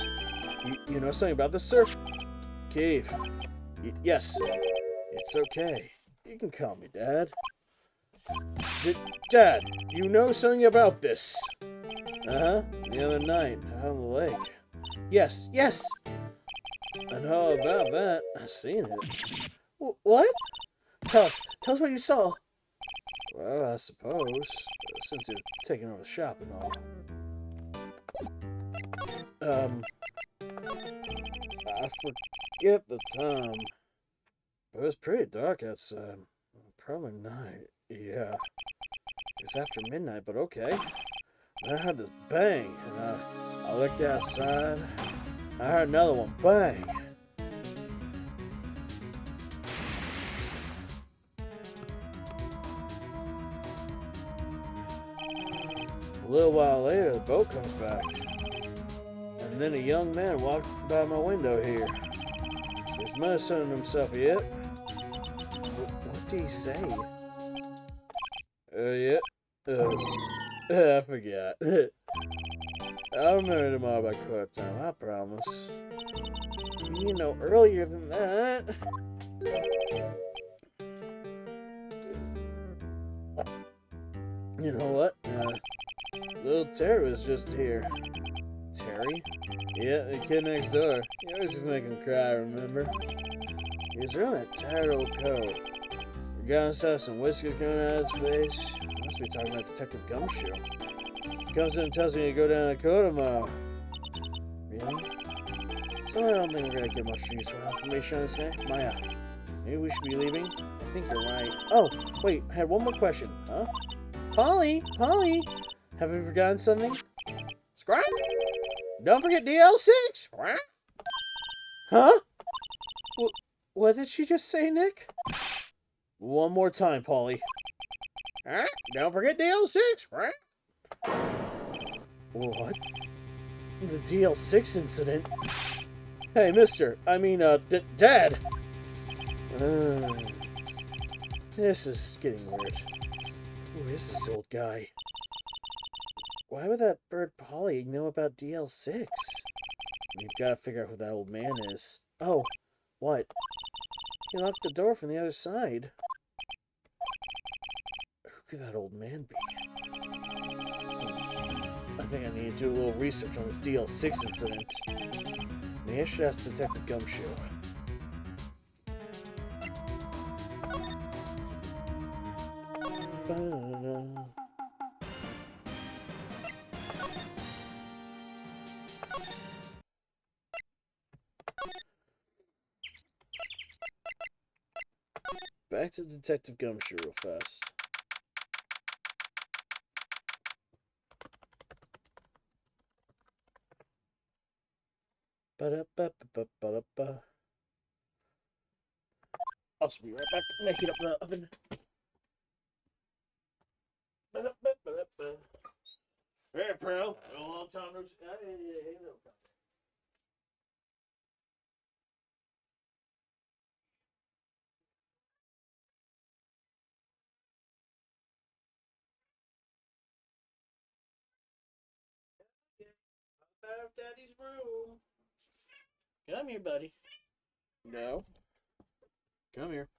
You know something about this, sir? Keith. Yes. It's okay. You can call me Dad. Dad, you know something about this? Uh-huh. The other night, out on the lake. Yes. I know about that. I've seen it. What? Tell us what you saw. Well, I suppose, since you're taking over the shop and all. I forget the time. But it was pretty dark outside. Probably night. Yeah. It's after midnight, but okay. Then I heard this bang, and I looked outside. I heard another one bang. A little while later, the boat comes back. And then a young man walked by my window here. He's medicining himself yet. What did he say? Yeah. I forgot. I'll remember tomorrow by court time, I promise. You know, earlier than that. You know what? Little Terry was just here. Terry? Yeah, the kid next door. He always just make him cry, remember? He was wearing that tired old coat. The guy inside some whiskers coming out of his face. Must be talking about Detective Gumshoe. He comes in and tells me to go down to the court tomorrow. Really? So I don't think we're gonna get much useful information on this guy. Maya, maybe we should be leaving? I think you're right. Oh, wait, I had one more question. Huh? Polly! Have we forgotten something? Scrap? Don't forget DL6! Huh? What did she just say, Nick? One more time, Polly. Huh? Don't forget DL6! What? The DL6 incident? Hey, mister. I mean, Dad! This is getting weird. Who is this old guy? Why would that bird Polly know about DL6? We've got to figure out who that old man is. Oh, what? He locked the door from the other side. Who could that old man be? I think I need to do a little research on this DL6 incident. Maybe I should ask Detective Gumshoe. Ba-da-da. Back to Detective Gumshoe real fast. Ba-da-ba-ba-ba-ba-ba. I'll be right back. Make it up the oven. Ba-da-ba-ba-ba. Hey, pal. A long time no see. Hey, no. Out of Daddy's room. Come here, buddy. No. Come here.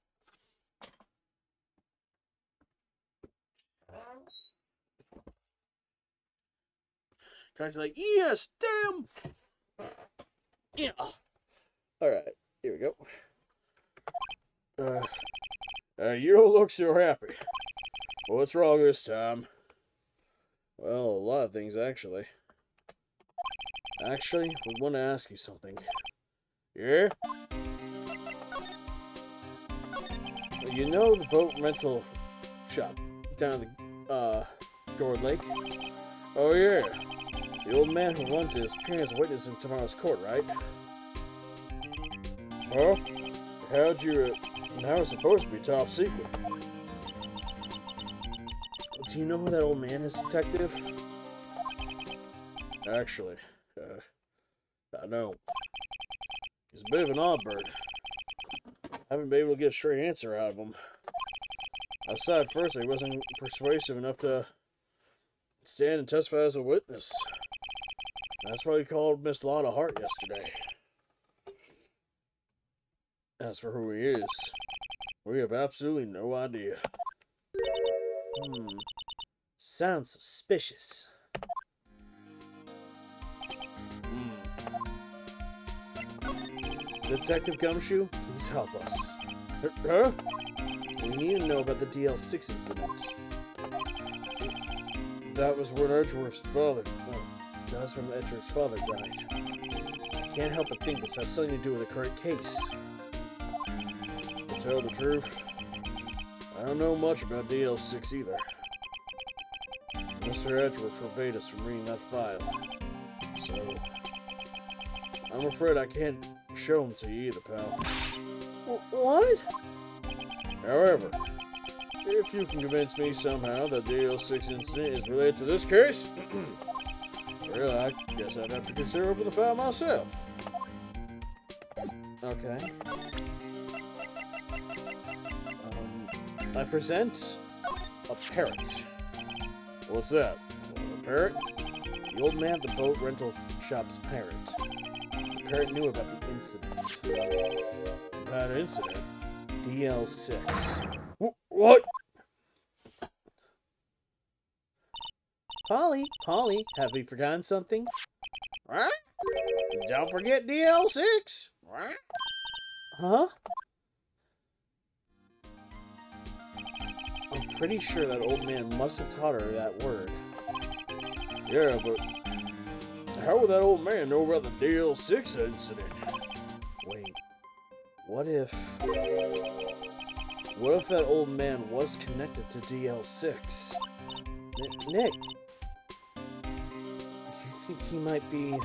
Guy's like, yes, damn. Yeah. All right, here we go. You don't look so happy. What's wrong this time? Well, a lot of things, actually. Actually, we want to ask you something. Yeah? You know the boat rental shop down the, Door Lake? Oh, yeah. The old man who runs it is appearing as a witness in tomorrow's court, right? Huh? How'd you... Now it's supposed to be top secret. Do you know who that old man is, Detective? Actually, I know. He's a bit of an odd bird. I haven't been able to get a straight answer out of him. I saw at first that he wasn't persuasive enough to stand and testify as a witness. That's why we called Miss Lotta Hart yesterday. As for who he is, we have absolutely no idea. Sounds suspicious. Detective Gumshoe, please help us. Huh? We need to know about the DL6 incident. That was when Edgeworth's father... that was when Edgeworth's father died. I can't help but think this has something to do with the current case. To tell the truth, I don't know much about DL6 either. Mr. Edgeworth forbade us from reading that file. So... I'm afraid I can't show him to you either, pal. What? However, if you can convince me somehow that the DL6 incident is related to this case, well, I guess I'd have to consider opening the file myself. Okay. I present a parrot. What's that? A parrot? The old man at the boat rental shop's parrot. The parrot knew about the incident. That incident? DL6. What? Polly, have we forgotten something? What? Don't forget DL6. What? Huh? I'm pretty sure that old man must have taught her that word. Yeah, but how would that old man know about the DL6 incident? Wait, what if that old man was connected to DL6? Nick, you think he might be...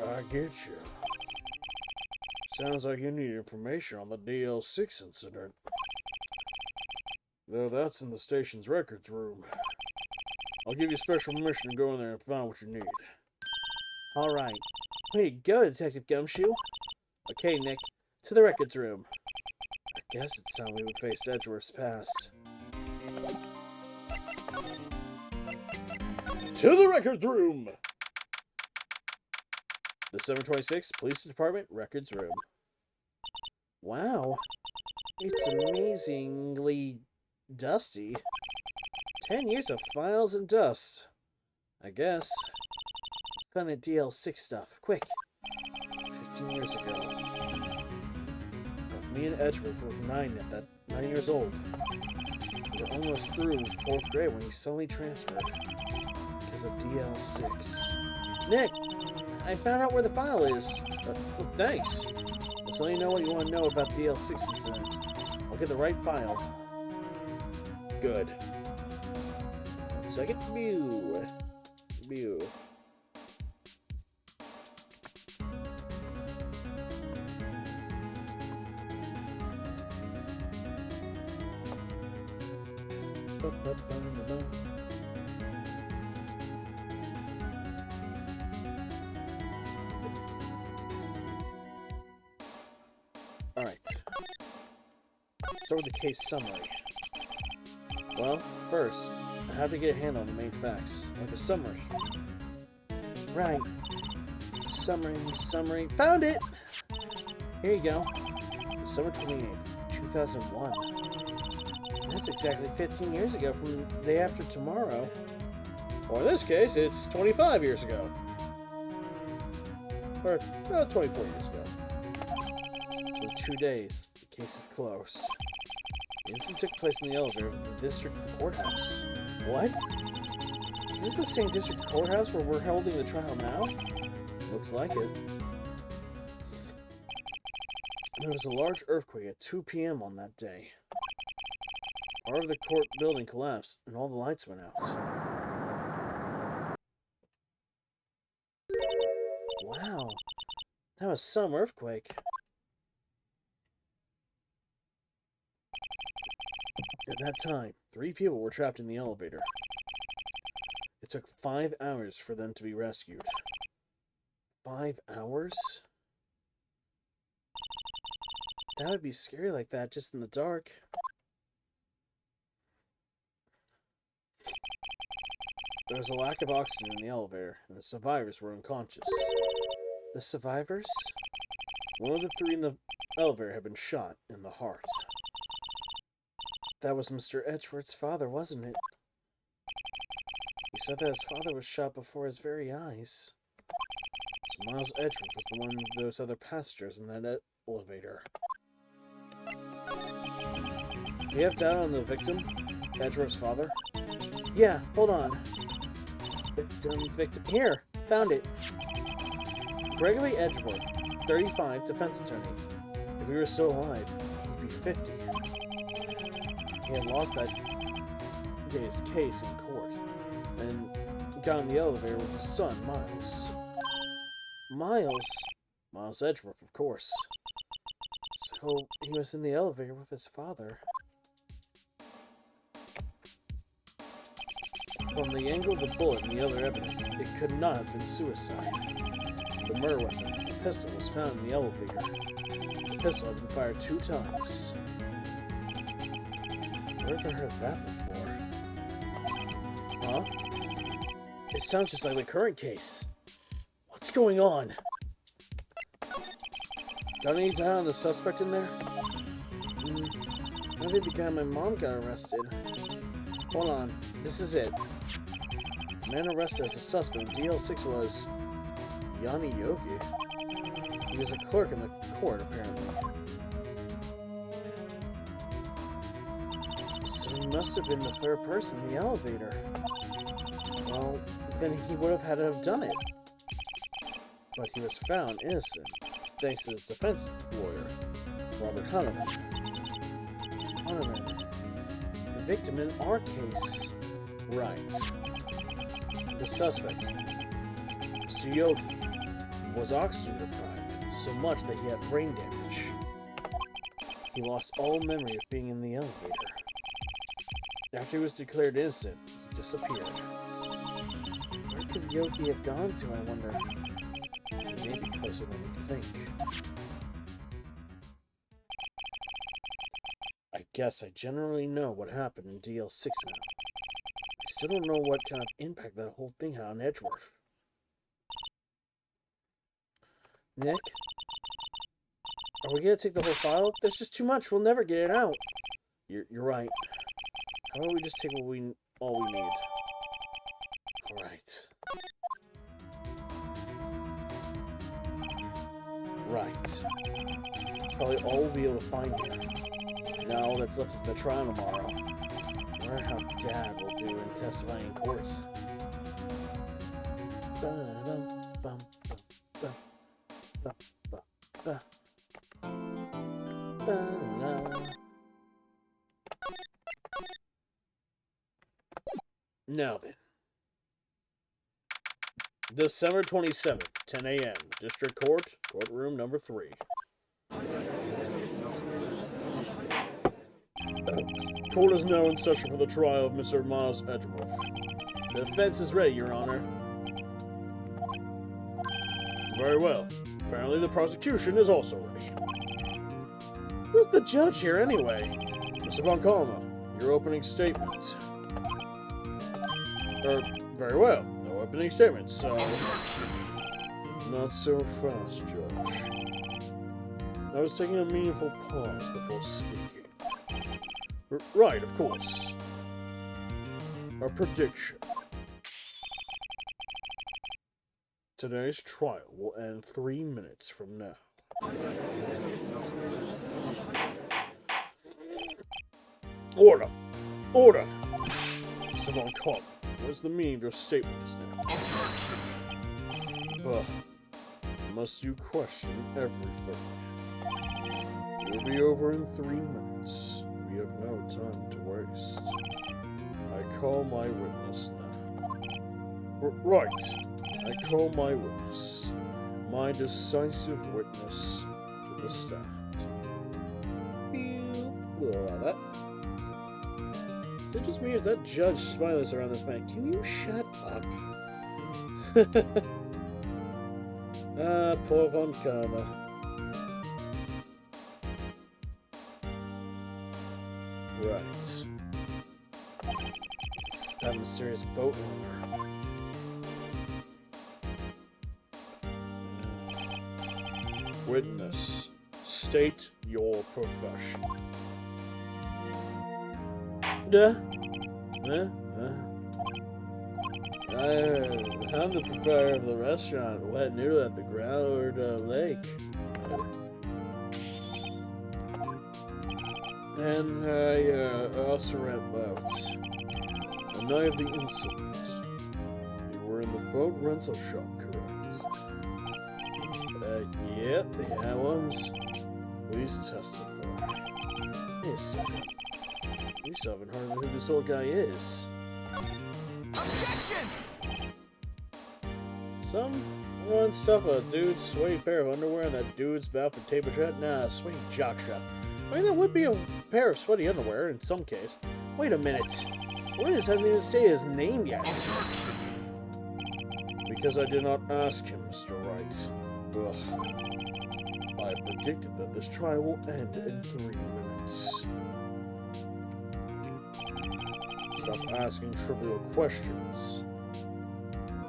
I get you. Sounds like you need information on the DL6 incident. Though that's in the station's records room. I'll give you special permission to go in there and find what you need. Alright. Way to go, Detective Gumshoe. Okay, Nick. To the records room. I guess it's time we would face Edgeworth's past. To the records room! The 726 Police Department Records Room. Wow. It's amazingly dusty. 10 years of files and dust. I guess. Find the DL6 stuff. Quick. 15 years ago. Me and Edgeworth were 9 years old. We were almost through 4th grade when he suddenly transferred. Because of DL6. Nick! I found out where the file is. Thanks. Just let me know what you want to know about the DL6 incident. I'll get the right file. Good. 1 second. View. View. Alright. Start with the case summary. Well, first, I have to get a handle on the main facts, like a summary. Right. Summary. Found it! Here you go. December 28th, 2001. That's exactly 15 years ago from the day after tomorrow. Or in this case, it's 25 years ago. Or 24 years ago. So in 2 days, the case is closed. The incident took place in the elevator of the district courthouse. What? Is this the same district courthouse where we're holding the trial now? Looks like it. There was a large earthquake at 2 p.m. on that day. Part of the court building collapsed, and all the lights went out. Wow. That was some earthquake. At that time, 3 people were trapped in the elevator. It took 5 hours for them to be rescued. 5 hours? That would be scary like that, just in the dark. There was a lack of oxygen in the elevator, and the survivors were unconscious. The survivors? One of the 3 in the elevator had been shot in the heart. That was Mr. Edgeworth's father, wasn't it? He said that his father was shot before his very eyes. So Miles Edgeworth was the one of those other passengers in that elevator. Do you have data on the victim, Edgeworth's father? Yeah, hold on. Victim. Here, found it. Gregory Edgeworth, 35, defense attorney. If he were still alive, he'd be 50. He had lost that day's case in court, and got in the elevator with his son, Miles. Miles Edgeworth, of course. So, he was in the elevator with his father. From the angle of the bullet and the other evidence, it could not have been suicide. The murder weapon, a pistol, was found in the elevator. The pistol had been fired 2 times. Where have I heard that before? Huh? It sounds just like the current case. What's going on? Got any data on the suspect in there? Maybe the guy my mom got arrested. Hold on, this is it. The man arrested as a suspect in DL6 was Yanni Yogi. He was a clerk in the court, apparently. So he must have been the 3rd person in the elevator. Well, then he would have had to have done it. But he was found innocent, thanks to his defense lawyer, Robert Hunterman. Hunterman. The victim in our case. Right. The suspect, Mr. Yogi, was oxygen deprived so much that he had brain damage. He lost all memory of being in the elevator. After he was declared innocent, he disappeared. could Yogi have gone to, I wonder? He may be closer than we think. I guess I generally know what happened in DL6 now. I still don't know what kind of impact that whole thing had on Edgeworth. Nick? Are we gonna take the whole file? There's just too much. We'll never get it out. You're right. How about we just take all we need? Alright. Right. That's probably all we'll be able to find here. Now all that's left is the trial tomorrow. I wonder how Dad will do in testifying in court. Now then. December 27th, 10 a.m. District Court, courtroom number 3. Court is now in session for the trial of Mr. Miles Edgeworth. The defense is ready, Your Honor. Very well. Apparently the prosecution is also ready. Who's the judge here, anyway? Mr. Von Kalma, your opening statement. Very well. No opening statement, so... Not so fast, Judge. I was taking a meaningful pause before speaking. Right, of course. A prediction. Today's trial will end 3 minutes from now. Order! Order! Mr. Von Kalma, what is the meaning of your statement just now? Must you question everything? It will be over in 3 minutes. We have no time to waste. I call my witness now. Right. I call my witness. My decisive witness to the stand. That. Is it just me or is that judge smiling around this man? Can you shut up? Poor Von Kalma. Right. It's that mysterious boat owner. Witness, state your profession. I'm the proprietor of the restaurant, Wet Noodle at the Growled Lake. And I also rent boats. The night of the incident, you were in the boat rental shop, correct? Yep, yeah, I was. Please testify. Wait a second. We still haven't heard who this old guy is. Objection! Someone stuff a dude's suede pair of underwear in that dude's mouth and tape a shot? Nah, sweaty jockstrap. I mean, that would be a pair of sweaty underwear in some case. Wait a minute. Witness hasn't even stated his name yet. Because I did not ask him, Mr. Wright. Ugh. I predicted that this trial will end in 3 minutes. Stop asking trivial questions.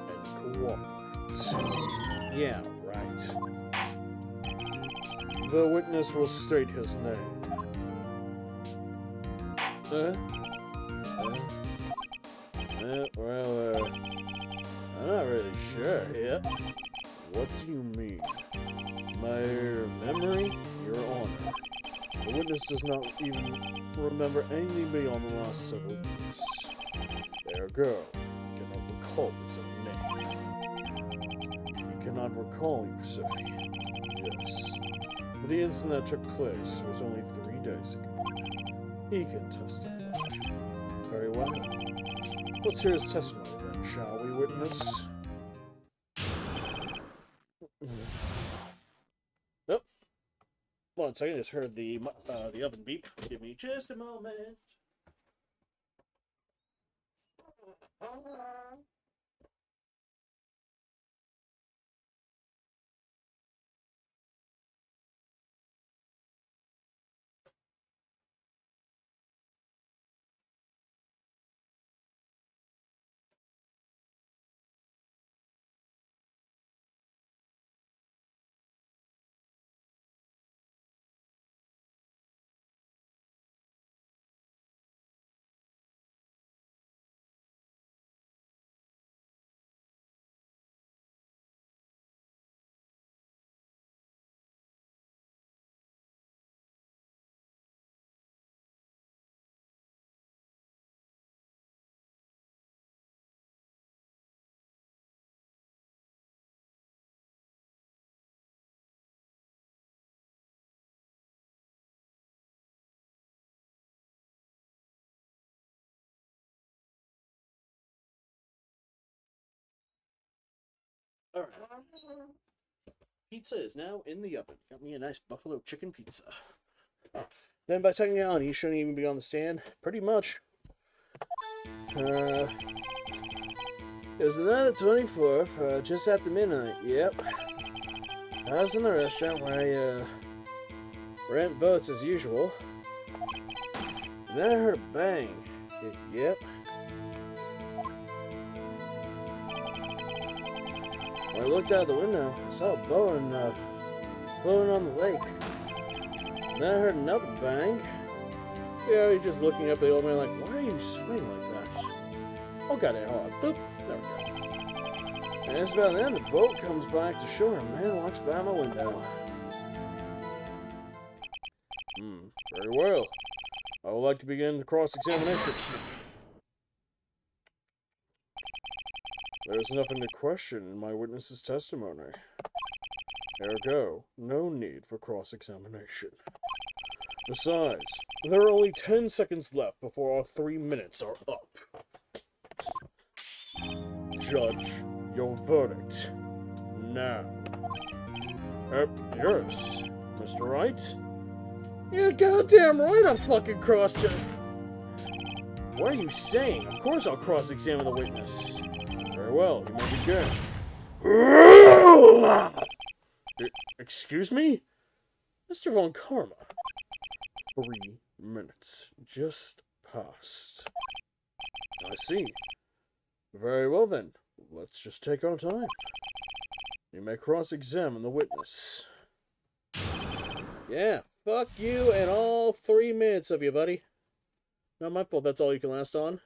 And cooperate. Yeah, right. The witness will state his name. Well, I'm not really sure yet. What do you mean? My memory? Your Honor. The witness does not even remember anything beyond the last several years. There you go. He cannot recall his own name. He cannot recall, you say? Yes. But the incident that took place was only 3 days ago. He can testify. Very well. Let's hear his testimony then, shall we, witness? Nope. 1 second, just heard the oven beep. Give me just a moment. Alright. Pizza is now in the oven. Got me a nice buffalo chicken pizza. Then by technicality, he shouldn't even be on the stand. Pretty much. It was another 24th, just after midnight. Yep. I was in the restaurant where I rent boats as usual. And then I heard a bang. Yep. When I looked out the window, I saw a boat floating on the lake. And then I heard another bang. Yeah, he's just looking up at the old man like, why are you swinging like that? Oh, got it. Hold on. Boop. There we go. And it's about then the boat comes back to shore and man walks by my window. Very well. I would like to begin the cross-examination. There is nothing to question in my witness's testimony. Ergo, no need for cross-examination. Besides, there are only 10 seconds left before our 3 minutes are up. Judge your verdict now. Yes, Mr. Wright? You're goddamn right I'm fucking crossed. What are you saying? Of course I'll cross-examine the witness. Very well, you may begin. Excuse me? Mr. Von Karma. 3 minutes just passed. I see. Very well then. Let's just take our time. You may cross-examine the witness. Yeah, fuck you and all 3 minutes of you, buddy. Not my fault that's all you can last on.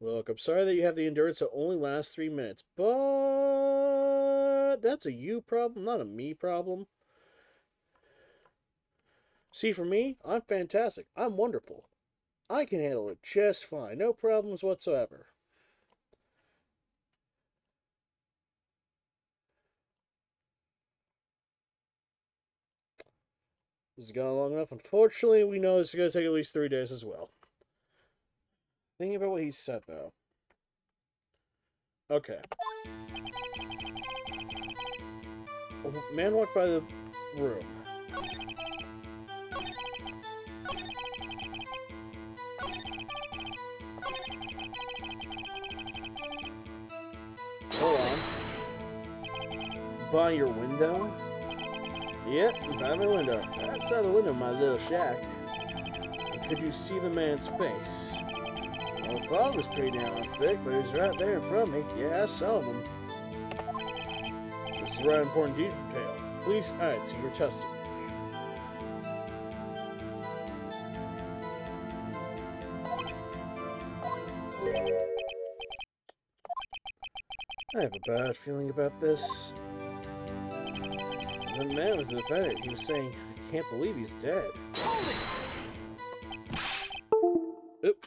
Look, I'm sorry that you have the endurance to only last 3 minutes, but that's a you problem, not a me problem. See, for me, I'm fantastic. I'm wonderful. I can handle it just fine. No problems whatsoever. This has gone long enough. Unfortunately, we know this is going to take at least 3 days as well. Thinking about what he said, though. Okay. A man walked by the room. Hold on. By your window? Yep, by my window. Outside the window of my little shack. And could you see the man's face? Well, the fog was pretty damn thick, but he was right there in front of me. Yeah, I saw him. This is a rather important detail. Please add to your testimony. I have a bad feeling about this. The man was the defendant. He was saying, I can't believe he's dead. Oop.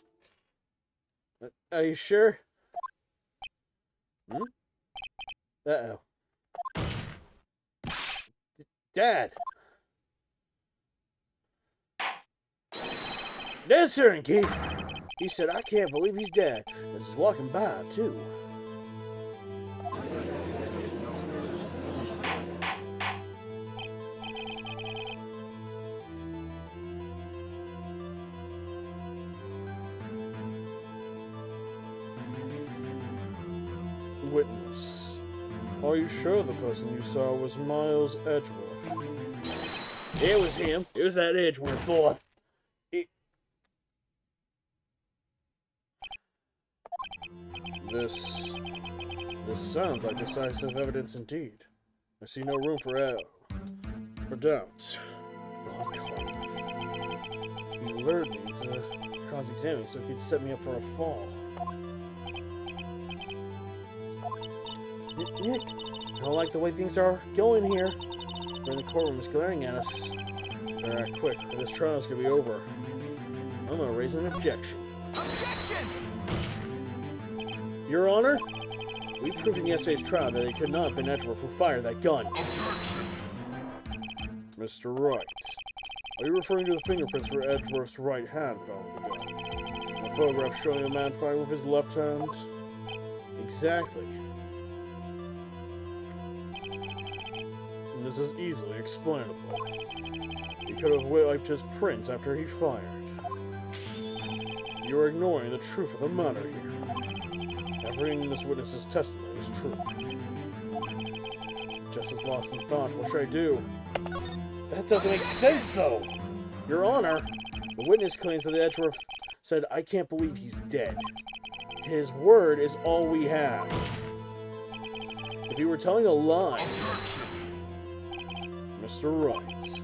Are you sure? Uh-oh. Dad! Dead, sir, and Keith. He said, I can't believe he's dead. This is walking by, too. Witness. Are you sure the person you saw was Miles Edgeworth? It was him. It was that Edgeworth boy. This sounds like decisive evidence indeed. I see no room for doubt. He lured me to cross-examine so he could set me up for a fall. Nick, I don't like the way things are going here. We're in the courtroom is glaring at us. Better act quick, or this trial's gonna be over. I'm gonna raise an objection. Objection! Your Honor, we proved in yesterday's trial that it could not have been Edgeworth who fired that gun. Objection! Mr. Wright, Are you referring to the fingerprints where Edgeworth's right hand found the gun? A photograph showing a man firing with his left hand? Exactly. And this is easily explainable. He could have wiped his prints after he fired. You are ignoring the truth of the matter here. Everything in this witness's testimony is true. Just as lost in thought, what should I do? That doesn't make sense, though! Your Honor, the witness claims that Edgeworth said, "I can't believe he's dead." His word is all we have. If he were telling a lie... Mr. Wright,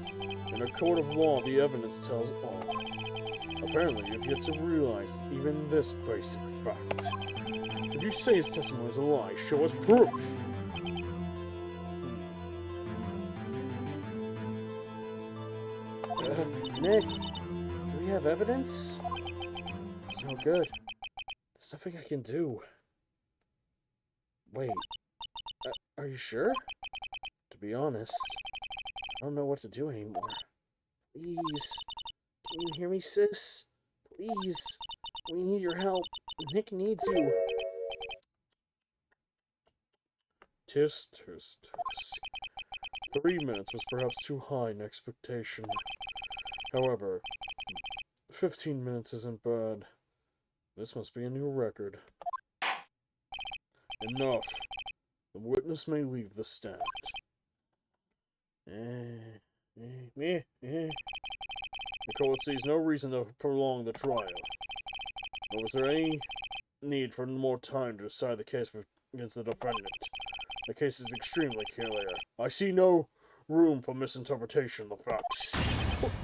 in a court of law, the evidence tells all. Apparently, you've yet to realize even this basic fact. If you say his testimony is a lie, show us proof! Nick, do we have evidence? It's no good. There's nothing I can do. Wait, are you sure? To be honest, I don't know what to do anymore. Please, can you hear me, sis? Please, we need your help. Nick needs you. Tisk, tisk, tisk. 3 minutes was perhaps too high in expectation. However, 15 minutes isn't bad. This must be a new record. Enough. The witness may leave the stand. The court sees no reason to prolong the trial. Nor was there any need for more time to decide the case against the defendant. The case is extremely clear. I see no room for misinterpretation of the facts.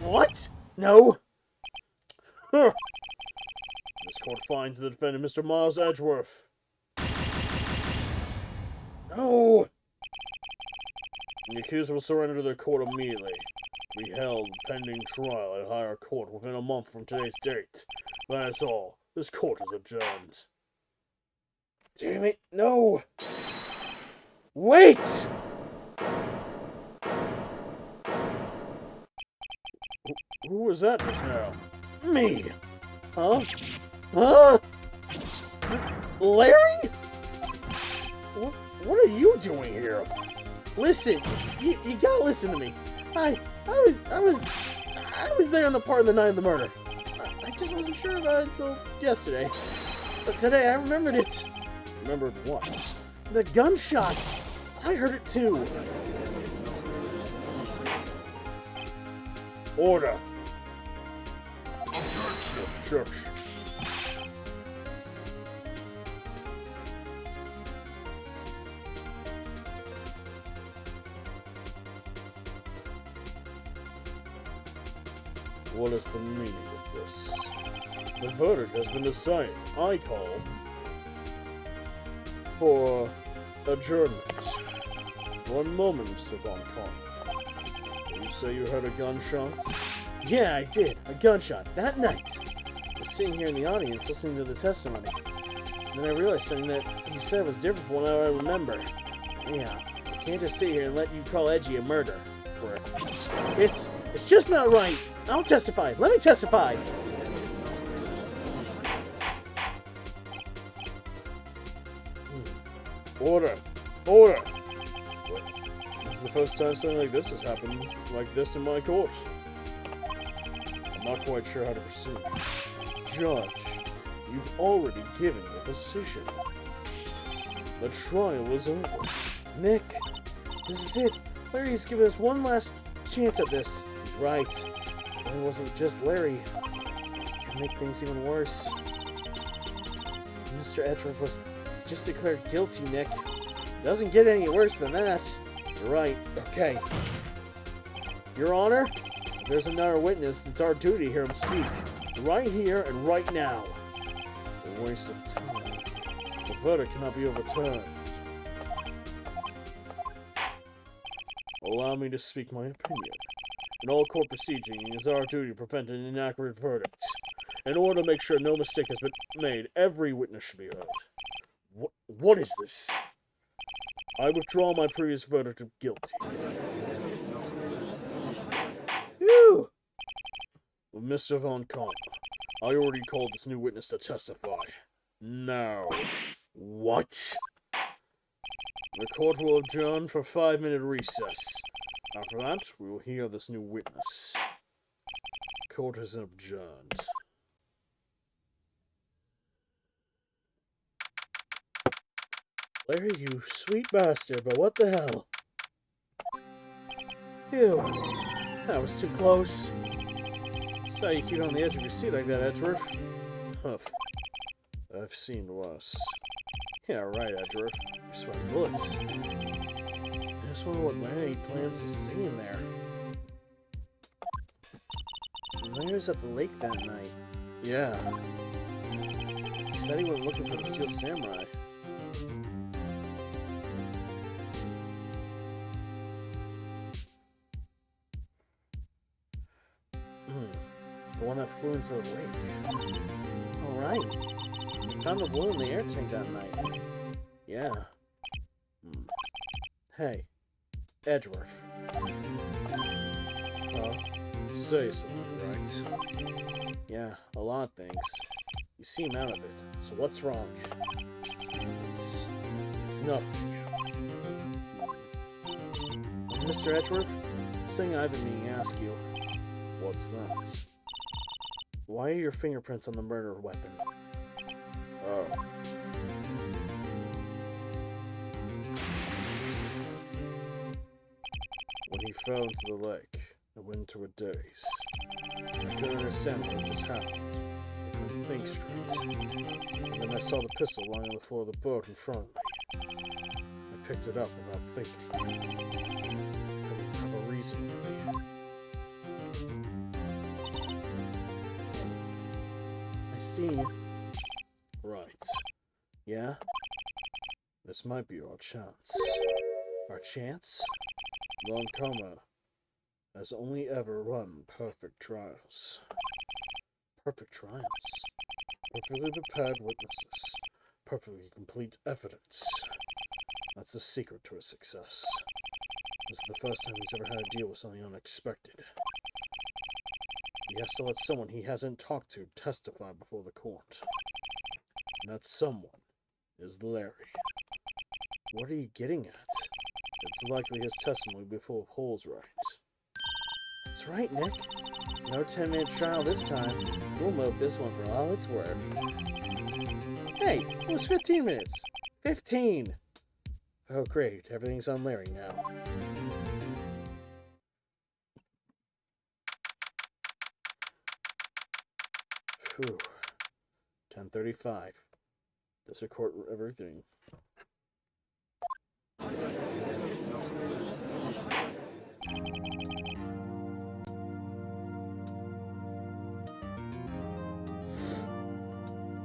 What? No? Huh. This court finds the defendant, Mr. Miles Edgeworth. No! The accused will surrender to the court immediately. Be held pending trial at higher court within a month from today's date. That is all. This court is adjourned. Damn it, no! Wait! Who was that just now? Me! Huh? Huh? Larry? What are you doing here? Listen, you gotta listen to me. I was there on the part of the night of the murder. I just wasn't sure about it until yesterday. But today I remembered it. Remembered what? The gunshots. I heard it too. Order. Church. What is the meaning of this? The verdict has been decided. I call for adjournment. 1 moment, Mr. Von Kahn. You say you heard a gunshot? Yeah, I did. A gunshot. That night. I was sitting here in the audience listening to the testimony. And then I realized something that you said was different from what I remember. Yeah, I can't just sit here and let you call Edgy a murderer. It's just not right. I'll testify. Let me testify. Order. Order. This is the first time something like this has happened like this in my court. I'm not quite sure how to proceed. Judge, you've already given your decision. The trial is over. Nick, this is it. Larry's given us one last chance at this. He's right. It wasn't just Larry. It could make things even worse. Mr. Edgeworth was just declared guilty, Nick. It doesn't get any worse than that. You're right. Okay. Your Honor, if there's another witness, it's our duty to hear him speak. Right here and right now. A waste of time. The verdict cannot be overturned. Allow me to speak my opinion. In all court proceedings, it is our duty to prevent an inaccurate verdict. In order to make sure no mistake has been made, every witness should be heard. What is this? I withdraw my previous verdict of guilty. Phew! Mr. Von Comp, I already called this new witness to testify. Now. What? The court will adjourn for 5-minute recess. After that, we will hear this new witness. Court is adjourned. Larry, you sweet bastard, but what the hell? Phew. That was too close. Saw you keep on the edge of your seat like that, Edgeworth. Huff. I've seen worse. Yeah, right, Edgeworth. You're sweating bullets. I just wonder what Larry plans to see in there. Larry was at the lake that night. Yeah. He said he went looking for the Steel Samurai. The one that flew into the lake. Alright. We found the balloon in the air tank that night. Yeah. Hey. Edgeworth. Say something, right? Yeah, a lot of things. You seem out of it, so what's wrong? It's nothing. Mr. Edgeworth, something I've been meaning to ask you. What's that? Why are your fingerprints on the murder weapon? Oh. When he fell into the lake, I went into a daze. I couldn't understand what just happened. I couldn't think straight. And then I saw the pistol lying on the floor of the boat in front of me. I picked it up without thinking. Couldn't have a reason really. I see. Right. Yeah? This might be our chance. Our chance? Von Coma has only ever run perfect trials. Perfect trials? Perfectly prepared witnesses. Perfectly complete evidence. That's the secret to his success. This is the first time he's ever had to deal with something unexpected. He has to let someone he hasn't talked to testify before the court. And that someone is Larry. What are you getting at? It's likely his testimony will be full of holes, right? That's right, Nick. No 10-minute trial this time. We'll milk this one for all it's worth. Hey, it was 15 minutes. 15! Oh, great. Everything's on Larry now. Phew. 10:35. Does record everything.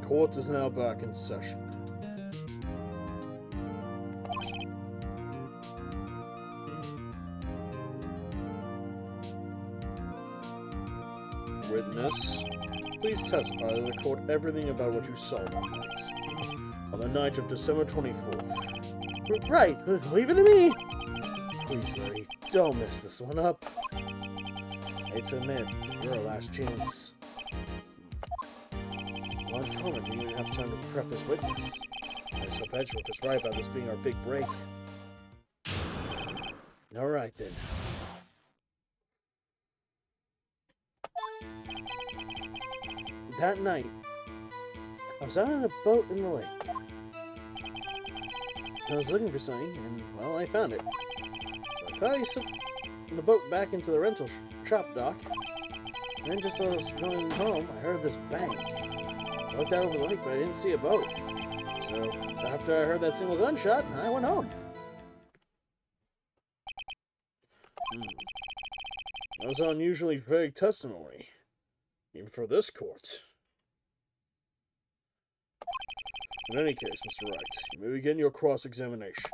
Court is now back in session. Witness, please testify to the court everything about what you saw that night. On the night of December 24th. Right, leave it to me! Please, Larry, don't mess this one up. I hate to admit, you're our last chance. Von Coma didn't even have time to prep his witness. I just hope Edgeworth is right about this being our big break. Alright then. That night, I was out on a boat in the lake. I was looking for something, and, well, I found it. So I probably slipped the boat back into the rental shop dock. And then just as I was going home, I heard this bang. I looked out over the lake, but I didn't see a boat. So, after I heard that single gunshot, I went home. That was unusually vague testimony. Even for this court. In any case, Mr. Wright, you may begin your cross-examination.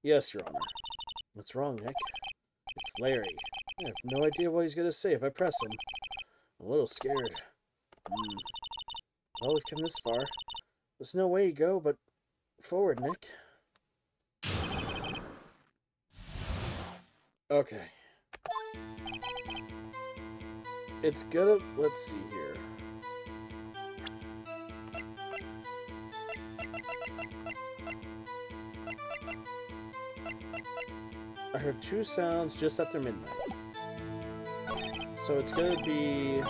Yes, Your Honor. What's wrong, Nick? It's Larry. I have no idea what he's going to say if I press him. I'm a little scared. Well, we've come this far. There's no way to go but forward, Nick. Okay. It's gonna... Let's see here. I heard 2 sounds just after midnight. So it's gonna be...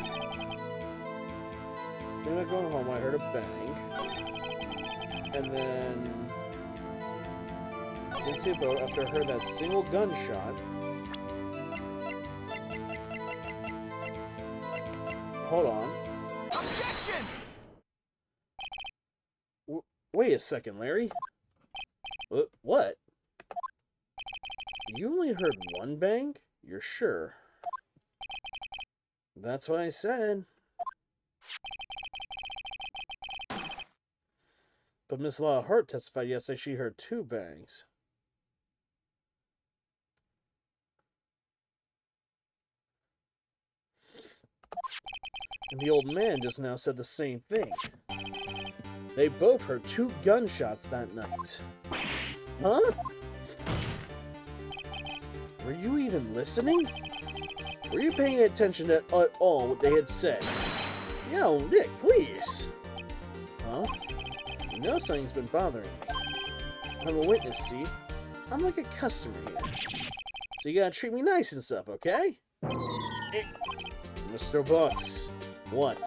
Then I'm going home, I heard a bang. And then... Didn't see a boat after I heard that single gunshot. Hold on. Objection! Wait a second, Larry. What? You only heard 1 bang? You're sure? That's what I said. But Miss Law Hart testified yesterday she heard 2 bangs. And the old man just now said the same thing. They both heard 2 gunshots that night. Huh? Were you even listening? Were you paying attention at all what they had said? Yo, Nick, please! Huh? You know something's been bothering me. I'm a witness, see? I'm like a customer here. So you gotta treat me nice and stuff, okay? Mr. Bucks, what?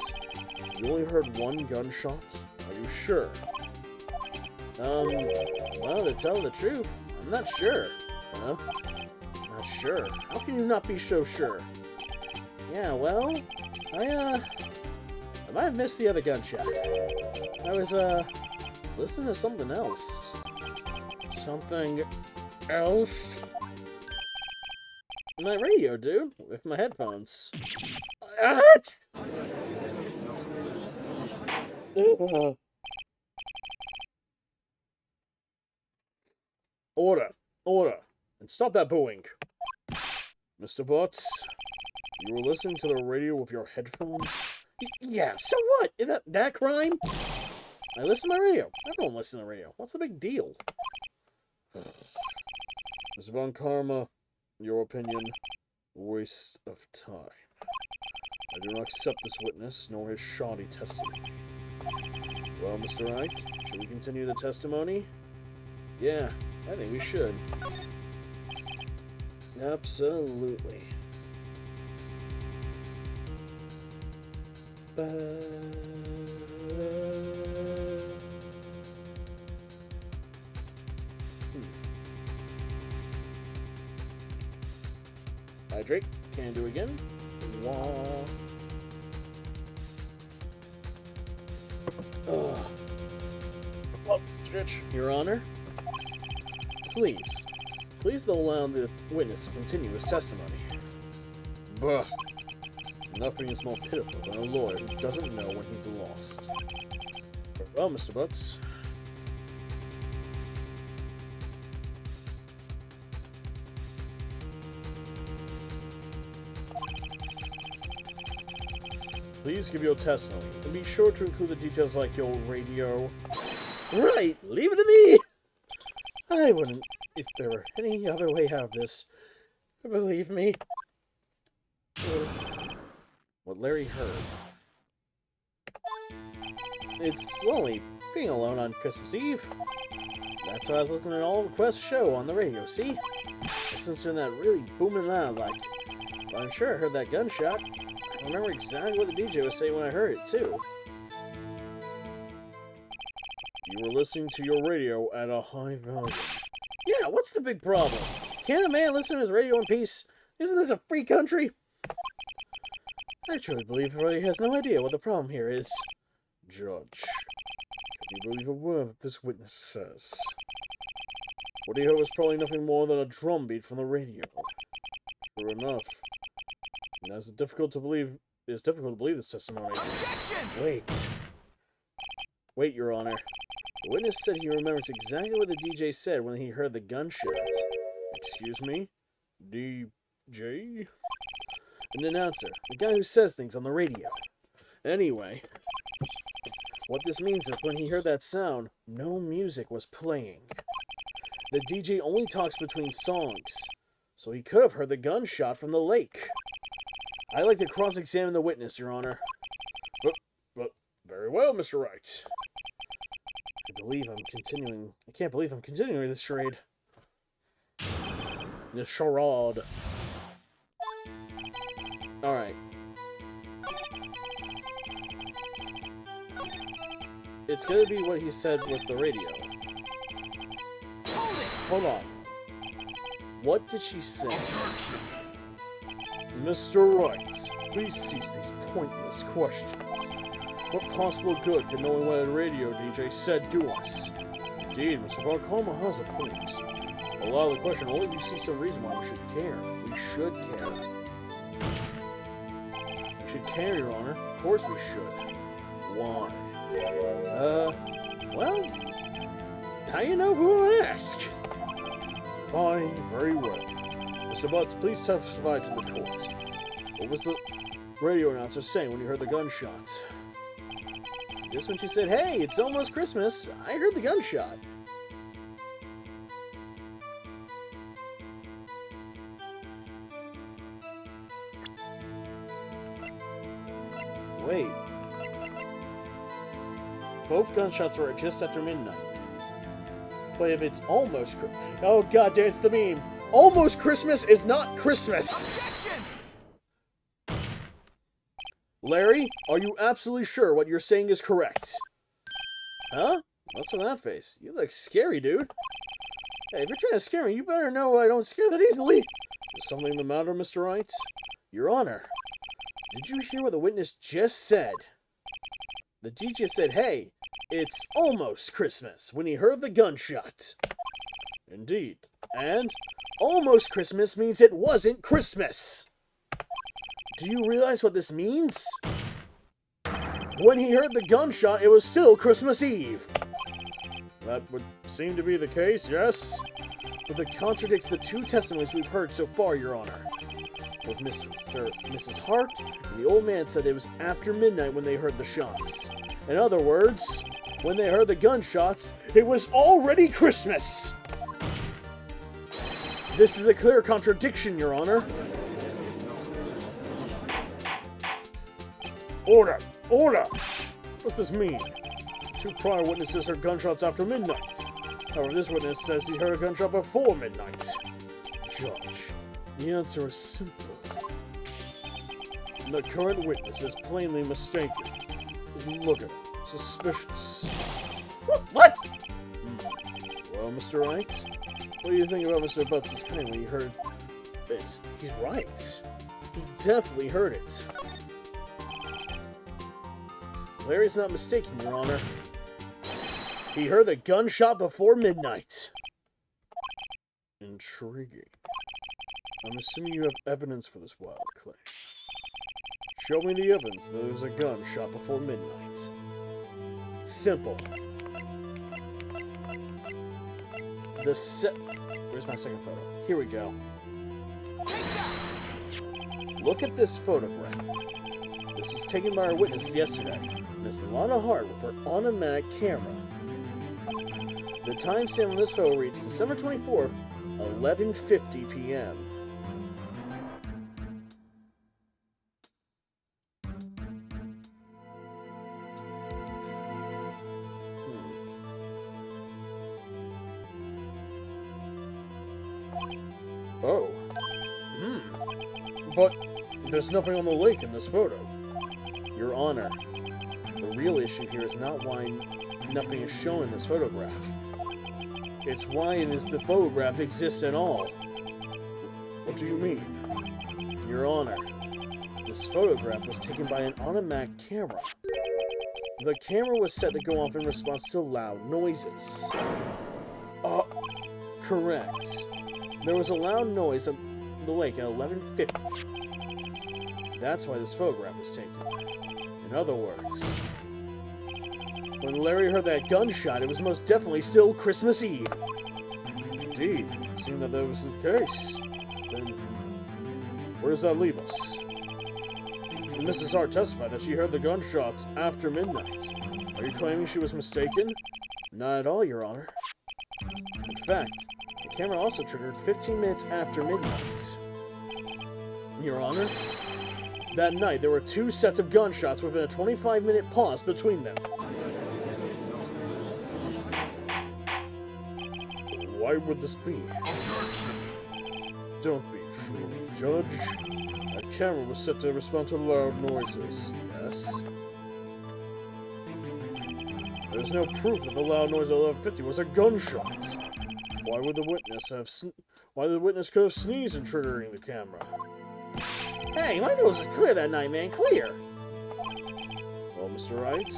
You only heard 1 gunshot? Are you sure? Well, to tell the truth, I'm not sure. Huh? Not sure? How can you not be so sure? Yeah, well, I might have missed the other gunshot. I was, listening to something else. Something else? My radio, dude, with my headphones. What? Order, and stop that booing. Mr. Butts, you were listening to the radio with your headphones? Yeah, so what? Is that crime? I listen to the radio. Everyone listens to the radio. What's the big deal? Ms. Von Karma, your opinion, waste of time. I do not accept this witness, nor his shoddy testimony. Well, Mr. Wright, should we continue the testimony? Yeah, I think we should. Absolutely. Hydrate. Can do again. Wah. Oh, Stretch, Your Honor. Please don't allow the witness to continue his testimony. Bah. Nothing is more pitiful than a lawyer who doesn't know when he's lost. Well, Mr. Butts. Please give your testimony, and be sure to include the details like your radio. Right, leave it to me! I wouldn't, if there were any other way out of this. Believe me. What Larry heard. It's lonely being alone on Christmas Eve. That's why I was listening to all the Quest show on the radio, see? Listening to that really booming loud like. But I'm sure I heard that gunshot. I remember exactly what the DJ was saying when I heard it, too. You were listening to your radio at a high volume. Yeah, what's the big problem? Can't a man listen to his radio in peace? Isn't this a free country? I truly believe everybody has no idea what the problem here is. Judge, can you believe a word that this witness says? What he heard was probably nothing more than a drumbeat from the radio. True enough. And it's difficult to believe this testimony. Objection! Wait, Your Honor. The witness said he remembers exactly what the DJ said when he heard the gunshots. Excuse me? DJ? An announcer. The guy who says things on the radio. Anyway. What this means is when he heard that sound, no music was playing. The DJ only talks between songs. So he could have heard the gunshot from the lake. I'd like to cross-examine the witness, Your Honor. But very well, Mr. Wright. I can't believe I'm continuing this charade. This charade. Alright. It's gonna be what he said was the radio. Hold on. What did she say? Mr. Wright, please cease these pointless questions. What possible good could knowing what a radio DJ said do us? Indeed, Mr. Barcoma has a point. Allow the question only if you see some reason why we should care. We should care. We should care, Your Honor. Of course we should. Why? Well, how you know who to ask? Fine, very well. Mr. Butts, please testify to the court. What was the radio announcer saying when you heard the gunshot? Just when she said, "Hey, it's almost Christmas," I heard the gunshot. Wait. Both gunshots were just after midnight. But if it's almost oh god damn, it's the meme. Almost Christmas is not Christmas! Objection! Larry, are you absolutely sure what you're saying is correct? Huh? What's with that face? You look scary, dude. Hey, if you're trying to scare me, you better know I don't scare that easily. Is something the matter, Mr. Wright? Your Honor, did you hear what the witness just said? The DJ said, "Hey, it's almost Christmas," when he heard the gunshot. Indeed. And almost Christmas means it wasn't Christmas. Do you realize what this means? When he heard the gunshot, it was still Christmas Eve. That would seem to be the case, yes? But that contradicts the two testimonies we've heard so far, Your Honor. Both Mrs. Hart and the old man said it was after midnight when they heard the shots. In other words, when they heard the gunshots, it was already Christmas! This is a clear contradiction, Your Honor. Order! Order! What's this mean? Two prior witnesses heard gunshots after midnight. However, this witness says he heard a gunshot before midnight. Judge, the answer is simple. The current witness is plainly mistaken. Look at him. Suspicious. What? Well, Mr. Wright, what do you think about Mr. Butts' claim when you heard it? He's right. He definitely heard it. Larry's not mistaken, Your Honor. He heard the gunshot before midnight. Intriguing. I'm assuming you have evidence for this wild claim. Show me the evidence that there was a gunshot before midnight. Simple. Where's my second photo? Here we go. Look at this photograph. This was taken by our witness yesterday. Miss Lana Hart with her automatic camera. The timestamp on this photo reads December 24th, 11:50 p.m. Oh. But there's nothing on the lake in this photo. Your Honor, the real issue here is not why nothing is shown in this photograph. It's why the photograph exists at all. What do you mean? Your Honor, this photograph was taken by an automatic camera. The camera was set to go off in response to loud noises. Correct. There was a loud noise on the lake at 11:50. That's why this photograph was taken. In other words, when Larry heard that gunshot, it was most definitely still Christmas Eve. Indeed, it seemed that was the case. Then, where does that leave us? And Mrs. Hart testified that she heard the gunshots after midnight. Are you claiming she was mistaken? Not at all, Your Honor. In fact, the camera also triggered 15 minutes after midnight. Your Honor, That night, there were 2 sets of gunshots within a 25-minute pause between them. Why would this be? Don't be fooling, Judge. That camera was set to respond to loud noises. Yes. There's no proof that the loud noise at 11:50 was a gunshot. Why would the witness could have sneezed in triggering the camera? Hey, my nose was clear that night, man. Clear. Well, Mr. Wright,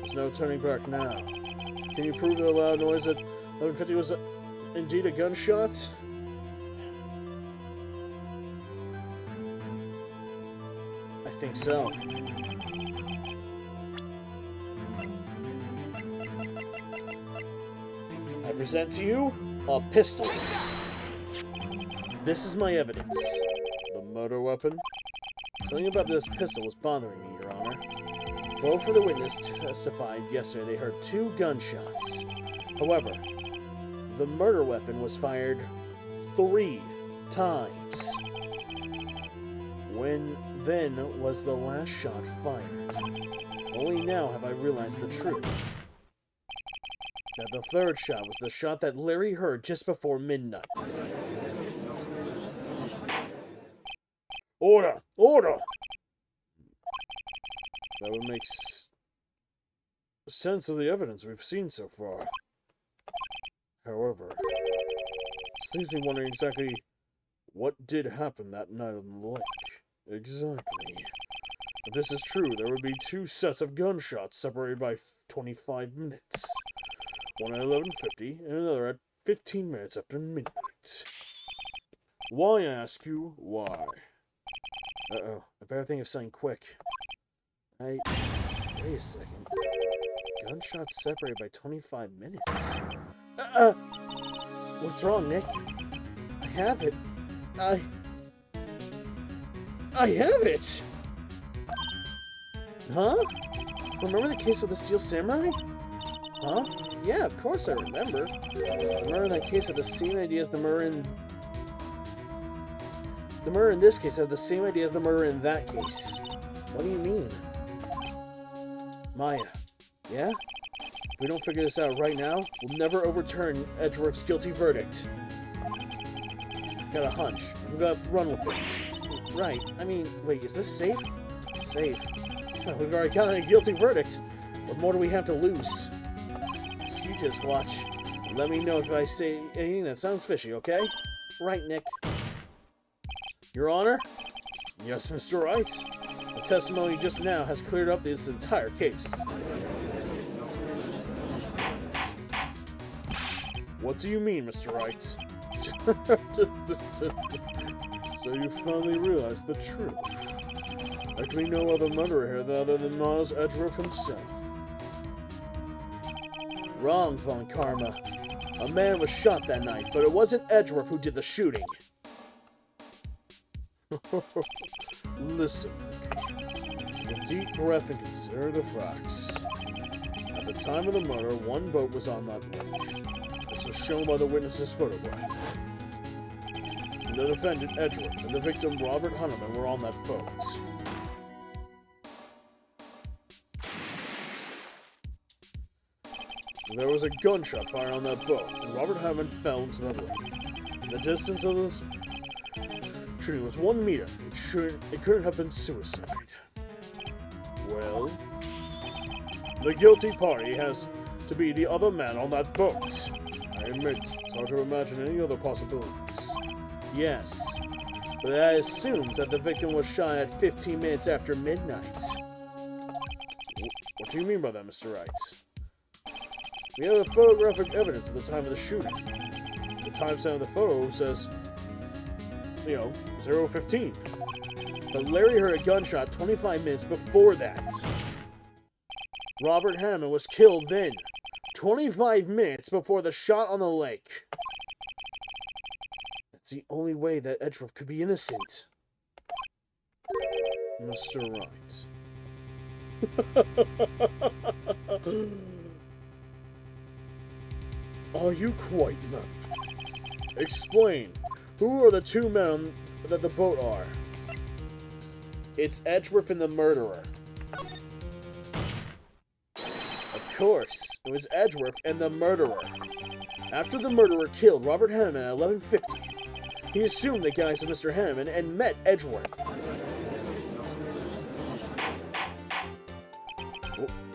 there's no turning back now. Can you prove that the loud noise at 11:50 was indeed a gunshot? I think so. I present to you a pistol. This is my evidence. The murder weapon? Something about this pistol was bothering me, Your Honor. Both of the witnesses testified yesterday they heard 2 gunshots. However, the murder weapon was fired 3 times. When then was the last shot fired? Only now have I realized the truth. That the 3rd shot was the shot that Larry heard just before midnight. Order! Order! That would make sense of the evidence we've seen so far. However, this leaves me wondering exactly what did happen that night on the lake. Exactly. If this is true, there would be 2 sets of gunshots separated by 25 minutes. One at 11:50 and another at 15 minutes after midnight. Why, I ask you, why? Uh-oh, I better think of something quick. Wait a second. Gunshots separated by 25 minutes? What's wrong, Nick? I have it. I have it! Huh? Remember the case with the Steel Samurai? Huh? Yeah, of course I remember. The murder in that case had the same idea as the murder in... The murder in this case had the same idea as the murder in that case. What do you mean? Maya. Yeah? If we don't figure this out right now, we'll never overturn Edgeworth's guilty verdict. Got a hunch. We gotta run with it. Right. I mean, wait, is this safe? Safe. We've already got a guilty verdict. What more do we have to lose? You just watch. Let me know if I say anything that sounds fishy, okay? Right, Nick. Your Honor? Yes, Mr. Wright. The testimony just now has cleared up this entire case. What do you mean, Mr. Wright? So you finally realized the truth. There can be no other murderer here other than Miles Edgeworth himself. Wrong, Von Karma. A man was shot that night, but it wasn't Edgeworth who did the shooting. Listen, take a deep breath and consider the facts. At the time of the murder, 1 boat was on that lake. This was shown by the witness's photograph. The defendant, Edgeworth, and the victim, Robert Hunterman, were on that boat. There was a gunshot fired on that boat, and Robert Hammond fell into the lake. The distance of this shooting was 1 meter. It couldn't have been suicide. Well, the guilty party has to be the other man on that boat. I admit, it's hard to imagine any other possibilities. Yes, but that assumes that the victim was shot at 15 minutes after midnight. What do you mean by that, Mr. Wright? We have a photographic evidence at the time of the shooting. The timestamp of the photo says, 0:15. But Larry heard a gunshot 25 minutes before that. Robert Hammond was killed then, 25 minutes before the shot on the lake. That's the only way that Edgeworth could be innocent. Mr. Wright. Are you quite mad? Explain. Who are the 2 men that the boat are? It's Edgeworth and the murderer. Of course, it was Edgeworth and the murderer. After the murderer killed Robert Hanneman at 11:50, he assumed the guise of Mr. Hanneman and met Edgeworth.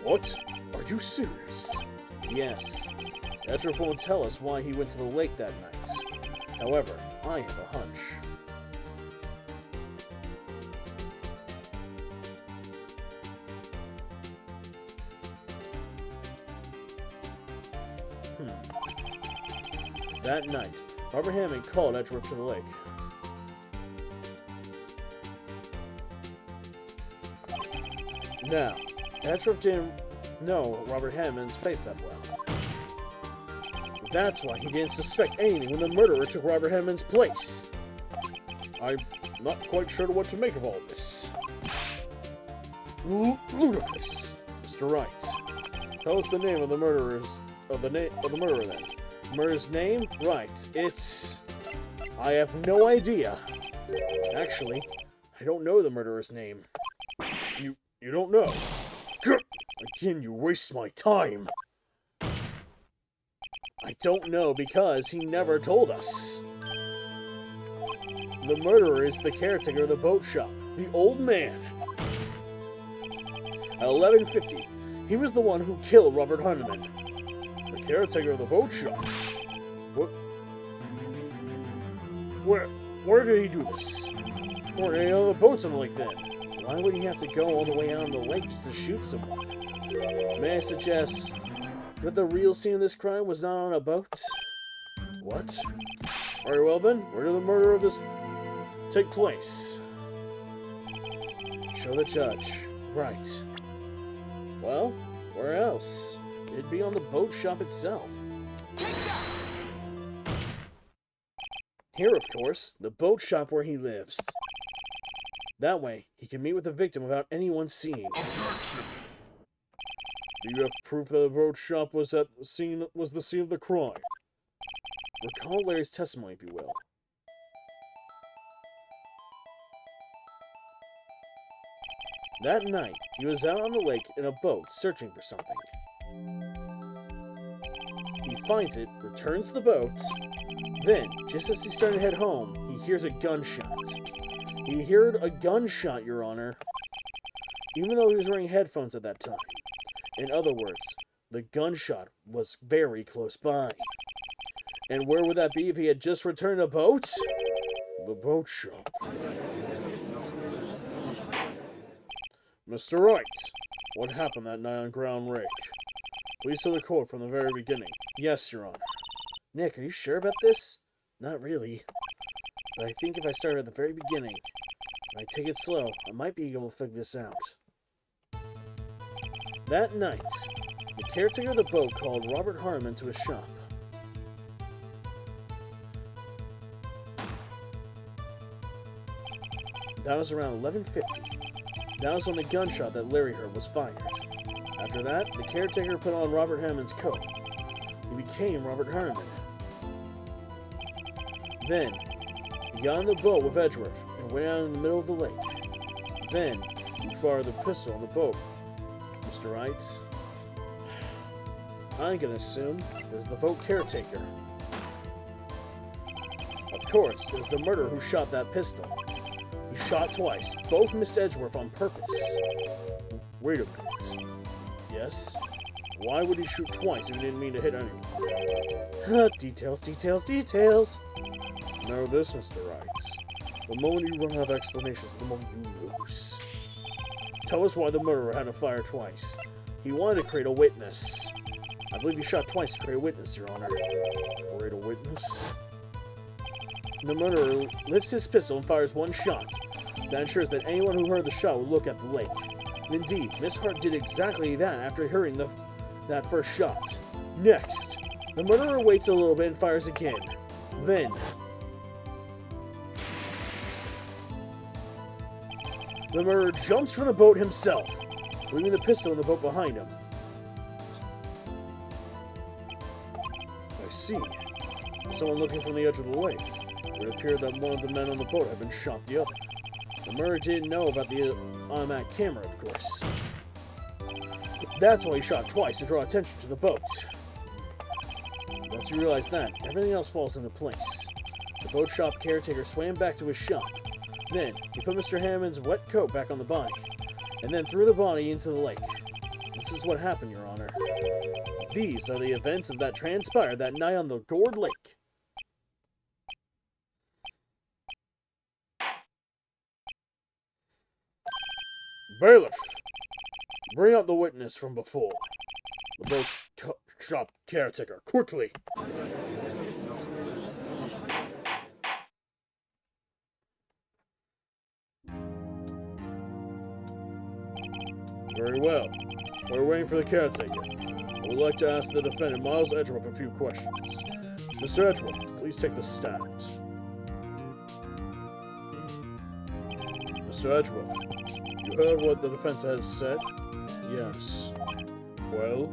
What? Are you serious? Yes. Edgeworth won't tell us why he went to the lake that night. However, I have a hunch. That night, Robert Hammond called Edgeworth to the lake. Now, Edgeworth didn't know Robert Hammond's face that well. That's why he didn't suspect anything when the murderer took Robert Hammond's place. I'm not quite sure what to make of all this. Ludicrous. Mr. Wright, tell us the name of the murderer then. Murderer's name? Right, it's... I have no idea. Actually, I don't know the murderer's name. You don't know? Again, you waste my time. I don't know because he never told us. The murderer is the caretaker of the boat shop, the old man. At 11:50, he was the one who killed Robert Hanneman. The caretaker of the boat shop? What? Where did he do this? Or any other boats on the lake then? Why would he have to go all the way out on the lake just to shoot someone? May I suggest that the real scene of this crime was not on a boat? What? Very well then, where did the murder of this take place? Show the judge. Right. Well, where else? It'd be on the boat shop itself. Here, of course, the boat shop where he lives. That way, he can meet with the victim without anyone seeing. Objection! Do you have proof that the boat shop was the scene of the crime? Recall Larry's testimony, if you will. That night, he was out on the lake in a boat searching for something. He finds it, returns the boat. Then, just as he's starting to head home, he hears a gunshot. He heard a gunshot, Your Honor, even though he was wearing headphones at that time. In other words, the gunshot was very close by. And where would that be if he had just returned a boat? The boat shop. Mr. Wright, what happened that night on Ground Lake? Please tell the court from the very beginning. Yes, Your Honor. Nick, are you sure about this? Not really. But I think if I start at the very beginning, and I take it slow, I might be able to figure this out. That night, the caretaker of the boat called Robert Harmon to his shop. That was around 11:50. That was when the gunshot that Larry heard was fired. After that, the caretaker put on Robert Hammond's coat. He became Robert Harmon. Then, he got on the boat with Edgeworth and went out in the middle of the lake. Then, he fired the pistol on the boat. Mr. Wright, I'm gonna assume it was the boat caretaker. Of course, it was the murderer who shot that pistol. He shot twice. Both missed Edgeworth on purpose. Wait a minute. Yes? Why would he shoot twice if he didn't mean to hit anyone? Details, details, details. Know this, Mr. Wright. The moment you run out of explanations, the moment you lose. Tell us why the murderer had to fire twice. He wanted to create a witness. I believe he shot twice to create a witness, Your Honor. Create a witness? The murderer lifts his pistol and fires one shot. That ensures that anyone who heard the shot will look at the lake. And indeed, Miss Hart did exactly that after hearing that first shot. Next, the murderer waits a little bit and fires again. Then, the murderer jumps from the boat himself, leaving the pistol in the boat behind him. I see. Someone looking from the edge of the lake. It appeared that one of the men on the boat had been shot the other. The murderer didn't know about the automatic camera, of course. That's why he shot twice, to draw attention to the boat. Once you realize that, everything else falls into place. The boat shop caretaker swam back to his shop. Then, he put Mr. Hammond's wet coat back on the body, and then threw the body into the lake. This is what happened, Your Honor. These are the events that transpired that night on the Gourd Lake. Bailiff, bring out the witness from before. The boat shop caretaker, quickly! Very well. We're waiting for the caretaker. I would like to ask the defendant, Miles Edgeworth, a few questions. Mr. Edgeworth, please take the stand. Mr. Edgeworth, you heard what the defense has said? Yes. Well,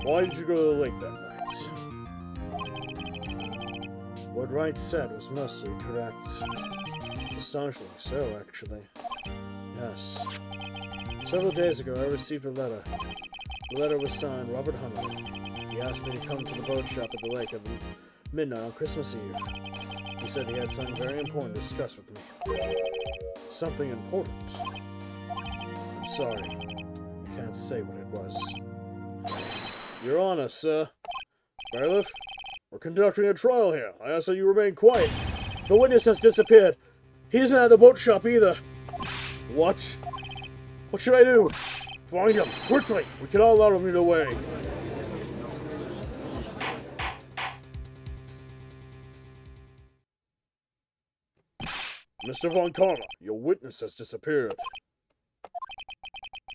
why did you go to the lake that night? What Wright said was mostly correct. Astonishingly so, actually. Yes. Several days ago, I received a letter. The letter was signed Robert Hunter. He asked me to come to the boat shop at the lake at midnight on Christmas Eve. He said he had something very important to discuss with me. Something important? I'm sorry. I can't say what it was. Your Honor, sir. Bailiff, we're conducting a trial here. I ask that you remain quiet. The witness has disappeared. He isn't at the boat shop either. What? What should I do? Find him, quickly! We can all allow him either way. Mr. Von Karma, your witness has disappeared.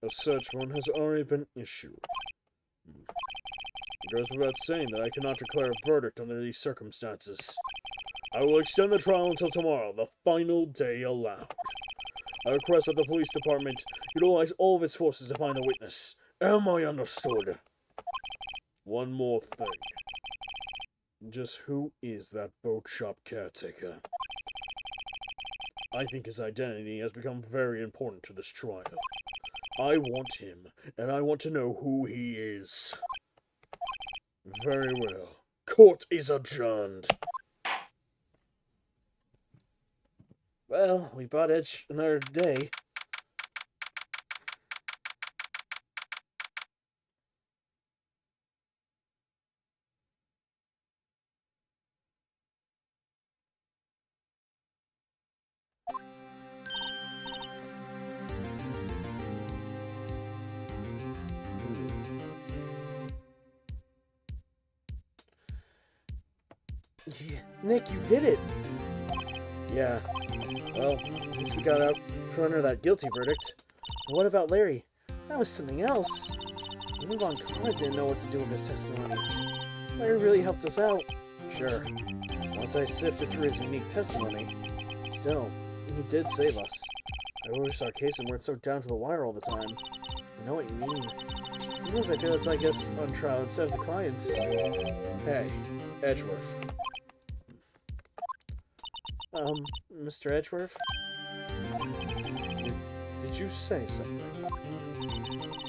A search warrant has already been issued. It goes without saying that I cannot declare a verdict under these circumstances. I will extend the trial until tomorrow, the final day allowed. I request that the police department utilize all of its forces to find the witness. Am I understood? One more thing. Just who is that boat shop caretaker? I think his identity has become very important to this trial. I want him, and I want to know who he is. Very well. Court is adjourned. Well, we bought Edge another day. Yeah, Nick, you did it! Yeah. Well, at least we got out from under that guilty verdict. And what about Larry? That was something else. Even Von Karma didn't know what to do with his testimony. Larry really helped us out. Sure. Once I sifted through his unique testimony, still, he did save us. I wish our case weren't so down to the wire all the time. I know what you mean. Sometimes I feel it's like us on trial instead of the clients. Hey, Edgeworth. Mr. Edgeworth? Did you say something?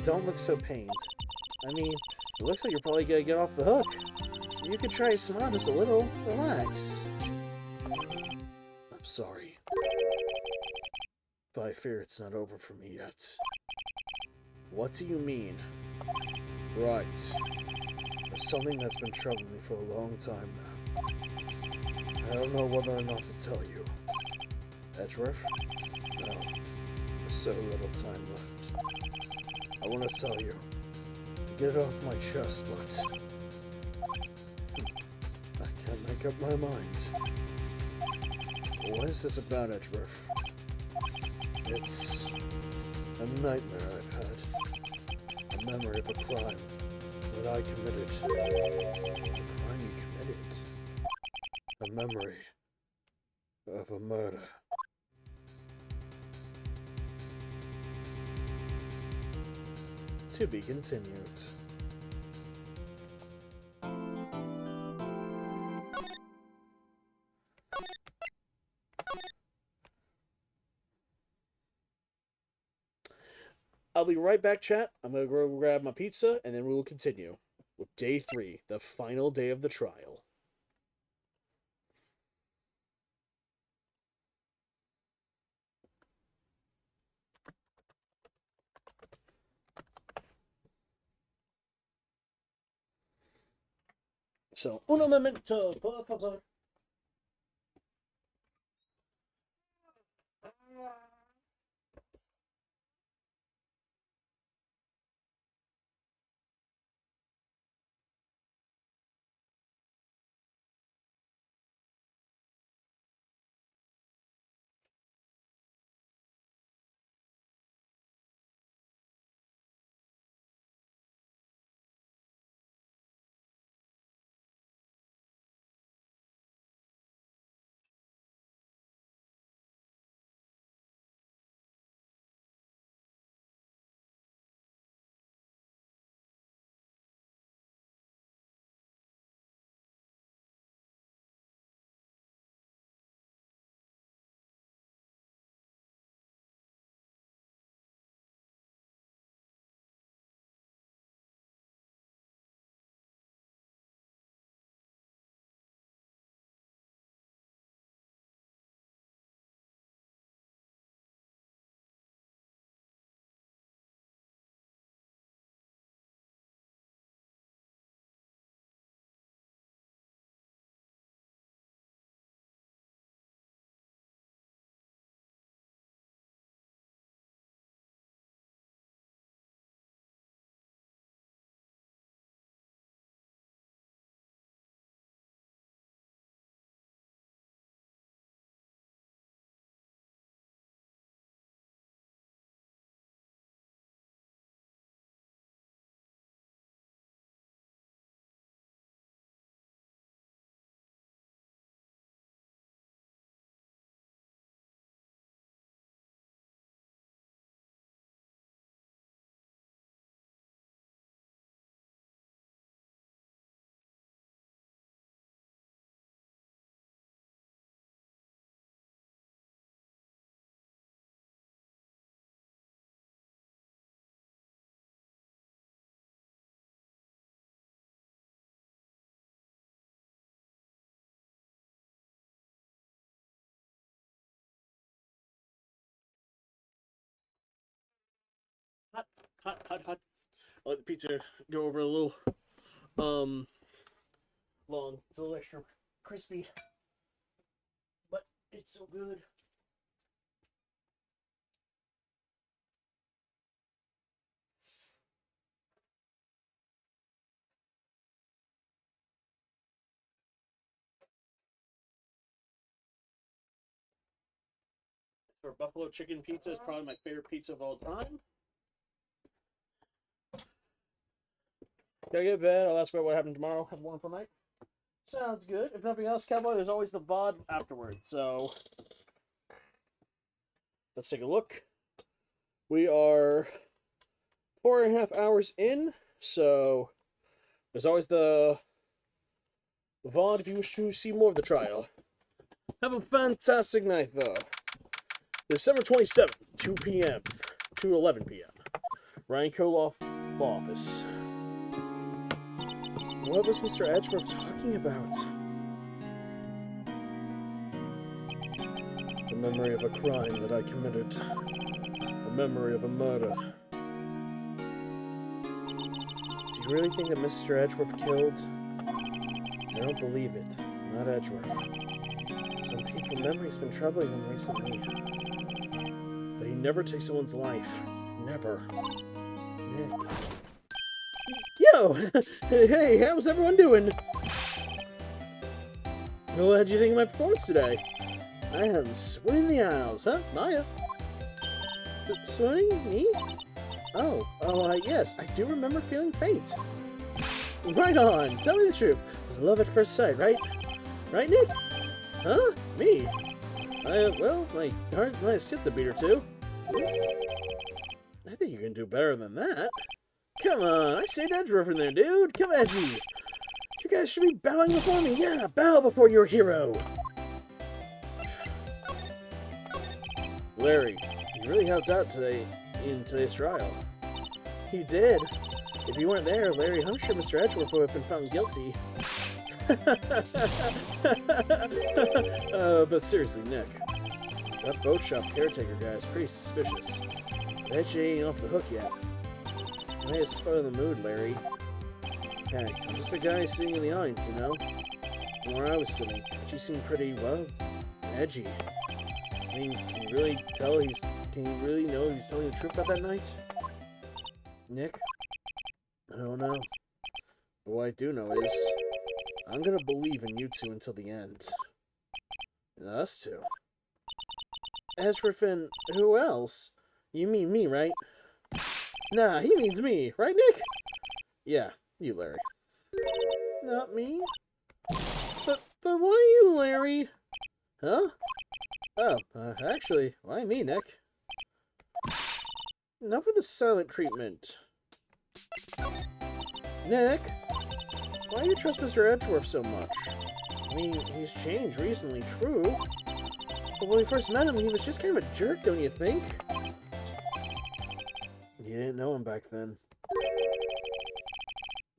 Don't look so pained. I mean, it looks like you're probably gonna get off the hook. You could try to smile just a little. Relax. I'm sorry. But I fear it's not over for me yet. What do you mean? Right. There's something that's been troubling me for a long time now. I don't know whether or not to tell you. Edgeworth? No. There's so little time left. I want to tell you. Get it off my chest, but I can't make up my mind. What is this about, Edgeworth? It's a nightmare I've had. A memory of a crime that I committed. A crime you committed? A memory of a murder. To be continued. I'll be right back, chat. I'm gonna go grab my pizza, and then we will continue with day 3, the final day of the trial. So, un momento, por favor. Hot, hot, hot, hot. I'll let the pizza go over a little, long. It's a little extra crispy, but it's so good. For buffalo chicken pizza is probably my favorite pizza of all time. Gotta get to bed. I'll ask about what happened tomorrow. Have one for night. Sounds good. If nothing else, Cowboy, there's always the VOD afterwards. So let's take a look. We are 4.5 hours in, so there's always the VOD if you wish to see more of the trial. Have a fantastic night, though. December 27th, 2 p.m. to 11 p.m. Ryan Koloff, law office. What was Mr. Edgeworth talking about? The memory of a crime that I committed. The memory of a murder. Do you really think that Mr. Edgeworth killed? I don't believe it. Not Edgeworth. Some painful memory's been troubling him recently. But he never takes someone's life. Never. Nick. Yo! Hey, how's everyone doing? Well, how'd you think of my performance today? I am swinging the aisles, huh, Maya? Swinging? Me? Oh, yes, I do remember feeling faint. Right on, tell me the truth. It was love at first sight, right? Right, Nick? Huh? Me? Well, my heart might have skipped a beat or two. I think you can do better than that. Come on, I say Edgeworth in there, dude. Come at you. You guys should be bowing before me. Yeah, bow before your hero. Larry, you really helped out today in today's trial. You did. If you weren't there, Larry, I'm sure Mr. Edgeworth would have been found guilty. But seriously, Nick, that boat shop caretaker guy is pretty suspicious. Bet you ain't off the hook yet. I may have spoiled the mood, Larry. Hey, I'm just a guy sitting in the audience, you know? And where I was sitting, she seemed pretty, well, edgy. I mean, can you really know he's telling the truth about that night? Nick? I don't know. But what I do know is, I'm gonna believe in you two until the end. And us two. Edgeworth and who else? You mean me, right? Nah, he means me, right, Nick? Yeah, you, Larry. Not me? But why you, Larry? Huh? Oh, actually, why me, Nick? Enough of the silent treatment. Nick? Why do you trust Mr. Edgeworth so much? I mean, he's changed recently, true. But when we first met him, he was just kind of a jerk, don't you think? You didn't know him back then.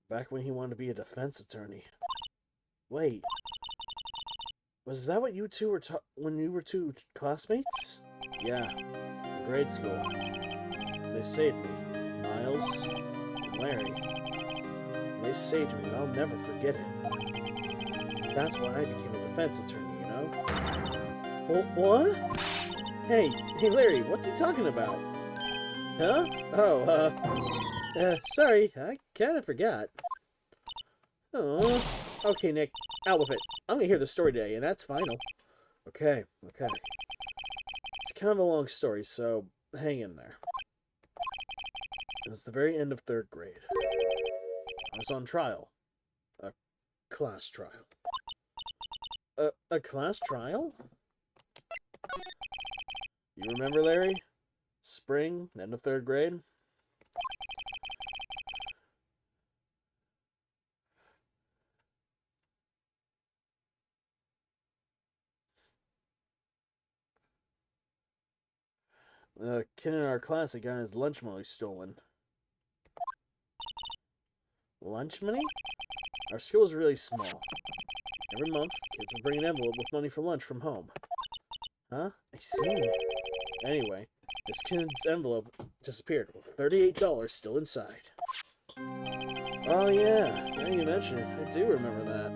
Back when he wanted to be a defense attorney. Wait. Was that what you two were when you were two classmates? Yeah, in grade school. They saved me. Miles and Larry. They saved me, and I'll never forget it. That's why I became a defense attorney, you know? What? Hey, Larry, what's he talking about? Huh? Oh, sorry, I kinda forgot. Oh, okay, Nick, out with it. I'm gonna hear the story today, and that's final. Okay. It's kind of a long story, so hang in there. It was the very end of 3rd grade. I was on trial. A class trial. A class trial? You remember, Larry? Spring, end of 3rd grade? A kid in our class had gotten his lunch money stolen. Lunch money? Our school is really small. Every month, kids would bring an envelope with money for lunch from home. Huh? I see. Anyway, this kid's envelope disappeared with $38 still inside. Oh yeah, now you mention it, I do remember that.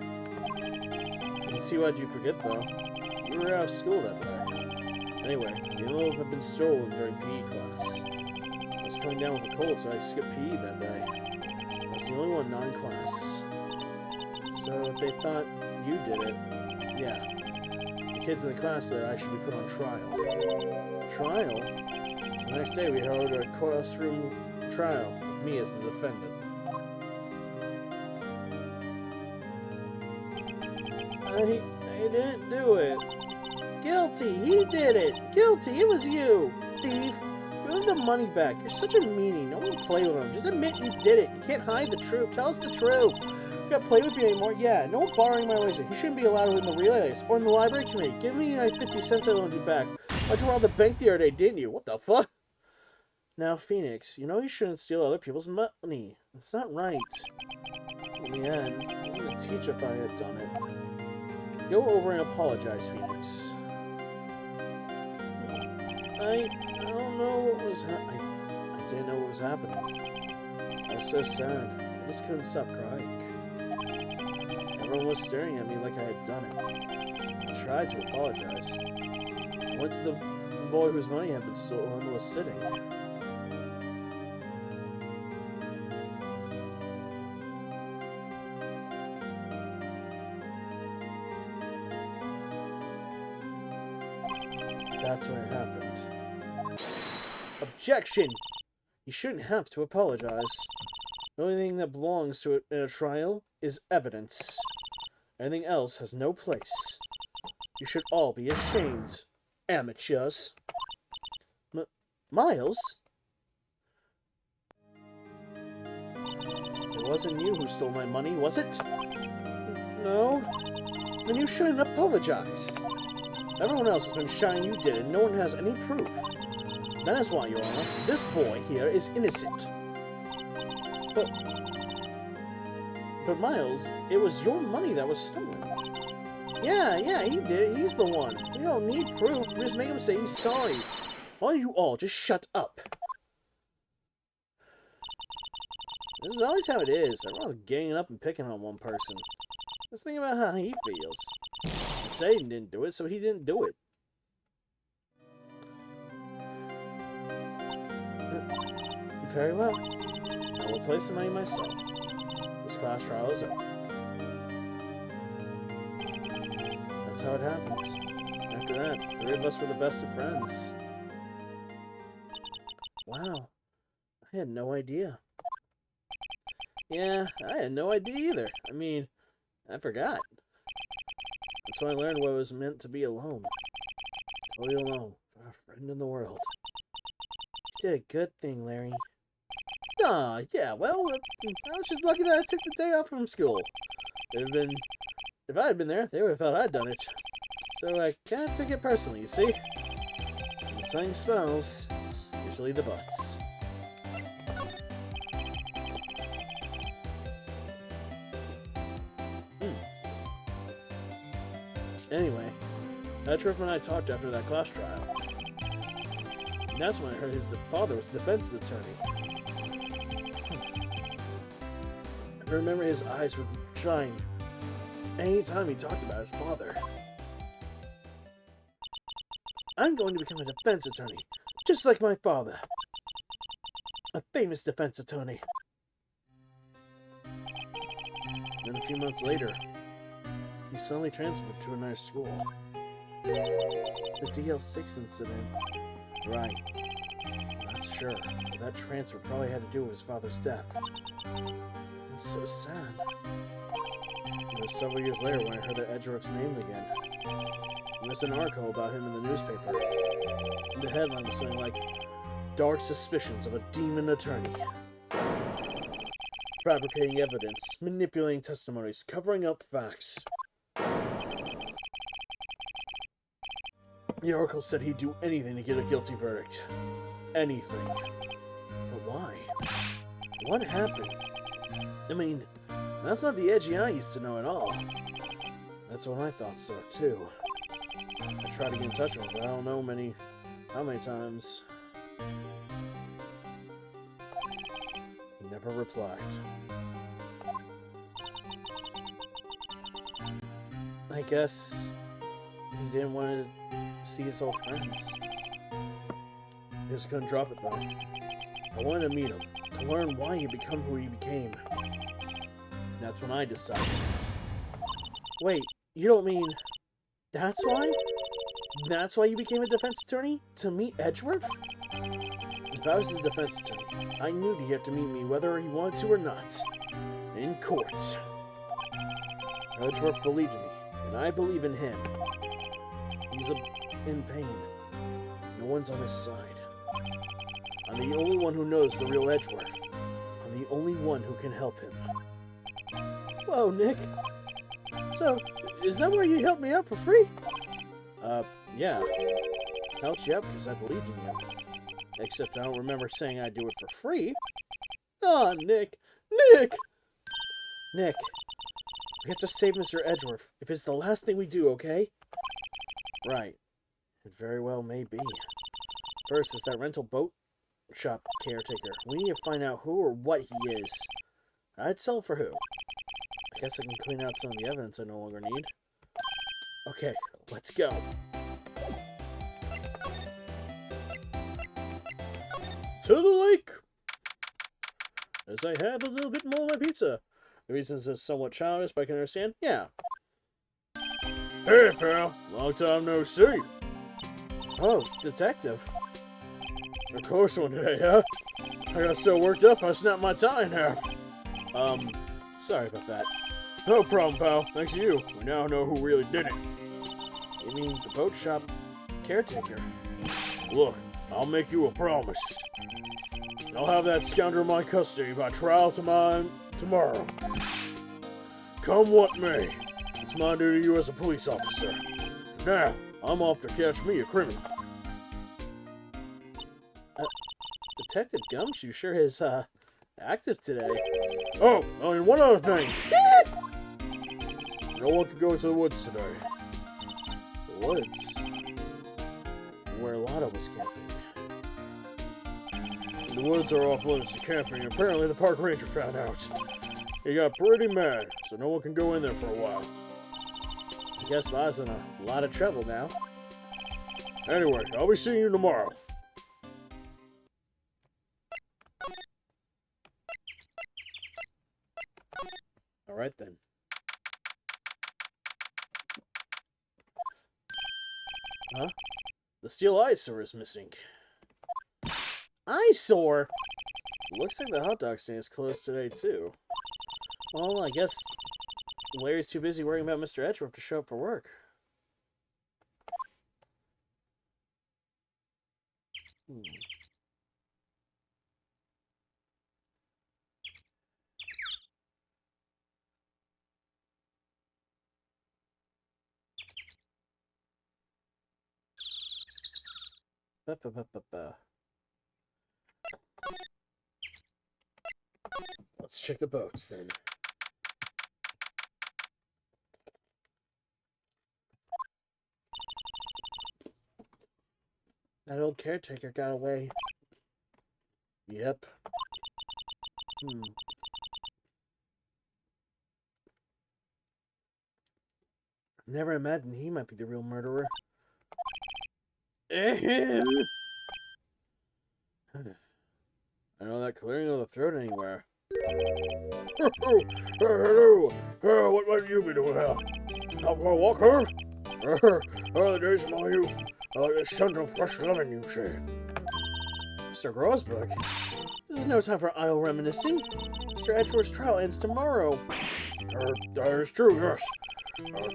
I can see why'd you forget though. You were out of school that day. Anyway, the envelope had been stolen during PE class. I was coming down with a cold, so I skipped PE that day. I was the only one non-class. So if they thought you did it, yeah. The kids in the class said I should be put on trial. Trial? So the next day we held a classroom trial with me as the defendant. I didn't do it. Guilty! He did it! Guilty! It was you! Thief! Give him the money back. You're such a meanie. No one will play with him. Just admit you did it. You can't hide the truth. Tell us the truth. You can't play with you anymore? Yeah, no one borrowing my laser. He shouldn't be allowed in the relay race or in the library committee. Give me my 50 cents I loaned you back. Why'd you rob the bank the other day, didn't you? What the fuck? Now, Phoenix, you know you shouldn't steal other people's money. It's not right. In the end, I'm gonna teach if I had done it. Go over and apologize, Phoenix. I don't know what was I didn't know what was happening. I was so sad. I just couldn't stop crying. Everyone was staring at me like I had done it. I tried to apologize. I went to the boy whose money had been stolen and was sitting. That's where it happened. Objection! You shouldn't have to apologize. The only thing that belongs to it in a trial is evidence. Anything else has no place. You should all be ashamed. Amateurs. Miles? It wasn't you who stole my money, was it? No? Then you shouldn't have apologized. Everyone else has been shouting you did it, and no one has any proof. That is why, Your Honor, this boy here is innocent. But Miles, it was your money that was stolen. Yeah, he did it. He's the one. You don't need proof. Just make him say he's sorry. Why don't you all just shut up? This is always how it is. Everyone's ganging up and picking on one person. Just think about how he feels. He said he didn't do it, so he didn't do it. Very well. I will place the money myself. This class trial is over. That's how it happens. After that, the three of us were the best of friends. Wow. I had no idea. Yeah, I had no idea either. I mean, I forgot. That's when I learned what it was meant to be alone. Totally alone. For a friend in the world. You did a good thing, Larry. Ah, yeah, well, I was just lucky that I took the day off from school. If I had been there, they would have thought I'd done it. So I kind of took it personally, you see? When something smells, it's usually the butts. Anyway, Edgeworth and I talked after that class trial. And that's when I heard his father was the defense attorney. I remember his eyes would shine anytime he talked about his father. I'm going to become a defense attorney, just like my father. A famous defense attorney. Then a few months later, he suddenly transferred to a nice school. The DL6 incident. Right. Not sure. But that transfer probably had to do with his father's death. It's so sad. It was several years later when I heard that Edgeworth's name again. There was an article about him in the newspaper. The headline was something like, "Dark Suspicions of a Demon Attorney. Fabricating evidence, manipulating testimonies, covering up facts." The article said he'd do anything to get a guilty verdict. Anything. But why? What happened? I mean, that's not the Edgy I used to know at all. That's what I thought so, too. I tried to get in touch with him, but I don't know how many times. He never replied. I guess he didn't want to see his old friends. He just couldn't drop it, though. I wanted to meet him, to learn why he became who he became. That's when I decided. Wait, you don't mean... That's why? That's why you became a defense attorney? To meet Edgeworth? If I was the defense attorney, I knew he'd have to meet me whether he wanted to or not. In court. Edgeworth believed in me, and I believe in him. He's in pain. No one's on his side. I'm the only one who knows the real Edgeworth. I'm the only one who can help him. Whoa, Nick. So, is that why you helped me out for free? Yeah. Helped you out because I believed in you. Except I don't remember saying I'd do it for free. Aw, Nick. Nick! Nick, we have to save Mr. Edgeworth, if it's the last thing we do, okay? Right. It very well may be. First is that rental boat shop caretaker. We need to find out who or what he is. I'd sell for who? I guess I can clean out some of the evidence I no longer need. Okay, let's go. To the lake! As I have a little bit more of my pizza. The reasons is somewhat childish, but I can understand. Yeah. Hey, pal. Long time no see. Oh, detective. A close one today, huh? I got so worked up I snapped my tie in half. Sorry about that. No problem, pal. Thanks to you, we now know who really did it. You mean the boat shop caretaker? Look, I'll make you a promise. I'll have that scoundrel in my custody by trial tomorrow. Come what may. It's my duty to you as a police officer. Now, I'm off to catch me a criminal. Detective Gumshoe sure has, active today. Oh, and one other thing. No one can go into the woods today. The woods? Where Lotto was camping. The woods are off limits to camping. Apparently the park ranger found out. He got pretty mad, so no one can go in there for a while. I guess Lot's in a lot of trouble now. Anyway, I'll be seeing you tomorrow. Alright then. Huh? The steel eyesore is missing. Eyesore? Looks like the hot dog stand is closed today, too. Well, I guess Larry's too busy worrying about Mr. Edgeworth to show up for work. Let's check the boats then. That old caretaker got away. Yep. Never imagined he might be the real murderer. I know that clearing of the throat anywhere. Hello! What might you be doing here? Out for a walk, huh? The days of my youth. The scent of fresh lemon, you say. Mr. Grosberg, this is no time for idle reminiscing. Mr. Edgeworth's trial ends tomorrow. That is true, yes.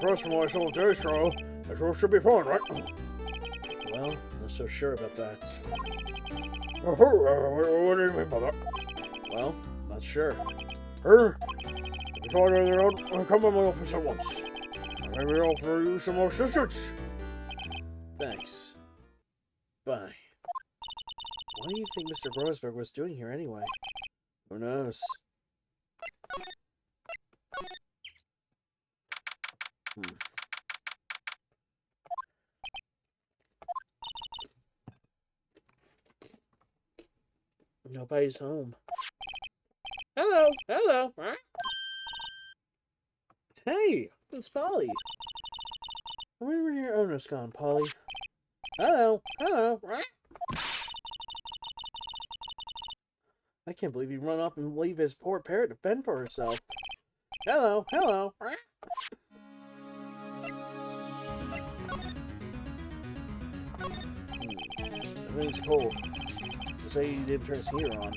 First from what I saw of today's trial, Edgeworth should be fine, right? Well, I'm not so sure about that. What do you mean by that? Well, not sure. If you find anything out, come to my office at once. Maybe I'll offer you some more assistance. Thanks. Bye. What do you think Mr. Grosberg was doing here anyway? Who knows? Nobody's home. Hello! Hello! Huh? Hey! It's Polly! Where were your owners gone, Polly? Hello! Hello! I can't believe you run up and leave his poor parrot to fend for herself. Hello! Hello! Everything's cold. Say he didn't turn his heater on.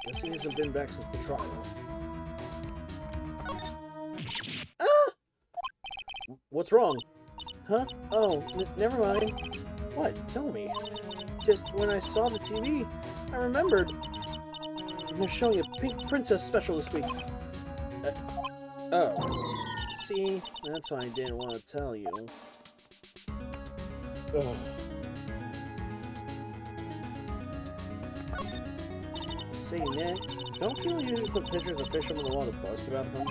Guess he hasn't been back since the trial. Ah! What's wrong? Huh? Oh, never mind. What? Tell me. Just when I saw the TV, I remembered. They're showing a Pink Princess special this week. Oh. See? That's why I didn't want to tell you. Ugh. Say, Nick, don't you usually put pictures of fish on the wall to post about them?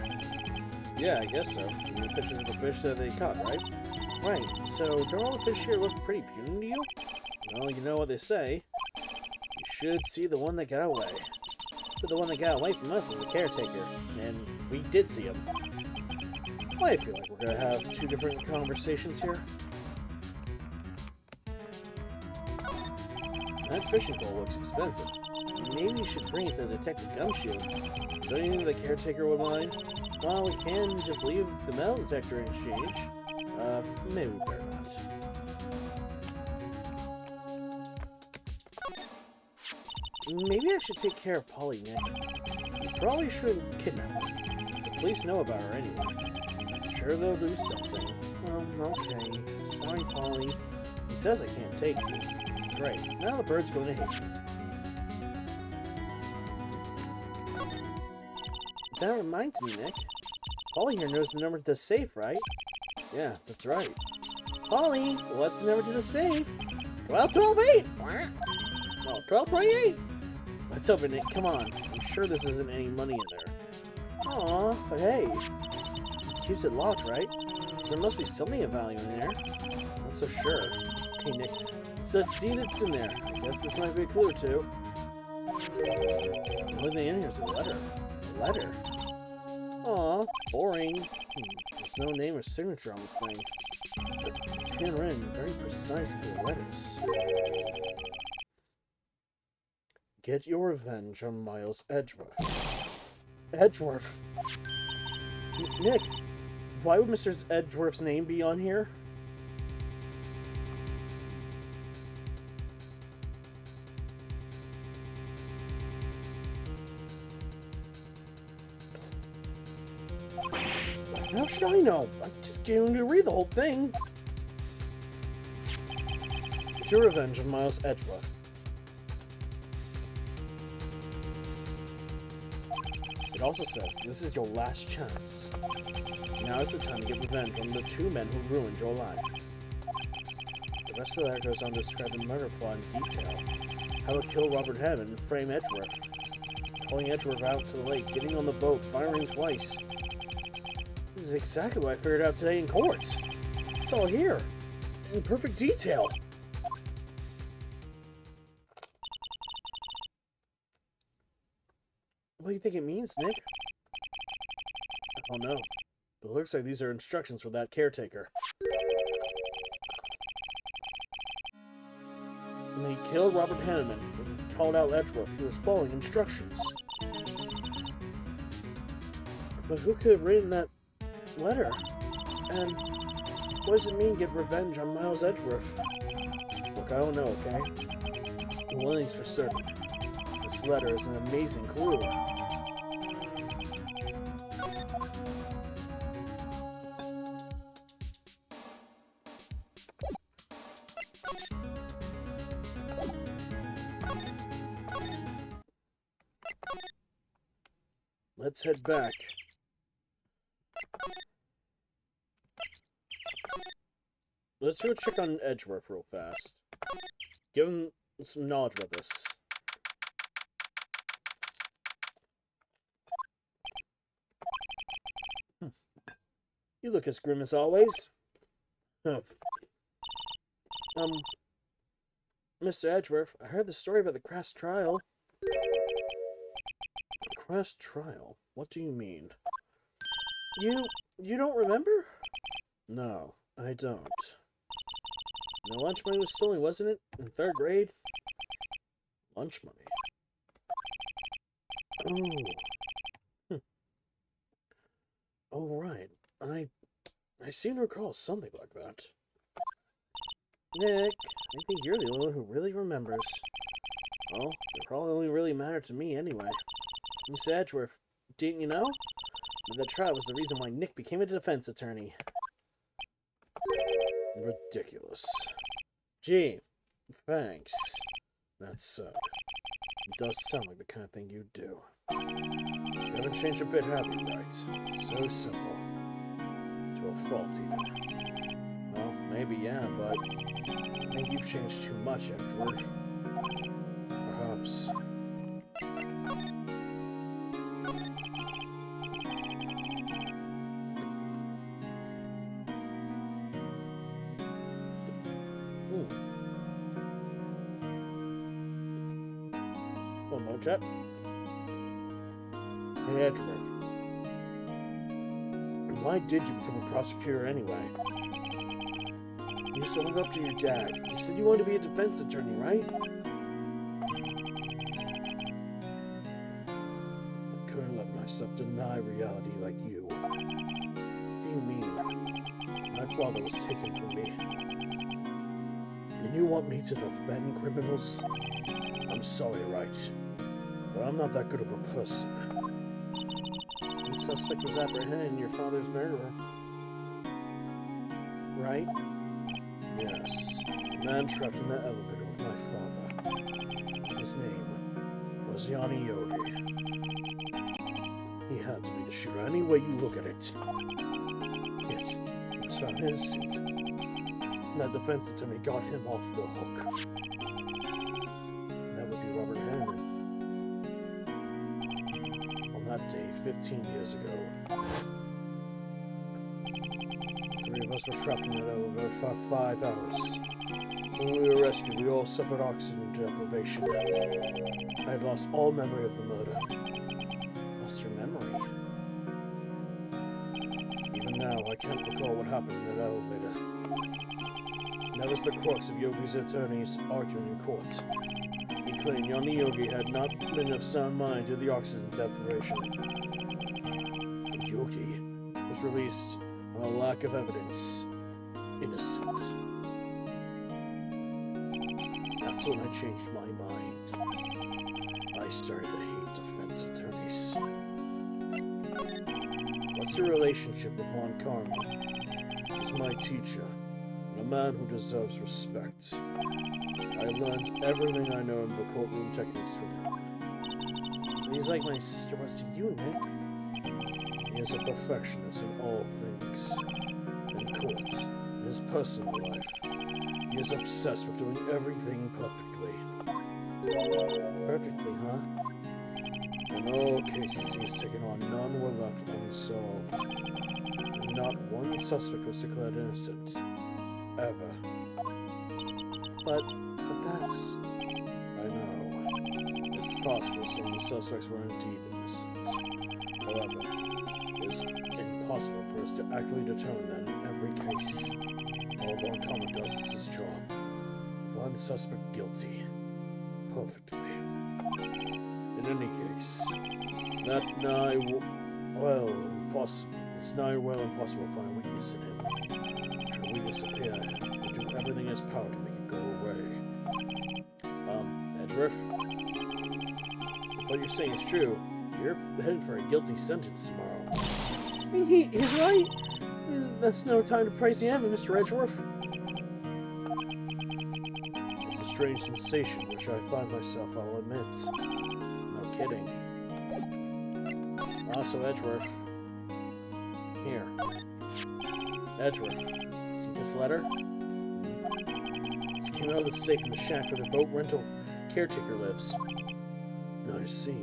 Yeah, I guess so. I mean, pictures of the fish that they caught, right? Right, so don't all the fish here look pretty puny to you? Well, you know what they say. You should see the one that got away. So the one that got away from us was the caretaker, and we did see him. Well, I feel like we're gonna have two different conversations here. That fishing pole looks expensive. Maybe you should bring it to Detective Gumshoe. Don't you think the caretaker would mind? Well, we can just leave the metal detector in exchange. Maybe we better not. Maybe I should take care of Polly, Nick. You probably shouldn't kidnap her. The police know about her anyway. I'm sure they'll do something. Well, okay. Sorry, Polly. He says I can't take you. Great. Now the bird's going to hate me. That reminds me, Nick. Polly here knows the number to the safe, right? Yeah, that's right. Polly, what's the number to the safe? 1228! Oh, 1228! Let's open it, come on. I'm sure this isn't any money in there. Aw, but hey, it keeps it locked, right? So there must be something of value in there. Not so sure. Okay, Nick. So see it's in there. I guess this might be a clue or two. The only thing in here is a letter. A letter? Aw, boring. There's no name or signature on this thing. But it's handwritten, very precise for the letters. Get your revenge on Miles Edgeworth. Edgeworth? Nick, why would Mr. Edgeworth's name be on here? How should I know? I just came to read the whole thing. Get your revenge on Miles Edgeworth. It also says, this is your last chance. Now is the time to get revenge on the two men who ruined your life. The rest of the letter goes on to describe the murder plot in detail. How to kill Robert Hammond and frame Edgeworth. Pulling Edgeworth out to the lake, getting on the boat, firing twice. This is exactly what I figured out today in court. It's all here. In perfect detail. What do you think it means, Nick? I don't know. But it looks like these are instructions for that caretaker. When he killed Robert Hanneman and called out Edgeworth, he was following instructions. But who could have written that letter? And what does it mean, get revenge on Miles Edgeworth? Look, I don't know, okay? One thing's for certain. This letter is an amazing clue. Let's head back. Let's go check on Edgeworth real fast. Give him some knowledge about this. You look as grim as always. Mr. Edgeworth, I heard the story about the crass trial. Crass trial? What do you mean? You don't remember? No, I don't. The lunch money was stolen, wasn't it? In 3rd grade? Lunch money? Oh. Oh, right. I seem to recall something like that. Nick, I think you're the only one who really remembers. Well, it probably only really mattered to me anyway. Miss Edgeworth, didn't you know? That trial was the reason why Nick became a defense attorney. Ridiculous. Gee, thanks. That said, it does sound like the kind of thing you'd do. You haven't changed a bit, have you, right? So simple. To a fault, even. Well, maybe, yeah, but I think you've changed too much, Edgeworth. Perhaps. One more chat. Hey, Edgeworth. Why did you become a prosecutor anyway? You sold up to your dad. You said you wanted to be a defense attorney, right? I couldn't let myself deny reality like you. What do you mean? My father was taken from me. And you want me to defend criminals? I'm sorry, right? But I'm not that good of a person. The suspect was apprehended in your father's murderer. Right? Yes. The man trapped in that elevator with my father. His name was Yanni Yogi. He had to be the shooter any way you look at it. Yet, he was found innocent. And that defense attorney got him off the hook. That would be Robert Hammond. that day 15 years ago. Three of us were trapped in that elevator for 5 hours. When we were rescued, we all suffered oxygen deprivation. I had lost all memory of the murder. Lost your memory? Even now, I can't recall what happened in that elevator. And that was the crux of Yogi's attorneys arguing in court. He claimed Yanni Yogi had not been of sound mind due to the oxygen deprivation. Yogi was released on a lack of evidence. Innocent. That's when I changed my mind. I started to hate defense attorneys. What's your relationship with Juan Carmen? He's my teacher, and a man who deserves respect. I learned everything I know in the courtroom techniques from him. So he's like my sister was to you, Nick. He is a perfectionist in all things. In court, in his personal life. He is obsessed with doing everything perfectly. Perfectly, huh? In all cases he has taken on, none were left unsolved. And not one suspect was declared innocent. Ever. But that's... I know. It's possible some of the suspects were indeed innocent. However, it is impossible for us to accurately determine that in every case. All Juan Carmen does is his job. Find the suspect guilty. Perfectly. In any case, that it's nigh well impossible to find weakness in him. Should weakness appear, he'll do everything in his power to make it go away. Edgeworth? If what you're saying is true, you're headed for a guilty sentence tomorrow. He's right. That's no time to praise the enemy, Mr. Edgeworth. It's a strange sensation which I find myself, I'll admit. No kidding. Also, Edgeworth. Here. Edgeworth, see this letter? This came out of the safe in the shack where the boat rental caretaker lives. I see.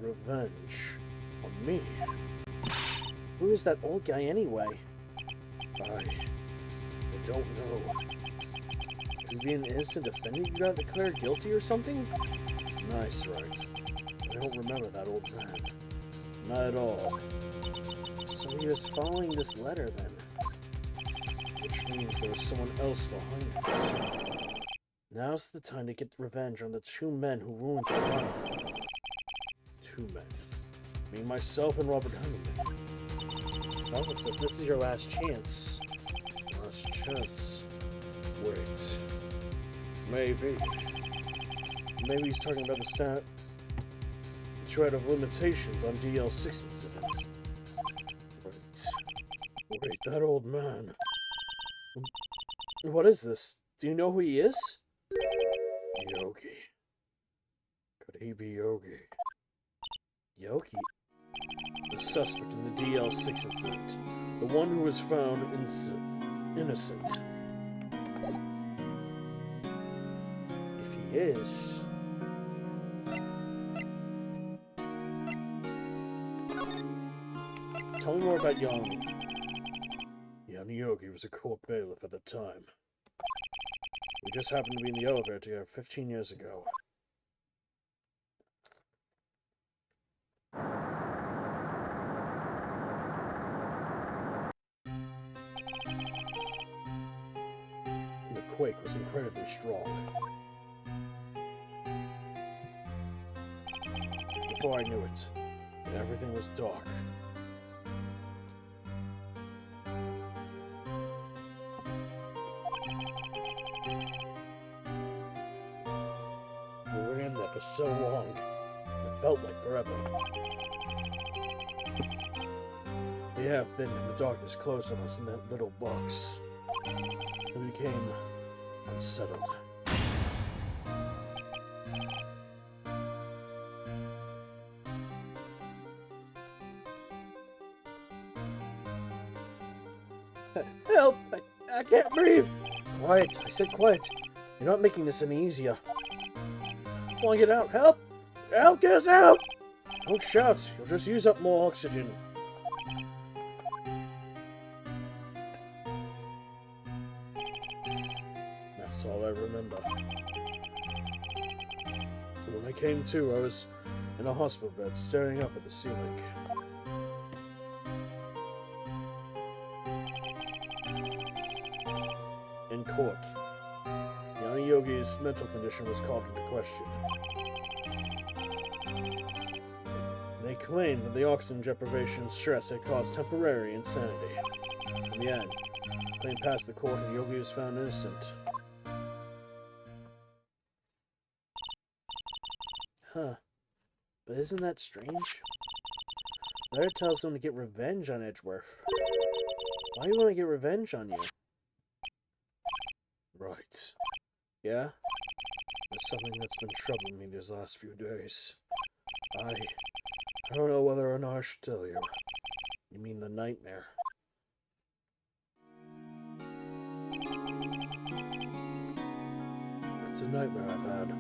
Revenge on me. Who is that old guy anyway? I don't know. Could he be an innocent defendant you got declared guilty or something? Nice, right. I don't remember that old man. Not at all. So he was following this letter then. Which means there was someone else behind this. Now's the time to get revenge on the two men who ruined your life. Two men. Me, myself, and Robert Honeyman. Well, looks like this is your last chance. Last chance? Wait. Maybe. Maybe he's talking about the statute of limitations on DL6 incident. Wait, that old man. What is this? Do you know who he is? Yogi. Could he be Yogi? Yogi? The suspect in the DL6 incident. The one who was found innocent. If he is... Tell me more about Yanni. Yanni Yogi was a court bailiff at the time. We just happened to be in the elevator together 15 years ago. The quake was incredibly strong. Before I knew it, everything was dark. We were in there for so long, it felt like forever. We have been in the darkness closed on us in that little box. We became unsettled. Help! I can't breathe! Quiet! I said quiet! You're not making this any easier. I want to get out! Help! Help, guys, help! Don't shout. You'll just use up more oxygen. That's all I remember. When I came to, I was in a hospital bed, staring up at the ceiling. In court, Yanni Yogi's mental condition was called into question. They claimed that the oxygen deprivation and stress had caused temporary insanity. In the end, the claim passed the court and Yogi was found innocent. Huh. But isn't that strange? Letter tells them to get revenge on Edgeworth. Why do you want to get revenge on you? Right. Yeah? There's something that's been troubling me these last few days. I don't know whether or not I should tell you. You mean the nightmare? It's a nightmare I've had.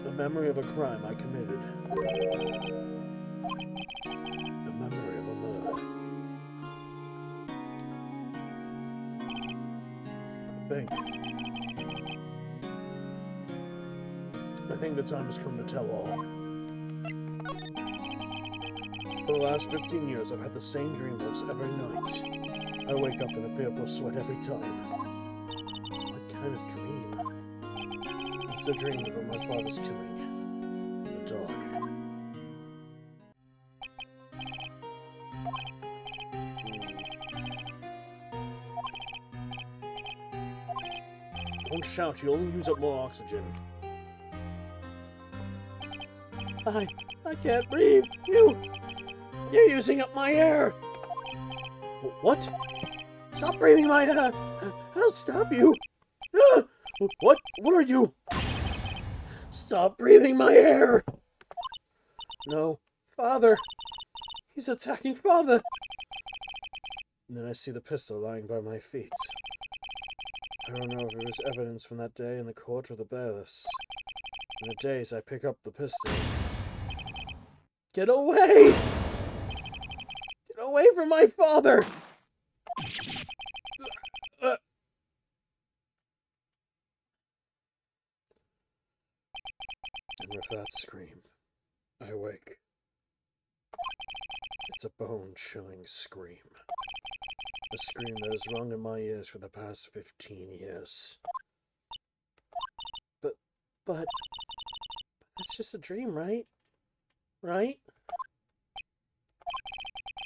A memory of a crime I committed. A memory of a murder. I think the time has come to tell all. For the last 15 years, I've had the same dream almost every night. I wake up in a fearful sweat every time. What kind of dream? It's a dream about my father's killing. In the dark. Don't shout, you only use up more oxygen. I can't breathe. You're using up my air. What? Stop breathing my air. I'll stop you. What are you? Stop breathing my air. No. Father. He's attacking Father. And then I see the pistol lying by my feet. I don't know if it was evidence from that day in the court or the bailiffs. In a daze, I pick up the pistol. Get away! Get away from my father! And with that scream, I wake. It's a bone-chilling scream. A scream that has rung in my ears for the past 15 years. But it's just a dream, right? Right?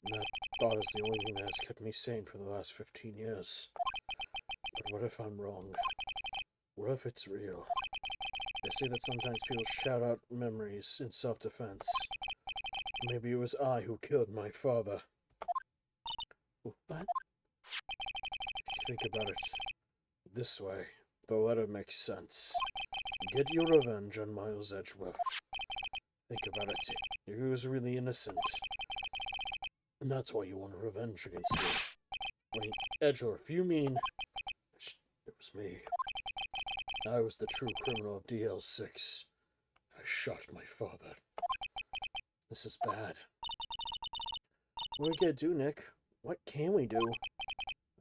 And that thought is the only thing that has kept me sane for the last 15 years. But what if I'm wrong? What if it's real? They say that sometimes people shout out memories in self-defense. Maybe it was I who killed my father. What? Think about it this way. The letter makes sense. Get your revenge on Miles Edgeworth. Think about it. He was really innocent. And that's why you want revenge against me. Wait, Edgeworth, you mean... It was me. I was the true criminal of DL6. I shot my father. This is bad. What are we gonna do, Nick? What can we do?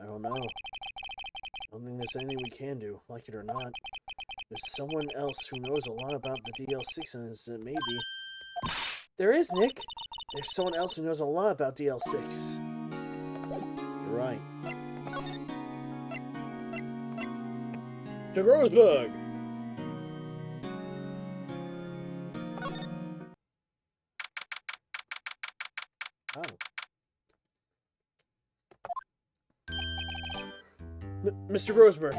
I don't know. I don't think there's anything we can do, like it or not. There's someone else who knows a lot about the DL6 incident, maybe. There is, Nick! There's someone else who knows a lot about DL6. You're right. To Groesburg! Oh. Mr. Groesburg.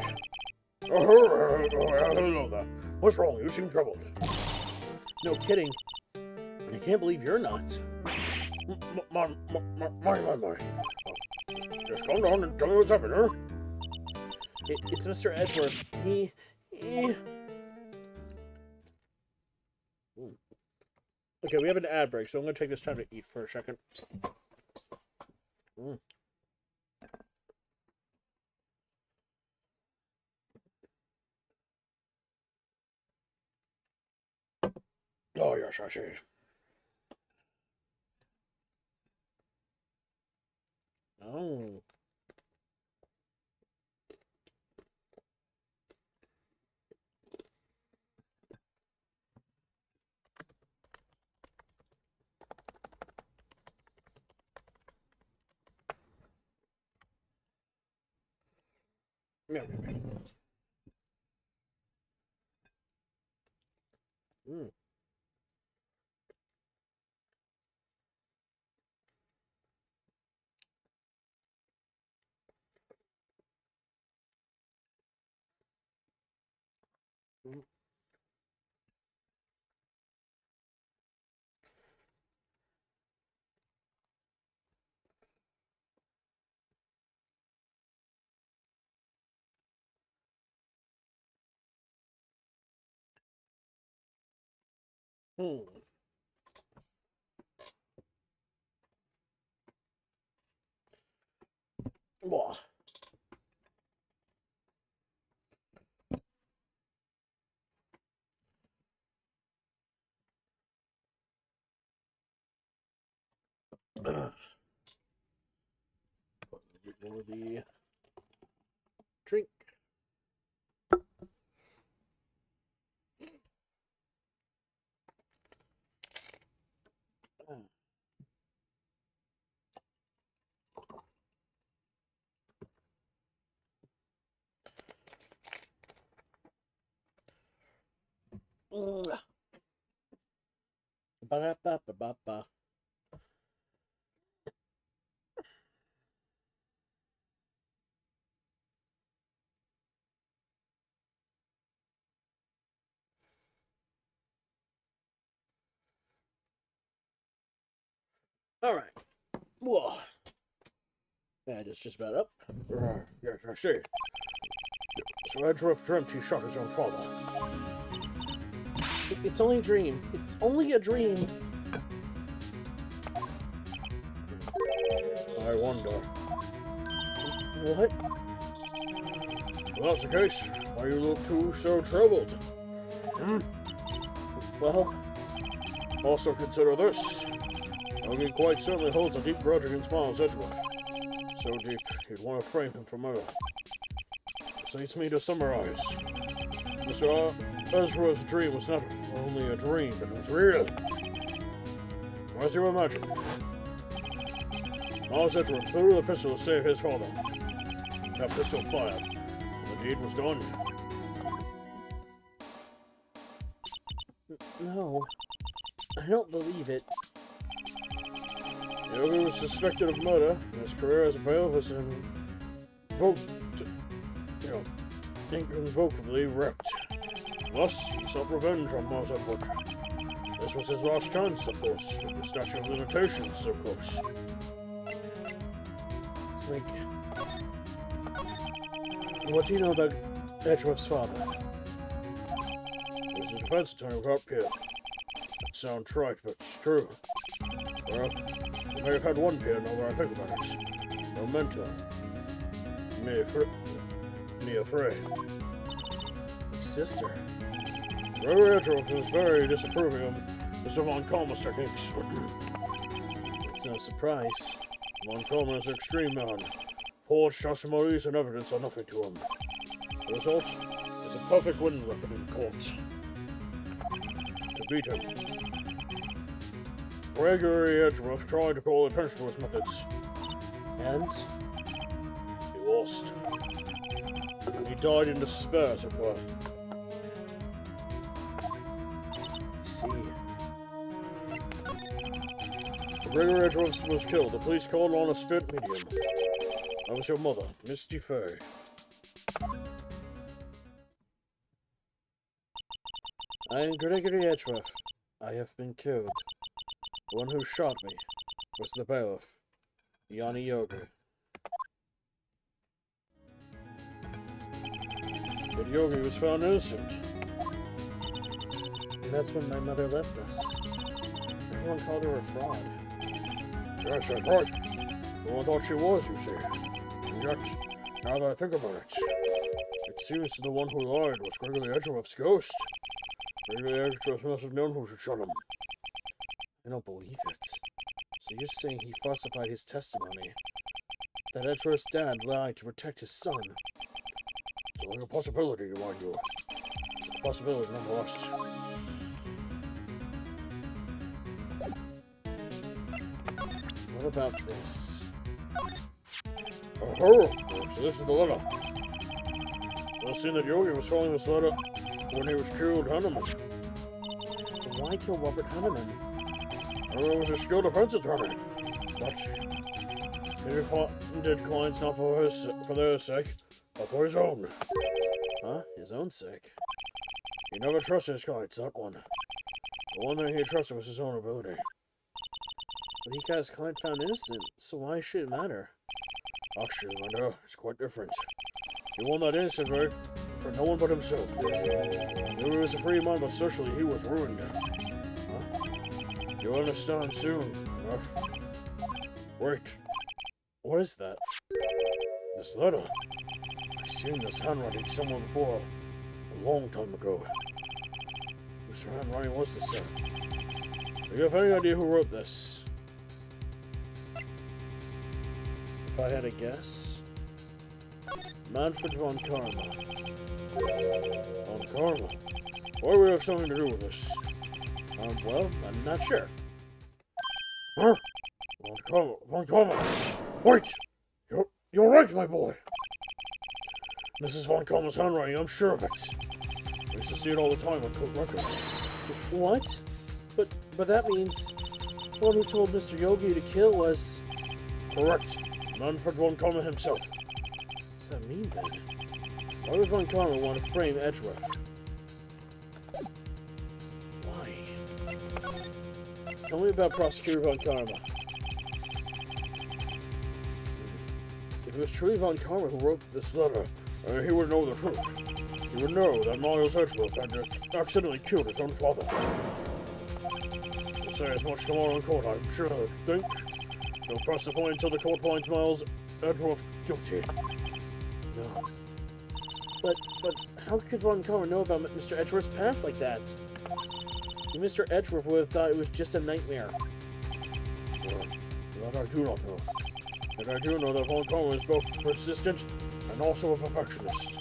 Oh, hello there. What's wrong? You seem troubled. No kidding. I can't believe you're not. My. Just calm down and tell me what's happened, huh? It's Mr. Edgeworth. He... Okay, we have an ad break, so I'm going to take this time to eat for a second. Yes, I see. Oh. Yeah. Mm. Mm. Hmm. Well. Get more of the drink. Mm. Ba-da-ba-ba-ba-ba. All right. Whoa. That is just about up. Yes, I see. So Edgeworth dreamt he shot his own father. It's only a dream. It's only a dream. I wonder. What? Well, that's the case. Why you look so troubled? Hmm? Well, also consider this. Yogi quite certainly holds a deep grudge against Miles Edgeworth. So deep, he'd want to frame him for murder. This leads me to summarize. Mr. Edgeworth's dream was not only a dream, but it was real. As you imagine, Miles Edgeworth threw the pistol to save his father. That pistol fired, and the deed was done. No, I don't believe it. Yogi was suspected of murder, and his career as a bailiff was irrevocably wrecked. Thus, he sought revenge on Miles Edgeworth. This was his last chance, of course, with the statute of limitations so close. It's like... What do you know about Edgeworth's father? He was a defense attorney without peer. It sounds trite, but it's true. Well, he may have had one peer now that I think about it. No mentor. Mia Frey. My sister. Gregory Edgeworth was very disapproving of Mr. Von Kalmer's techniques. It's no surprise. Von Kalmer is an extreme man. Forged testimonies and evidence are nothing to him. The result is a perfect win record in court. To beat him, Gregory Edgeworth tried to call attention to his methods. And? He lost. He died in despair, as it were. I see. Gregory Edgeworth was killed. The police called on a spirit medium. That was your mother, Misty Fay. I am Gregory Edgeworth. I have been killed. The one who shot me was the bailiff, Yanni Yogi. But Yogi was found innocent. And that's when my mother left us. Everyone called her a fraud. Yes, that's right. No one thought she was, you see. And yet, now that I think about it, it seems the one who lied was Gregory Edgeworth's ghost. Gregory Edgeworth must have known who should shot him. I don't believe it. So you're saying he falsified his testimony? That Edgeworth's dad lied to protect his son? It's only a possibility, mind you. It's a possibility nonetheless. What about this? Oh, so this is the letter. Well, seen that Yogi was following this letter when he was killed Hanneman. Why kill Robert Hanneman? It was a skilled defense attorney, but he defended clients not for their sake, but for his own. Huh? His own sake? He never trusted his clients, that one. The one thing he trusted was his own ability. But he got his client found innocent, so why should it matter? Actually, Linda, it's quite different. He won that innocent right for no one but himself. He was a free man, but socially he was ruined. Huh? You'll understand soon enough. Wait. What is that? This letter. I've seen this handwriting somewhere before. A long time ago. Whose handwriting was this, sir? Do you have any idea who wrote this? If I had a guess... Manfred von Karma. Von Karma? Why do we have something to do with this? Well, I'm not sure. Huh? Von Karma! Wait! You're right, my boy! This is Von Karma's handwriting, I'm sure of it. I used to see it all the time on court records. What? But that means... the one who told Mr. Yogi to kill was... Correct. Manfred von Karma himself. What does that mean, then? Why would Von Karma want to frame Edgeworth? Why? Tell me about Prosecutor Von Karma. If it was truly Von Karma who wrote this letter, he would know the truth. He would know that Miles Edgeworth had accidentally killed his own father. He'll say as much tomorrow in court, I'm sure. Think he'll press the point until the court finds Miles Edgeworth guilty. No. But how could Von Karma know about Mr. Edgeworth's past like that? Mr. Edgeworth would have thought it was just a nightmare. That I do not know. But I do know that Von Karma is both persistent and also a perfectionist.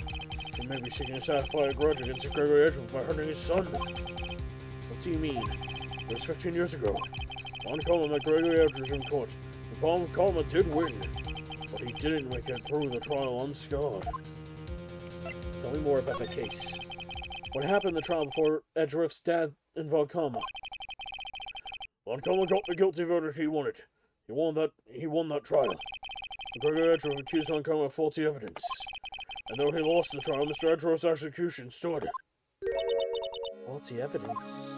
He may be seeking to satisfy a grudge against Gregory Edgeworth by hurting his son. What do you mean? It was 15 years ago. Von Karma met Gregory Edgeworth in court. And Von Karma did win, but he didn't make it through the trial unscarred. Tell me more about the case. What happened in the trial before Edgeworth's dad and Von Karma? Von Karma got the guilty verdict he wanted. He won that trial. Gregory Edgeworth accused Von Karma of faulty evidence. And though he lost the trial, Mr. Edgeworth's execution stood. Faulty evidence?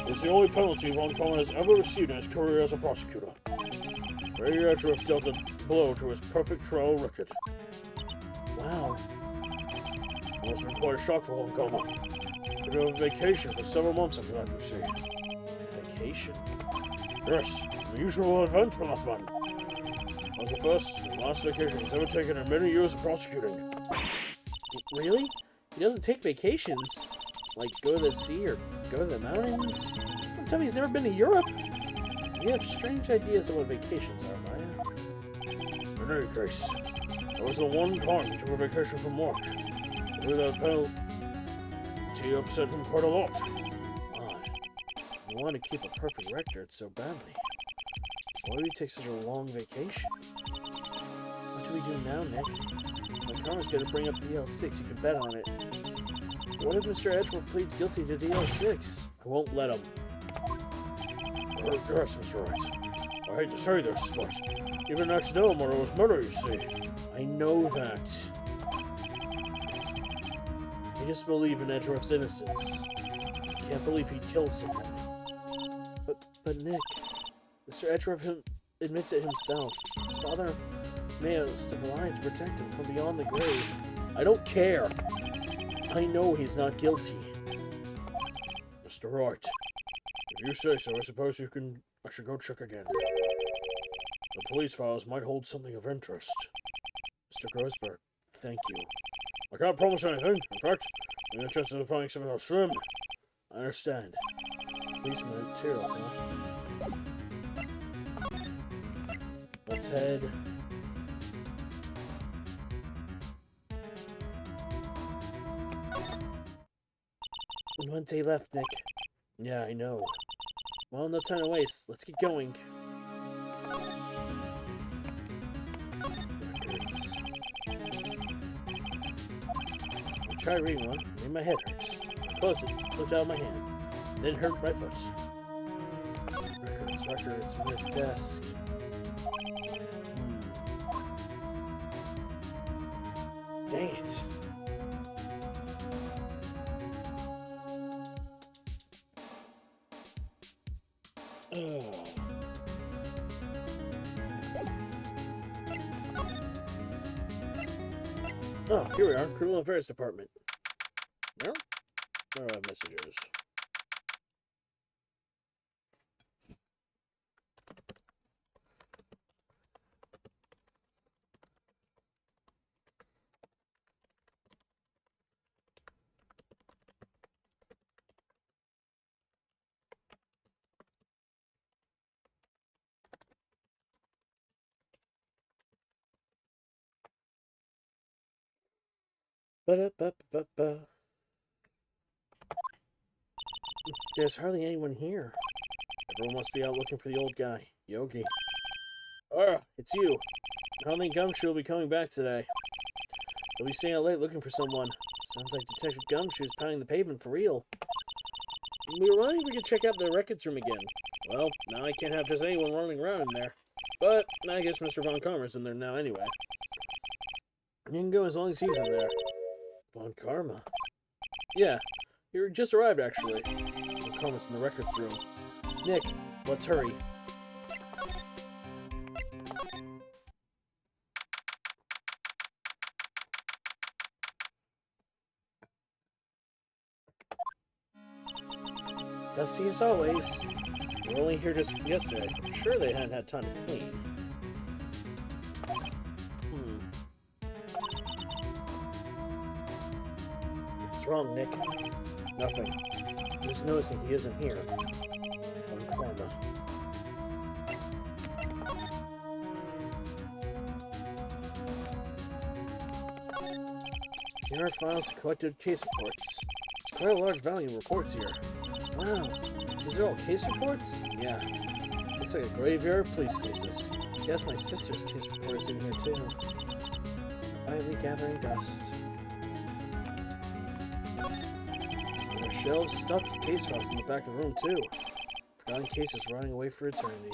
It's the only penalty Von Karma has ever received in his career as a prosecutor. Gregory Edgeworth dealt a blow to his perfect trial record. Wow. It must have been quite a shock for Von Karma. He took a vacation for several months after that, you see. Vacation? Yes, an unusual event for that man. It was the first and last vacation he's ever taken in many years of prosecuting. Really? He doesn't take vacations? Like go to the sea or go to the mountains? Don't tell me he's never been to Europe. You have strange ideas of what vacations are, Maya. In any case, that was the one time he took a vacation from work. I knew that penalty upset him quite a lot. Odd. You want to keep a perfect record so badly. Why would he take such a long vacation? What do we do now, Nick? My karma's gonna bring up DL6, you can bet on it. What if Mr. Edgeworth pleads guilty to DL6? I won't let him. Yes, Mr. Wright. I hate to say this, but even an accidental murder was murder, you see. I know that. I just believe in Edgeworth's innocence. I can't believe he killed someone. But Nick, Mr. Edgeworth admits it himself. His father may have lied to protect him from beyond the grave. I don't care. I know he's not guilty. Mr. Wright, if you say so, I suppose I should go check again. The police files might hold something of interest. Mr. Grossberg, thank you. I can't promise anything. In fact, I'm interested in finding something else slim. I understand. Police materials, huh? Let's head. One day left, Nick. Yeah, I know. Well, no time to waste. Let's get going. Records. I tried reading one. Made my head hurts. I closed it. Slipped out of my hand. Then hurt my foot. Records. Where's the desk? Dang it. Oh, here we are. Criminal Affairs Department. No? Messages. Ba-da-ba-ba-ba. There's hardly anyone here. Everyone must be out looking for the old guy, Yogi. Oh, it's you. I don't think Gumshoe will be coming back today. He'll be staying out late looking for someone. Sounds like Detective Gumshoe's pounding the pavement for real. We were wondering if we could check out the records room again. Well, now I can't have just anyone running around in there. But I guess Mr. Von Karma's in there now anyway. You can go as long as he's in there. Von Karma? Yeah, he just arrived actually. Von Karma's in the records room. Nick, let's hurry. Dusty as always. We were only here just yesterday. I'm sure they hadn't had time to clean. What's wrong, Nick? Nothing. I'm just noticing he isn't here. Von Karma. Here are files of collected case reports. It's quite a large volume of reports here. Wow. These are all case reports? Yeah. Looks like a graveyard of police cases. Guess my sister's case report is in here too. Quietly gathering dust. There are shelves stuffed with case files in the back of the room too. Forgotten cases rotting away for eternity.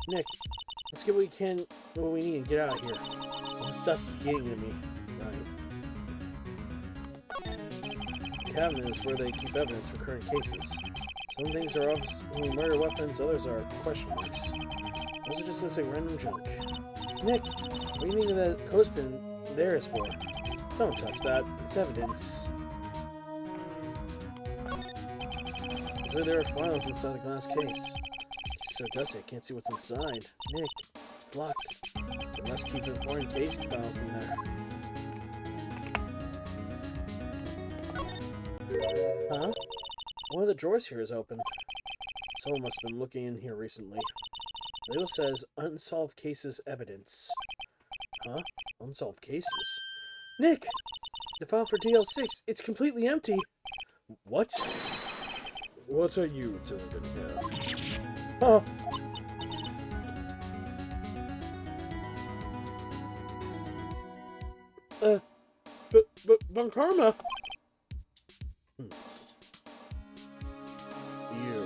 Nick, let's get what we need and get out of here. This dust is getting to me. Right. The cabinet is where they keep evidence for current cases. Some things are obviously murder weapons, others are question marks. Those are just looks like random junk. Nick, what do you mean that clothespin there is for? Don't touch that. It's evidence. Looks like there are files inside the glass case. It's so dusty I can't see what's inside. Nick, it's locked. They must keep important case files in there. Huh? One of the drawers here is open. Someone must have been looking in here recently. The label says unsolved cases evidence. Huh? Unsolved cases? Nick! The file for DL6, it's completely empty. What? What are you doing in here? Huh? But Von Karma! You.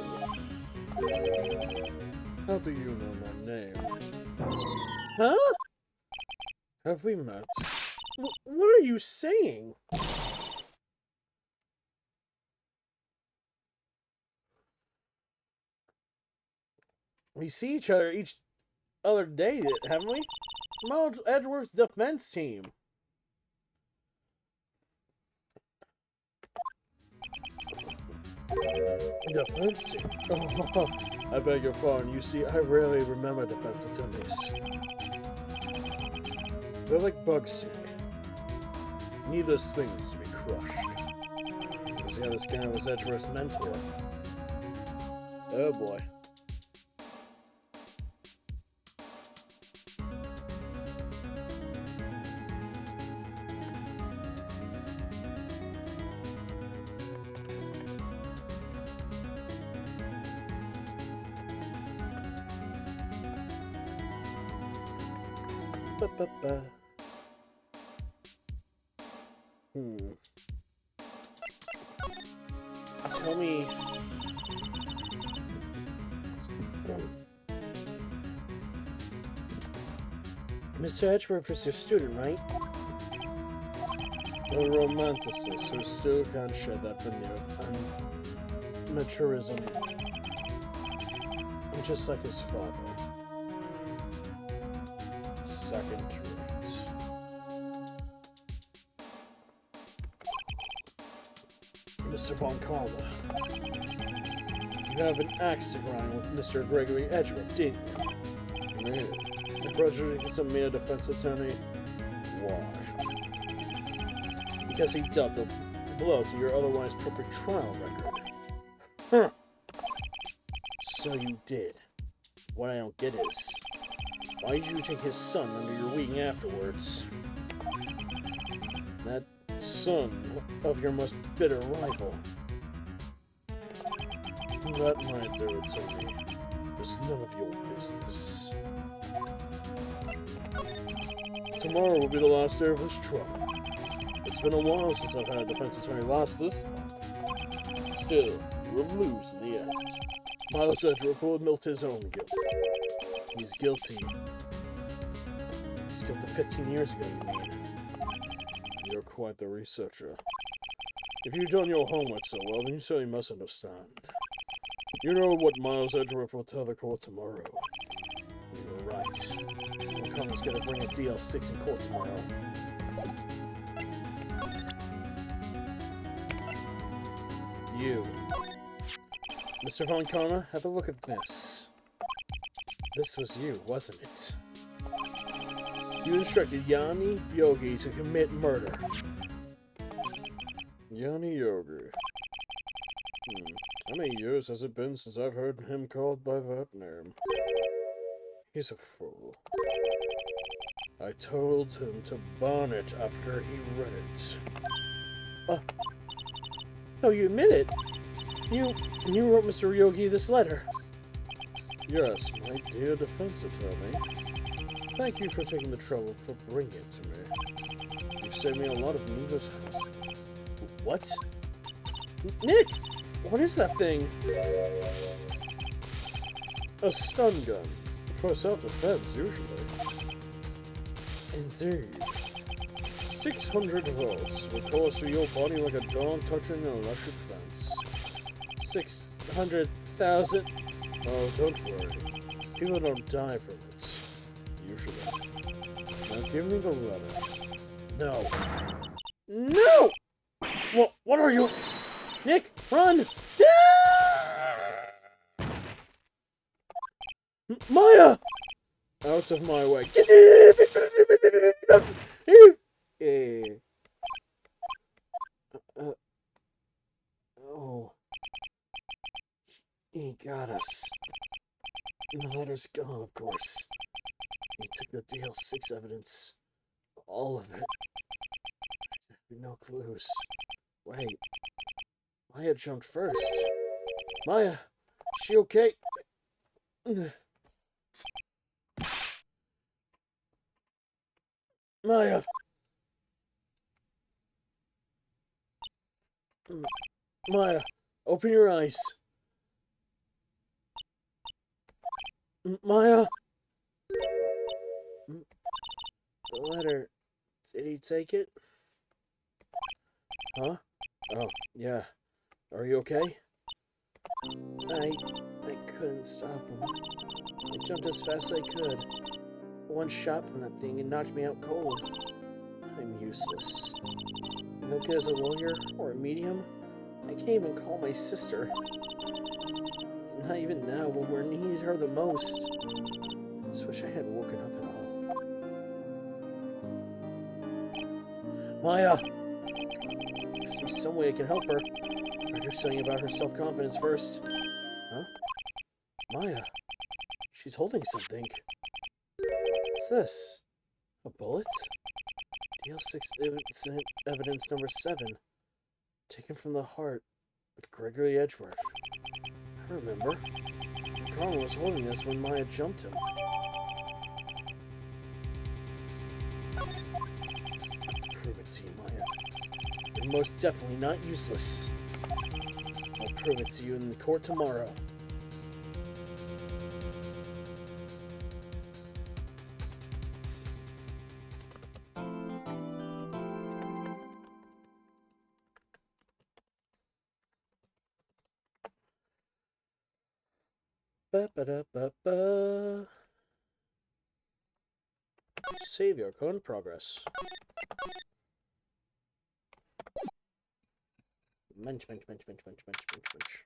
How do you know my name? Huh? Have we met? What are you saying? We see each other day, haven't we? Miles Edwards' defense team. Defense team? Oh, I beg your pardon. You see, I rarely remember defense attorneys. They're like bugs to me. Needless things to be crushed. Because the other guy was Edgeworth's mentor. Oh boy. Ba-ba-ba. Tell me... Mr. Edgeworth is your student, right? A romanticist who still can't shed that veneer of amateurism. Just like his father. Second rate. Mr. Von Karma. You have an axe to grind with Mr. Gregory Edgeworth, didn't you? Man, the prejudice of me a defense attorney? Why? Because he dealt a blow to your otherwise perfect trial record. Huh. So you did. What I don't get is, why did you take his son under your wing afterwards? That son of your most bitter rival. That might do it to me. It's none of your business. Tomorrow will be the last day of his trial. It's been a while since I've had a defense attorney last this long. Still, you will lose in the end. Miles Edgeworth will admit his own guilt. He's guilty. He's guilty 15 years ago, you mean? You're quite the researcher. If you've done your homework so well, then you certainly must understand. You know what Miles Edgeworth will tell the court tomorrow. You're right. O'Connor's gonna bring a DL6 in court tomorrow. You. Mr. Von Karma, have a look at this. This was you, wasn't it? You instructed Yanni Yogi to commit murder. Yanni Yogi. How many years has it been since I've heard him called by that name? He's a fool. I told him to burn it after he read it. Oh, you admit it? You wrote Mr. Yogi this letter. Yes, my dear defense attorney. Thank you for taking the trouble for bringing it to me. You've saved me a lot of needless hassle. What? Nick! What is that thing? A stun gun. For self-defense, usually. Indeed. 600 volts will course through your body like a dog touching an electric fence. 600,000. Oh, don't worry. People don't die from it. Usually. Now give me the letter. No. No! What are you? Nick, run! Maya! Out of my way. Oh. He got us. The letter's gone, of course. He took the DL6 evidence. All of it. No clues. Wait. Maya jumped first. Maya! Is she okay? Maya! Maya, open your eyes. Maya! The letter. Did he take it? Huh? Oh, yeah. Are you okay? I couldn't stop him. I jumped as fast as I could. One shot from that thing and knocked me out cold. I'm useless. No good as a lawyer or a medium. I can't even call my sister. Not even now when we're needed her the most. I just wish I had woken up at all. Maya! There has to be some way I can help her. I do something about her self-confidence first. Huh? Maya. She's holding something. What's this? A bullet? DL6 evidence number 7. Taken from the heart of Gregory Edgeworth. I remember. Carl was holding this when Maya jumped him. and most definitely not useless. I'll prove it to you in the court tomorrow. Ba-ba-da-ba-ba. Save your current progress. Munch, munch, munch, munch, munch, munch, munch, munch.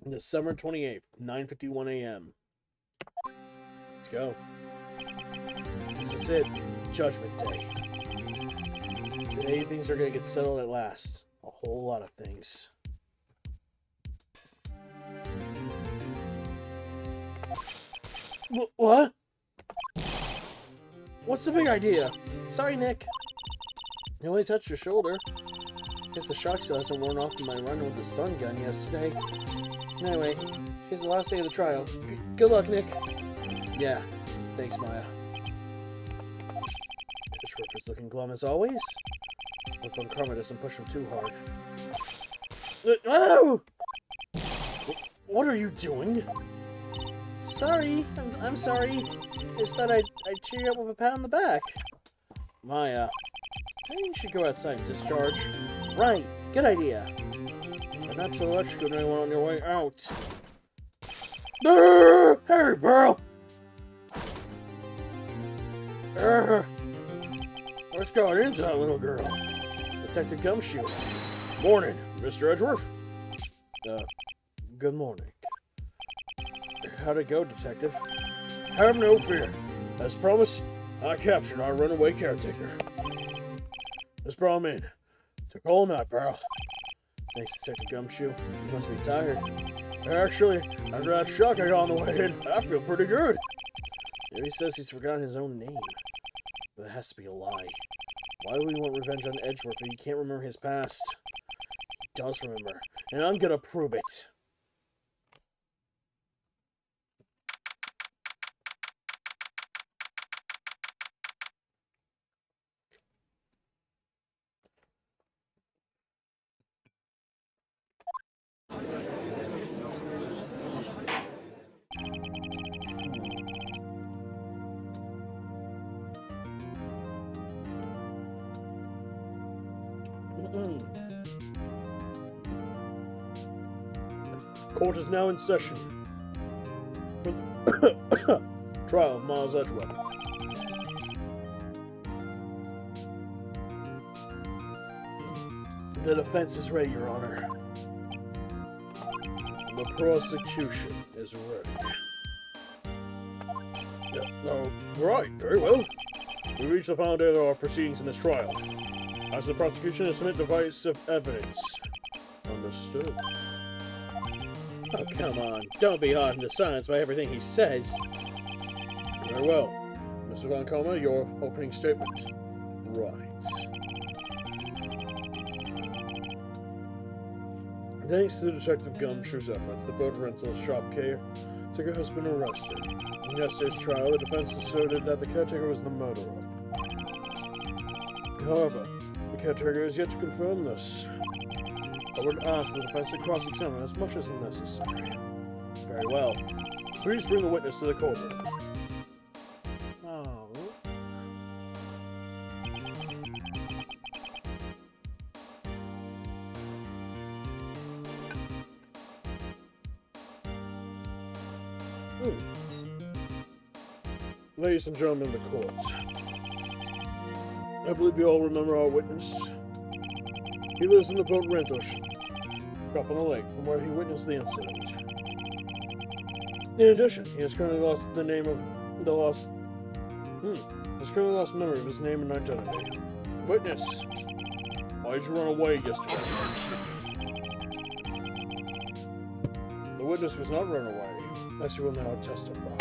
December 28th, 9:51 a.m. Let's go. This is it. Judgment Day. Today things are going to get settled at last. A whole lot of things. What? What's the big idea? Sorry, Nick. I only touched your shoulder. Guess the shock still hasn't worn off from my run with the stun gun yesterday. Anyway, here's the last day of the trial. Good luck, Nick. Yeah, thanks, Maya. Schwartz's looking glum as always. Hope on Karma doesn't push him too hard. Oh! What are you doing? Sorry, I'm sorry. Just thought I'd cheer you up with a pat on the back. Maya, I think you should go outside and discharge. Right, good idea. But not so much good anyone on your way out. Hey, bro! What's going into that little girl? Detective Gumshoe. Morning, Mr. Edgeworth. Good morning. How'd it go, Detective? Have no fear. As promised, I captured our runaway caretaker. Just brought him in. Took all night, pal. Thanks, Detective Gumshoe. You must be tired. Actually, after that shock I got on the way in, I feel pretty good. Maybe he says he's forgotten his own name. But that has to be a lie. Why would he want revenge on Edgeworth if he can't remember his past? He does remember, and I'm gonna prove it. Court is now in session for the trial of Miles Edgeworth. The defense is ready, Your Honor. The prosecution is ready. Right, very well. We reach the final day of our proceedings in this trial. As the prosecution to submit divisive evidence. Understood. Oh, come on. Don't be hard on the science by everything he says. Very well. Mr. Von Coma, your opening statement. Right. Thanks to Detective Gumshoe's efforts, the boat rental shop caretaker has been arrested. In yesterday's trial, the defense asserted that the caretaker was the murderer. However, the caretaker is yet to confirm this. I would ask the defense to cross-examine as much as necessary. Very well. Please bring the witness to the courtroom. Oh. Ladies and gentlemen of the court, I believe you all remember our witness. He lives in the boat rental shop on the lake from where he witnessed the incident. In addition, he has currently lost the name of the lost... has currently lost memory of his name and identity. Witness, why did you run away yesterday? The witness was not run away, as you will now testify.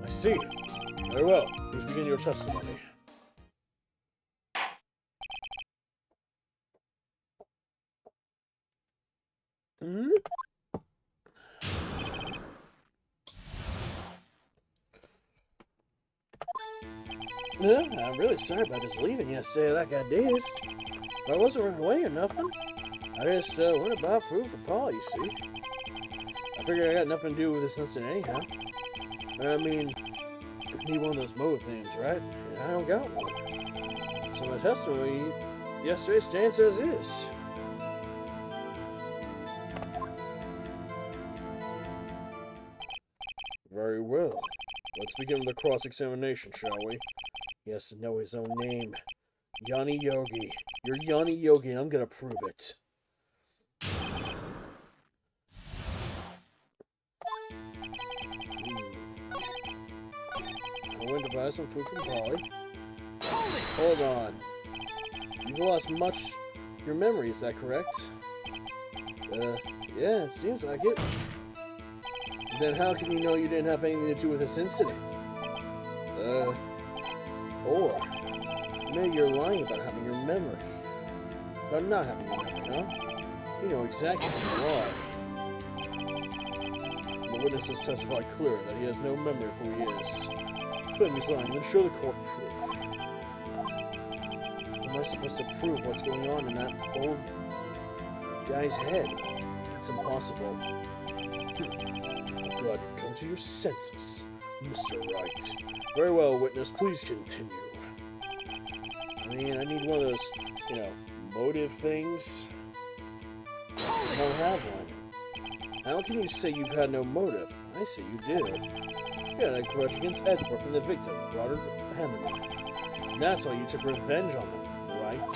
I see. Very well. Please begin your testimony. I'm really sorry about his leaving yesterday like I did. But I wasn't running away or nothing. I just went about proof for Paul, you see. I figured I got nothing to do with this incident anyhow. I mean, you need one of those motive names, right? And I don't got one. So my testimony yesterday stands as is. Very well. Let's begin the cross-examination, shall we? He has to know his own name. Yanni Yogi. You're Yanni Yogi, and I'm gonna prove it. I went to buy some food from Polly. Hold on. You've lost much your memory, is that correct? Yeah, it seems like it. Then how can you know you didn't have anything to do with this incident? Or maybe you're lying about having your memory. About not having your memory, huh? You know exactly who you are. The witness has testified clearly that he has no memory of who he is. But he's lying, then show the court proof. How am I supposed to prove what's going on in that old guy's head? It's impossible. God, come to your senses, Mr. Wright. Very well, witness, please continue. I mean, I need one of those, you know, motive things. I don't have one. How can you say you've had no motive? I say you did. You had a grudge against Edward from the victim, Robert Hammond. And that's why you took revenge on him, right?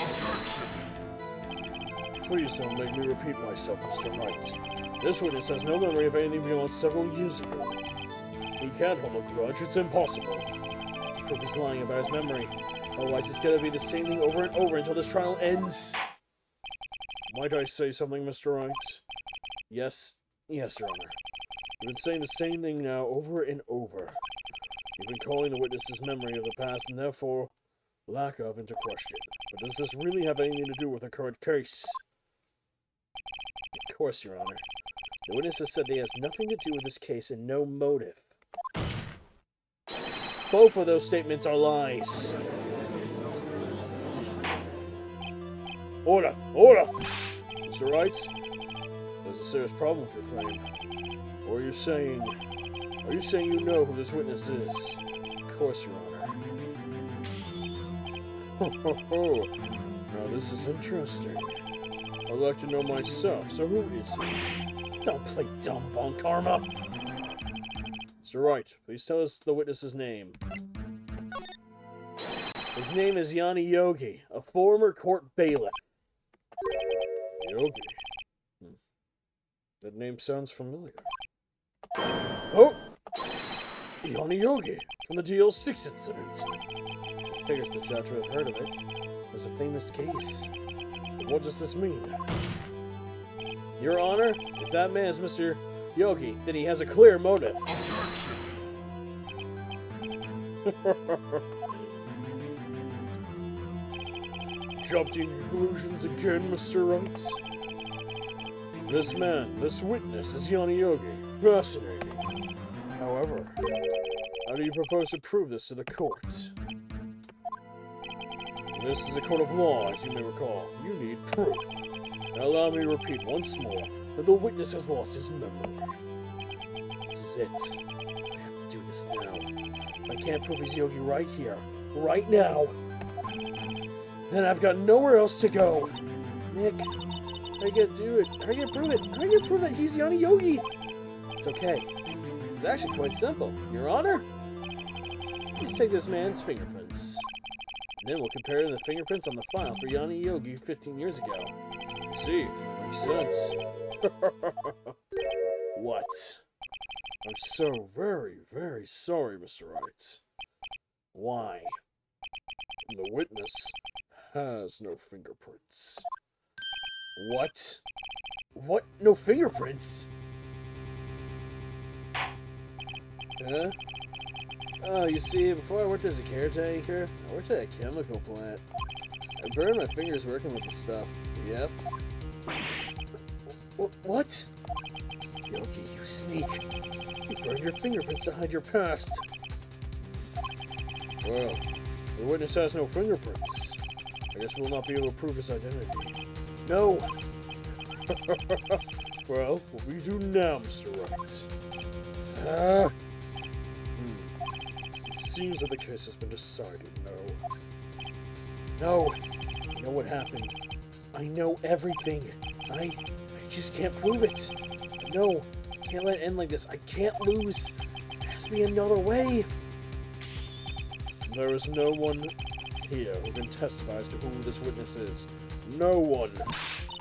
Please don't make me repeat myself, Mr. Wright. This witness has no memory of anything beyond several years ago. He can't hold a grudge, it's impossible. Proof he's lying about his memory. Otherwise, it's gonna be the same thing over and over until this trial ends. Might I say something, Mr. Wright? Yes, Your Honor. You've been saying the same thing now over and over. You've been calling the witness's memory of the past and therefore lack of into question. But does this really have anything to do with the current case? Of course, Your Honor. The witness has said that he has nothing to do with this case and no motive. Both of those statements are lies. Order! Order! Mr. Wright, there's a serious problem with your claim. Or are you saying you know who this witness is? Of course, Your Honor. Ho ho ho! Now this is interesting. I'd like to know myself, so who is he? Don't play dumb, Von Karma! Mr. Wright, please tell us the witness's name. His name is Yanni Yogi, a former court bailiff. Yogi? That name sounds familiar. Oh! Yanni Yogi, from the DL6 incident. Figures the judge would have heard of it. It was a famous case. But what does this mean? Your Honor, if that man is Mr. Yogi, then he has a clear motive. Jumped in conclusions again, Mr. Wright? This man, this witness, is Yanni Yogi. Fascinating. However, how do you propose to prove this to the court? This is a court of law, as you may recall. You need proof. Now allow me to repeat once more that the witness has lost his memory. This is it. I have to do this now. I can't prove he's Yogi right here, right now. Then I've got nowhere else to go. Nick, how are you gonna do it? How are you gonna prove it? How are you gonna prove that he's Yanni Yogi? It's okay. It's actually quite simple. Your Honor, please take this man's fingerprints. And then we'll compare the fingerprints on the file for Yanni Yogi 15 years ago. You see, makes sense. What? I'm so very, very sorry, Mr. Wright. Why? The witness has no fingerprints. What? What? No fingerprints? Huh? Oh, you see, before I worked as a caretaker, I worked at a chemical plant. I burned my fingers working with the stuff. Yep. What? Yogi, you sneak. You burned your fingerprints to hide your past. Well, The witness has no fingerprints. I guess we'll not be able to prove his identity. No! Well, what will you do now, Mr. Wright? It seems that the case has been decided, no. I know what happened. I know everything. I just can't prove it. No, I can't let it end like this. I can't lose. There has to be another way. There is no one here who can testify as to who this witness is. No one.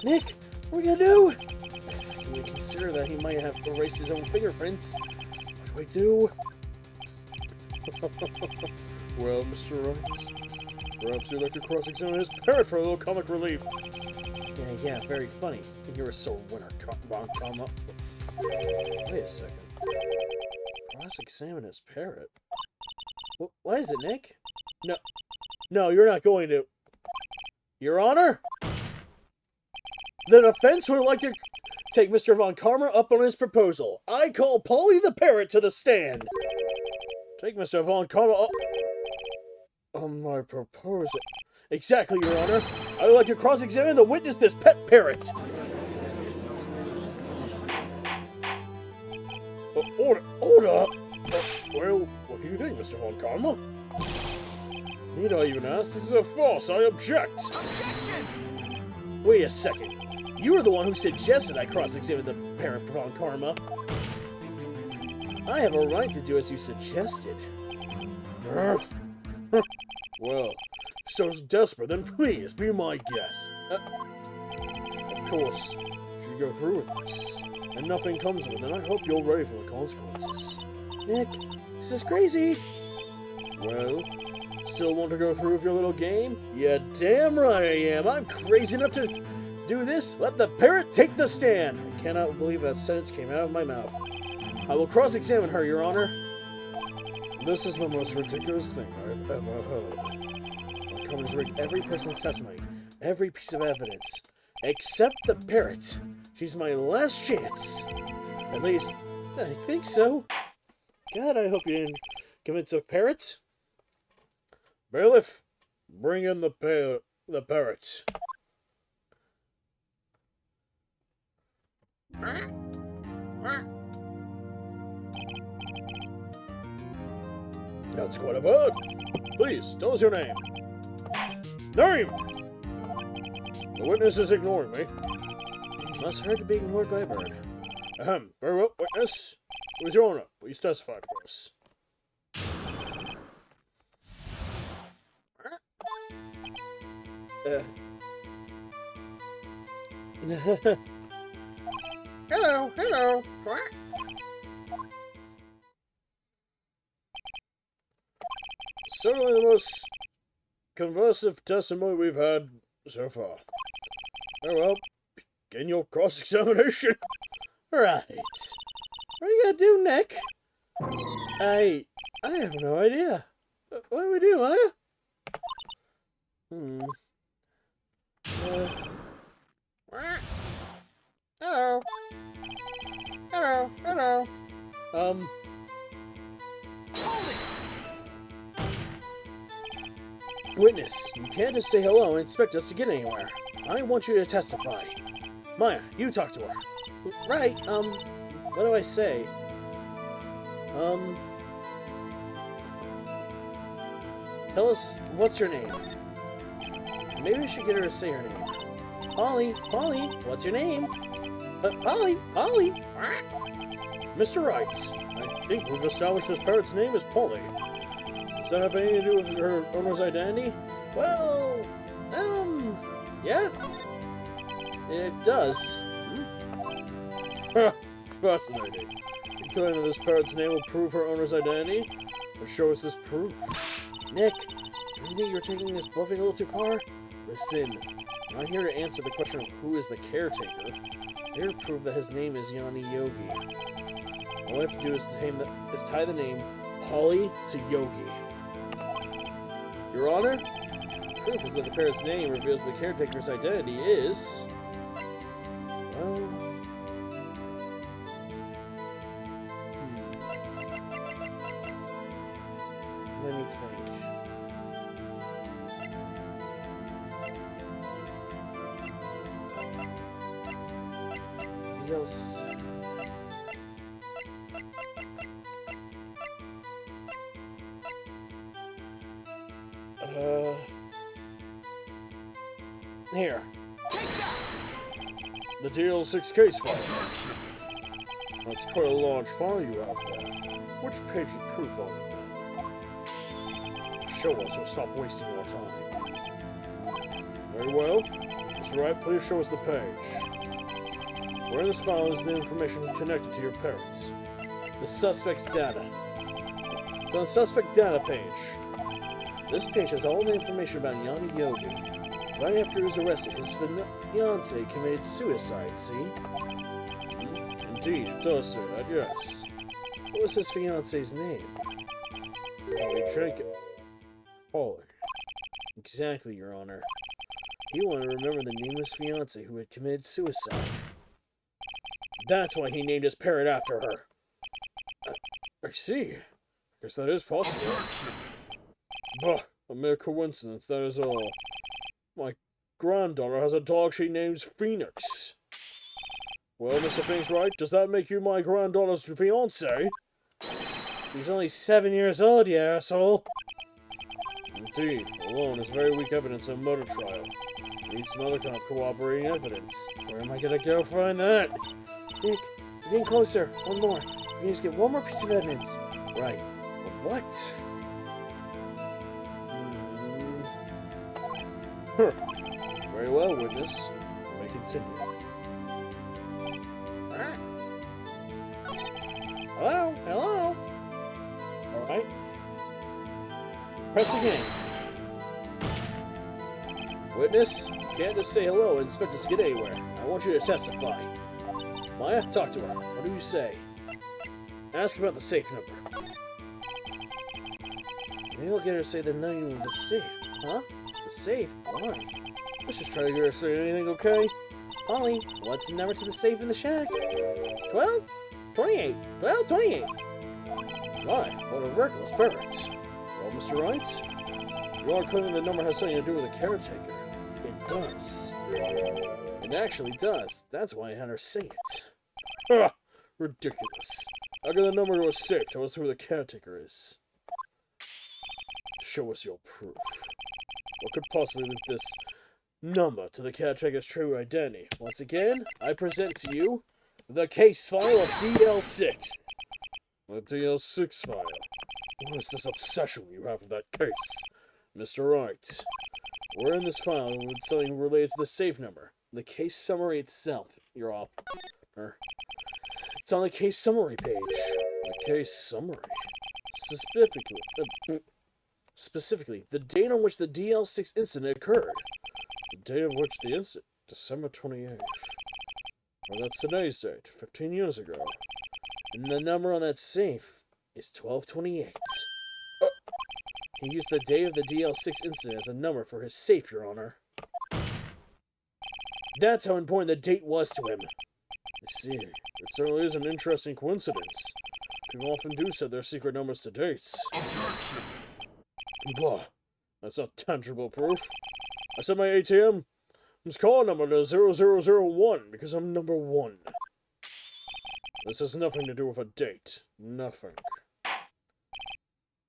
Nick, what are we gonna do? Can we consider that he might have erased his own fingerprints? What do we do? Well, Mr. Wright, perhaps you'd like to cross-examine his parrot for a little comic relief. Yeah, very funny. You're a sore winner, comma. Wait a second. Cross-examine his parrot? What is it, Nick? No, you're not going to. Your Honor? The defense would like to take Mr. Von Karma up on his proposal. I call Polly the parrot to the stand. Take Mr. Von Karma up on my proposal. Exactly, Your Honor. I would like to cross-examine the witness, this pet parrot. Order. Well, what do you think, Mr. Von Karma? Need I even ask? This is a farce. I object. Objection! Wait a second. You were the one who suggested I cross-examine the parrot, Von Karma. I have a right to do as you suggested. Well, so desperate, then please be my guest. Of course, should go through with this, and nothing comes of it, then I hope you're ready for the consequences. Nick, this is crazy. Well, still want to go through with your little game? Yeah, damn right I am. I'm crazy enough to do this. Let the parrot take the stand. I cannot believe that sentence came out of my mouth. I will cross-examine her, Your Honor. This is the most ridiculous thing I've ever heard. I'm coming to read every person's testimony, every piece of evidence, except the parrot. She's my last chance. At least, I think so. God, I hope you didn't convince a parrot. Bailiff, bring in the parrot. That's quite a bird. Please, tell us your name. Name! The witness is ignoring me. Must hurt to be ignored by a bird. Ahem. Very well, witness. Who is your honor? Please testify for us. Hello. Certainly the most conversive testimony we've had so far. Very well, begin your cross-examination. Right. What are you gonna do, Nick? I have no idea. What do we do, Maya? Hello. Witness, you can't just say hello and expect us to get anywhere. I want you to testify. Maya, you talk to her. Right, what do I say? Tell us, what's your name? Maybe I should get her to say her name. Polly, what's your name? Polly! Mr. Wright, I think we've established this parrot's name is Polly. Does that have anything to do with her owner's identity? Well, yeah. It does. Fascinating. You claim that this parrot's name will prove her owner's identity? Or show us this proof? Nick, do you think you're taking this bluffing a little too far? Listen, I'm not here to answer the question of who is the caretaker. I'm here to prove that his name is Yanni Yogi. All I have to do is tie the name Polly to Yogi. Your Honor, proof is that the parrot's name reveals the caretaker's identity is... Well... Let me think. Adios. Here. The DL6 case file. That's quite a large file you have there. Which page is proof on it? Show us or stop wasting our time. Very well. That's right, please show us the page. Where in this file is the information connected to your parents? The suspect's data. It's on the suspect data page. This page has all the information about Yanni Yogi. Right after he was arrested, his fiancée committed suicide, see? Indeed, it does say that, yes. What was his fiancée's name? Polly Jenkins. Polly. Exactly, Your Honor. He wanted to remember the name of his fiancée who had committed suicide. That's why he named his parrot after her. I see. I guess that is possible. Bah, a mere coincidence, that is all. My granddaughter has a dog she names Phoenix. Well, Mr. Fingswright, does that make you my granddaughter's fiancé? He's only 7 years old, you asshole. Indeed, alone is very weak evidence in a murder trial. We need some other kind of corroborating evidence. Where am I gonna go find that? Nick, we're getting closer. One more. We need to get one more piece of evidence. Right. But what? Very well, witness. We may continue. Hello? Hello? Alright. Press again. Witness, you can't just say hello and expect us to get anywhere. I want you to testify. Maya, talk to her. What do you say? Ask about the safe number. Maybe I'll get her to say the name of the safe. Huh? The safe? Why? Let's just try to get her to say anything, okay? Polly, what's the number to the safe in the shack? 12? 28. 12, 28. My, what a reckless parents. Well, Mr. Wright, you are claiming the number has something to do with the caretaker. It does. It actually does. That's why I had her say it. Ha! Ridiculous. How can the number to a safe tell us who the caretaker is? Show us your proof. What could possibly link this number to the caretaker's true identity? Once again, I present to you the case file of DL6. The DL6 file. What is this obsession you have with that case? Mr. Wright, we're in this file with something related to the safe number. The case summary itself, Your Honor. It's on the case summary page. The case summary? Specifically, the date on which the DL6 incident occurred. The date of which the incident, December 28th. Well, that's today's date, 15 years ago. And the number on that safe is 1228. He used the date of the DL6 incident as a number for his safe, Your Honor. That's how important the date was to him. I see. It certainly is an interesting coincidence. People often do set their secret numbers to dates. Objection! Blah. That's not tangible proof. I set my ATM's call number to 0001 because I'm number 1. This has nothing to do with a date. Nothing.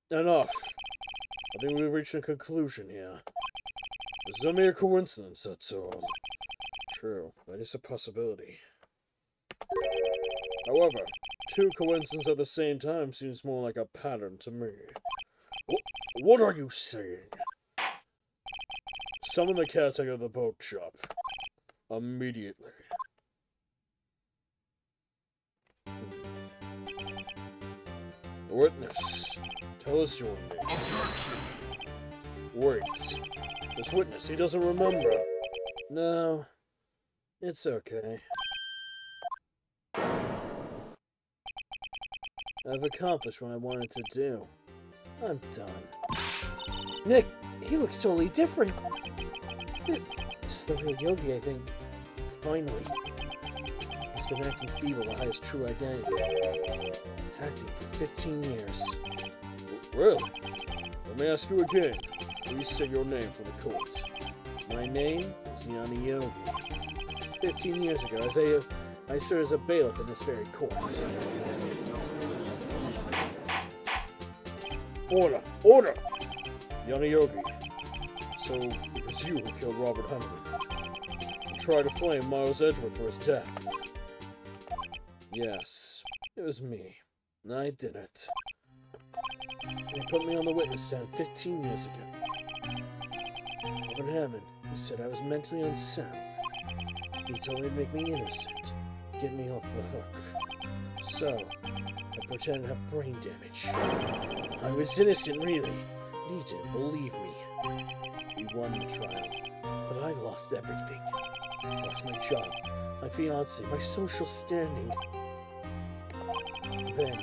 Enough. I think we've reached a conclusion here. This is a mere coincidence, that's all. True, that is a possibility. However, two coincidences at the same time seems more like a pattern to me. What are you saying? Summon the caretaker of the boat shop. Immediately. Witness, tell us your name. Objection. Wait. This witness, he doesn't remember. No, it's okay. I've accomplished what I wanted to do. I'm done. Nick, he looks totally different. It's the real Yogi, I think. Finally. He's been acting feeble to hide his true identity. Acting for 15 years. Really? Let me ask you again. Please say your name for the court. My name is Yanni Yogi. 15 years ago, as a I serve as a bailiff in this very court. Order! Order! Yanni Yogi. So, it was you who killed Robert Hunterman. You tried to flame Miles Edgewood for his death. Yes, it was me. I did it. They put me on the witness stand 15 years ago. Robert Hammond, he said I was mentally unsound. He told me to make me innocent, get me off the hook. So, I pretended to have brain damage. I was innocent, really. He didn't believe me. We won the trial, but I lost everything. I lost my job, my fiancé, my social standing. Then,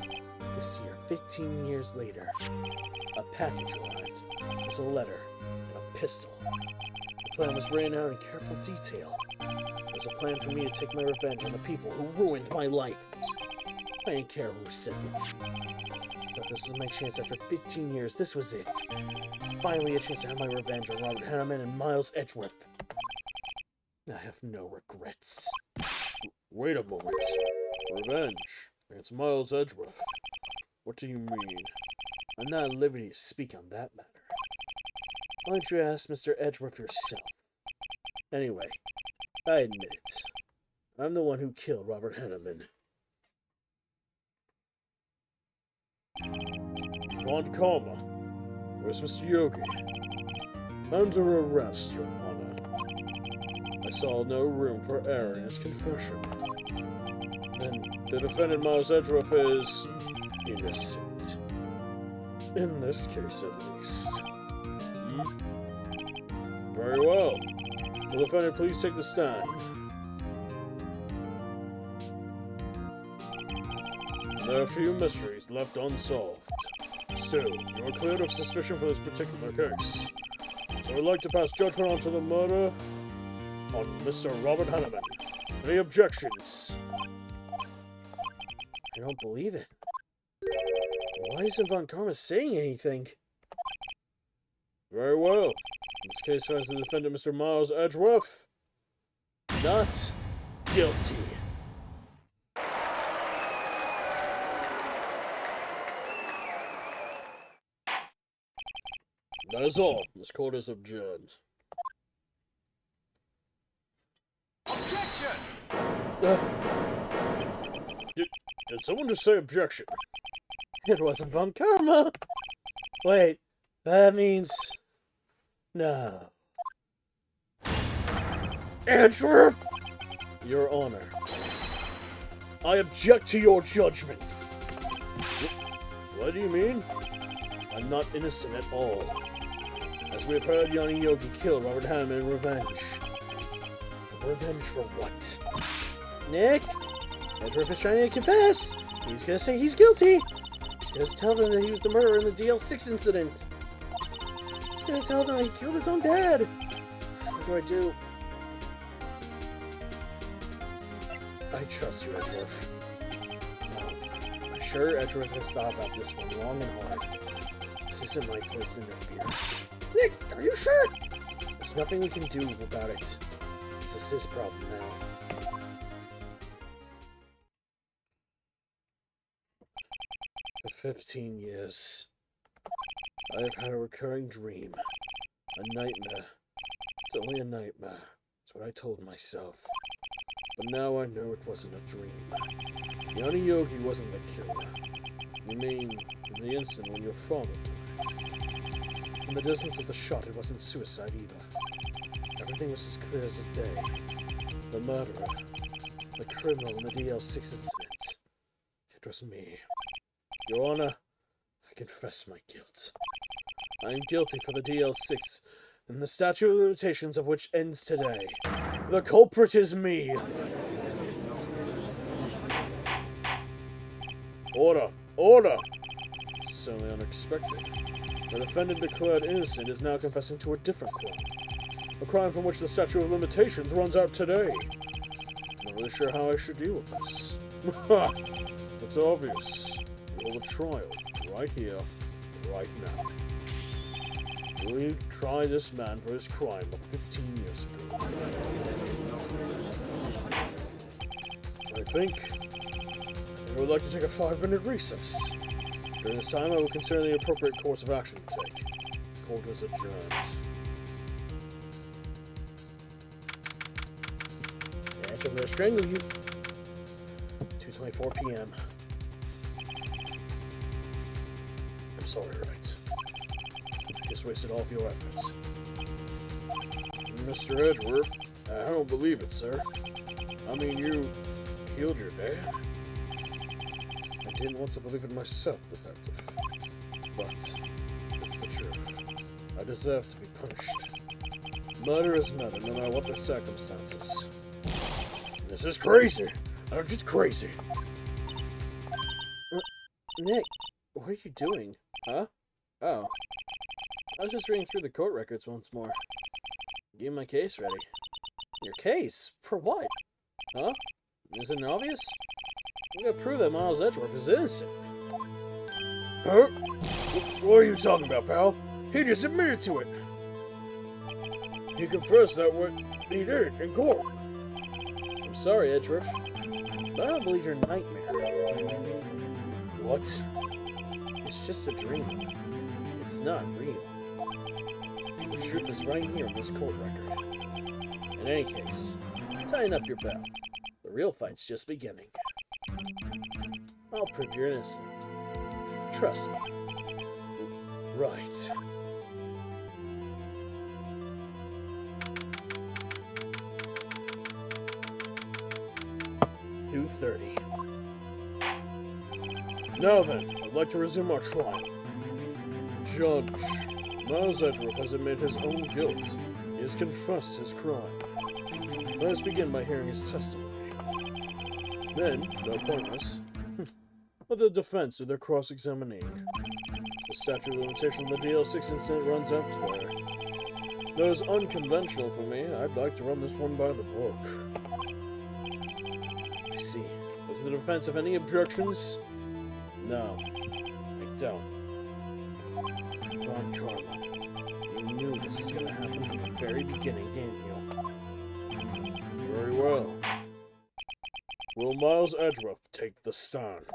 this year, 15 years later, a package arrived. It was a letter and a pistol. The plan was written out in careful detail. It was a plan for me to take my revenge on the people who ruined my life. I didn't care who said it. But this is my chance after 15 years. This was it. Finally a chance to have my revenge on Robert Hanneman and Miles Edgeworth. I have no regrets. Wait a moment. Revenge? It's Miles Edgeworth. What do you mean? I'm not at liberty to speak on that matter. Why don't you ask Mr. Edgeworth yourself? Anyway, I admit it. I'm the one who killed Robert Hanneman. Von Karma. Where's Mr. Yogi? Under arrest, Your Honor. I saw no room for error in his confession. Then the defendant, Miles Edgeworth, is innocent. In this case, at least. Very well. Will the defendant please take the stand? There are a few mysteries left unsolved. Still, you are cleared of suspicion for this particular case. So I'd like to pass judgment on to the murder on Mr. Robert Hanneman. Any objections? I don't believe it. Why isn't Von Karma saying anything? Very well. In this case, finds the defendant, Mr. Miles Edgeworth, not guilty. That is all. This court is adjourned. Objection! Did someone just say objection? It wasn't Von Karma. Wait, that means... No. Edgeworth! Your Honor, I object to your judgment. What do you mean? I'm not innocent at all. As we have heard, Yanni Yogi killed Robert Hanneman in revenge. Revenge for what? Nick? Edgeworth is trying to confess. He's gonna say he's guilty. He's gonna tell them that he was the murderer in the DL6 incident. He's gonna tell them he killed his own dad. What do? I trust you, Edgeworth. I'm sure Edgeworth has thought about this one long and hard. This isn't my place to interfere. Nick, are you sure? There's nothing we can do about it. This is his problem now. For 15 years, I have had a recurring dream. A nightmare. It's only a nightmare. That's what I told myself. But now I know it wasn't a dream. Yanni Yogi wasn't the killer. You mean, in the instant when your father died? In the distance of the shot, it wasn't suicide either. Everything was as clear as his day. The murderer, the criminal in the DL6 incident. It was me. Your Honor, I confess my guilt. I am guilty for the DL6, and the statute of limitations of which ends today. The culprit is me! Order! Order! This is certainly unexpected. The defendant declared innocent is now confessing to a different crime. A crime from which the statute of limitations runs out today. Not really sure how I should deal with this. It's obvious. We have a trial, right here, right now. Will you try this man for his crime of 15 years ago? I think I would like to take a 5-minute recess. During this time, I will consider the appropriate course of action to take. Court is adjourned. Yeah, I'm gonna strangle you. 2:24 p.m. I'm sorry, right? I just wasted all of your efforts. Mr. Edgeworth, I don't believe it, sir. I mean, you killed your dad. I didn't want to believe it myself, Detective. But it's the truth. I deserve to be punished. Murder is murder, no matter what the circumstances. This is crazy. I'm just crazy. Nick, what are you doing? Huh? Oh. I was just reading through the court records once more. Getting my case ready. Your case? For what? Huh? Isn't it obvious? I'm gonna prove that Miles Edgeworth is innocent. Huh? What are you talking about, pal? He just admitted to it. He confessed that what he did in court. I'm sorry, Edgeworth, but I don't believe your nightmare. What? It's just a dream. It's not real. The truth is right here in this court record. In any case, tighten up your belt. The real fight's just beginning. I'll prove you're innocent. Trust me. Right. (2:30). Now then, I'd like to resume our trial. Judge, Miles Edgeworth has admitted his own guilt. He has confessed his crime. Let us begin by hearing his testimony. Then, though pointless, let the defense do their cross-examining. The statute of limitation of the DL6 incident runs out today. Though it's unconventional for me, I'd like to run this one by the book. I see. Does the defense have any objections? No, I don't. Ron Carla, you knew this was going to happen from the very beginning, didn't you? Very well. Will Miles Edgeworth take the stand?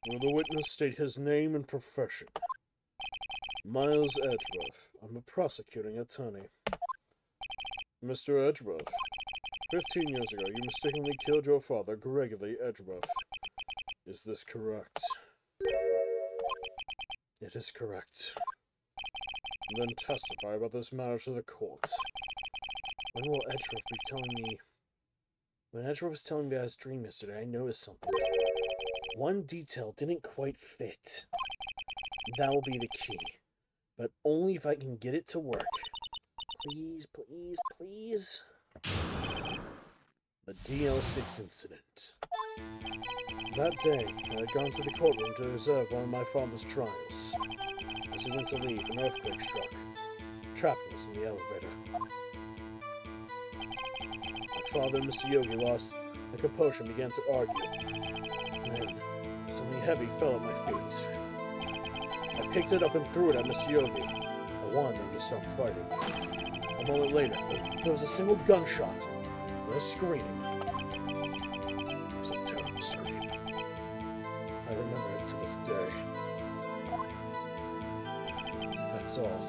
Will the witness state his name and profession? Miles Edgeworth. I'm a prosecuting attorney. Mr. Edgeworth, 15 years ago, you mistakenly killed your father, Gregory Edgeworth. Is this correct? It is correct. Then testify about this matter to the court. When will Edgeworth be telling me... When Edgeworth was telling me about his dream yesterday, I noticed something. One detail didn't quite fit. That will be the key. But only if I can get it to work. Please, please, please. The DL6 incident. That day, I had gone to the courtroom to observe one of my father's trials. As we went to leave, an earthquake struck, trapping us in the elevator. My father and Mr. Yogi lost their composure and began to argue. Then, something heavy fell at my feet. I picked it up and threw it at Mr. Yogi. I wanted them to stop fighting. A moment later, there was a single gunshot and a scream. It was a terrible scream. I remember it to this day. That's all.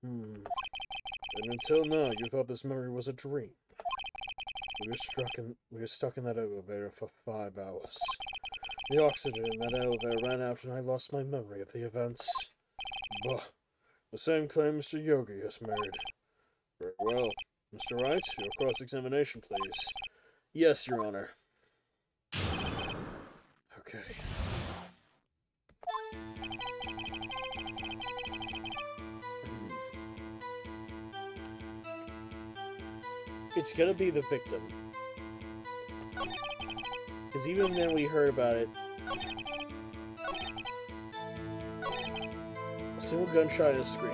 And until now, you thought this memory was a dream. We were stuck in that elevator for 5 hours. The oxygen in that elevator ran out and I lost my memory of the events. Bah. The same claim Mr. Yogi has made. Very well. Mr. Wright, your cross-examination, please. Yes, Your Honor. Okay. It's gonna be the victim. Because even then we heard about it. A single gunshot and a scream.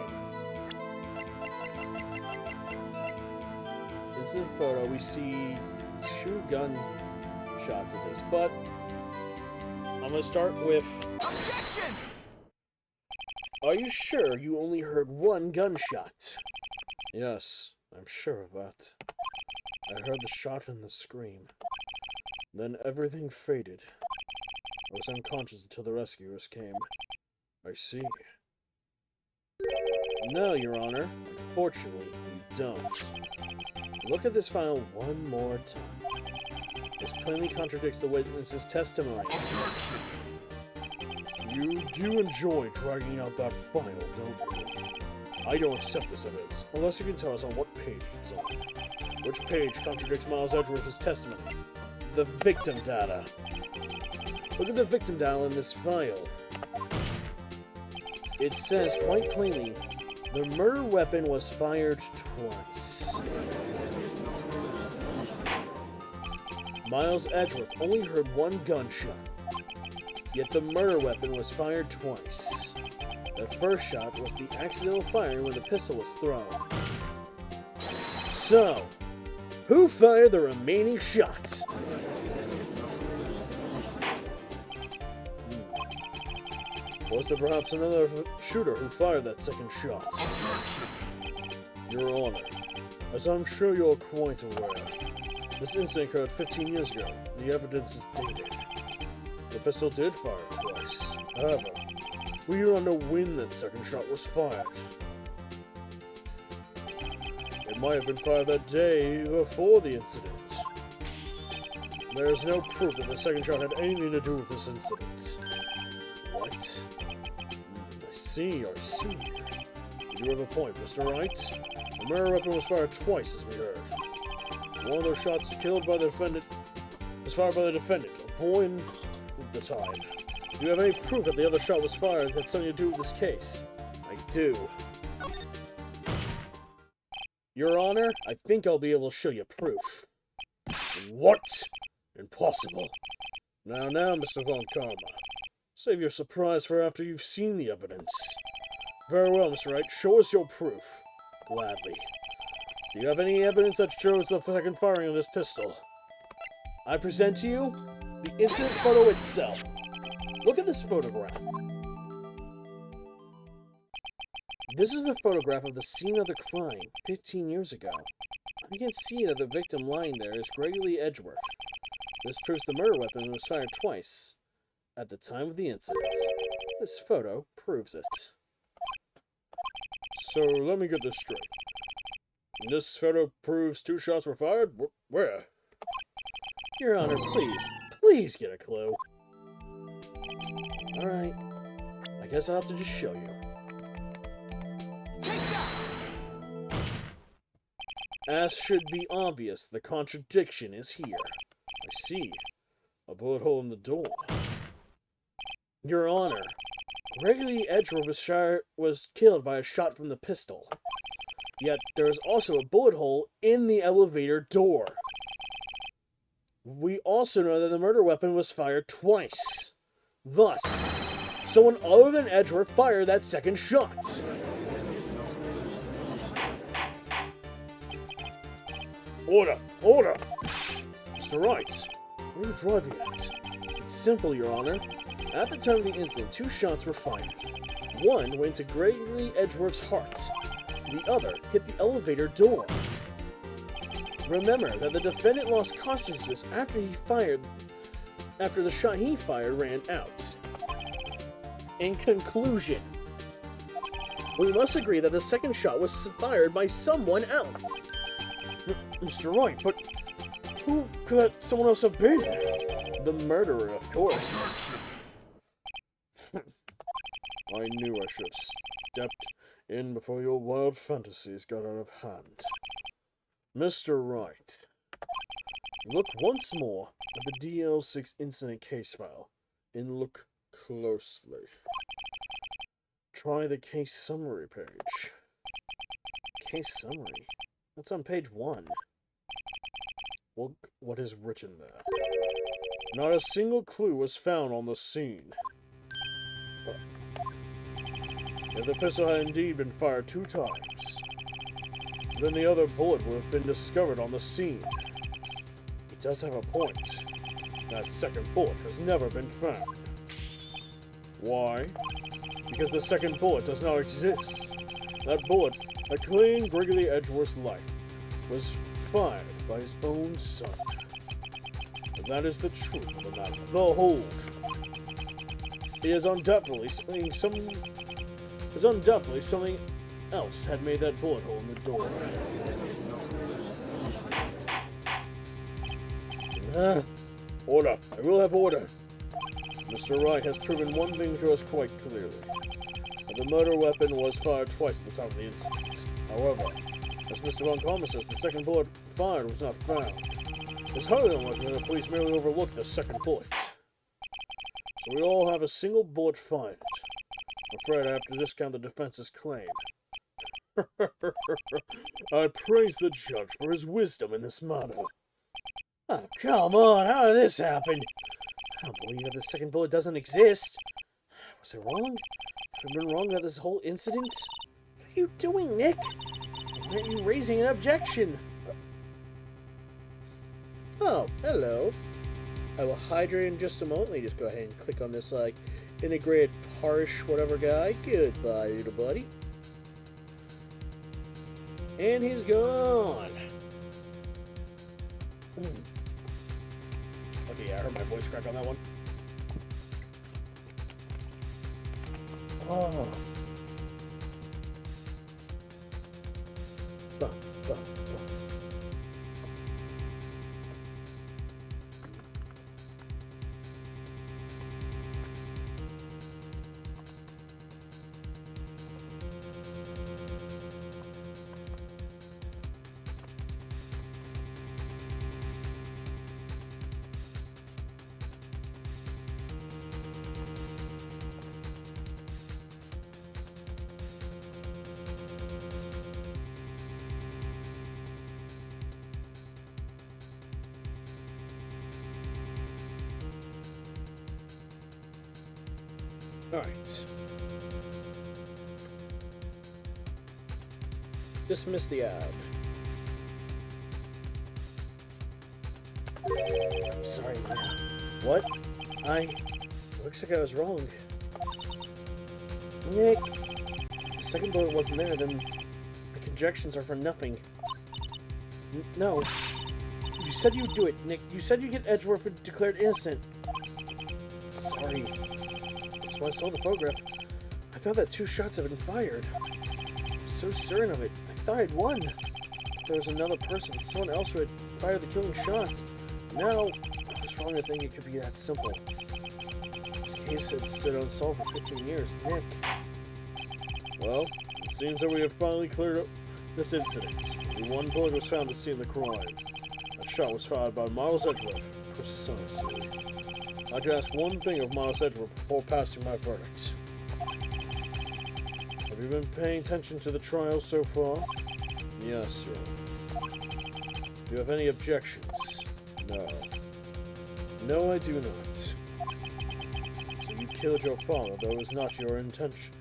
In the photo, we see 2 gunshots at least, but I'm gonna start with... Objection! Are you sure you only heard one gunshot? Yes, I'm sure of that. I heard the shot and the scream. Then everything faded. I was unconscious until the rescuers came. I see. No, Your Honor. Unfortunately, you don't. Look at this file one more time. This plainly contradicts the witness's testimony. You do enjoy dragging out that file, don't you? I don't accept this evidence, unless you can tell us on what page it's on. Which page contradicts Miles Edgeworth's testimony? The victim data. Look at the victim data in this file. It says quite plainly, the murder weapon was fired twice. Miles Edgeworth only heard one gunshot, yet the murder weapon was fired twice. The first shot was the accidental firing when the pistol was thrown. So, who fired the remaining shots? Was there perhaps another shooter who fired that second shot? Your Honor, as I'm sure you're quite aware, this incident occurred 15 years ago. The evidence is dated. The pistol did fire twice. However, we do not know when that second shot was fired. It might have been fired that day before the incident. There is no proof that the second shot had anything to do with this incident. What? I see. You do have a point, Mr. Wright. The murder weapon was fired twice, as we heard. One of those shots killed by the defendant was fired by the defendant, a boy in the time. Do you have any proof that the other shot was fired that had something to do with this case? I do. Your Honor, I think I'll be able to show you proof. What? Impossible. Now, Mr. Von Karma. Save your surprise for after you've seen the evidence. Very well, Mr. Wright. Show us your proof. Gladly. Do you have any evidence that shows the second firing of this pistol? I present to you the incident photo itself. Look at this photograph. This is a photograph of the scene of the crime 15 years ago. You can see that the victim lying there is Gregory Edgeworth. This proves the murder weapon was fired twice at the time of the incident. This photo proves it. So, let me get this straight. This photo proves 2 shots were fired? Where? Your Honor, please get a clue. Alright, I guess I'll have to just show you. As should be obvious, the contradiction is here. I see. A bullet hole in the door. Your Honor, Gregory Edgeworth was killed by a shot from the pistol. Yet, there is also a bullet hole in the elevator door. We also know that the murder weapon was fired twice. Thus, someone other than Edgeworth fired that second shot. Order! Mr. Wright, where are you driving at? It's simple, Your Honor. At the time of the incident, 2 shots were fired. One went to Gregory Edgeworth's heart. The other hit the elevator door. Remember that the defendant lost consciousness after the shot he fired ran out. In conclusion, we must agree that the second shot was fired by someone else. Mr. Wright, but who could that someone else have been? The murderer, of course. I knew I should have stepped in before your wild fantasies got out of hand. Mr. Wright, look once more at the DL6 incident case file and look closely. Try the case summary page. Case summary? That's on page 1. Look what is written there. Not a single clue was found on the scene. If the pistol had indeed been fired 2 times, then the other bullet would have been discovered on the scene. He does have a point. That second bullet has never been found. Why? because the second bullet does not exist. That bullet that claimed Gregory Edgeworth's life was fired by his own son. And that is the truth of the matter. The whole truth. It is undoubtedly something else had made that bullet hole in the door. Order. I will have order. Mr. Wright has proven one thing to us quite clearly. That the murder weapon was fired twice at the time of the incident. However, as Mr. Von Kalmer says, the second bullet fired was not found. It's highly unlikely that the police merely overlooked the second bullet. So we all have a single bullet fired. I'm afraid I have to discount the defense's claim. I praise the judge for his wisdom in this matter. Oh, come on, how did this happen? I don't believe that the second bullet doesn't exist. Was I wrong? Have I been wrong about this whole incident? What are you doing, Nick? Why aren't you raising an objection? Oh, hello. I will hydrate in just a moment. Let me just go ahead and click on this, like, integrated harsh whatever guy. Goodbye, little buddy. And he's gone. Okay, yeah, I heard my voice crack on that one. Oh. Bum, bum, bum. Alright. Dismiss the ad. I'm sorry, man. What? Looks like I was wrong. Nick! The second bullet wasn't there, then the conjectures are for nothing. No. You said you'd do it, Nick. You said you'd get Edgeworth declared innocent. Sorry. When I saw the photograph, I thought that 2 shots had been fired. I was so certain of it. I thought I'd won. There was another person, someone else who had fired the killing shot. Now, I was wrong to think it could be that simple. This case had stood unsolved for 15 years. Nick. Well, it seems that we have finally cleared up this incident. Only one bullet was found at the scene of the crime. That shot was fired by Miles Edgeworth. Precisely. I'd ask one thing of Miles Edgeworth before passing my verdict. Have you been paying attention to the trial so far? Yes, sir. Do you have any objections? No. No, I do not. So you killed your father, though it was not your intention.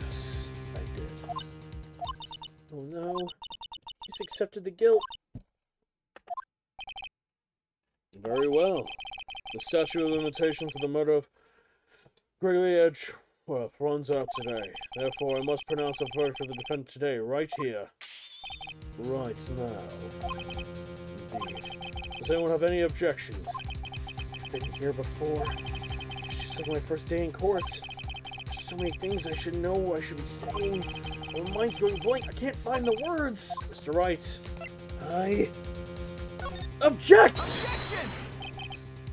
Yes, I did. Oh no. He's accepted the guilt. Very well. The statute of limitations of the murder of Gregory Edgeworth runs out today. Therefore, I must pronounce a verdict of the defendant today, right here. Right now. Indeed. Does anyone have any objections? I've been here before. It's just like my first day in court. There's so many things I should know, I should be saying. My mind's going blank. I can't find the words. Mr. Wright, I object! Objection!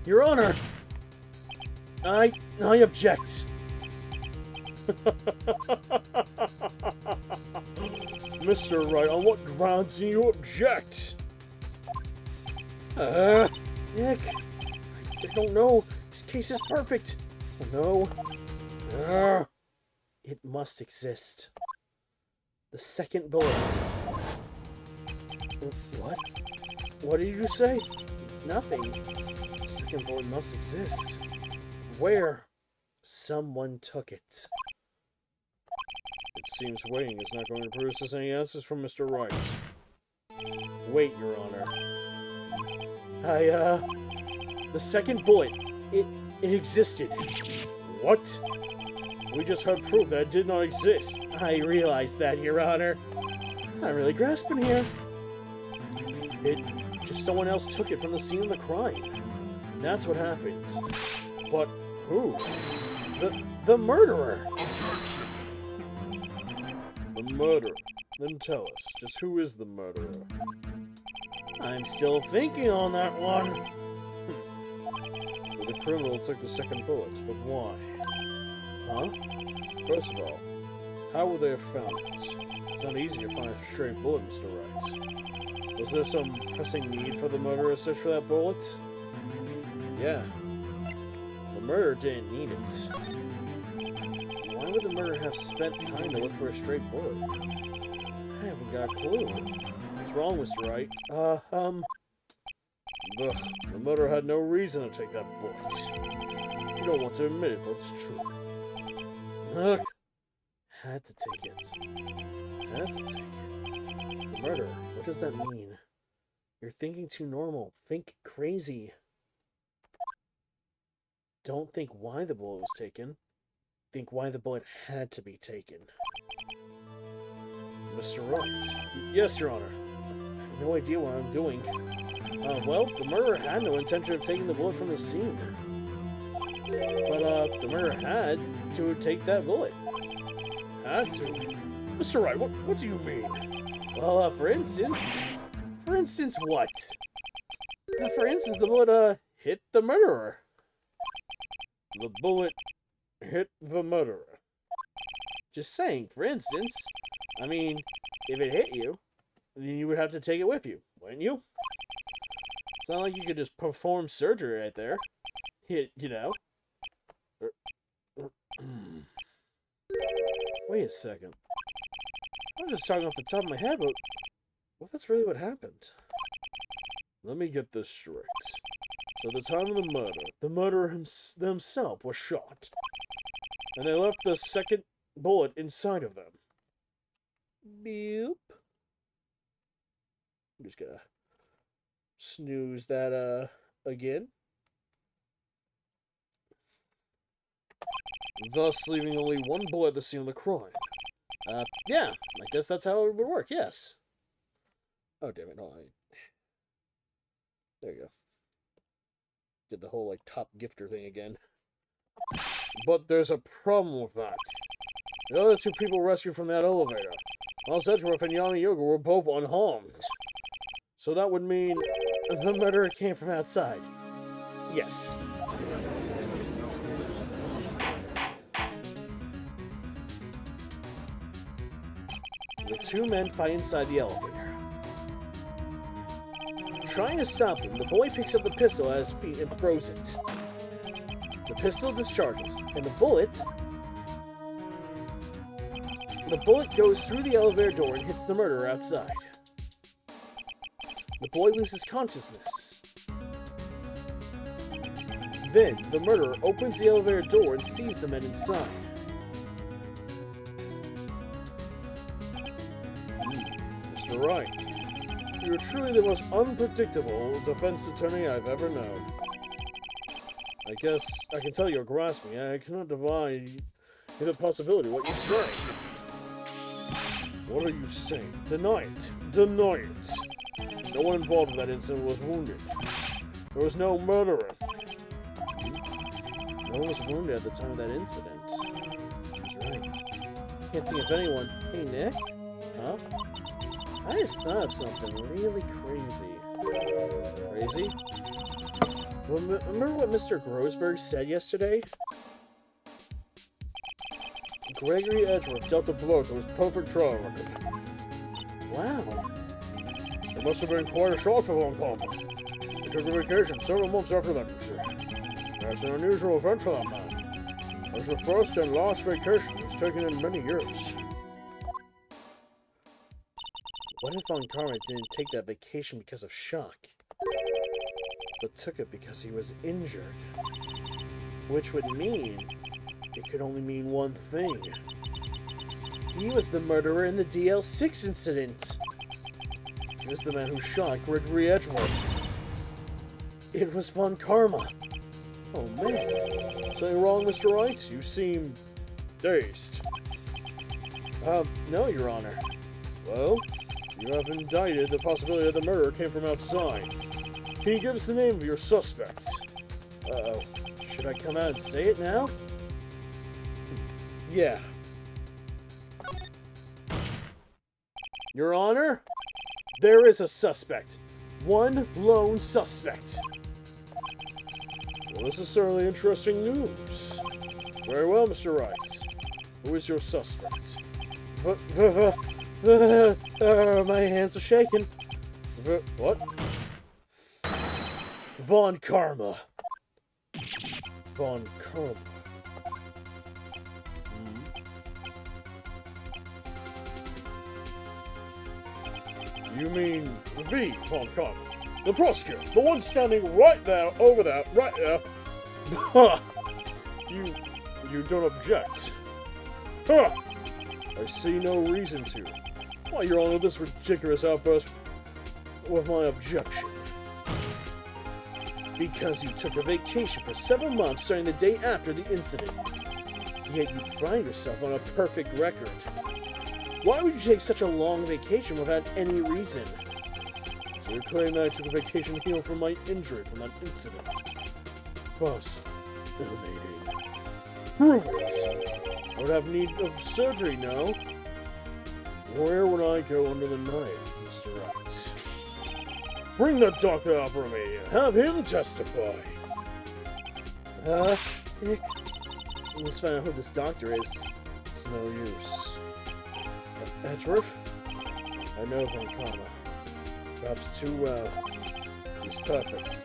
Your Honor, I object. Mr. Wright, on what grounds do you object? Nick, I don't know. This case is perfect. Oh no. It must exist. The second bullet. What? What did you say? Nothing. The second bullet must exist. Where? Someone took it. It seems waiting is not going to produce us any answers from Mr. Wright. Wait, Your Honor. The second bullet, it existed. What? We just heard proof that it did not exist. I realize that, Your Honor. I'm really grasping here. Just someone else took it from the scene of the crime. That's what happened. But who? The murderer! The murderer. Then tell us, just who is the murderer? I'm still thinking on that one. So the criminal took the second bullet, but why? Huh? First of all, how would they have found it? It's not easy to find a stray bullet, Mr. Wright. Was there some pressing need for the murderer to search for that bullet? Yeah. The murderer didn't need it. Why would the murderer have spent time to look for a stray bullet? I haven't got a clue. What's wrong, Mr. Wright? Ugh, the murderer had no reason to take that bullet. You don't want to admit it, but it's true. Ugh. Had to take it. Had to take it. The murderer, what does that mean? You're thinking too normal. Think crazy. Don't think why the bullet was taken. Think why the bullet had to be taken. Mr. Wright. Yes, Your Honor. I have no idea what I'm doing. Well, the murderer had no intention of taking the bullet from the scene. But, the murderer had to take that bullet. Had to? Mr. Wright, what do you mean? Well, for instance what? For instance, the bullet, hit the murderer. The bullet hit the murderer. Just saying, for instance. I mean, if it hit you, then you would have to take it with you, wouldn't you? It's not like you could just perform surgery right there. You know? Wait a second. I was just talking off the top of my head, but what if that's really what happened? Let me get this straight. So at the time of the murderer himself was shot. And they left the second bullet inside of them. Boop. I'm just gonna snooze that, again. Thus leaving only one bullet at the scene of the crime. Yeah, I guess that's how it would work, yes. Oh, damn it, no, there you go. Did the whole, like, top gifter thing again. But there's a problem with that. The other two people rescued from that elevator, Miles Edgeworth and Yami Yoga, were both unharmed. So that would mean the murderer came from outside. Yes. The two men fight inside the elevator. Trying to stop him, the boy picks up the pistol at his feet and throws it. The pistol discharges, and the bullet goes through the elevator door and hits the murderer outside. The boy loses consciousness. Then, the murderer opens the elevator door and sees the men inside. Mr. Wright, you're truly the most unpredictable defense attorney I've ever known. I guess I can tell you're grasping. I cannot divine the possibility of what you say. What are you saying? Deny it. Deny it. No one involved in that incident was wounded. There was no murderer. No one was wounded at the time of that incident. He's right. Can't think of anyone. Hey, Nick? Huh? I just thought of something really crazy. Crazy? Remember what Mr. Grossberg said yesterday? Gregory Edgeworth dealt a blow to his perfect trial record. Wow. It must have been quite a shock for Hong Kong. He took a vacation several months after that, you see. That's an unusual event for that man. It was the first and last vacation he's taken in many years. What if Von Karma didn't take that vacation because of shock, but took it because he was injured? Which would mean it could only mean one thing. He was the murderer in the DL6 incident. He was the man who shot Gregory Edgeworth. It was Von Karma. Oh man. Something wrong, Mr. Wright? You seem dazed. No, Your Honor. Well, you have indicted the possibility that the murder came from outside. Can you give us the name of your suspects? Uh-oh. Should I come out and say it now? Yeah. Your Honor, there is a suspect. One lone suspect. Well, this is certainly interesting news. Very well, Mr. Wright. Who is your suspect? My hands are shaking. What? Von Karma. Von Karma. You mean the Von Karma? The prosecutor, the one standing right there, over there, right there. You don't object. Huh. I see no reason to. Why, Your Honor, this ridiculous outburst with my objection. Because you took a vacation for several months starting the day after the incident. Yet you pride yourself on a perfect record. Why would you take such a long vacation without any reason? So you claim that I took a vacation to heal from my injury from that incident. Fascinating. Prove it! I would have need of surgery now. Where would I go under the knife, Mr. Wright? Bring the doctor up for me. Have him testify. Nick, let's find out who this doctor is. It's no use. Edgeworth? I know Von Karma. Perhaps too well. He's perfect.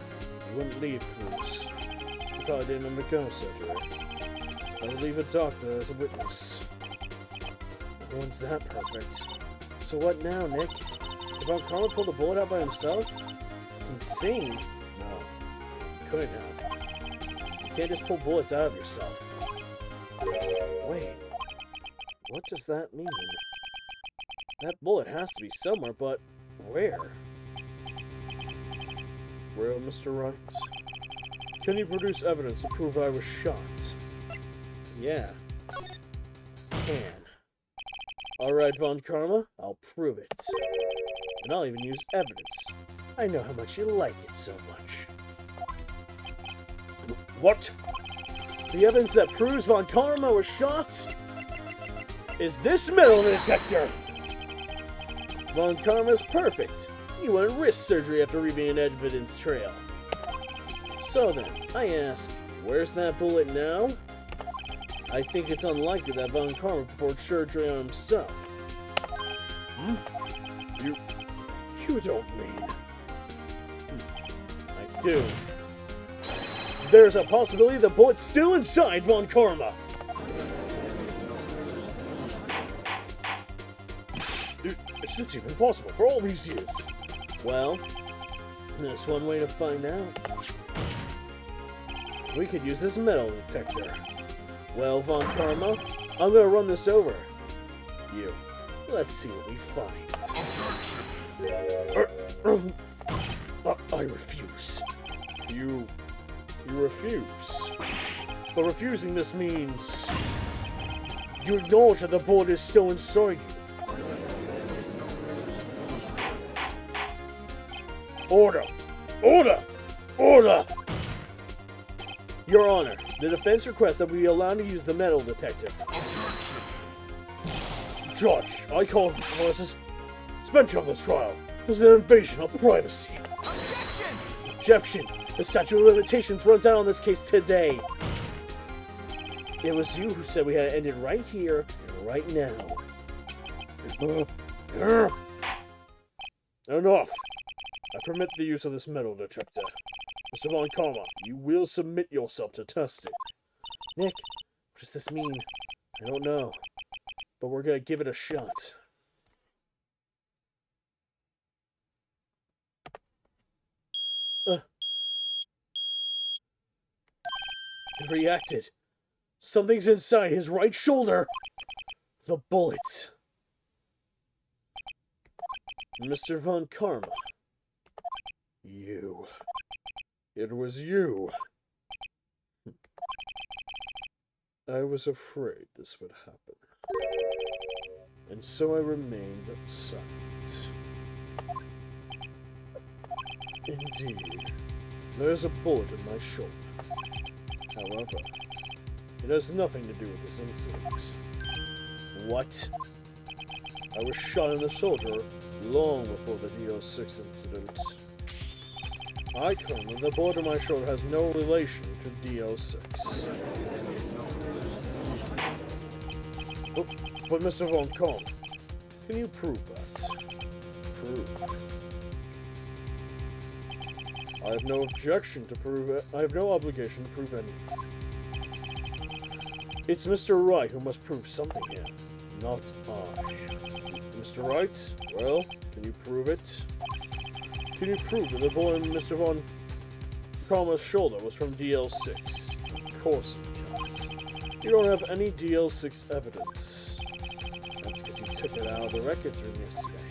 He wouldn't leave clues. He probably didn't undergo surgery. I would leave a doctor as a witness. No one's that perfect. So what now, Nick? Did Von Karma pull the bullet out by himself? It's insane. No. He couldn't have. You can't just pull bullets out of yourself. Wait. What does that mean? That bullet has to be somewhere, but where? Well, Mr. Wright, can you produce evidence to prove I was shot? Yeah. Can. Alright, Von Karma, I'll prove it. And I'll even use evidence. I know how much you like it so much. What? The evidence that proves Von Karma was shot is this metal detector! Von Karma's perfect. He wouldn't risk surgery after leaving an evidence trail. So then, I ask, where's that bullet now? I think it's unlikely that Von Karma performed surgery on himself. You don't mean... I do. There's a possibility the bullet's still inside Von Karma! It's even possible for all these years. Well, there's one way to find out. We could use this metal detector. Well, Von Karma, I'm gonna run this over you. Let's see what we find. I refuse. You refuse. But refusing this means... you acknowledge that the bullet is still inside you. Order! Order! Order! Your Honor, the defense requests that we be allowed to use the metal detector. Judge, I call for a suspension of this trial. This is an invasion of privacy. Objection! The statute of limitations runs out on this case today. It was you who said we had to end it right here and right now. Enough! I permit the use of this metal detector. Mr. Von Karma, you will submit yourself to testing. Nick, what does this mean? I don't know. But we're gonna give it a shot. He reacted. Something's inside his right shoulder. The bullet. Mr. Von Karma. You. It was you. I was afraid this would happen. And so I remained silent. Indeed, there is a bullet in my shoulder. However, it has nothing to do with this incident. What? I was shot in the shoulder long before the DL6 incident. I claim that the bullet in my shoulder has no relation to DL6. But Mr. Von Kalm, can you prove that? Prove? I have no objection to prove it. I have no obligation to prove anything. It's Mr. Wright who must prove something here, not I. Mr. Wright, well, can you prove it? Can you prove that the bullet in Mr. Von Kalm's shoulder was from DL6? Of course you can't. You don't have any DL6 evidence. That's because you took it out of the records room yesterday.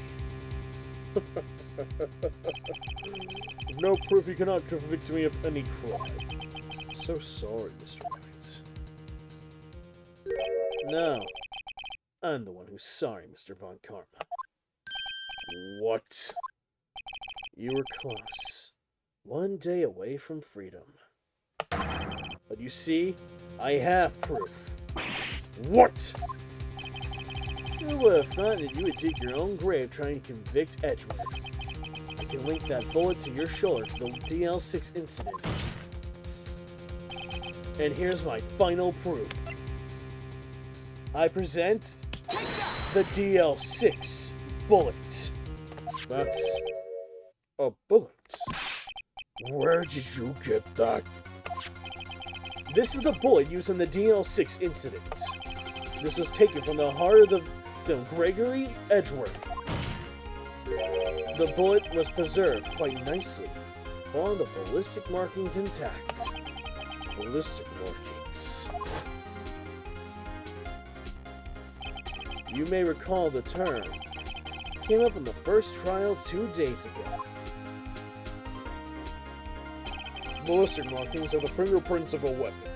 With no proof, you cannot convict me of any crime. So sorry, Mr. Wright. Now, I'm the one who's sorry, Mr. Von Karma. What? You were close. One day away from freedom. But you see, I have proof. What? Who would have thought that you would dig your own grave trying to convict Edgeworth? I can link that bullet to your shoulder to the DL6 incident. And here's my final proof. I present the DL6 bullet. That's a bullet. Where did you get that? This is the bullet used in the DL6 incident. This was taken from the heart of the Gregory Edgeworth. The bullet was preserved quite nicely, all the ballistic markings intact. Ballistic markings. You may recall the term. It came up in the first trial 2 days ago. Ballistic markings are the fingerprints of a weapon.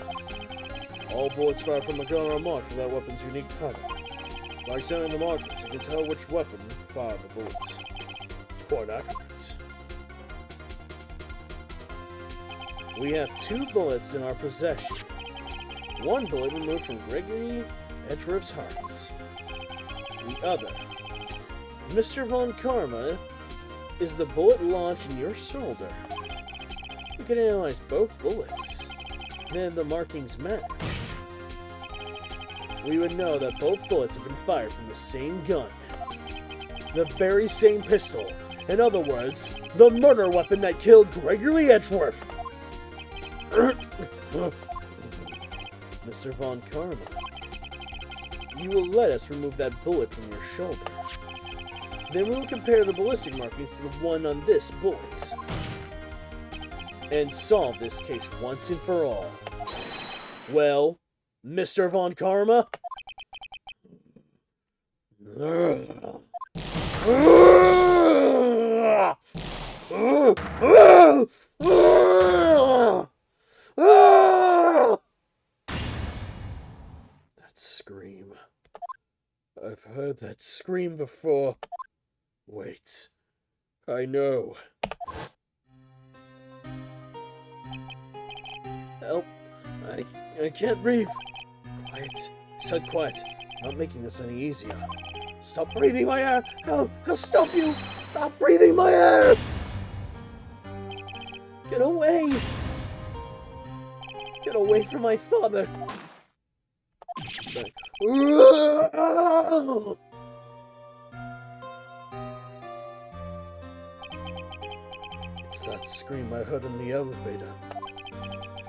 All bullets fired from a gun are marked with that weapon's unique pattern. By examining the markings, you can tell which weapon fired the bullets. It's quite accurate. We have 2 bullets in our possession. One bullet removed from Gregory Edgeworth's heart. The other, Mr. Von Karma, is the bullet launched in your shoulder. We can analyze both bullets, and then the markings matched. We would know that both bullets have been fired from the same gun. The very same pistol. In other words, the murder weapon that killed Gregory Edgeworth. Mr. Von Karma, you will let us remove that bullet from your shoulder. Then we will compare the ballistic markings to the one on this bullet. And solve this case once and for all. Well, Mr. Von Karma? That scream. I've heard that scream before. Wait. I know. Help. I can't breathe. Quiet. I said quiet. Not making this any easier. Stop breathing my air! I'll stop you! Stop breathing my air! Get away! Get away from my father! It's that scream I heard in the elevator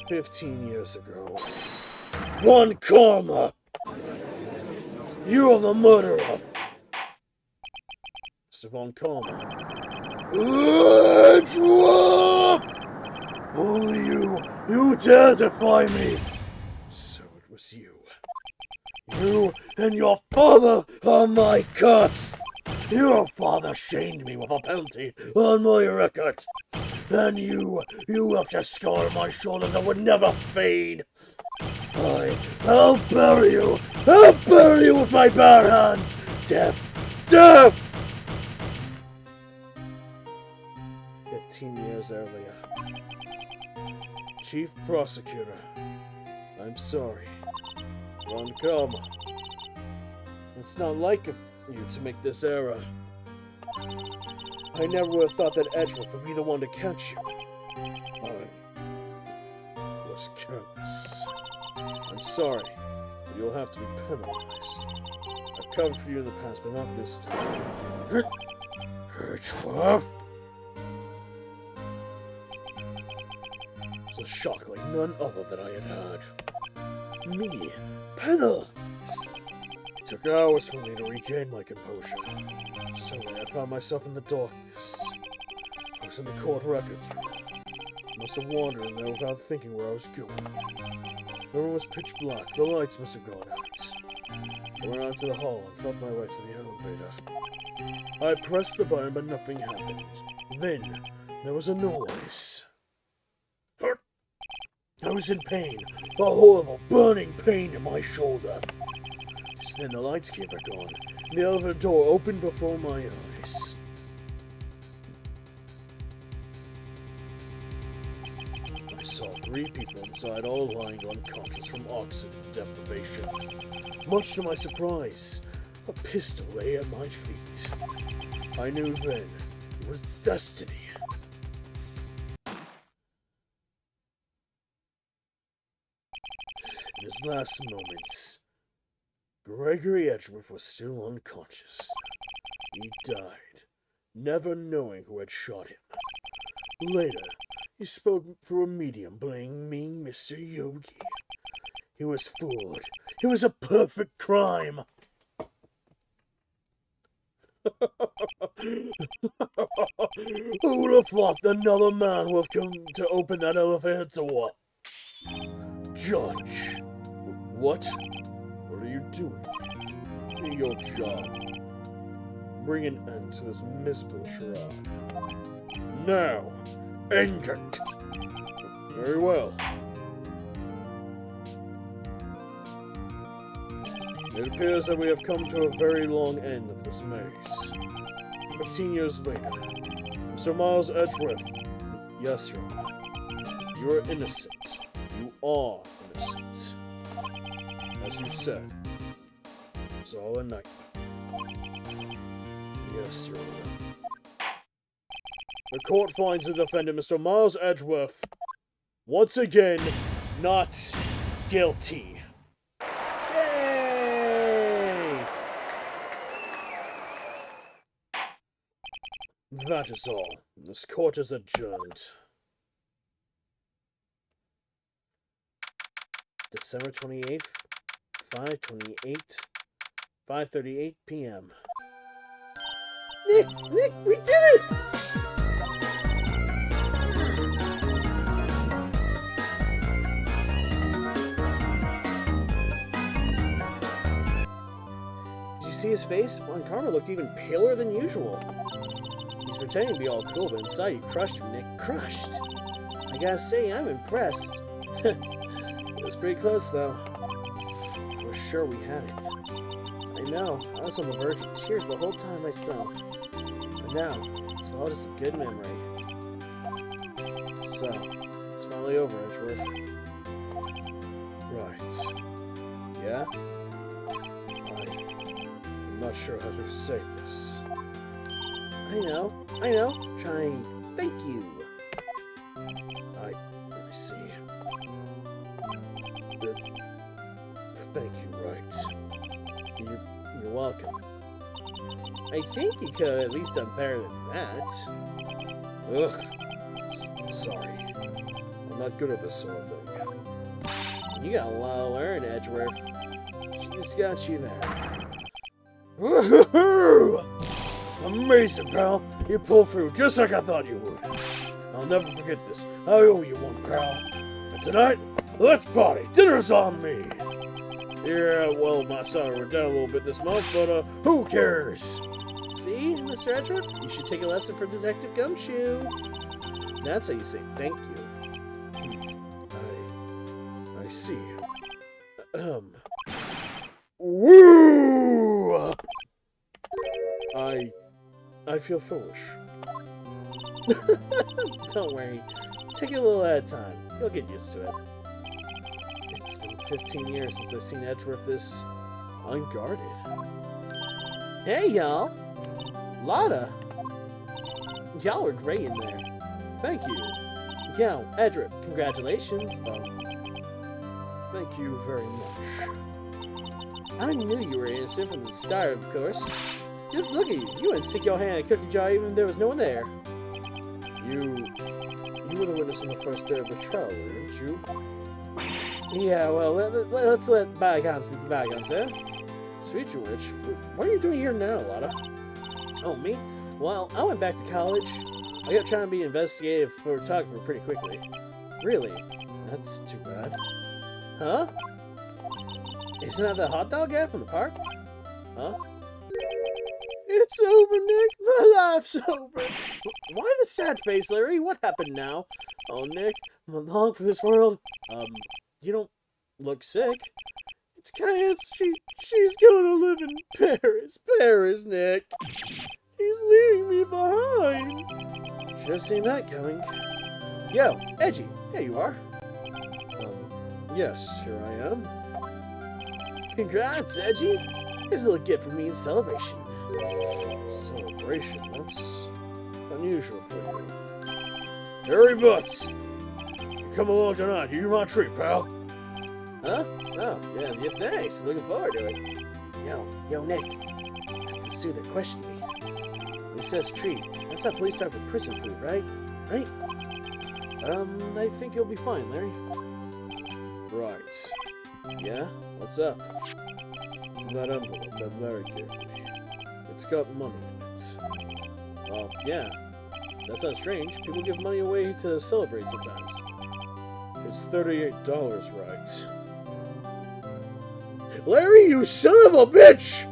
15 years ago. Von Karma! You are the murderer! Mr. Von Karma. Edgeworth! Only you dare defy me! So it was you. You and your father are my curse! Your father shamed me with a penalty on my record. And you left a scar on my shoulder that would never fade. I'll bury you! I'll bury you with my bare hands! Death! Death! 15 years earlier. Chief Prosecutor, I'm sorry. Ron Karma. It's not like you to make this error. I never would have thought that Edgeworth would be the one to catch you. I was careless. I'm sorry, but you'll have to be penalized. I've covered for you in the past, but not this time. Edgeworth? It was a shock like none other that I had had. Me, penalized. It took hours for me to regain my composure. Suddenly I found myself in the darkness. I was in the court records room. I must have wandered in there without thinking where I was going. The room was pitch black. The lights must have gone out. I went out to the hall and felt my way to the elevator. I pressed the button, but nothing happened. Then, there was a noise. I was in pain. A horrible, burning pain in my shoulder. Just then the lights came back on. The elevator door opened before my eyes. I saw 3 people inside, all lying unconscious from oxygen deprivation. Much to my surprise, a pistol lay at my feet. I knew then it was destiny. In his last moments, Gregory Edgeworth was still unconscious. He died, never knowing who had shot him. Later, he spoke through a medium playing me Mr. Yogi. He was fooled. It was a perfect crime. Who would have thought another man would have come to open that elevator door? Judge. What? What are you doing? Do your job. Bring an end to this miserable charade. Now, end it. Very well. It appears that we have come to a very long end of this maze. 15 years later, Mr. Miles Edgeworth. Yes, Your Honor. You are innocent. You are innocent. As you said, it's all a nightmare. Yes, Your Honor. The court finds the defendant, Mr. Miles Edgeworth, once again, not guilty. Yay! That is all. This court is adjourned. December 28th, 5:38 p.m. Nick, we did it! Did you see his face? Von Karma looked even paler than usual. He's pretending to be all cool, but inside you crushed him, Nick. Crushed! I gotta say, I'm impressed. It was pretty close, though. I was sure we had it. I know, I was on the verge of tears the whole time myself. But now, it's all just a good memory. So, it's finally over, Edgeworth. Right. Yeah? I'm not sure how to say this. I know. Trying. Thank you. I see. Thank you, right. You're welcome. I think you could have at least done better than that. Ugh. Sorry. I'm not good at this sort of thing. You got a lot to learn, Edgeworth. She's got you there. Woohoo! Amazing, pal. You pulled through just like I thought you would. I'll never forget this. I owe you one, pal. And tonight, let's party. Dinner's on me. Yeah, well, my salary went down a little bit this month, but who cares? See, Mr. Edgeworth, you should take a lesson from Detective Gumshoe. That's how you say thank you. I see. Woo! I feel foolish. Don't worry. Take it a little at a time. You'll get used to it. It's been 15 years since I've seen Edgeworth this unguarded. Hey, y'all! Lotta! Y'all are great in there. Thank you. Yo, Edgeworth, congratulations. Thank you very much. I knew you were innocent from the start, of course. Just look at you. You wouldn't stick your hand in a cookie jar even if there was no one there. You were the witness on the first day of the trial, weren't you? Yeah, well, let's let bygones be bygones, eh? Sweet you witch, what are you doing here now, Lotta? Oh, me? Well, I went back to college. I got trying to be an investigative photographer pretty quickly. Really? That's too bad. Huh? Isn't that the hot dog guy from the park? Huh? It's over, Nick. My life's over. Why the sad face, Larry? What happened now? Oh, Nick, I'm long for this world. You don't look sick. It's Kayance. She's gonna live in Paris. Paris, Nick. He's leaving me behind. Should have seen that coming. Yo, Edgy, here you are. Yes, here I am. Congrats, Edgy. Here's a little gift for me in celebration. Celebration? That's unusual for you. Harry Butts! You come along tonight. You're my treat, pal. Huh? Oh, yeah, thanks. Looking forward to it. Yo, Nick. The suit that questioned me. When he says treat, that's how police talk for prison food, right? Right? I think you'll be fine, Larry. Right. Yeah? What's up? That envelope that Larry gave me. It's got money in it. Well, yeah. That sounds strange. People give money away to celebrate sometimes. It's $38, right? Larry, you son of a bitch!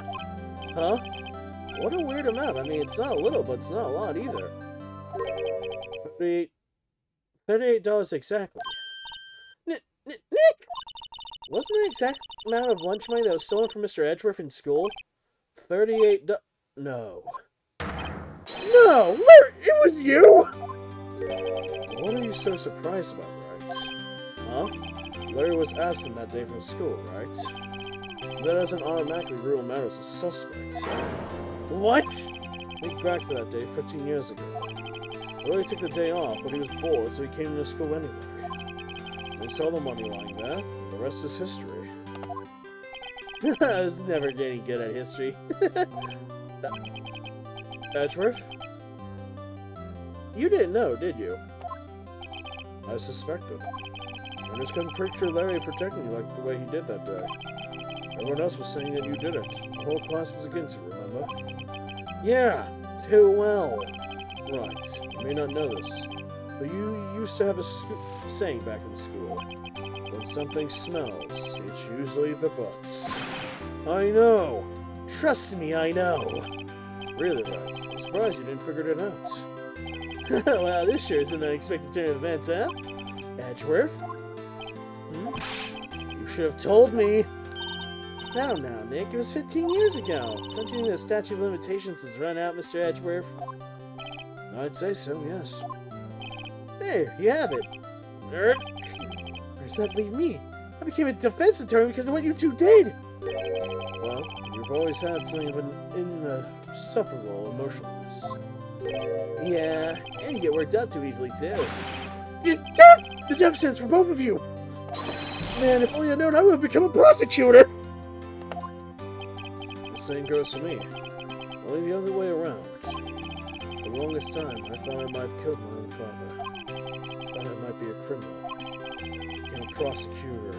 Huh? What a weird amount. I mean, it's not a little, but it's not a lot either. $38 exactly. Nick! Wasn't the exact amount of lunch money that was stolen from Mr. Edgeworth in school? $38. No. No! Larry, it was you! What are you so surprised about, right? Huh? Larry was absent that day from school, right? That doesn't automatically rule him out as a suspect. What? Think back to that day 15 years ago. Larry took the day off, but he was bored, so he came to school anyway. They saw the money lying there, and the rest is history. I was never getting good at history. Edgeworth? You didn't know, did you? I suspected. I just couldn't picture Larry protecting you like the way he did that day. Everyone else was saying that you did it. The whole class was against you, remember? Yeah, too well. Right. You may not know this, but you used to have a saying back in school. When something smells, it's usually the butts. I know. Trust me, I know. Really, right. I'm surprised you didn't figure it out. Well, this sure is an unexpected turn of events, huh? Edgeworth? You should have told me. Now, Nick, it was 15 years ago. Don't you think the statute of limitations has run out, Mr. Edgeworth? I'd say so, yes. There, you have it. Nerd. Where does that leave me? I became a defense attorney because of what you two did. Well, you've always had something of an insufferable emotionalness. Yeah, and you get worked up too easily, too. The death sentence for both of you! Man, if only I'd known I would have become a prosecutor! The same goes for me. Only the other way around. For the longest time, I thought I might have killed my own father. Thought I might be a criminal. Became a prosecutor,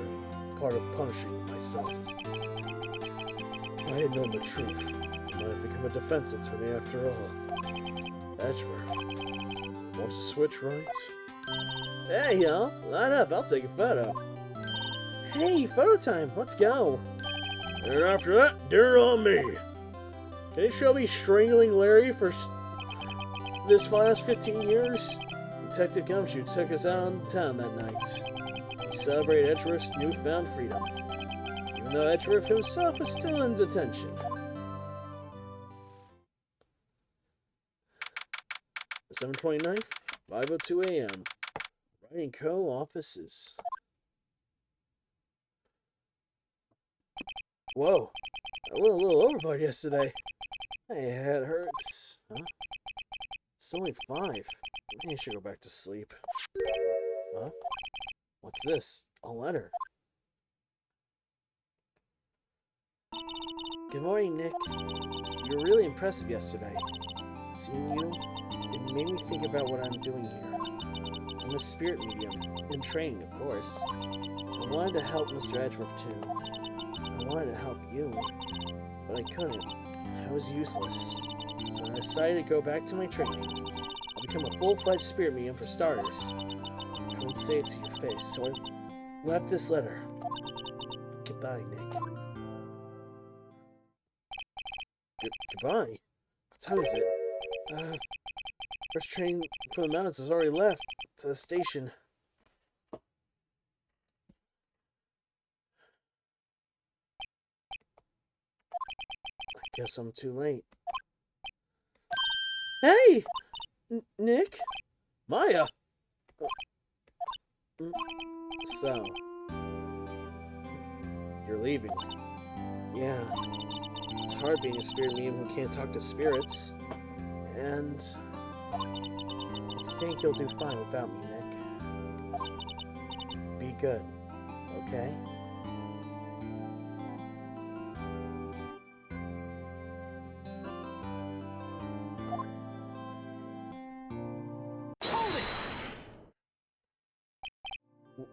part of punishing myself. I had known the truth. I might have become a defense attorney after all. Edgeworth, want to switch, right? Hey, y'all, line up, I'll take a photo. Hey, photo time, let's go. And after that, dinner on me. Can you show me strangling Larry for this last 15 years? Detective Gumshoe took us out on town that night. We celebrated Edgeworth's newfound freedom. even though Edgeworth himself is still in detention. 7/29th, 5:02 a.m. Writing Co. offices. Whoa, I went a little overboard yesterday. My head hurts. Huh? It's only 5. Maybe I should go back to sleep. Huh? What's this? A letter. Good morning, Nick. You were really impressive yesterday. Seeing you, it made me think about what I'm doing here. I'm a spirit medium, in training, of course. I wanted to help Mr. Edgeworth, too. I wanted to help you, but I couldn't. I was useless. So I decided to go back to my training. I'll become a full-fledged spirit medium for starters. I couldn't say it to your face, so I left this letter. Goodbye, Nick. Goodbye? What time is it? First train for the mountains has already left to the station. I guess I'm too late. Hey! Nick? Maya! So, you're leaving. Yeah. It's hard being a spirit medium who can't talk to spirits. And I think you'll do fine without me, Nick. Be good, okay? Hold it!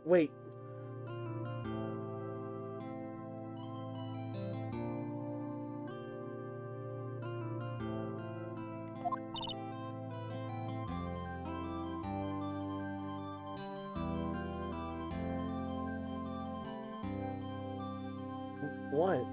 Wait. What?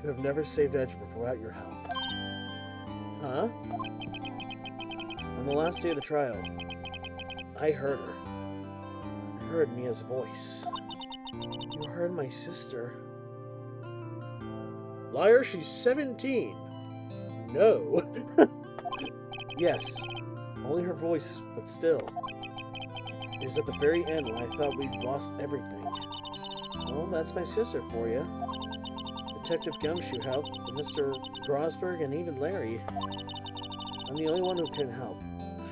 Could have never saved Edgeworth without your help. Huh? On the last day of the trial, I heard her. You heard Mia's voice. You heard my sister. Liar, she's 17. No. Yes, only her voice, but still. It was at the very end when I thought we'd lost everything. Well, that's my sister for you. Detective Gumshoe helped, and Mr. Grosberg, and even Larry. I'm the only one who couldn't help.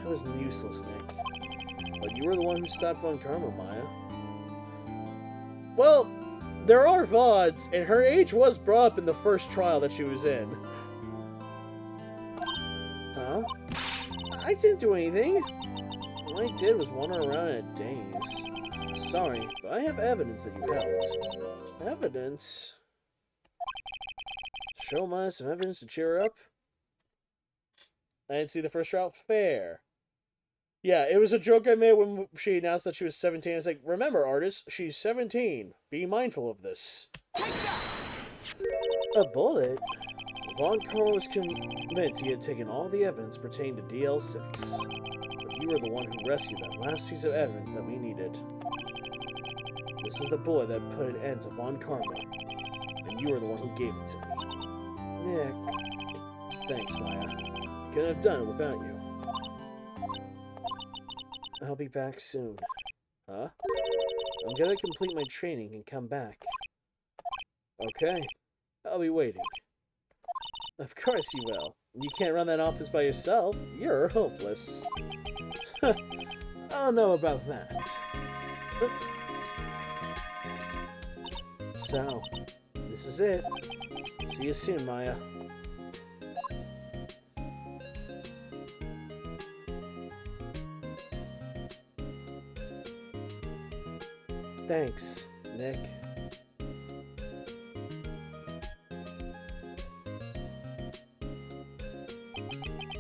I was useless, Nick. But you were the one who stopped Von Karma, Maya. Well, there are VODs, and her age was brought up in the first trial that she was in. Huh? I didn't do anything. All I did was wander around in a daze. Sorry, but I have evidence that you helped. Evidence? Show Maya some evidence to cheer her up? I didn't see the first trial. Fair. Yeah, it was a joke I made when she announced that she was 17. I was like, remember, artist, she's 17. Be mindful of this. A bullet? Von Karma was convinced he had taken all the evidence pertaining to DL6. But you were the one who rescued that last piece of evidence that we needed. This is the bullet that put an end to Von Karma. And you were the one who gave it to me. Nick. Thanks, Maya. Couldn't have done it without you. I'll be back soon. Huh? I'm gonna complete my training and come back. Okay. I'll be waiting. Of course you will. You can't run that office by yourself. You're hopeless. I don't know about that. So, this is it. See you soon, Maya. Thanks, Nick.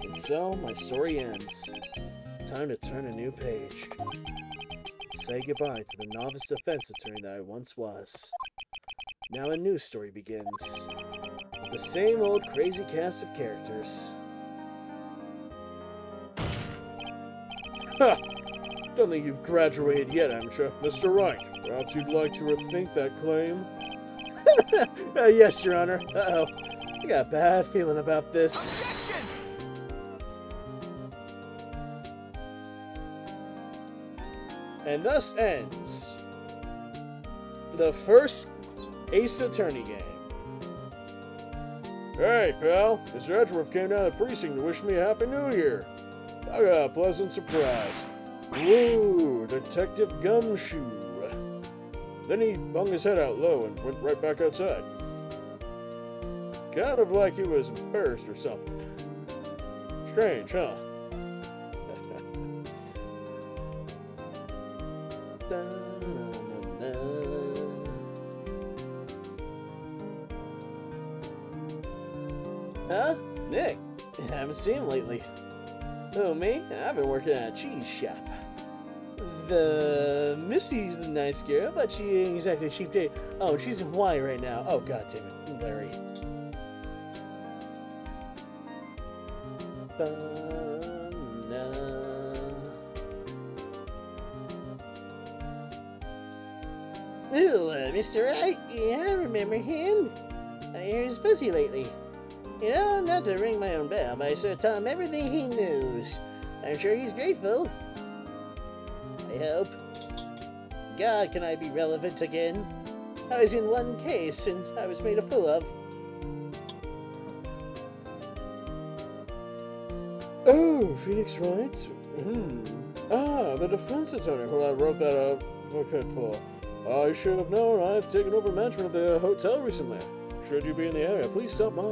And so, my story ends. Time to turn a new page. say goodbye to the novice defense attorney that I once was. Now a new story begins. With the same old crazy cast of characters. Ha! Don't think you've graduated yet, amateur. Mr. Wright, perhaps you'd like to rethink that claim? Yes, Your Honor. Uh-oh. I got a bad feeling about this. Objection! And thus ends the first Ace Attorney game. Hey, pal. Mr. Edgeworth came down to the precinct to wish me a Happy New Year. I got a pleasant surprise. Woo, Detective Gumshoe. Then he hung his head out low and went right back outside. Kind of like he was embarrassed or something. Strange, huh? Huh? Nick? I haven't seen him lately. Oh, me? I've been working at a cheese shop. The Missy's a nice girl, but she ain't exactly a cheap date. Oh, she's in Hawaii right now. Oh, god damn it. Larry. Ooh, Mr. Wright? Yeah, I remember him. I hear he's busy lately. You know, not to ring my own bell, but I sort of tell him everything he knows. I'm sure he's grateful. I hope. God, can I be relevant again? I was in one case, and I was made a fool of. Oh, Phoenix Wright? Ah, the defense attorney who I wrote that advocate for. I should have known. I've taken over management of the hotel recently. Should you be in the area, please stop by.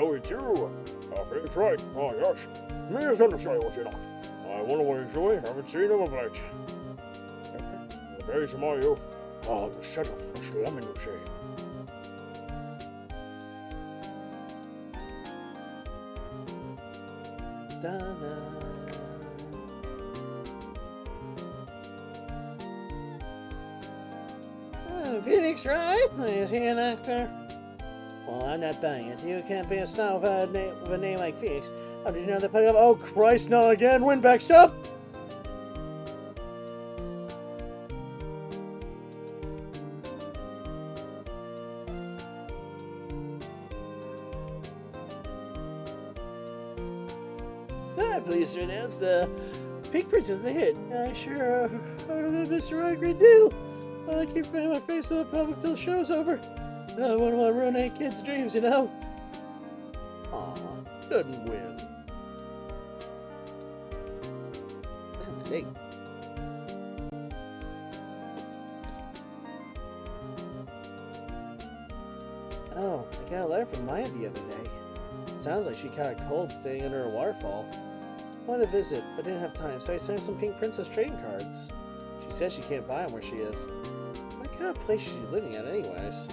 Oh, it's you. Phoenix Wright. Oh, yes. Me is going to say what you not. I want to enjoy. Haven't seen him of late. The days of my youth. Oh, the set of fresh lemon, you say. Phoenix Wright? Is he an actor? Well, I'm not buying it. You can't be a star with a name like Phoenix. How did you know they put up? Oh, Christ, not again! Windback, stop! I'm pleased to announce the Pink Princess is a hit. I sure love Mr. Wright a great deal. I keep putting my face to the public till the show's over. I wouldn't want to ruin any kid's dreams, you know? Aw, doesn't win. Hey. Oh, I got a letter from Maya the other day. Sounds like she caught a cold staying under a waterfall. Wanted to visit, but didn't have time, so I sent her some Pink Princess trading cards. She says she can't buy them where she is. What kind of place is she living at anyways?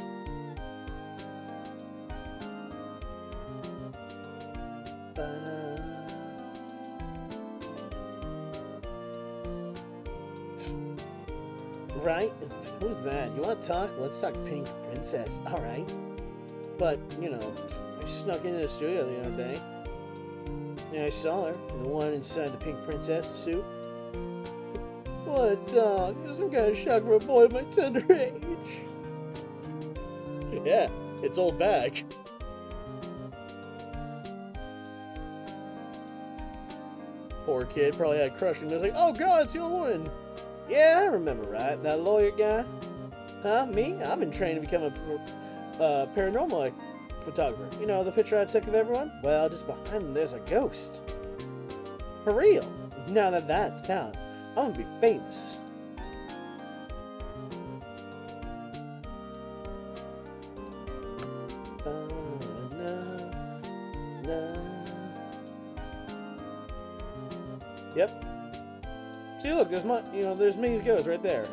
Right? Who's that? You want to talk? Let's talk Pink Princess. Alright. But, you know, I snuck into the studio the other day. And I saw her, the one inside the Pink Princess suit. What a dog. Some kind of shock for a boy of my tender age. Yeah, it's old bag. Poor kid probably had a crush and was like, oh god, it's the old one. Yeah, I remember, right? That lawyer guy. Huh? Me? I've been trained to become a paranormal photographer. You know, the picture I took of everyone? Well, just behind them, there's a ghost. For real. Now that that's talent, I'm gonna be famous. Yep. See, look, there's Minnie's ghost right there.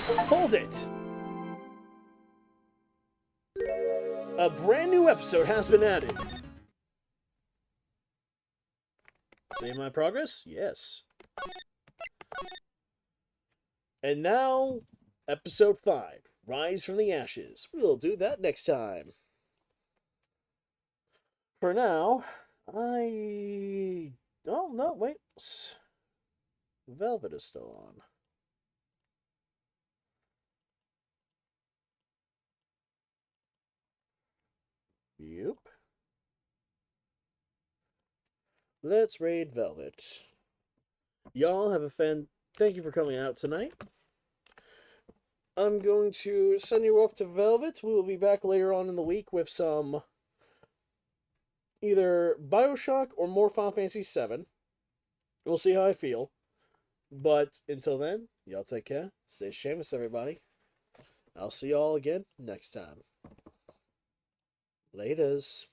Hold it! A brand new episode has been added. See my progress? Yes. And now, episode 5, Rise from the Ashes. We'll do that next time. For now, oh no, wait. Velvet is still on. Yep. Let's raid Velvet. Y'all have a thank you for coming out tonight. I'm going to send you off to Velvet. We will be back later on in the week with some either BioShock or more Final Fantasy VII. We'll see how I feel. But until then, y'all take care. Stay shameless, everybody. I'll see y'all again next time. Laters.